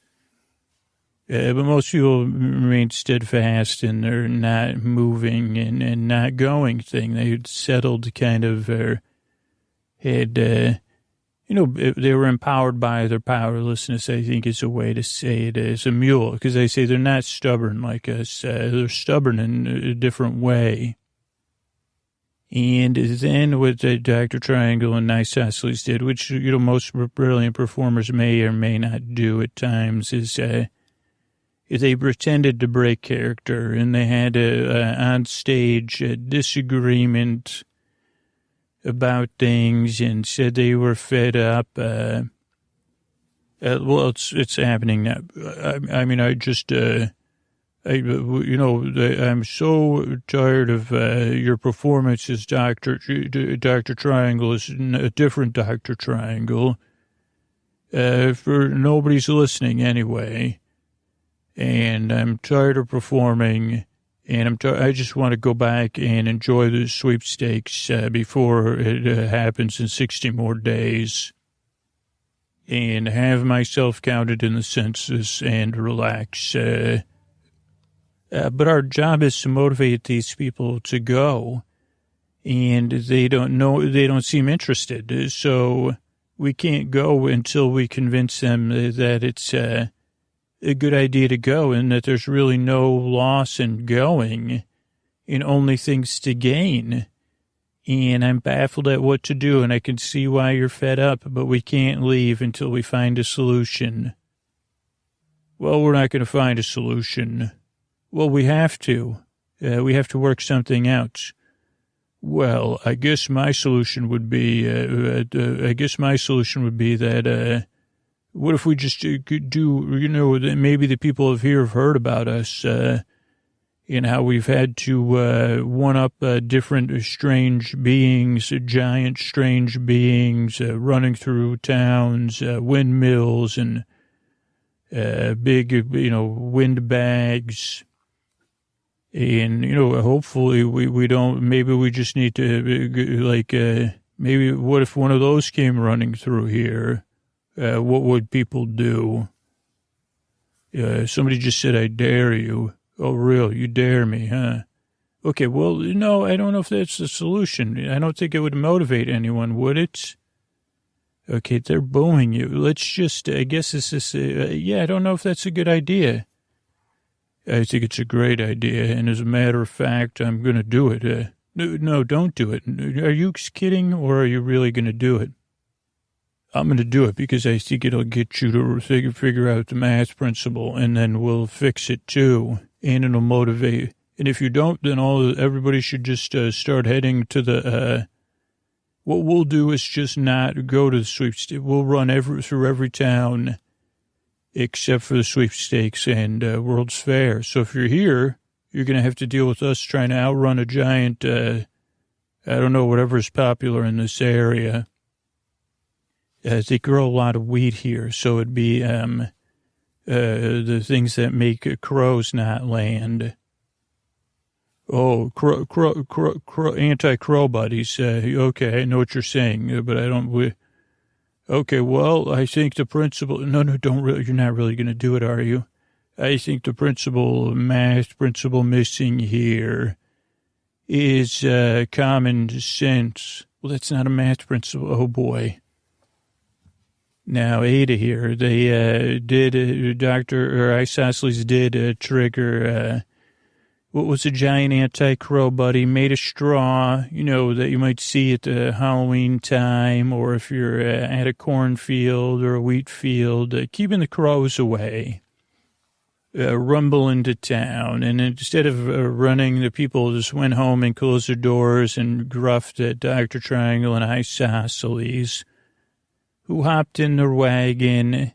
But most people remained steadfast in their not moving and not going thing. They had settled kind of, they were empowered by their powerlessness, I think is a way to say it, as a mule, because they say they're not stubborn like us. They're stubborn in a different way. And then what Dr. Triangle and Isosceles did, which, most brilliant performers may or may not do at times, is they pretended to break character, and they had on stage a disagreement about things and said they were fed up. Well, it's happening now. I mean, I'm so tired of your performances, Dr. Triangle is a different Dr. Triangle. For nobody's listening anyway. And I'm tired of performing, and I just want to go back and enjoy the sweepstakes before it happens in 60 more days, and have myself counted in the census and relax. But our job is to motivate these people to go, and they don't seem interested. So we can't go until we convince them that it's a good idea to go and that there's really no loss in going and only things to gain. And I'm baffled at what to do, and I can see why you're fed up, but we can't leave until we find a solution. Well, we're not going to find a solution. Well, we have to. We have to work something out. Well, I guess my solution would be, that, what if we just could do, maybe the people of here have heard about us, and how we've had to one-up different strange beings, giant strange beings running through towns, windmills and big, wind bags. And, hopefully we don't, maybe we just need to, maybe what if one of those came running through here? What would people do? Somebody just said, I dare you. Oh, really? You dare me, huh? Okay, well, no, I don't know if that's the solution. I don't think it would motivate anyone, would it? Okay, they're booing you. Let's just, I guess this is, I don't know if that's a good idea. I think it's a great idea, and as a matter of fact, I'm going to do it. No, don't do it. Are you kidding, or are you really going to do it? I'm going to do it because I think it'll get you to figure out the math principle, and then we'll fix it too, and it'll motivate. And if you don't, then everybody should just start heading to the. What we'll do is just not go to the sweepstakes. We'll run through every town, except for the sweepstakes and World's Fair. So if you're here, you're going to have to deal with us trying to outrun a giant. I don't know, whatever is popular in this area. They grow a lot of wheat here, so it'd be the things that make crows not land. Oh, anti-crow buddies. Okay, I know what you're saying, but I don't. Okay, well, I think the principle. No, don't really. You're not really going to do it, are you? I think the math principle missing here is common sense. Well, that's not a math principle. Oh boy. Now, Ada here, they Isosceles did trigger, what was a giant anti-crow buddy, made of straw, that you might see at the Halloween time, or if you're at a cornfield or a wheat field, keeping the crows away, rumble into town. And instead of running, the people just went home and closed their doors and gruffed at Dr. Triangle and Isosceles, who hopped in their wagon,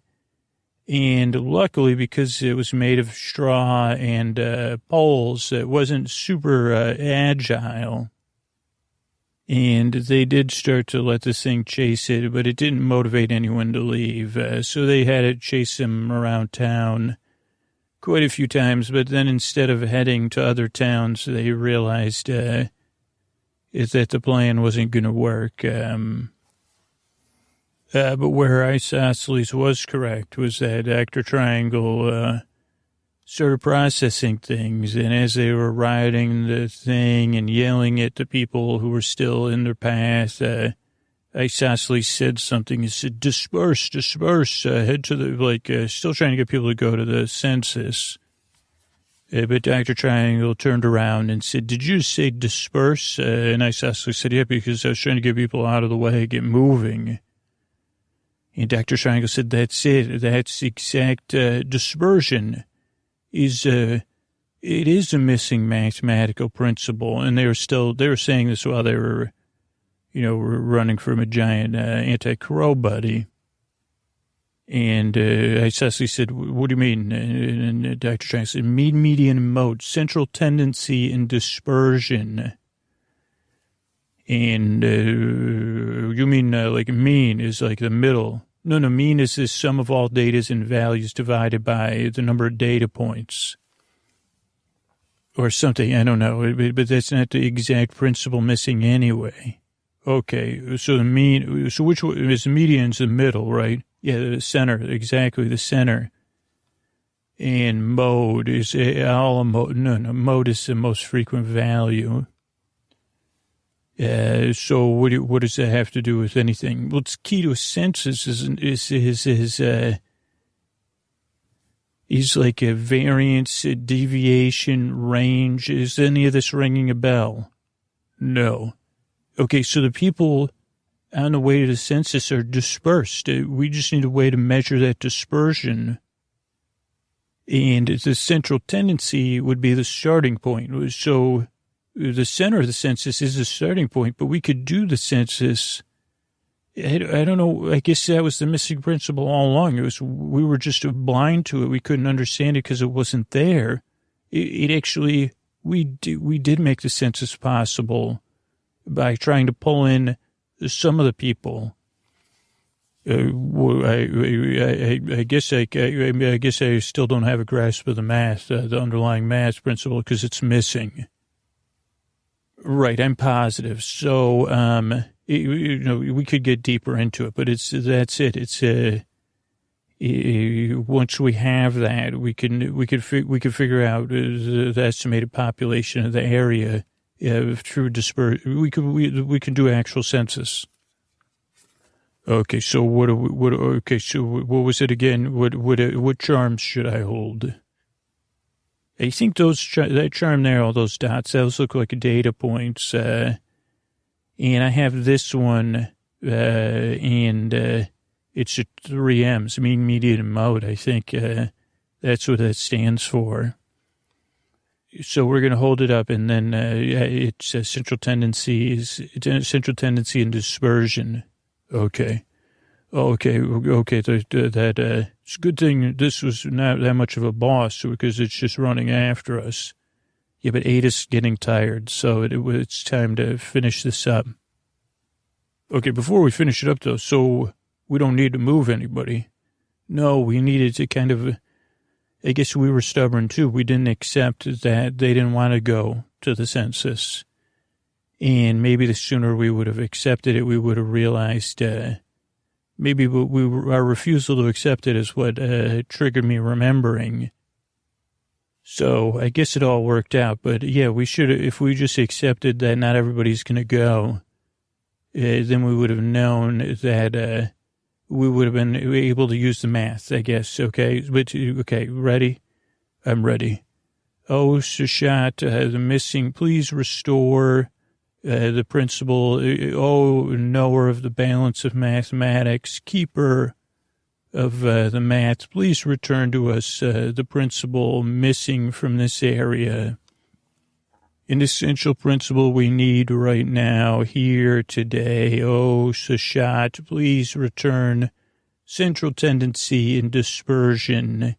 and luckily, because it was made of straw and poles, it wasn't super agile, and they did start to let this thing chase it, but it didn't motivate anyone to leave, so they had it chase them around town quite a few times, but then instead of heading to other towns, they realized that the plan wasn't going to work. But where Isosceles was correct was that Dr. Triangle started processing things, and as they were riding the thing and yelling at the people who were still in their path, Isosceles said something. He said, disperse, head to the, still trying to get people to go to the census. But Dr. Triangle turned around and said, did you say disperse? And Isosceles said, yeah, because I was trying to get people out of the way, get moving. And Dr. Triangle said, that's it. That's exact dispersion. It is a missing mathematical principle. And they were saying this while they were running from a giant anti-crow buddy. And Isosceles said, what do you mean? And Dr. Chang said, mean, median, and mode, central tendency, and dispersion. And you mean like mean is like the middle. No, mean is the sum of all data and values divided by the number of data points. Or something, I don't know, but that's not the exact principle missing anyway. Okay, so the mean, so which one is the median's the middle, right? Yeah, the center, exactly, the center. And mode is all mode. No, mode is the most frequent value. So what does that have to do with anything? Well, it's key to a census is like a variance, a deviation, range. Is any of this ringing a bell? No. Okay, so the people on the way to the census are dispersed. We just need a way to measure that dispersion. And the central tendency would be the starting point. So the center of the census is the starting point, but we could do the census. I don't know. I guess that was the missing principle all along. We were just blind to it. We couldn't understand it because it wasn't there. It actually, we did make the census possible by trying to pull in some of the people. I guess I still don't have a grasp of the math, the underlying math principle, because it's missing. Right, I'm positive. So, we could get deeper into it, but that's it. It's once we have that, we could figure out the estimated population of the area through dispersion. We can do actual census. Okay, so what was it again? What charms should I hold? I think that charm there, all those dots, those look like data points. And I have this one, and it's a 3 M's, mean, median, and mode. I think that's what that stands for. So we're going to hold it up, and then it's central tendency and dispersion. Okay. That it's a good thing this was not that much of a boss because it's just running after us. Yeah, but Ada's getting tired, so it's time to finish this up. Okay, before we finish it up, though, so we don't need to move anybody. No, we needed to kind of, I guess we were stubborn, too. We didn't accept that they didn't want to go to the census. And maybe the sooner we would have accepted it, we would have realized maybe our refusal to accept it is what triggered me remembering. So I guess it all worked out. But, yeah, we should have, if we just accepted that not everybody's going to go, then we would have known that we would have been able to use the math, I guess. Okay, ready? I'm ready. Oh, Sashat, the missing, please restore the principle. Oh, knower of the balance of mathematics, keeper of the math, please return to us the principle missing from this area. An essential principle we need right now, here, today. Oh, Sashat, please return central tendency and dispersion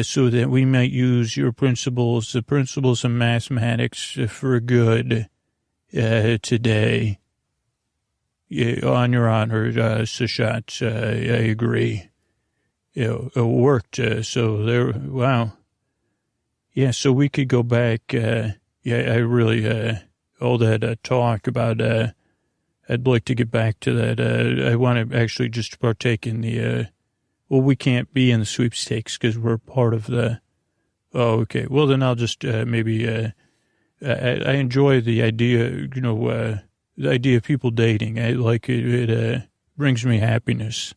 so that we might use your principles, the principles of mathematics for good today. Yeah, on your honor, Sashat, I agree. It worked, so there, wow. Yeah, so we could go back, I really, all that talk about, I'd like to get back to that. I want to actually just partake in the, we can't be in the sweepstakes because we're part of the, okay. Well, then I'll just maybe, I enjoy the idea, the idea of people dating. I like it. It brings me happiness.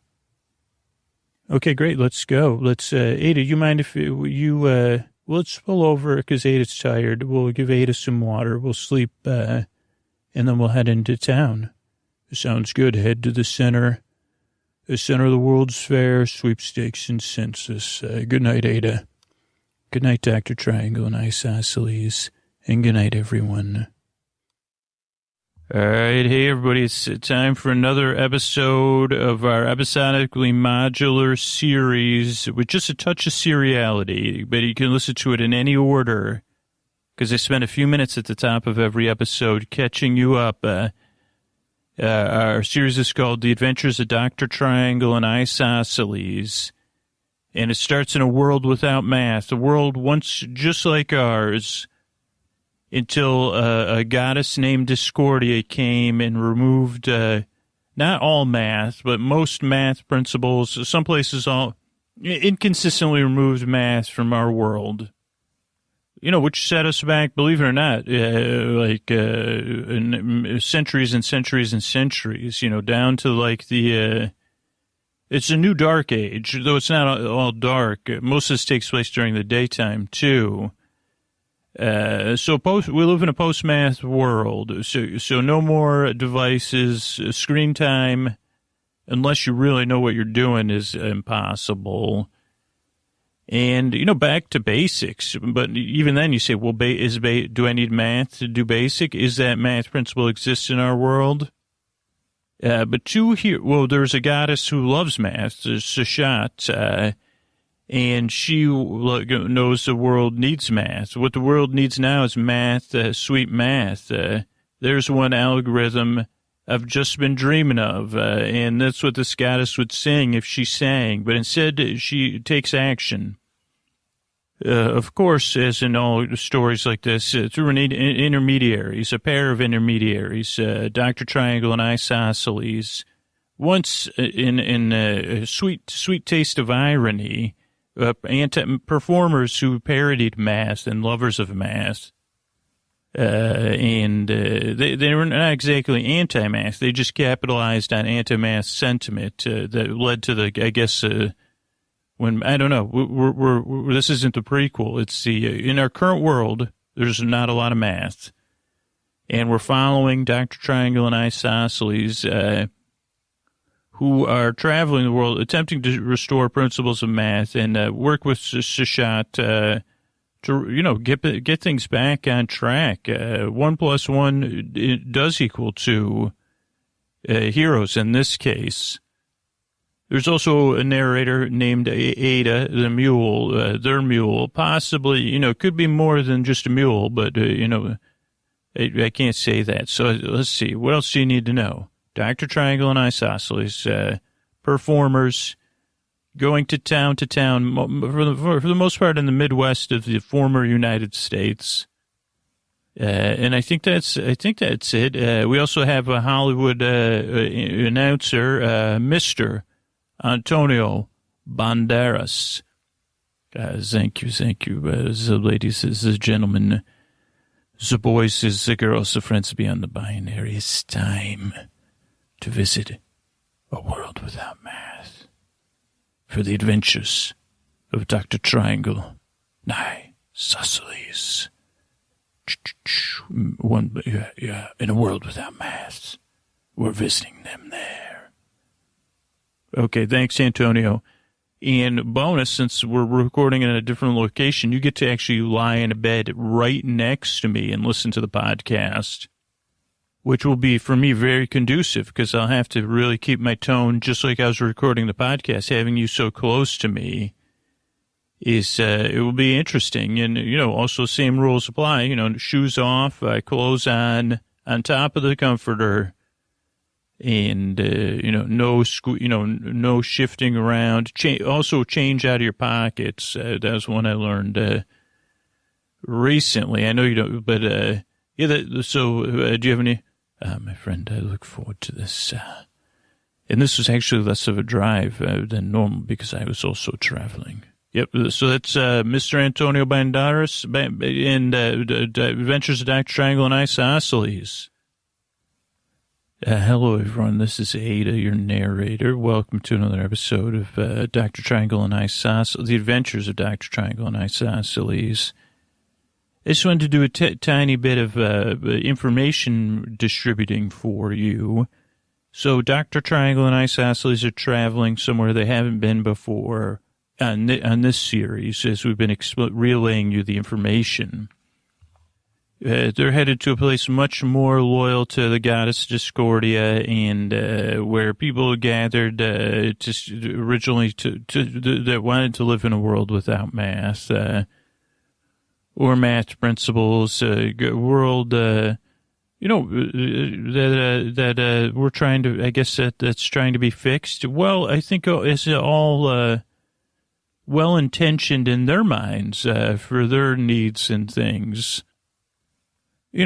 Okay, great. Let's go. Ada, you mind if let's pull over because Ada's tired. We'll give Ada some water. We'll sleep, and then we'll head into town. Sounds good. Head to the center of the World's Fair, sweepstakes, and census. Good night, Ada. Good night, Dr. Triangle and Isosceles. And good night, everyone. All right, hey everybody, it's time for another episode of our episodically modular series with just a touch of seriality, but you can listen to it in any order because I spend a few minutes at the top of every episode catching you up. Our series is called The Adventures of Dr. Triangle and Isosceles, and it starts in a world without math, a world once just like ours, until a goddess named Discordia came and removed not all math, but most math principles. Some places all inconsistently removed math from our world. You know, which set us back, believe it or not, centuries and centuries and centuries, you know, down to like it's a new dark age, though it's not all dark. Most of this takes place during the daytime, too. We live in a post-math world, so no more devices. Screen time, unless you really know what you're doing, is impossible. And, you know, back to basics. But even then you say, well, do I need math to do basic? Is that math principle exist in our world? There's a goddess who loves math, Sashat, and she knows the world needs math. What the world needs now is math, sweet math. There's one algorithm I've just been dreaming of, and that's what this goddess would sing if she sang. But instead, she takes action. Of course, as in all stories like this, through intermediaries, a pair of intermediaries, Dr. Triangle and Isosceles. Once, in a sweet taste of irony, performers who parodied math and lovers of math, they were not exactly anti-math. They just capitalized on anti-math sentiment that led to this isn't the prequel. It's in our current world, there's not a lot of math, and we're following Dr. Triangle and Isosceles, who are traveling the world, attempting to restore principles of math and work with Sashat to get things back on track. 1 + 1 does equal 2 heroes in this case. There's also a narrator named Ada, the mule, their mule. Possibly, could be more than just a mule, but, I can't say that. So let's see. What else do you need to know? Dr. Triangle and Isosceles, performers going to town, for the most part in the Midwest of the former United States. And I think that's it. We also have a Hollywood announcer, Mr. Antonio Banderas. Thank you. The ladies, the gentlemen, the boys, the girls, the friends beyond the binary. It's time to visit a world without math for the adventures of Dr. Triangle, Isosceles. In a world without math, we're visiting them there. Okay, thanks, Antonio. And bonus, since we're recording in a different location, you get to actually lie in a bed right next to me and listen to the podcast, which will be, for me, very conducive because I'll have to really keep my tone just like I was recording the podcast. Having you so close to me it will be interesting. And, also same rules apply, shoes off, clothes on top of the comforter, and, no shifting around. Also change out of your pockets. That was one I learned recently. I know you don't, but, do you have any? My friend, I look forward to this. And this was actually less of a drive than normal because I was also traveling. Yep. So that's Mr. Antonio Banderas and Adventures of Dr. Triangle and Isosceles. Hello, everyone. This is Ada, your narrator. Welcome to another episode of Dr. Triangle and Isosceles, The Adventures of Dr. Triangle and Isosceles. I just wanted to do a tiny bit of information distributing for you. So Dr. Triangle and Isosceles are traveling somewhere they haven't been before on this series, as we've been relaying you the information. They're headed to a place much more loyal to the goddess Discordia, and where people gathered just originally that wanted to live in a world without math or math principles, world that we're trying to. I guess that's trying to be fixed. Well, I think it's all well intentioned in their minds for their needs and things.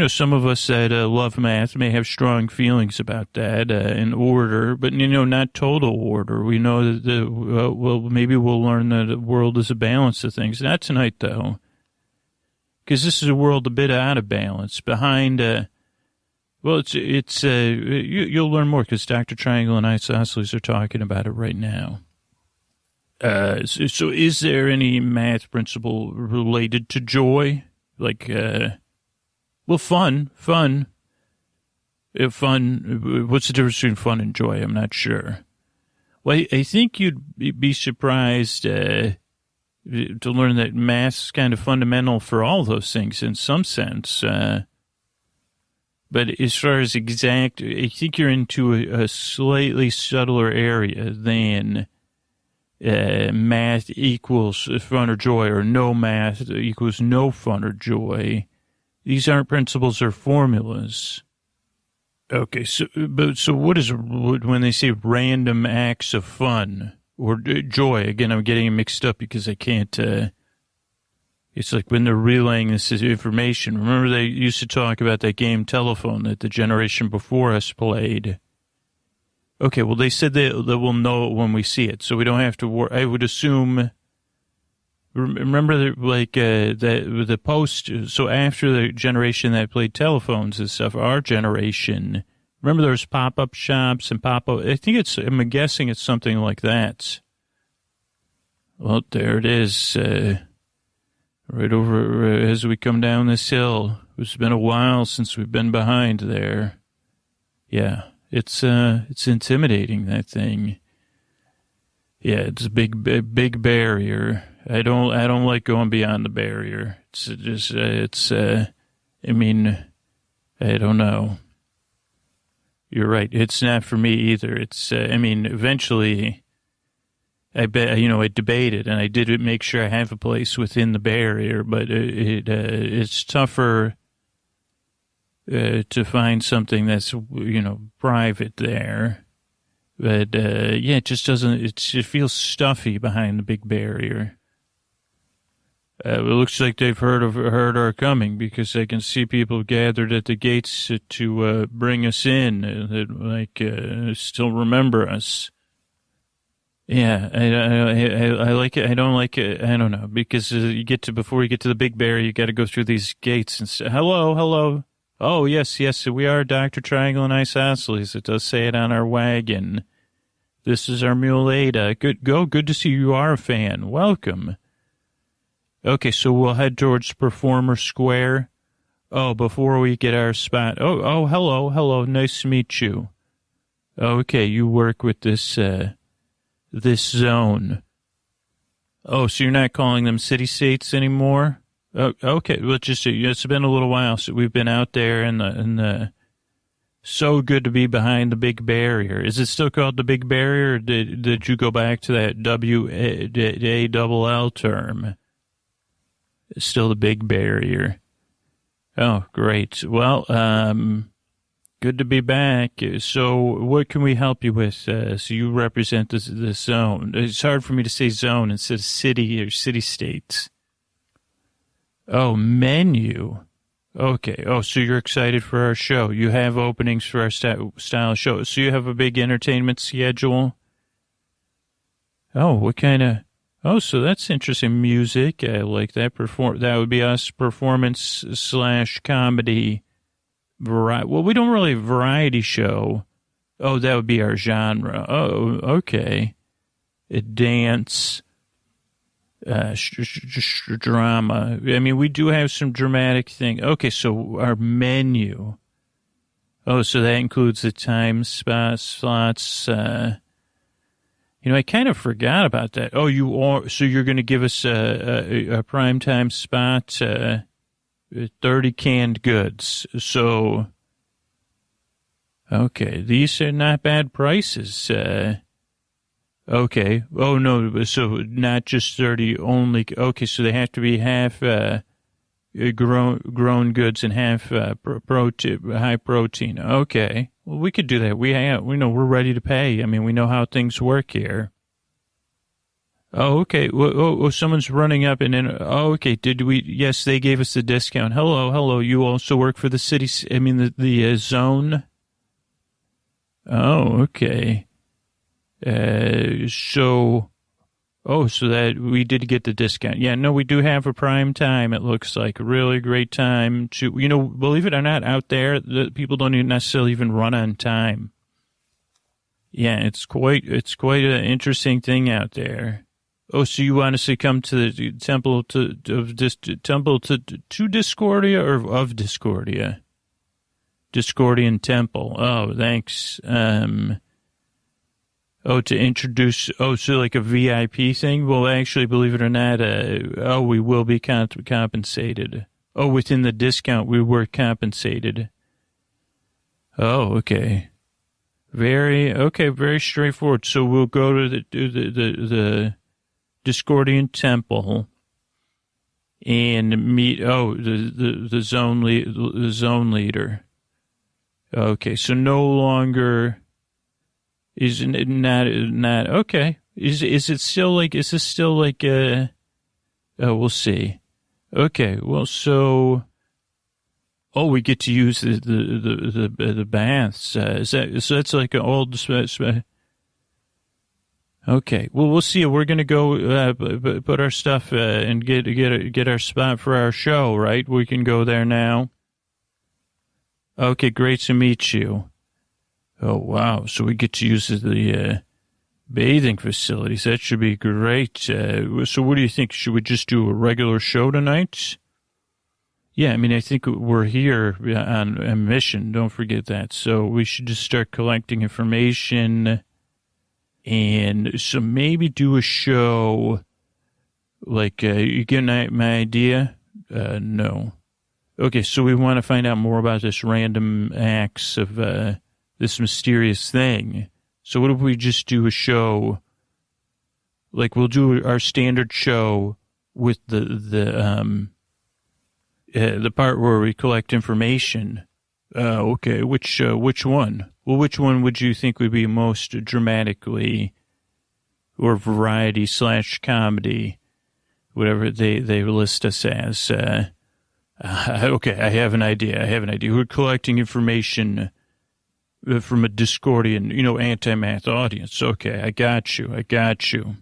Some of us that love math may have strong feelings about that in order, but, not total order. We know that, maybe we'll learn that the world is a balance of things. Not tonight, though, because this is a world a bit out of balance. Behind, you'll learn more because Dr. Triangle and Isosceles are talking about it right now. So is there any math principle related to joy? Like, well, fun. Fun. What's the difference between fun and joy? I'm not sure. Well, I think you'd be surprised to learn that math's kind of fundamental for all those things in some sense. But as far as exact, I think you're into a slightly subtler area than math equals fun or joy, or no math equals no fun or joy. These aren't principles or formulas. Okay, so what is when they say random acts of fun or joy? Again, I'm getting it mixed up because I can't. It's like when they're relaying this information. Remember, they used to talk about that game Telephone that the generation before us played. Okay, well, they said that we'll know it when we see it, so we don't have to worry. I would assume. Remember, the post. So after the generation that played telephones and stuff, our generation. Remember, there was pop-up shops and pop-up. I'm guessing it's something like that. Well, there it is, right over as we come down this hill. It's been a while since we've been behind there. Yeah, it's intimidating, that thing. Yeah, it's a big barrier. I don't like going beyond the barrier. I don't know. You're right. It's not for me either. Eventually, I debated, and I did make sure I have a place within the barrier, but it's tougher to find something that's, private there. But, it just doesn't, it feels stuffy behind the big barrier. It looks like they've heard our coming, because I can see people gathered at the gates to bring us in, that still remember us. Yeah, I like it. I don't like it. I don't know, because before you get to the big barrier, you got to go through these gates and say, hello. Oh, yes, we are Dr. Triangle and Isosceles. It does say it on our wagon. This is our mule Ada. Good to see you are a fan. Welcome. Okay, so we'll head towards Performer Square. Oh, before we get our spot. Oh, hello. Nice to meet you. Okay, you work with this zone. Oh, so you're not calling them city-states anymore? Oh, okay, well, it's been a little while since we've been out there, and so good to be behind the big barrier. Is it still called the big barrier, or did you go back to that WALL term? It's still the big barrier. Oh, great. Well, good to be back. So what can we help you with? So you represent the zone. It's hard for me to say zone instead of city or city-states. Oh, menu. Okay. Oh, so you're excited for our show. You have openings for our style show. So you have a big entertainment schedule? Oh, what kind of... Oh, so that's interesting. Music. I like that. That would be us. Performance/comedy. Well, we don't really variety show. Oh, that would be our genre. Oh, okay. Dance. Drama. I mean, we do have some dramatic thing. Okay, so our menu. Oh, so that includes the time slots. I kind of forgot about that. Oh, so you're going to give us a primetime spot 30 canned goods. So, okay, these are not bad prices. Okay. Oh, no, so not just 30 only. Okay, so they have to be half grown goods and half protein, high protein. Okay. Well, we could do that. We know we're ready to pay. I mean, we know how things work here. Oh, okay. Oh, someone's running up and then, oh, okay. Did we, yes, they gave us the discount. Hello. You also work for the city, the zone? Oh, okay. So that we did get the discount. Yeah, no, we do have a prime time. It looks like a really great time to, believe it or not, out there, the people don't even necessarily even run on time. Yeah, it's quite an interesting thing out there. Oh, so you want us to come to the temple to Discordia or of Discordia? Discordian temple. Oh, thanks. To introduce, so like a VIP thing? Well, actually, believe it or not, we will be compensated. Oh, within the discount, we were compensated. Oh, okay. Very straightforward. So we'll go to the Discordian temple and meet, the zone leader. Okay, so no longer... Is it not okay? Is this still like we'll see. Okay, well, so we get to use the baths. So that's like an old. Okay, well, we'll see. We're gonna go put our stuff and get our spot for our show. Right, we can go there now. Okay, great to meet you. Oh, wow. So we get to use the bathing facilities. That should be great. So what do you think? Should we just do a regular show tonight? Yeah, I mean, I think we're here on a mission. Don't forget that. So we should just start collecting information and so maybe do a show like, you get my idea? No. Okay, so we want to find out more about this random acts of this mysterious thing. So what if we just do a show, like we'll do our standard show with the part where we collect information. Okay, which one? Well, which one would you think would be most dramatically or variety / comedy, whatever they list us as? Okay, I have an idea. We're collecting information from a Discordian, anti-math audience. Okay, I got you.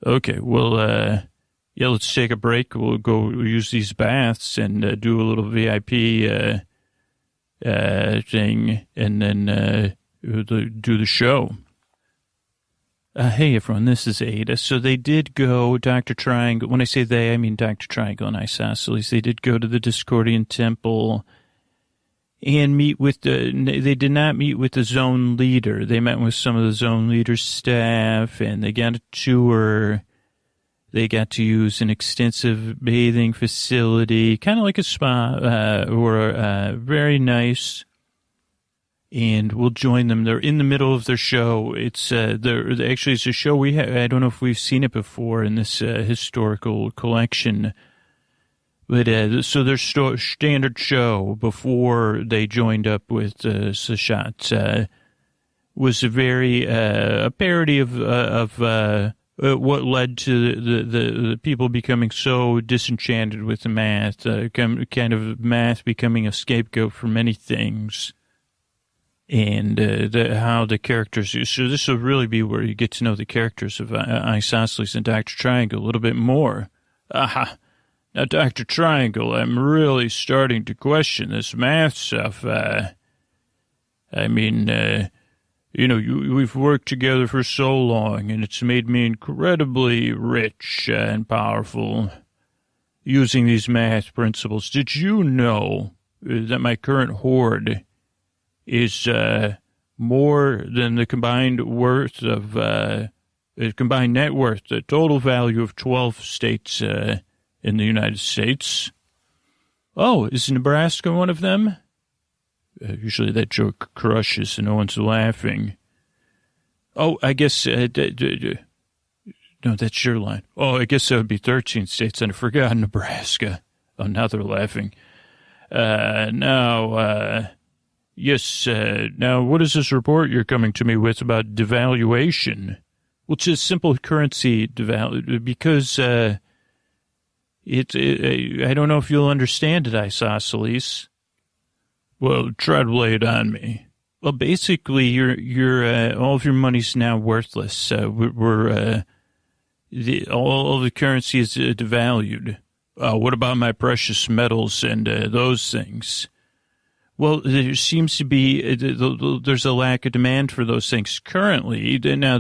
Okay, well, let's take a break. We'll go use these baths and do a little VIP thing, and then do the show. Hey, everyone, this is Ada. So they did go, Dr. Triangle, when I say they, I mean Dr. Triangle and Isosceles. They did go to the Discordian temple and they did not meet with the zone leader. They met with some of the zone leader's staff, and they got a tour. They got to use an extensive bathing facility, kind of like a spa, very nice. And we'll join them. They're in the middle of their show. It's it's a show I don't know if we've seen it before in this historical collection. But so their standard show before they joined up with Sachat was a parody of what led to the people becoming so disenchanted with the math, kind of math becoming a scapegoat for many things. And how the characters, so this will really be where you get to know the characters of Isosceles and Dr. Triangle a little bit more. Aha. Now, Dr. Triangle, I'm really starting to question this math stuff. We've worked together for so long, and it's made me incredibly rich and powerful using these math principles. Did you know that my current hoard is more than the combined net worth, the total value of 12 states in the United States? Oh, is Nebraska one of them? Usually that joke crushes and no one's laughing. Oh, I guess, no, that's your line. Oh, I guess that would be 13 states, and I forgot Nebraska. Oh, now they're laughing. Yes, now what is this report you're coming to me with about devaluation? Which is simple currency devalue, because, I don't know if you'll understand it, Isosceles. Well, try to lay it on me. Well, basically, your all of your money's now worthless. All the currency is devalued. What about my precious metals and those things? Well, there seems to be there's a lack of demand for those things currently. Now,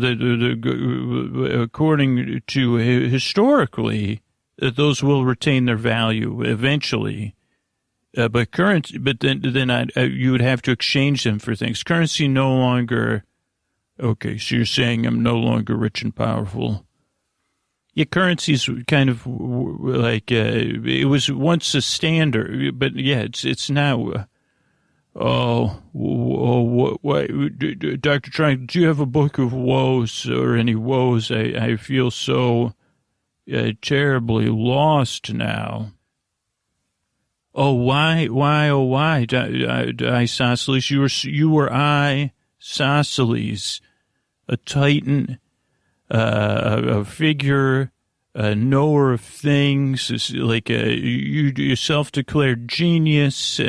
according to historically, those will retain their value eventually. But then you would have to exchange them for things. Currency no longer. Okay, so you're saying I'm no longer rich and powerful. Yeah, currency's kind of like it was once a standard, but yeah, it's now. What, Dr. Triangle, do you have a book of woes or any woes? I feel so terribly lost now. Oh, why, Isosceles? You were Isosceles, a titan, a figure, a knower of things, like you self-declared genius.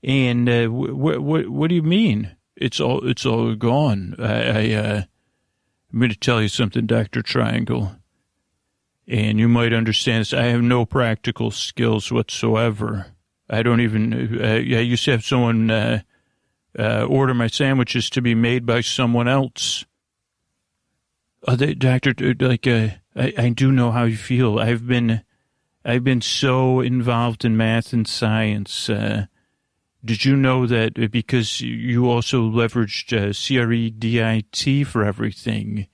And what do you mean? It's all gone. I'm going to tell you something, Dr. Triangle. And you might understand this. I have no practical skills whatsoever. I don't even, I used to have someone order my sandwiches to be made by someone else. Doctor, I do know how you feel. I've been so involved in math and science. Did you know that because you also leveraged CREDIT for everything?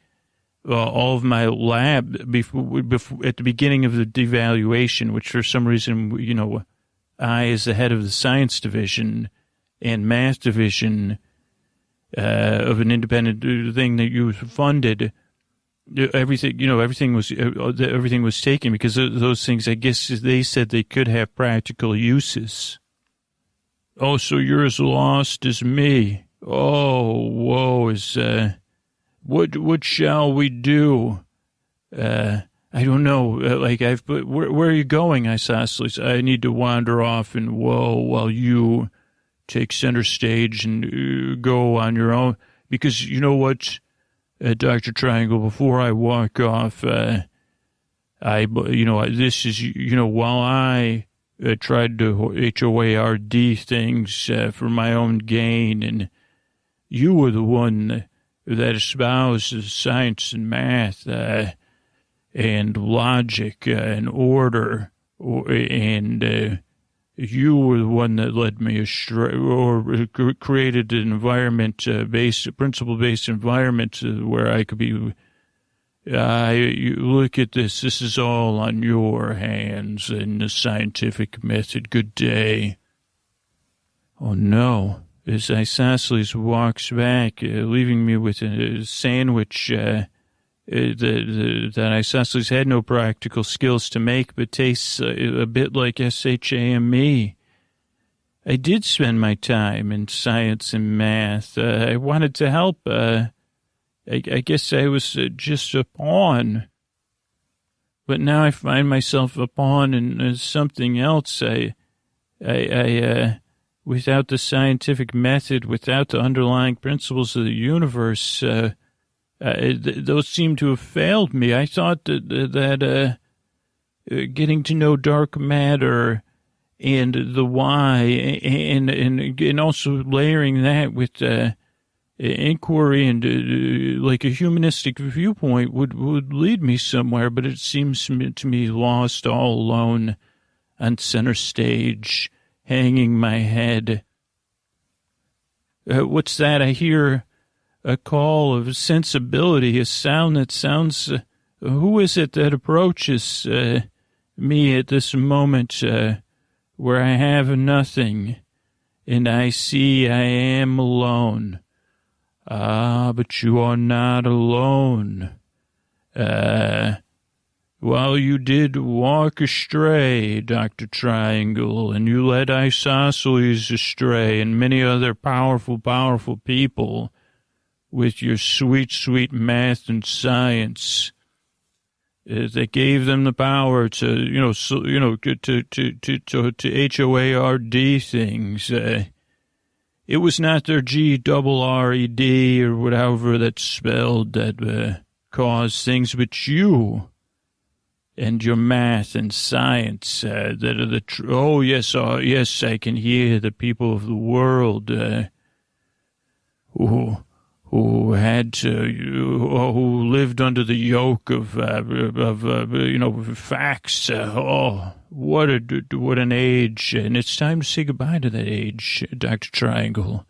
All of my lab before at the beginning of the devaluation, which for some reason, I, as the head of the science division and math division of an independent thing that you funded, everything was taken because those things, I guess they said they could have practical uses. Oh, so you're as lost as me. Oh, woe is, what shall we do? I don't know. Where are you going, Isosceles? I need to wander off and while you take center stage and go on your own. Because you know what, Dr. Triangle, before I walk off, while I tried to HOARD things for my own gain, and you were the one that espouses science and math and logic and order, and you were the one that led me astray or created an principle-based environment where I could be. You look at this. This is all on your hands in the scientific method. Good day. Oh, no. As Isosceles walks back, leaving me with a sandwich that Isosceles had no practical skills to make, but tastes a bit like SHAME. I did spend my time in science and math. I wanted to help. I guess I was just a pawn. But now I find myself a pawn in something else. Without the scientific method, without the underlying principles of the universe, those seem to have failed me. I thought that getting to know dark matter and the why, and also layering that with inquiry and like a humanistic viewpoint would lead me somewhere, but it seems to me lost all alone on center stage, hanging my head. What's that? I hear a call of sensibility, a sound that sounds. Who is it that approaches me at this moment? where I have nothing, and I see I am alone. Ah, but you are not alone. While you did walk astray, Dr. Triangle, and you led Isosceles astray and many other powerful people with your sweet, sweet math and science, that gave them the power to, to HOARD things. It was not their GRRED or whatever that's spelled that caused things, but you and your math and science that are the yes, I can hear the people of the world who had to, who lived under the yoke of facts. What an age. And it's time to say goodbye to that age, Dr. Triangle.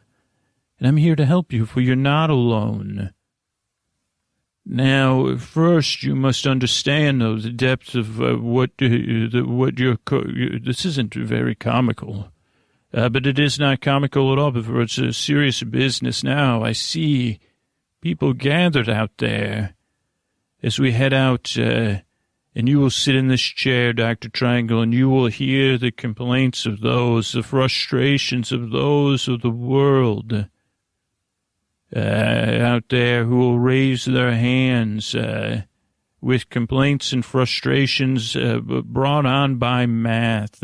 And I'm here to help you, for you're not alone. Now, first, you must understand, though, the depth of this isn't very comical. But it is not comical at all, but it's a serious business now. I see people gathered out there as we head out, and you will sit in this chair, Dr. Triangle, and you will hear the complaints of those, the frustrations of those of the world out there who will raise their hands with complaints and frustrations brought on by math.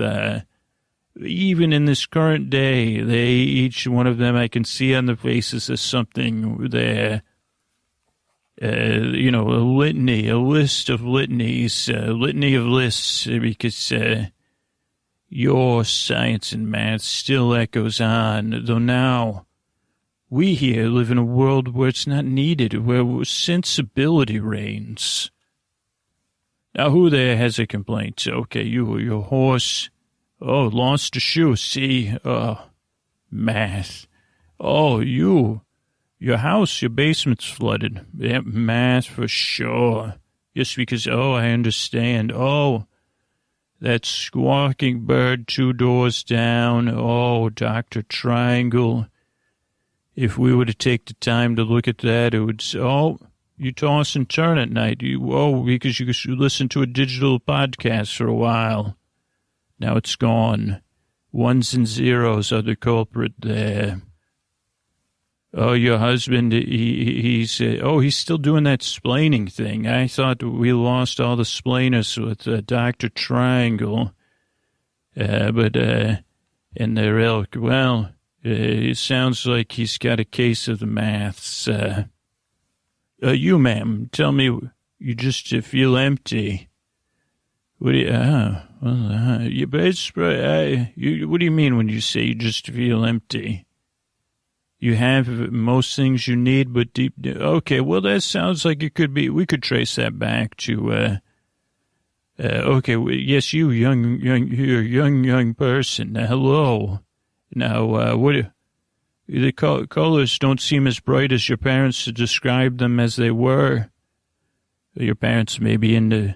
Even in this current day, each one of them, I can see on their faces as something there, a litany, a list of litanies, a litany of lists, because your science and math still echoes on, though now we here live in a world where it's not needed, where sensibility reigns. Now, who there has a complaint? Okay, your horse. Oh, lost a shoe. See, math. Oh, your house, your basement's flooded. Yeah, math for sure. Just because, I understand. Oh, that squawking bird 2 doors down. Oh, Dr. Triangle. If we were to take the time to look at that, it would, you toss and turn at night. Because you could listen to a digital podcast for a while. Now it's gone. Ones and zeros are the culprit there. Oh, your husband, he's still doing that splaining thing. I thought we lost all the splainers with Dr. Triangle. And their ilk. Well, it sounds like he's got a case of the maths. You, ma'am, tell me, you just feel empty. What do what do you mean when you say you just feel empty? You have most things you need, but deep. Okay, well, that sounds like it could be. We could trace that back to. Yes, you young person. Hello. Now, the colors don't seem as bright as your parents described them as they were. Your parents may be into.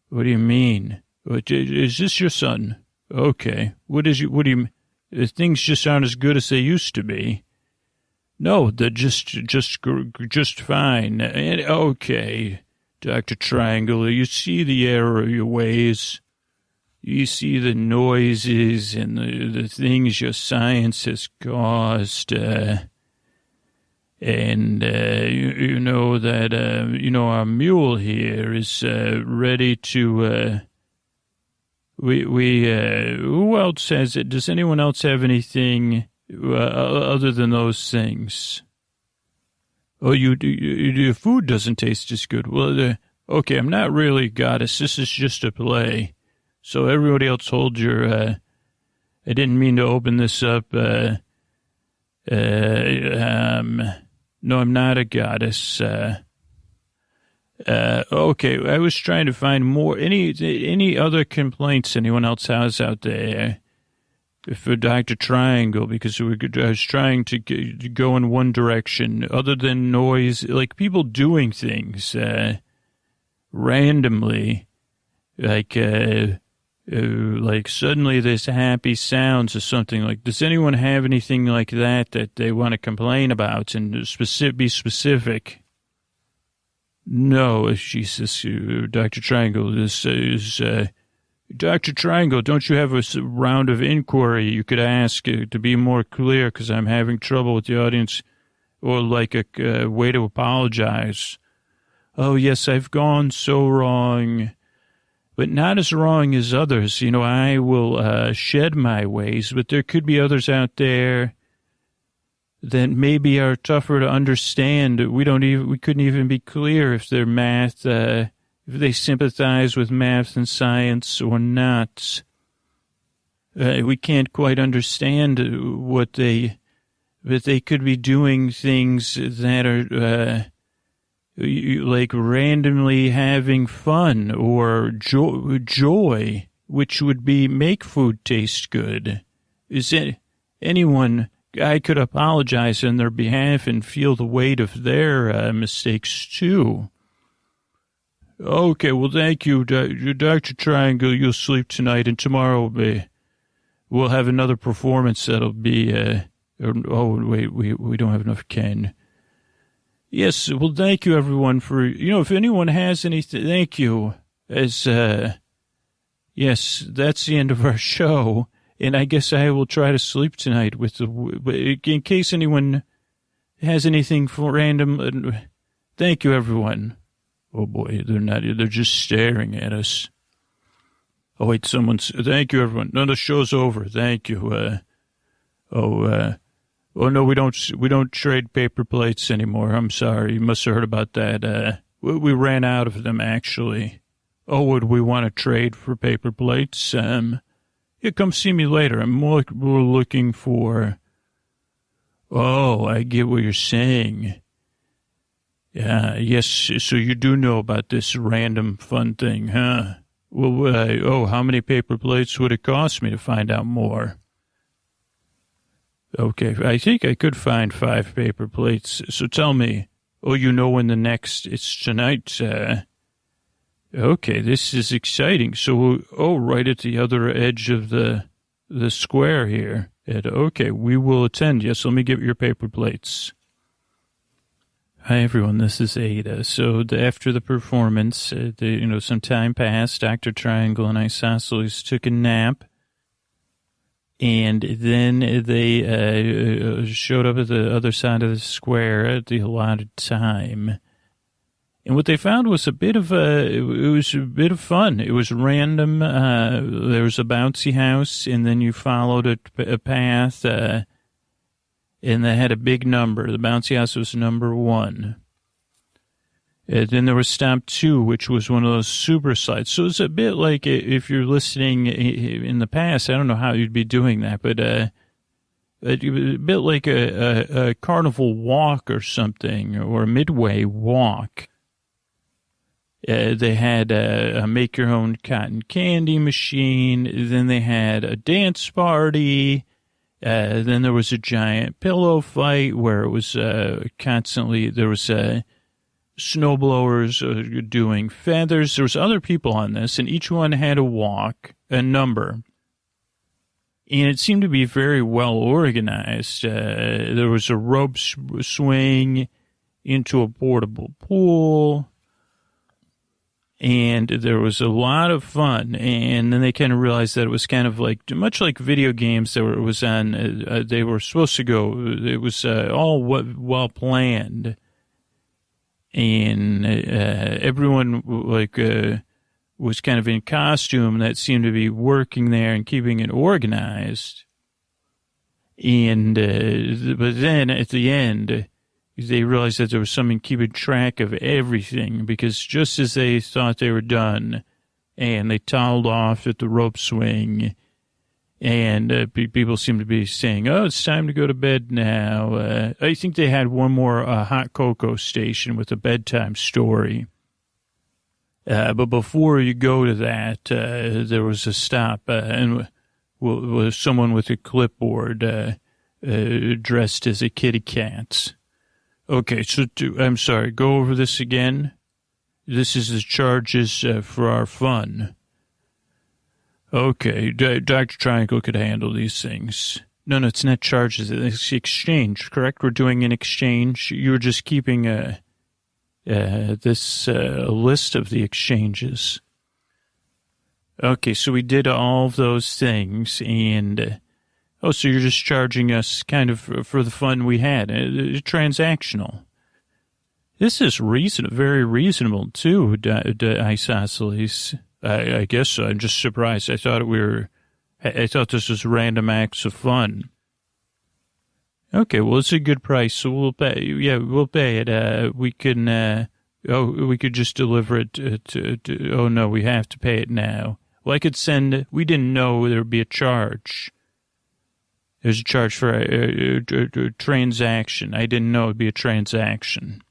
What do you mean? Is this your son? Okay. What do you, things just aren't as good as they used to be. No, they're just fine. Okay, Dr. Triangle, you see the error of your ways. You see the noises and the things your science has caused. You know that, our mule here is ready to, who else has it? Does anyone else have anything other than those things? Oh, your food doesn't taste as good. Well, okay, I'm not really a goddess. This is just a play. So everybody else hold your, I didn't mean to open this up, no, I'm not a goddess. Okay, I was trying to find more. Any other complaints anyone else has out there for Dr. Triangle? Because I was trying to go in one direction other than noise, like people doing things randomly, like like suddenly there's happy sounds or something. Like, does anyone have anything like that they want to complain about and be specific? No, she says, Dr. Triangle, this is, Dr. Triangle, don't you have a round of inquiry you could ask to be more clear, because I'm having trouble with the audience, or like a way to apologize? Oh, yes, I've gone so wrong, but not as wrong as others. You know, I will shed my ways, but there could be others out there that maybe are tougher to understand. We couldn't even be clear if their math, if they sympathize with math and science or not. We can't quite understand but they could be doing things that are, like randomly having fun or joy, which would be make food taste good. Is it anyone I could apologize on their behalf and feel the weight of their mistakes too? Okay, well, thank you, Dr. Triangle. You'll sleep tonight, and tomorrow we'll have another performance that'll be, oh, wait, we don't have enough Ken. Yes, well, thank you, everyone, for, if anyone has anything, thank you. Yes, that's the end of our show, and I guess I will try to sleep tonight in case anyone has anything for random. Thank you, everyone. Oh, boy, they're just staring at us. Oh, wait, thank you, everyone. No, the show's over. Thank you. Oh, no, we don't trade paper plates anymore. I'm sorry. You must have heard about that. We ran out of them, actually. Oh, would we want to trade for paper plates? Yeah, come see me later. We're looking for... Oh, I get what you're saying. Yeah, yes, so you do know about this random fun thing, huh? Well, how many paper plates would it cost me to find out more? Okay, I think I could find 5 paper plates. So tell me, you know when it's tonight. Okay, this is exciting. So, right at the other edge of the square here. Okay, we will attend. Yes, let me get your paper plates. Hi, everyone. This is Ada. So after the performance, some time passed. Dr. Triangle and Isosceles took a nap. And then they showed up at the other side of the square at the allotted time. And what they found was a bit of fun. It was random. There was a bouncy house, and then you followed a path, and they had a big number. The bouncy house was number 1. And then there was stamp 2, which was one of those super slides. So it's a bit like if you're listening in the past, I don't know how you'd be doing that, but a bit like a carnival walk or something, or a midway walk. They had a make-your-own cotton candy machine. Then they had a dance party. Then there was a giant pillow fight where it was constantly, there was snowblowers doing feathers. There was other people on this, and each one had a number. And it seemed to be very well organized. There was a rope swing into a portable pool. And there was a lot of fun, and then they kind of realized that it was kind of like, much like video games that it was on, they were supposed to go, it was all well planned, and everyone was kind of in costume that seemed to be working there and keeping it organized, and but then at the end, they realized that there was someone keeping track of everything, because just as they thought they were done, and they toweled off at the rope swing, and people seemed to be saying, oh, it's time to go to bed now. I think they had one more hot cocoa station with a bedtime story. But before you go to that, there was a stop, and was someone with a clipboard dressed as a kitty cat. Okay, so I'm sorry, go over this again. This is the charges for our fun. Okay, Dr. Triangle could handle these things. No, it's not charges. It's exchange, correct? We're doing an exchange. You're just keeping this list of the exchanges. Okay, so we did all of those things, and so you're just charging us kind of for the fun we had, transactional. This is very reasonable too, Isosceles. I guess so. I'm just surprised. I thought this was random acts of fun. Okay, well, it's a good price, so we'll pay. Yeah, we'll pay it. We can. We could just deliver it to. Oh no, we have to pay it now. Well, I could send. We didn't know there would be a charge. There's a charge for a transaction. I didn't know it would be a transaction.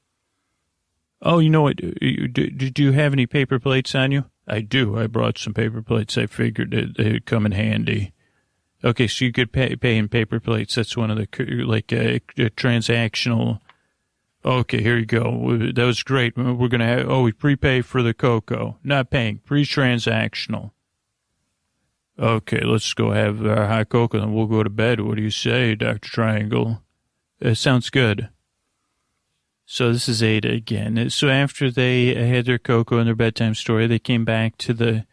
Oh, you know what? Do you have any paper plates on you? I do. I brought some paper plates. I figured they'd come in handy. Okay, so you could pay in paper plates. That's one of the, transactional. Okay, here you go. That was great. We're going to have, we prepay for the cocoa. Not paying. Pre-transactional. Okay, let's go have our hot cocoa and we'll go to bed. What do you say, Dr. Triangle? Sounds good. So this is Ada again. So after they had their cocoa and their bedtime story, they came back to the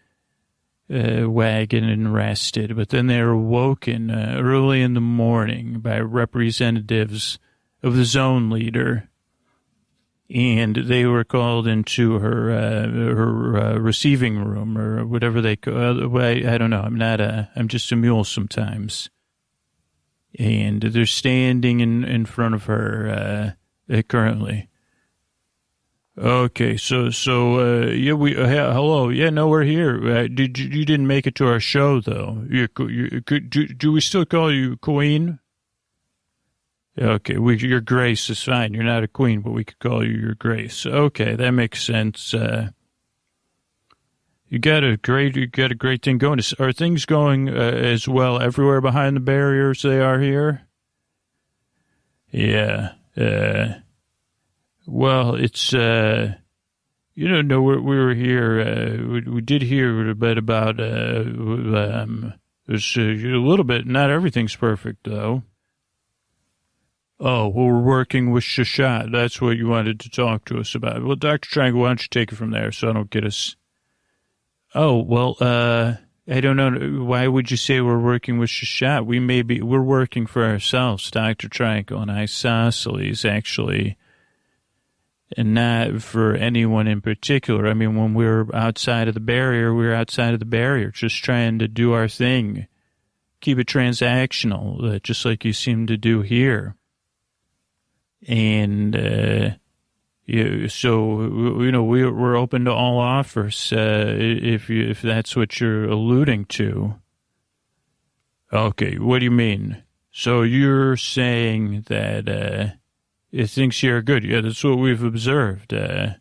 wagon and rested. But then they were woken early in the morning by representatives of the zone leader. And they were called into her receiving room or whatever they call it. I don't know. I'm just a mule sometimes. And they're standing in front of her currently. Okay, so hello. Yeah, no, we're here. You didn't make it to our show though. Do we still call you Queen? Okay, Your Grace is fine. You're not a queen, but we could call you Your Grace. Okay, that makes sense. You got a great thing going. Are things going as well everywhere behind the barrier as they are here? Yeah. Well, it's we were here. We did hear a bit about there's a little bit. Not everything's perfect though. Oh, well, we're working with Shashat. That's what you wanted to talk to us about. Well, Dr. Triangle, why don't you take it from there so I don't get us... Oh, well, I don't know. Why would you say we're working with Shashat? We're working for ourselves, Dr. Triangle and Isosceles, actually, and not for anyone in particular. I mean, when we were outside of the barrier, just trying to do our thing. Keep it transactional, just like you seem to do here. And we're open to all offers if that's what you're alluding to. Okay, what do you mean? So you're saying that things here are good? Yeah, that's what we've observed. Our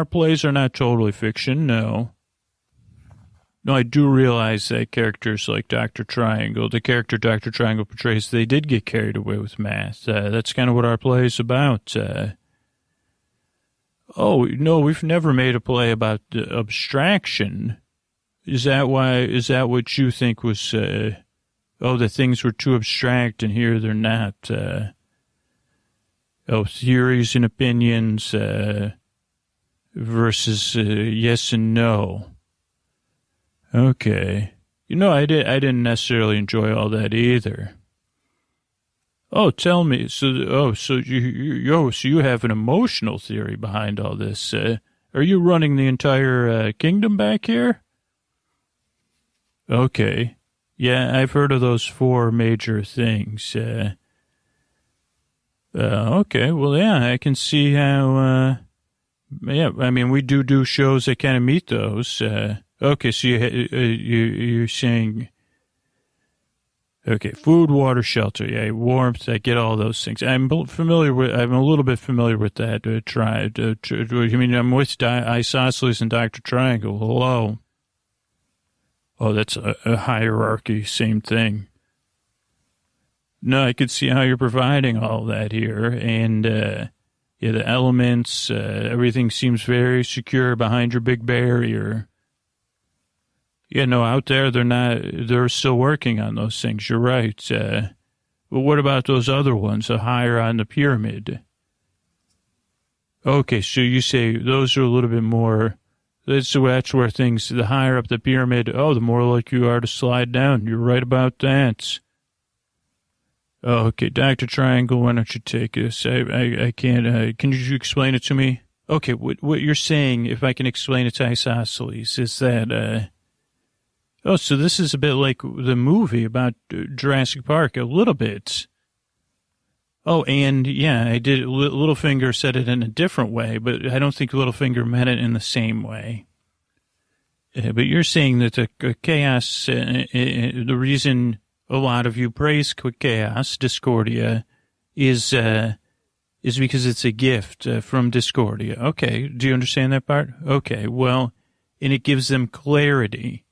plays are not totally fiction. No. No, I do realize that characters like Dr. Triangle, the character Dr. Triangle portrays, they did get carried away with math. That's kind of what our play is about. We've never made a play about abstraction. Is that what you think was, that things were too abstract and here they're not? Theories and opinions versus yes and no. Okay. I didn't necessarily enjoy all that either. Oh, tell me. So you have an emotional theory behind all this. Are you running the entire kingdom back here? Okay. Yeah, I've heard of those 4 major things. Okay. Well, yeah, I can see how, I mean, we do shows that kind of meet those, okay, so you're saying, okay, food, water, shelter, yeah, warmth, I get all those things. I'm a little bit familiar with that. I'm with Isosceles and Dr. Triangle. Hello. Oh, that's a hierarchy, same thing. No, I could see how you're providing all that here, and Yeah, the elements, everything seems very secure behind your big barrier. Yeah, no, out there, they're still working on those things. You're right. But what about those other ones, higher on the pyramid? Okay, so you say those are a little bit more, that's where things, the higher up the pyramid, the more likely you are to slide down. You're right about that. Okay, Dr. Triangle, why don't you take this? I can't, can you explain it to me? Okay, what you're saying, if I can explain it to Isosceles, is that, so this is a bit like the movie about Jurassic Park, a little bit. Oh, and yeah, I did. Littlefinger said it in a different way, but I don't think Littlefinger meant it in the same way. But you're saying that the chaos, the reason a lot of you praise chaos, Discordia, is because it's a gift from Discordia. Okay, do you understand that part? Okay, well, and it gives them clarity.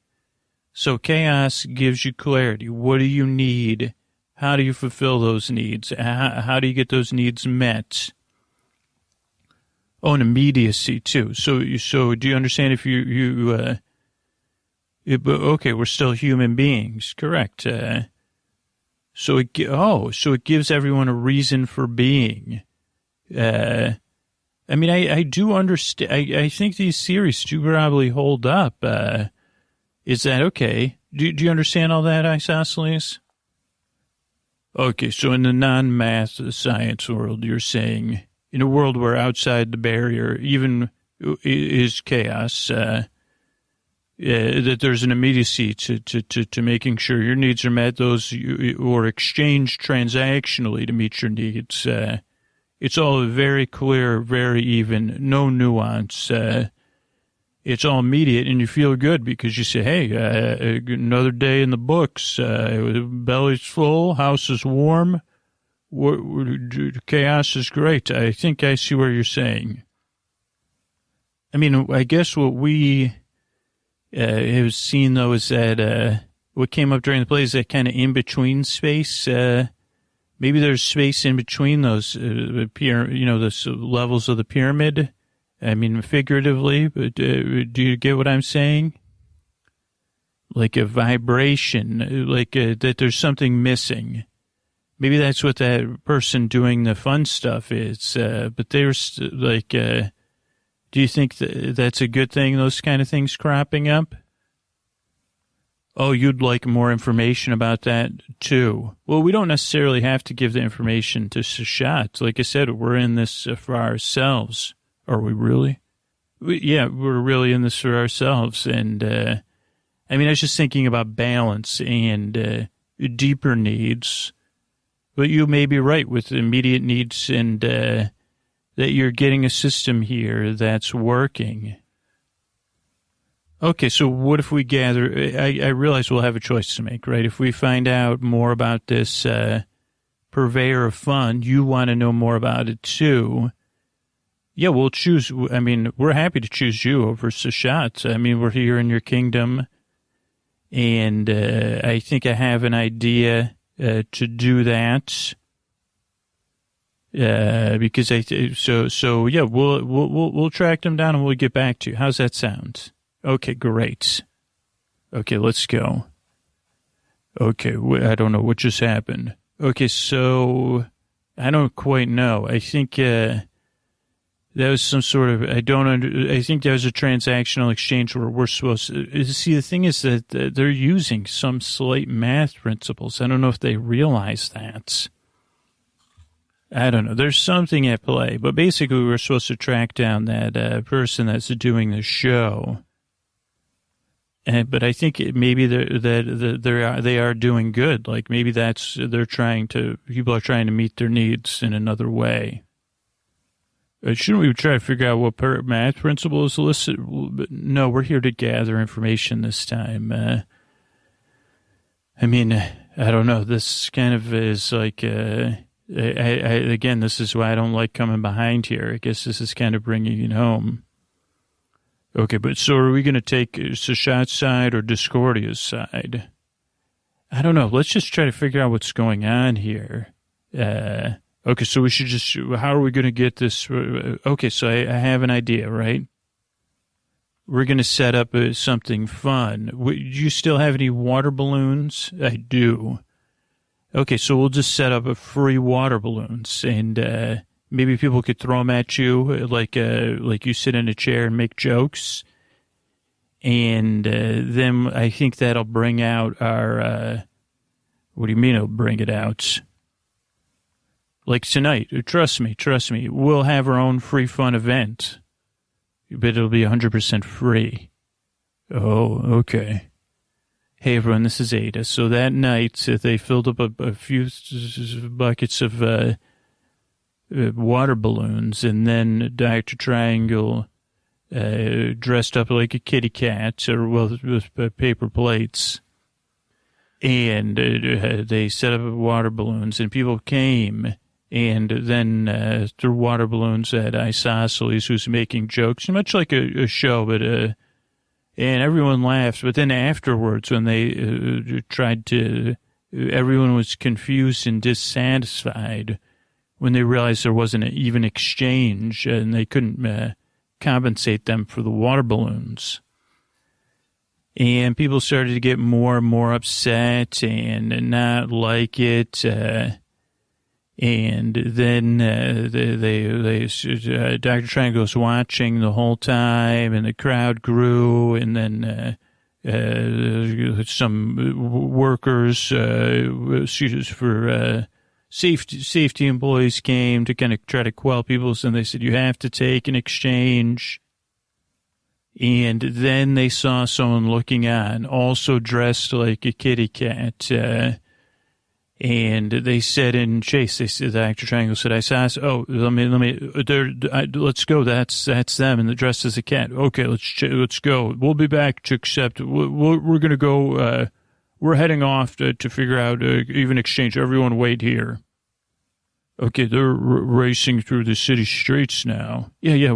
So chaos gives you clarity. What do you need? How do you fulfill those needs? How do you get those needs met? Oh, and immediacy too. So do you understand if okay, we're still human beings, correct? So it gives everyone a reason for being. I mean, I do understand. I think these series do probably hold up. Is that okay? Do you understand all that, Isosceles? Okay, so in the non-math science world, you're saying, in a world where outside the barrier even is chaos, that there's an immediacy to making sure your needs are met, or exchanged transactionally to meet your needs. It's all very clear, very even, no nuance. It's all immediate, and you feel good because you say, hey, another day in the books, belly's full, house is warm, chaos is great. I think I see where you're saying. I mean, I guess what we have seen, though, is that what came up during the play is that kind of in-between space. Maybe there's space in between those, those levels of the pyramid. I mean, figuratively, but do you get what I'm saying? Like a vibration, like that there's something missing. Maybe that's what that person doing the fun stuff is. But there's like, do you think that's a good thing, those kind of things cropping up? Oh, you'd like more information about that, too. Well, we don't necessarily have to give the information to Sashat. Like I said, we're in this for ourselves. Are we really? Yeah, we're really in this for ourselves. And, I mean, I was just thinking about balance and deeper needs. But you may be right with immediate needs and that you're getting a system here that's working. Okay, so what if we gather, I realize we'll have a choice to make, right? If we find out more about this purveyor of fun, you want to know more about it too. Yeah, we'll choose, I mean, we're happy to choose you over Sashat. I mean, we're here in your kingdom, and I think I have an idea to do that. Because yeah, we'll track them down and we'll get back to you. How's that sound? Okay, great. Okay, let's go. Okay, I don't know what just happened. Okay, so I don't quite know. I think that was some sort of, I think there was a transactional exchange where we're supposed to, see, the thing is that they're using some slight math principles. I don't know if they realize that. I don't know. There's something at play, but basically we're supposed to track down that person that's doing the show. But I think maybe they are doing good. Like maybe people are trying to meet their needs in another way. Shouldn't we try to figure out what math principle is listed? No, we're here to gather information this time. I mean, I don't know. This kind of is like, again, this is why I don't like coming behind here. I guess this is kind of bringing it home. Okay, but so are we going to take Sashat's side or Discordia's side? I don't know. Let's just try to figure out what's going on here. Okay, so we should just, how are we going to get this? Okay, so I have an idea, right? We're going to set up something fun. Do you still have any water balloons? I do. Okay, so we'll just set up a free water balloons, and maybe people could throw them at you, like you sit in a chair and make jokes. And then I think that'll bring out our, what do you mean it'll bring it out? Like tonight, trust me, we'll have our own free fun event, but it'll be 100% free. Oh, okay. Hey everyone, this is Ada. So that night, they filled up a few buckets of water balloons, and then Dr. Triangle dressed up like a kitty cat, or with paper plates, and they set up water balloons, and people came, and then threw water balloons at Isosceles, who's making jokes, much like a show, but and everyone laughed. But then afterwards, when they tried to, everyone was confused and dissatisfied when they realized there wasn't an even exchange, and they couldn't compensate them for the water balloons. And people started to get more and more upset and not like it. And then Dr. Triangle was watching the whole time, and the crowd grew, and then some workers for safety employees came to kind of try to quell people, and they said, you have to take an exchange. And then they saw someone looking on, also dressed like a kitty cat, and they said in chase, they said, the Dr. Triangle said, I saw, let's go. That's them, and they're dressed as a cat. Okay, let's go. We'll be back to accept. We're going to go. We're heading off to figure out even exchange. Everyone wait here. Okay, they're racing through the city streets now. Yeah.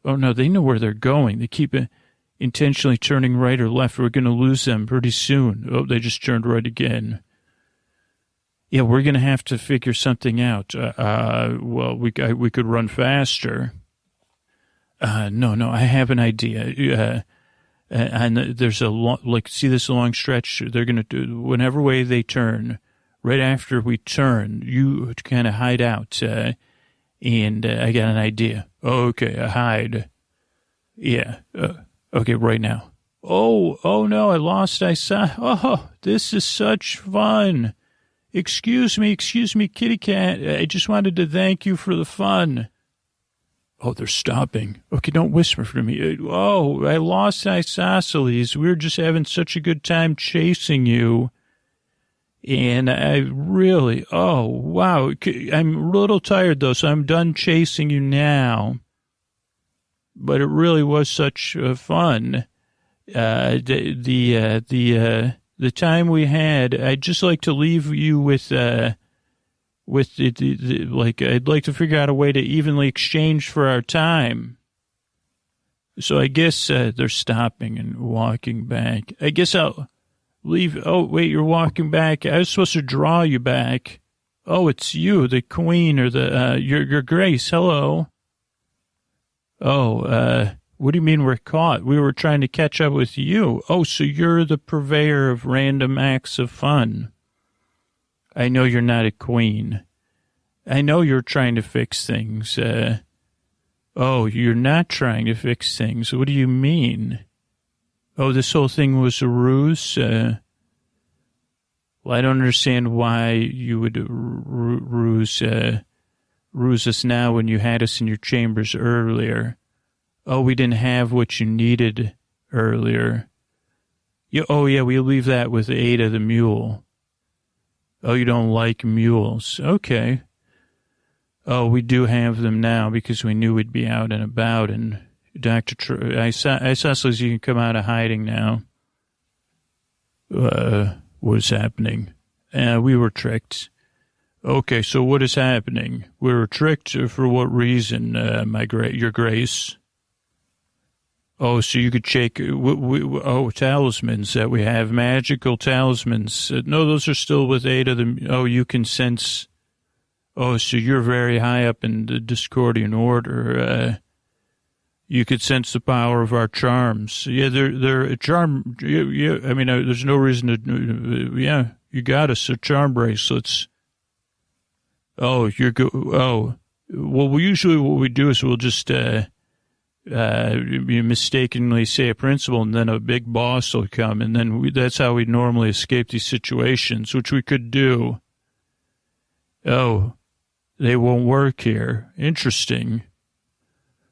Oh no, they know where they're going. They keep intentionally turning right or left. We're going to lose them pretty soon. Oh, they just turned right again. Yeah, we're going to have to figure something out. Well, we could run faster. No, I have an idea. And there's see this long stretch? They're going to do, whenever way they turn, right after we turn, you kind of hide out. And I got an idea. Okay, I hide. Yeah. Okay, right now. Oh no, I lost. I saw. Oh, this is such fun. Excuse me, kitty cat. I just wanted to thank you for the fun. Oh, they're stopping. Okay, don't whisper for me. Oh, I lost Isosceles. We were just having such a good time chasing you. And I really, oh, wow. I'm a little tired, though, so I'm done chasing you now. But it really was such fun. The time we had, I'd just like to leave you with I'd like to figure out a way to evenly exchange for our time. So I guess they're stopping and walking back. I guess I'll leave. Oh, wait, you're walking back. I was supposed to draw you back. Oh, it's you, the queen, or your grace. Hello. Oh, what do you mean we're caught? We were trying to catch up with you. Oh, so you're the purveyor of random acts of fun. I know you're not a queen. I know you're trying to fix things. Oh, you're not trying to fix things. What do you mean? Oh, this whole thing was a ruse? Well, I don't understand why you would ruse us now when you had us in your chambers earlier. Oh, we didn't have what you needed earlier. Yeah, we'll leave that with Ada the mule. Oh, you don't like mules. Okay. Oh, we do have them now because we knew we'd be out and about, and Isosceles, you can come out of hiding now. What's happening? We were tricked. Okay, so what is happening? We were tricked for what reason, your grace? Oh, so you could shake, talismans that we have, magical talismans. No, those are still with Ada. You can sense. Oh, so you're very high up in the Discordian order. You could sense the power of our charms. Yeah, they're a charm. Yeah, I mean, there's no reason to. Yeah, you got us. So charm bracelets. Oh, you're good. Oh, well, usually what we do is we'll just you mistakenly say a principal, and then a big boss will come, and then that's how we normally escape these situations, which we could do. Oh, they won't work here. Interesting.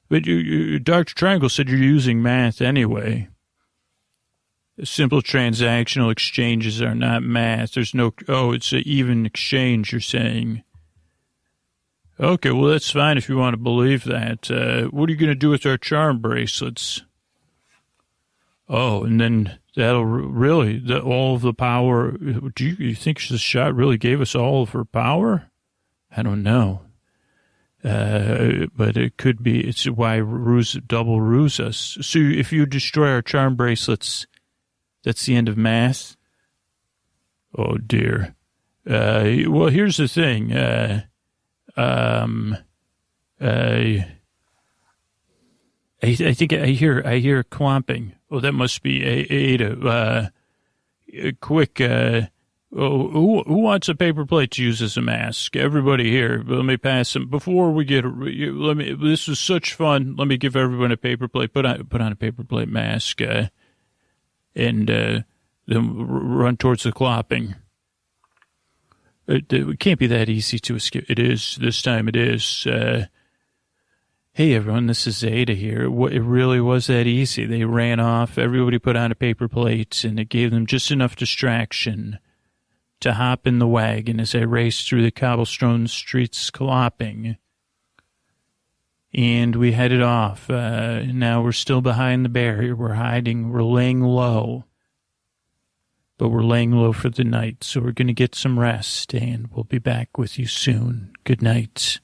But Dr. Triangle said you're using math anyway. Simple transactional exchanges are not math. There's no, it's an even exchange, you're saying. Okay, well, that's fine if you want to believe that. What are you going to do with our charm bracelets? Oh, and then that'll really, all of the power. Do you think the shot really gave us all of her power? I don't know. But it could be, it's why double ruse us. So if you destroy our charm bracelets, that's the end of math? Oh, dear. Well, here's the thing. I think I hear clomping. Oh, that must be Ada. Quick, who wants a paper plate to use as a mask? Everybody here. Let me pass them before we get. This was such fun. Let me give everyone a paper plate. Put on a paper plate mask, and then run towards the clopping. It can't be that easy to escape. It is this time. It is. Hey everyone, this is Ada here. It really was that easy. They ran off. Everybody put on a paper plate, and it gave them just enough distraction to hop in the wagon as I raced through the cobblestone streets clopping. And we headed off. Now we're still behind the barrier. We're hiding. We're laying low. But we're laying low for the night, so we're going to get some rest, and we'll be back with you soon. Good night.